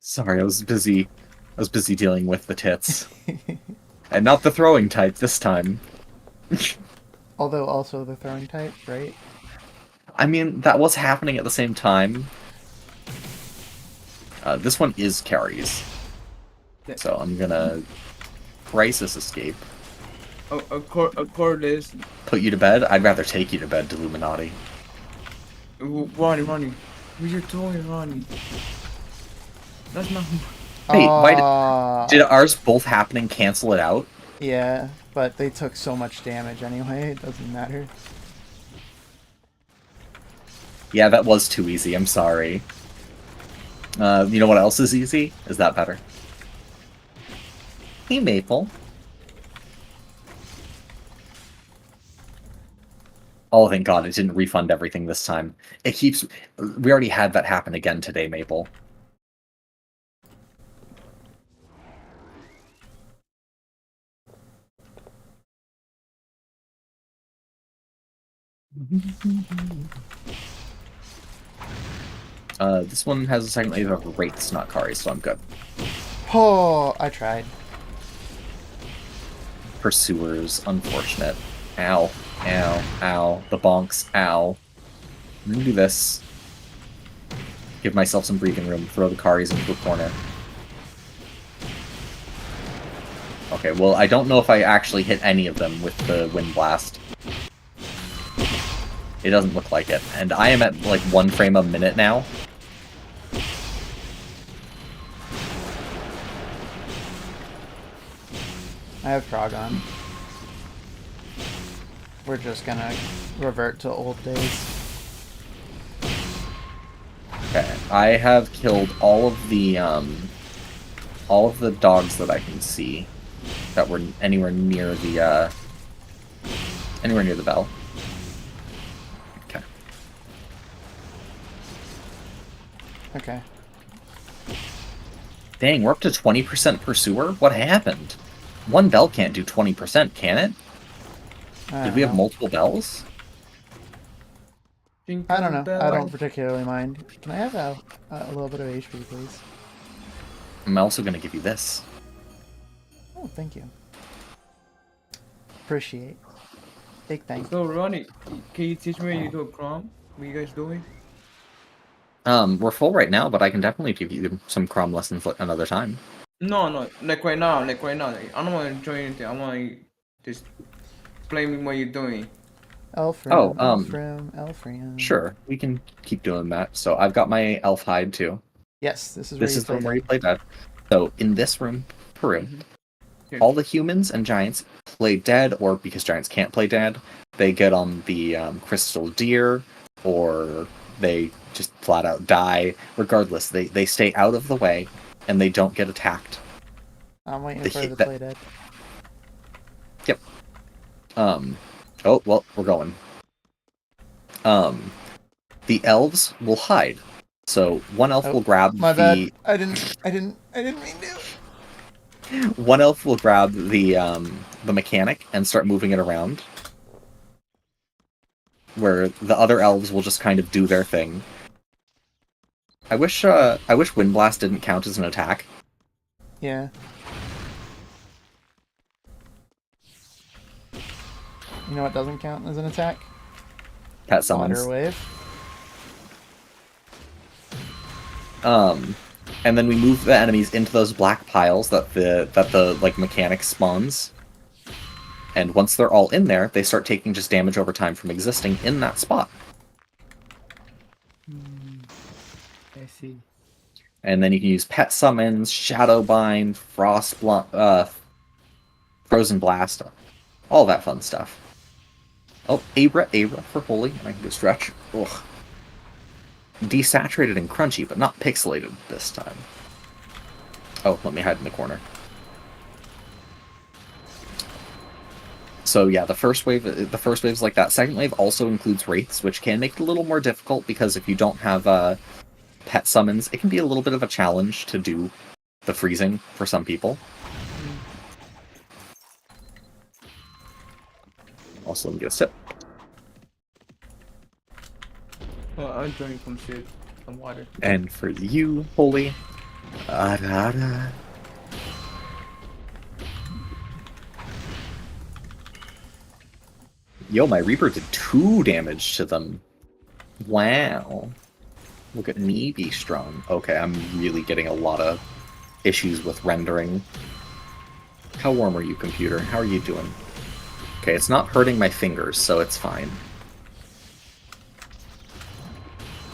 Sorry, I was busy dealing with the tits. And not the throwing type this time. Although also the throwing type, right? I mean, that was happening at the same time. This one is carries. So I'm gonna crisis escape. Accord is. Put you to bed? I'd rather take you to bed, Illuminati. Ronnie. What are you doing, Ronnie? That's not. Wait, why did ours both happening cancel it out? Yeah, but they took so much damage anyway, it doesn't matter. Yeah, that was too easy, I'm sorry. You know what else is easy? Is that better? Hey, Maple. Oh, thank God, it didn't refund everything this time. It keeps... We already had that happen again today, Maple. This one has a second wave of Wraiths, not Kari, so I'm good. Oh, I tried. Pursuers, unfortunate. Ow, ow, ow. The bonks, ow. I'm gonna do this. Give myself some breathing room, throw the Karis into a corner. Okay, well, I don't know if I actually hit any of them with the Wind Blast. It doesn't look like it. And I am at like 1 frame a minute now. I have Frog on. We're just gonna revert to old days. Okay, I have killed all of the dogs that I can see that were anywhere near the bell. Okay. Okay. Dang, we're up to 20% pursuer? What happened? One bell can't do 20%, can it? Did we have multiple bells? I don't know. I don't particularly mind. Can I have a little bit of HP, please? I'm also going to give you this. Oh, thank you. Appreciate. Big thank you. So, Ronnie, can you teach me how you do a Chrome? What are you guys doing? We're full right now, but I can definitely give you some Crom lessons another time. No, like right now. Like, I don't want to join anything. I want to just explain me what you're doing. Elf room, elf room, elf room. Sure, we can keep doing that. So I've got my elf hide too. Yes, this is the room where you play dead. So in this room, per room, all the humans and giants play dead, or because giants can't play dead, they get on the crystal deer, or they just flat out die. Regardless, they stay out of the way, and they don't get attacked. I'm waiting for the play dead. Yep. Oh, well, we're going. The elves will hide. So one elf will grab my bad. I didn't mean to. One elf will grab the mechanic and start moving it around. Where the other elves will just kind of do their thing. I wish Wind Blast didn't count as an attack. Yeah. You know what doesn't count as an attack? Pet summons. Water wave. And then we move the enemies into those black piles that the like mechanic spawns. And once they're all in there, they start taking just damage over time from existing in that spot. I see. And then you can use pet summons, Shadowbind, Frozen Blast, all that fun stuff. Oh, Abra for Holy, and I can go stretch. Ugh. Desaturated and crunchy, but not pixelated this time. Oh, let me hide in the corner. So yeah, the first wave is like that. Second wave also includes wraiths, which can make it a little more difficult because if you don't have pet summons, it can be a little bit of a challenge to do the freezing for some people. Also, let me get a sip. Well, I'm drinking some water. And for you, Holy. Yo, my Reaper did 2 damage to them. Wow. Look at me be strong. Okay, I'm really getting a lot of issues with rendering. How warm are you, computer? How are you doing? Okay, it's not hurting my fingers, so it's fine.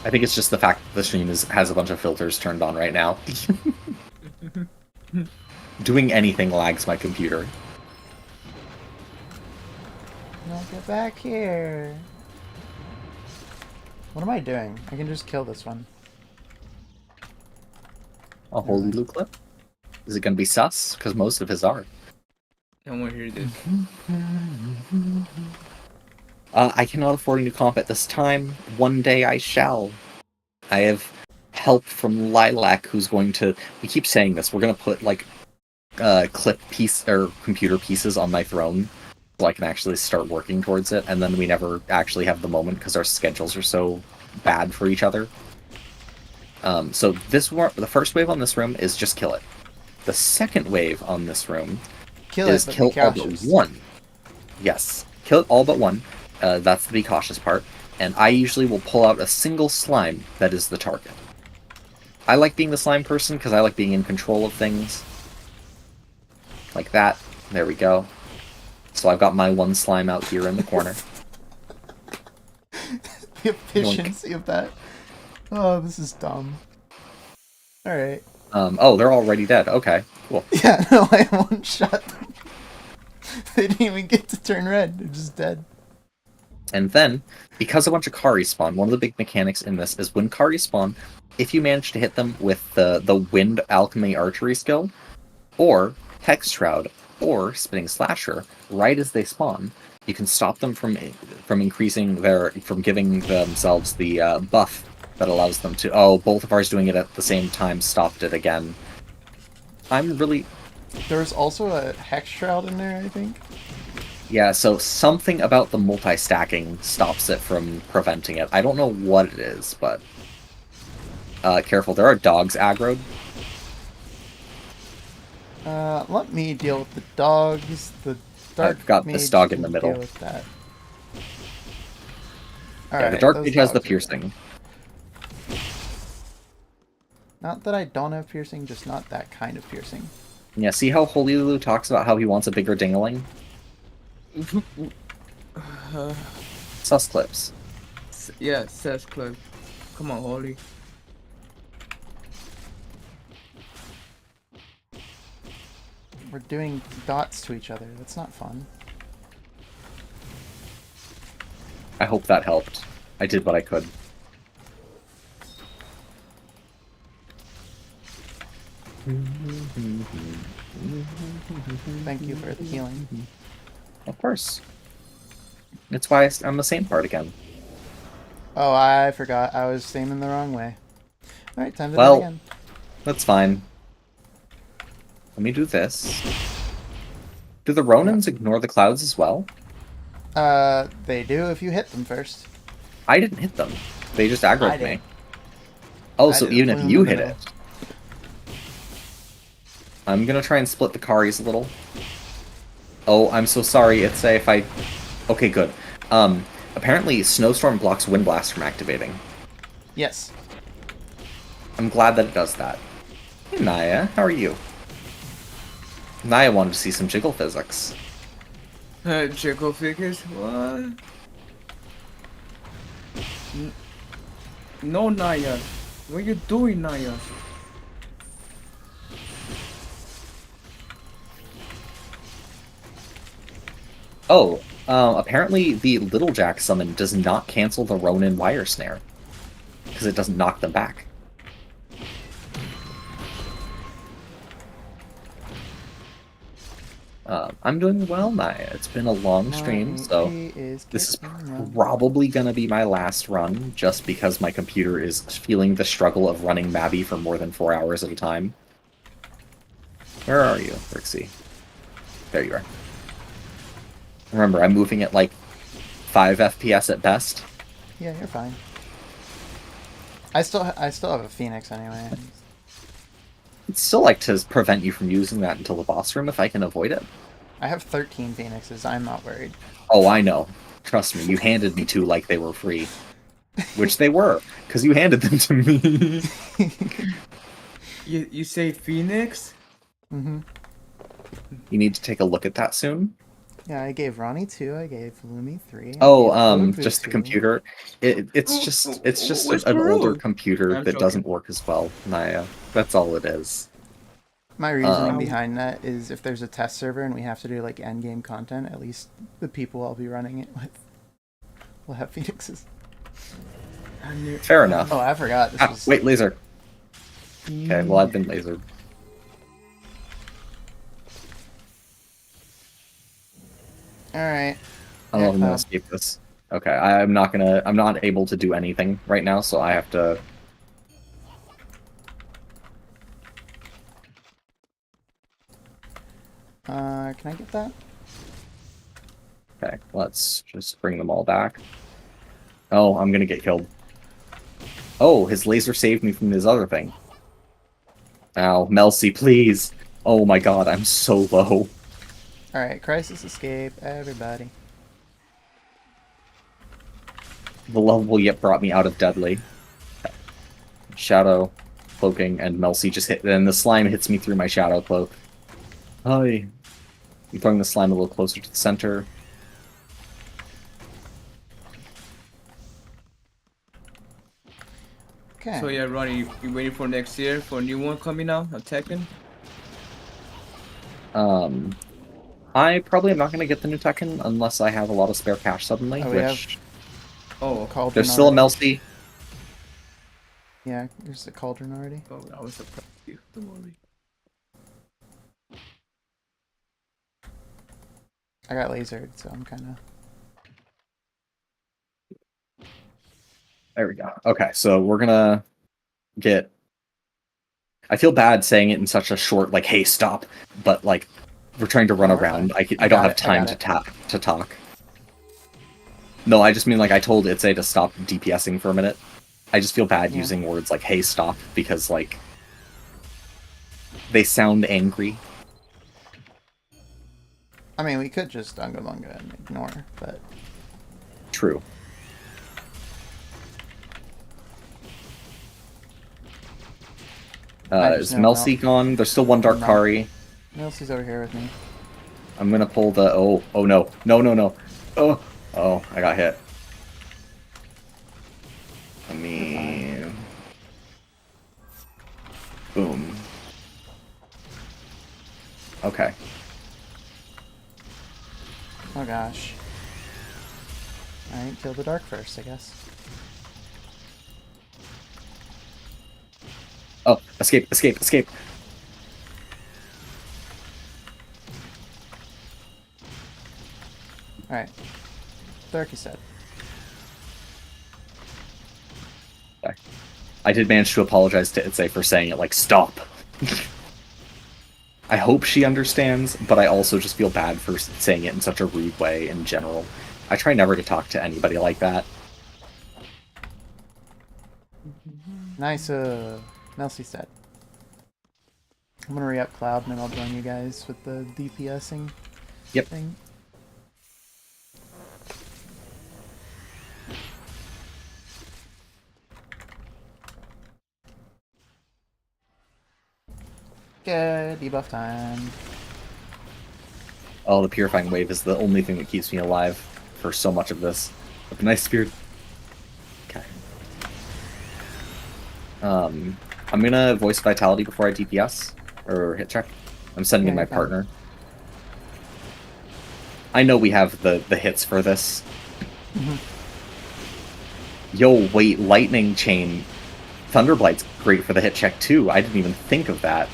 I think it's just the fact that the stream has a bunch of filters turned on right now. Doing anything lags my computer. No, get back here. What am I doing? I can just kill this one. A holy blue clip? Is it going to be sus? Because most of his are. I want to hear this. I cannot afford a new comp at this time. One day I shall. I have help from Lilac, who's going to... We keep saying this. We're going to put, like, clip piece or computer pieces on my throne so I can actually start working towards it, and then we never actually have the moment because our schedules are so bad for each other. So the first wave on this room is just kill it. The second wave on this room is kill all but one. Yes, kill it all but one. That's the be cautious part. And I usually will pull out a single slime that is the target. I like being the slime person because I like being in control of things. Like that. There we go. So I've got my one slime out here in the corner. The efficiency of that. Oh, this is dumb. Alright. Oh, they're already dead. Okay, cool. Yeah, no, I one shot them. They didn't even get to turn red. They're just dead. And then, because a bunch of Kari spawn, one of the big mechanics in this is when Kari spawn, if you manage to hit them with the Wind Alchemy Archery skill, or Hex Shroud, or Spinning Slasher, right as they spawn, you can stop them from giving themselves the buff that allows them to. Oh, both of ours doing it at the same time stopped it again. I'm really. There's also a Hex Shroud in there, I think. Yeah, so something about the multi-stacking stops it from preventing it. I don't know what it is, but careful, there are dogs aggroed. Let me deal with the dogs. The dark I've got mage this dog in can the middle. Deal with that. Yeah, the dark mage has the piercing. Not that I don't have piercing, just not that kind of piercing. Yeah, see how Holy Lulu talks about how he wants a bigger dingaling? Sus clips. Yeah, sus clip. Come on, Holy. We're doing dots to each other. That's not fun. I hope that helped. I did what I could. Thank you for the healing. Of course. It's why I'm the same part again. Oh, I forgot. I was aiming the wrong way. Alright, time to do it Well, again. that's fine. Let me do this. Do the Ronins ignore the clouds as well? They do if you hit them first. I didn't hit them. They just I aggroed did. me. Oh, I so did. even Flew if in you the hit middle. it. I'm gonna try and split the Karis a little. Oh, I'm so sorry. It's a if I... Okay, good. Apparently Snowstorm blocks Wind Blast from activating. Yes. I'm glad that it does that. Hey, Naya, how are you? Naya wanted to see some jiggle physics. Jiggle figures? What? No, Naya. What are you doing, Naya? Oh, apparently the Little Jack summon does not cancel the Ronin Wire Snare. Because it doesn't knock them back. I'm doing well, Naya. It's been a long stream, so this is probably going to be my last run, just because my computer is feeling the struggle of running Mabi for more than 4 hours at a time. Where are you, Rixie? There you are. Remember, I'm moving at like 5 FPS at best. Yeah, you're fine. I still have a Phoenix anyway. I'd still like to prevent you from using that until the boss room if I can avoid it. I have 13 Phoenixes. I'm not worried. Oh, I know. Trust me, you handed me 2 like they were free. Which they were, because you handed them to me. You say Phoenix? Mm-hmm. You need to take a look at that soon. Yeah, I gave Ronnie 2. I gave Lumi 3. Just the computer. It's just an older computer that doesn't work as well, Naya. That's all it is. My reasoning behind that is if there's a test server and we have to do like endgame content, at least the people I'll be running it with will have Phoenixes. Fair enough. Oh, I forgot. This was... Wait, laser. Okay, well, I've been lasered. Alright. I don't know if I'm gonna escape this. Okay, I'm not able to do anything right now, so I have to... Can I get that? Okay, let's just bring them all back. Oh, I'm gonna get killed. Oh, his laser saved me from his other thing. Ow, Melcy, please! Oh my god, I'm so low. Alright, crisis escape, everybody. The lovable yet brought me out of deadly. Shadow, cloaking, and Melcy just hit, and the slime hits me through my shadow cloak. Hi. I'm throwing the slime a little closer to the center. Okay. So yeah, Ronnie, you waiting for next year for a new one coming out of Tekken? I probably am not going to get the new Tekken unless I have a lot of spare cash suddenly, Oh, we have which... Oh, Cauldron There's still a already. Melcy. Yeah, there's the Cauldron already. oh, I was surprised you. Don't worry. I got lasered, so I'm kind of... There we go. Okay, so we're gonna get... I feel bad saying it in such a short, like, hey, stop, but, like, we're trying to run Oh, we're around. fine. I don't have time to talk. No, I just mean, like, I told Itze to stop DPSing for a minute. I just feel bad using words like, hey, stop, because, like, they sound angry. I mean, we could just Unga Bunga and ignore, but... True. Is Melcy gone? There's still one Darkari. Melcy's over here with me. I'm gonna pull the... Oh no. No. Oh, I got hit. I mean... Boom. Okay. Oh gosh. Alright, kill the dark first, I guess. Oh, escape. Alright. Dark, you said. Okay. I did manage to apologize to Itze for saying it like, stop. I hope she understands, but I also just feel bad for saying it in such a rude way in general. I try never to talk to anybody like that. Nice, Melcy said. I'm gonna re-up Cloud and then I'll join you guys with the DPSing thing. Okay, debuff time. Oh, the Purifying Wave is the only thing that keeps me alive for so much of this. With the nice spirit. Okay. I'm gonna voice Vitality before I DPS. Or hit check. I'm sending in my partner. I know we have the hits for this. Yo, wait, Lightning Chain. Thunderblight's great for the hit check too. I didn't even think of that.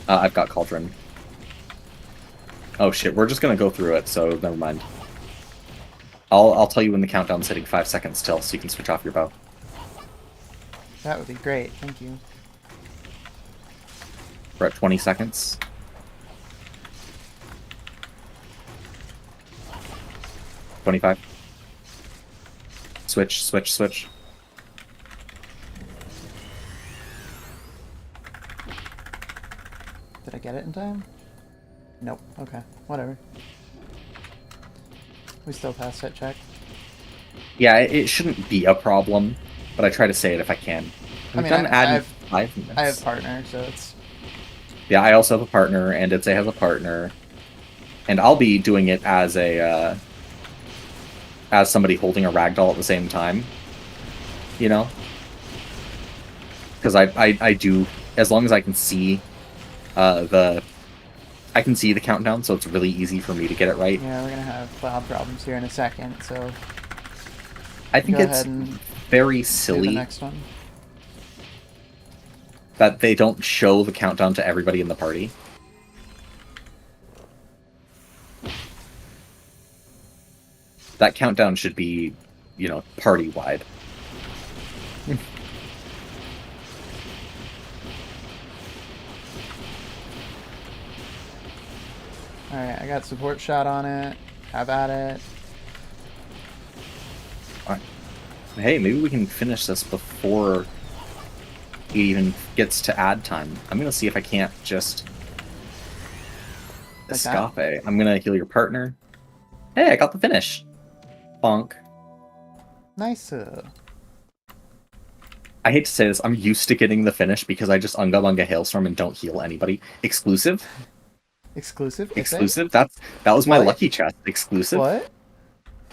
I've got Cauldron. Oh shit, we're just gonna go through it, so never mind. I'll tell you when the countdown's hitting 5 seconds till, so you can switch off your bow. That would be great, thank you. We're at 20 seconds. 25. Switch. Did I get it in time? Nope. Okay. Whatever. We still passed that check. Yeah, it shouldn't be a problem, but I try to say it if I can. I mean, I have partner, so it's... Yeah, I also have a partner, and Itze has a partner. And I'll be doing it as a, as somebody holding a ragdoll at the same time. You know? Because I do, as long as I can see I can see the countdown, so it's really easy for me to get it right. Yeah, we're gonna have cloud problems here in a second, so... I think it's very silly the next one. that they don't show the countdown to everybody in the party. That countdown should be, you know, party-wide. Alright, I got support shot on it. Have at it. Alright. Hey, maybe we can finish this before it even gets to ad time. I'm gonna see if I can't just... Escape. I'm gonna heal your partner. Hey, I got the finish! Bonk. Nice. I hate to say this, I'm used to getting the finish because I just Unga Bunga Hailstorm and don't heal anybody. Exclusive? Exclusive? Exclusive? That was my What? lucky chest. Exclusive? What?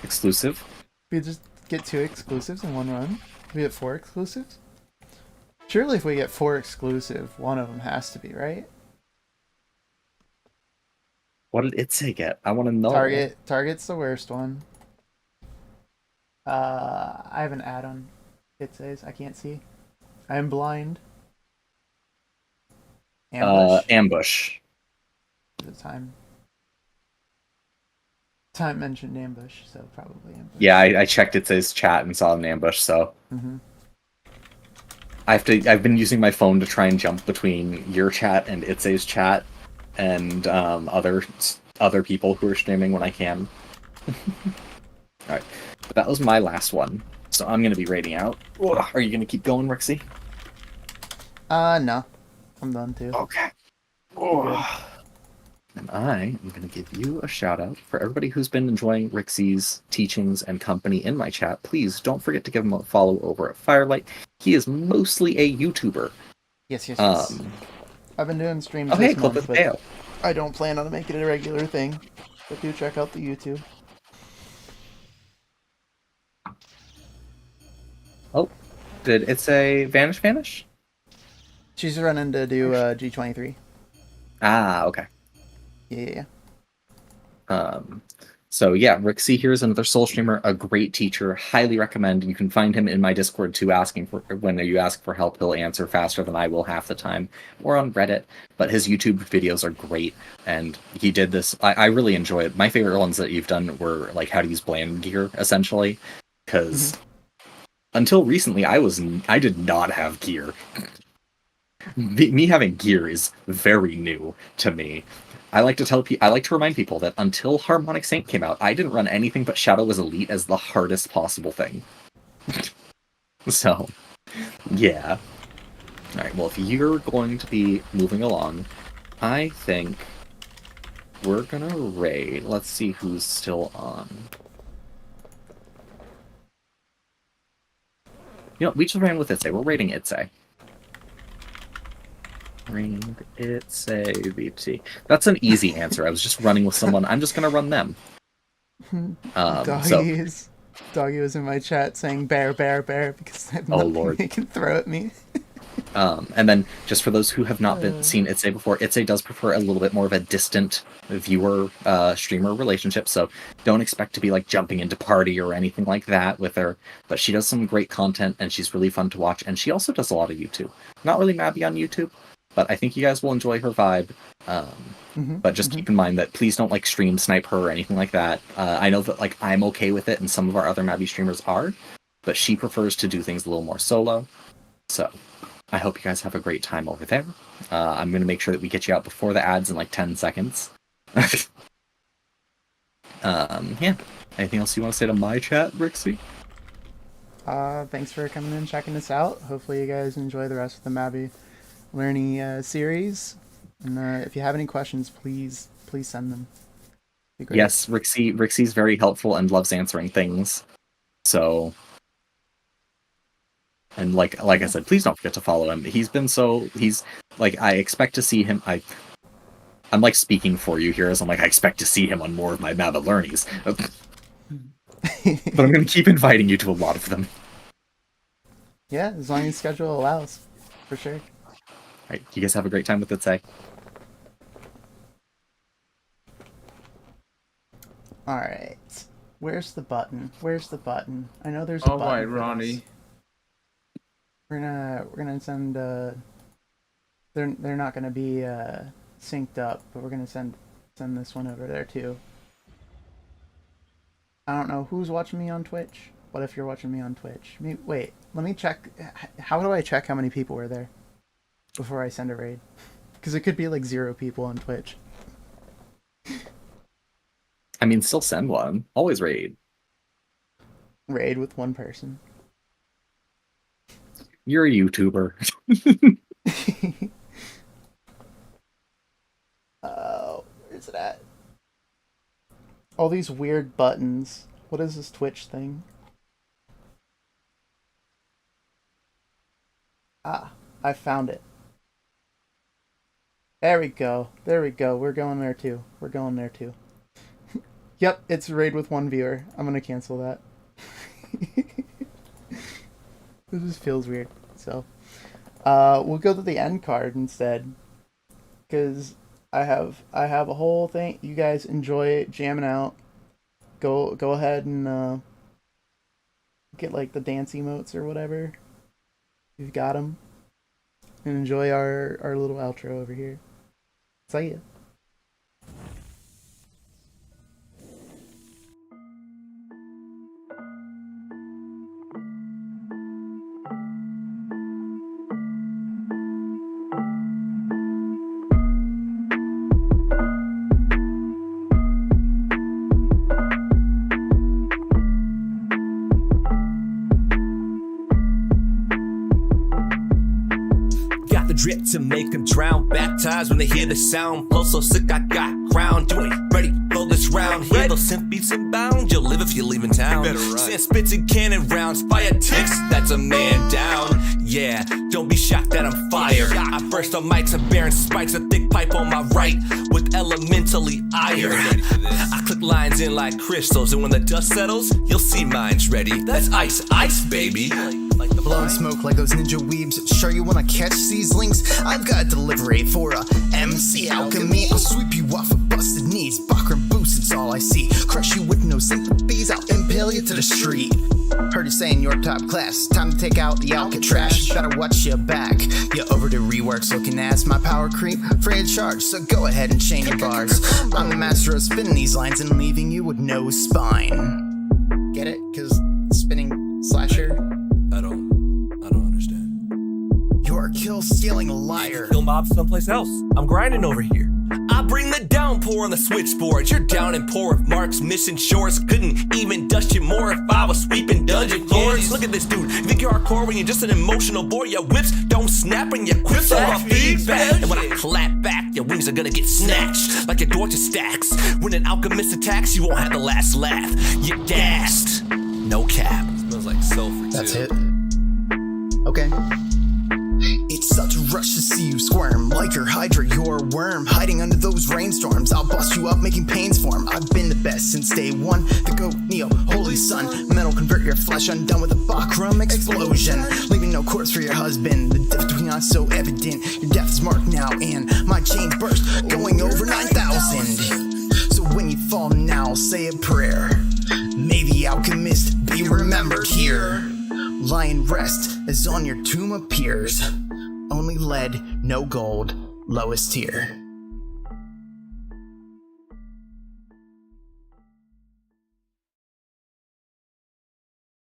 Exclusive? We just get 2 exclusives in one run? We get 4 exclusives? Surely if we get 4 exclusive, one of them has to be, right? What did it say get? I want to know. Target's the worst one. I have an add-on. It says I can't see. I am blind. Ambush. Ambush. The time mentioned ambush, so probably ambush. Yeah, I checked it says chat and saw an ambush, so. Mm-hmm. I've been using my phone to try and jump between your chat and Itze's chat and other people who are streaming when I can. Alright. But that was my last one. So I'm gonna be raiding out. Ugh. Are you gonna keep going, Rixie? No. I'm done too. Okay. And I am going to give you a shout out for everybody who's been enjoying Rixie's teachings and company in my chat. Please don't forget to give him a follow over at Firelight. He is mostly a YouTuber. Yes. I've been doing streams this month, but I don't plan on making it a regular thing. But do check out the YouTube. Oh, did it say vanish? She's running to do G23. Ah, okay. Yeah. So yeah, Rixie here is another Soul streamer, a great teacher. Highly recommend. You can find him in my Discord too. When you ask for help, he'll answer faster than I will half the time, or on Reddit. But his YouTube videos are great, and he did this. I really enjoy it. My favorite ones that you've done were like how to use bland gear, essentially, because until recently I did not have gear. Me having gear is very new to me. I like to remind people that until Harmonic Saint came out, I didn't run anything but Shadow as Elite as the hardest possible thing. So, yeah. Alright, well, if you're going to be moving along, I think we're gonna raid. Let's see who's still on. You know, we just ran with Itze. We're raiding Itze. Raid Itze VT. That's an easy answer. I was just running with someone. I'm just gonna run them. Doggy was in my chat saying bear because I have nothing they can throw at me. And then, just for those who have not seen Itze before, Itze does prefer a little bit more of a distant viewer-streamer relationship, so don't expect to be like jumping into party or anything like that with her, but she does some great content, and she's really fun to watch, and she also does a lot of YouTube. Not really Mabi on YouTube, but I think you guys will enjoy her vibe. But just keep in mind that please don't like stream snipe her or anything like that. I know that like I'm okay with it, and some of our other Mabi streamers are, but she prefers to do things a little more solo. So I hope you guys have a great time over there. I'm going to make sure that we get you out before the ads in like 10 seconds. Yeah. Anything else you want to say to my chat, Rixie? Thanks for coming in and checking us out. Hopefully you guys enjoy the rest of the MabiLearni series. And if you have any questions, please send them. Yes, Rixie's very helpful and loves answering things. So, and like I said, please don't forget to follow him. He's like, I expect to see him. I'm like speaking for you here as I'm like, I expect to see him on more of my MabiLearnis. But I'm going to keep inviting you to a lot of them. Yeah, as long as schedule allows, for sure. Alright, you guys have a great time with Itze. Alright. Where's the button? I know there's a button. Alright, Ronnie. We're gonna send they're not gonna be synced up, but we're gonna send this one over there too. I don't know who's watching me on Twitch. What if you're watching me on Twitch? Wait, let me check. How do I check how many people are there before I send a raid? Because it could be like 0 people on Twitch. I mean, still send one. Always raid. Raid with 1 person. You're a YouTuber. Where's it at? All these weird buttons. What is this Twitch thing? Ah, I found it. There we go. There we go. We're going there too. We're going there too. Yep, it's raid with 1 viewer. I'm gonna cancel that. This just feels weird. So, we'll go to the end card instead, because I have a whole thing. You guys enjoy it, jamming out. Go ahead and get like the dance emotes or whatever. You've got them, and enjoy our little outro over here. See ya. Got the drip to make them drown. Baptized when they hear the sound. Flow so sick, I got crowned. You ain't ready for this round. Hear those synth beats and bound. You'll live if you leave in town. Sand spits and cannon rounds. Fire ticks, that's a man down. Yeah, don't be shocked that I'm fired. I burst on mics and bearing spikes. A thick pipe on my right with elementally iron. I click lines in like crystals. And when the dust settles, you'll see mine's ready. That's ice, ice, baby. Blowing smoke like those ninja weebs. Sure you wanna catch these links? I've got a delivery for a MC alchemy. I'll sweep you off of busted knees. Bakram boost, it's all I see. Crush you with no sympathies. I'll impale you to the street. Heard you saying you're top class. Time to take out the Alcatraz. Better watch your back. You're over to reworks looking ass. My power creep, free of charge. So go ahead and chain your bars. I'm the master of spinning these lines and leaving you with no spine. Get it? Cause spinning slasher. I don't understand. You're a kill-stealing liar. Kill mob someplace else. I'm grinding over here. I bring the downpour on the switchboard. You're down and poor if Mark's missing shores. Couldn't even dust you more if I was sweeping dungeon floors. Look at this dude. You think you're hardcore when you're just an emotional boy. Your whips don't snap and your quips are off feedback. And when I clap back, your wings are gonna get snatched like your torture stacks. When an alchemist attacks, you won't have the last laugh. You're gassed. No cap. Smells like sulfur. That's it. Okay. It's such a rush to see you squirm. Like your hydra, you're a worm. Hiding under those rainstorms. I'll bust you up, making pains for 'em. I've been the best since day one. The goat, Neo, holy sun. Metal convert your flesh undone with a Bakram explosion. Leaving no corpse for your husband. The difference between us so evident. Your death is marked now and my chain burst. Going over 9,000. So when you fall now, say a prayer. May the alchemist be remembered here. Lion rest as on your tomb appears. Only lead, no gold, lowest tier.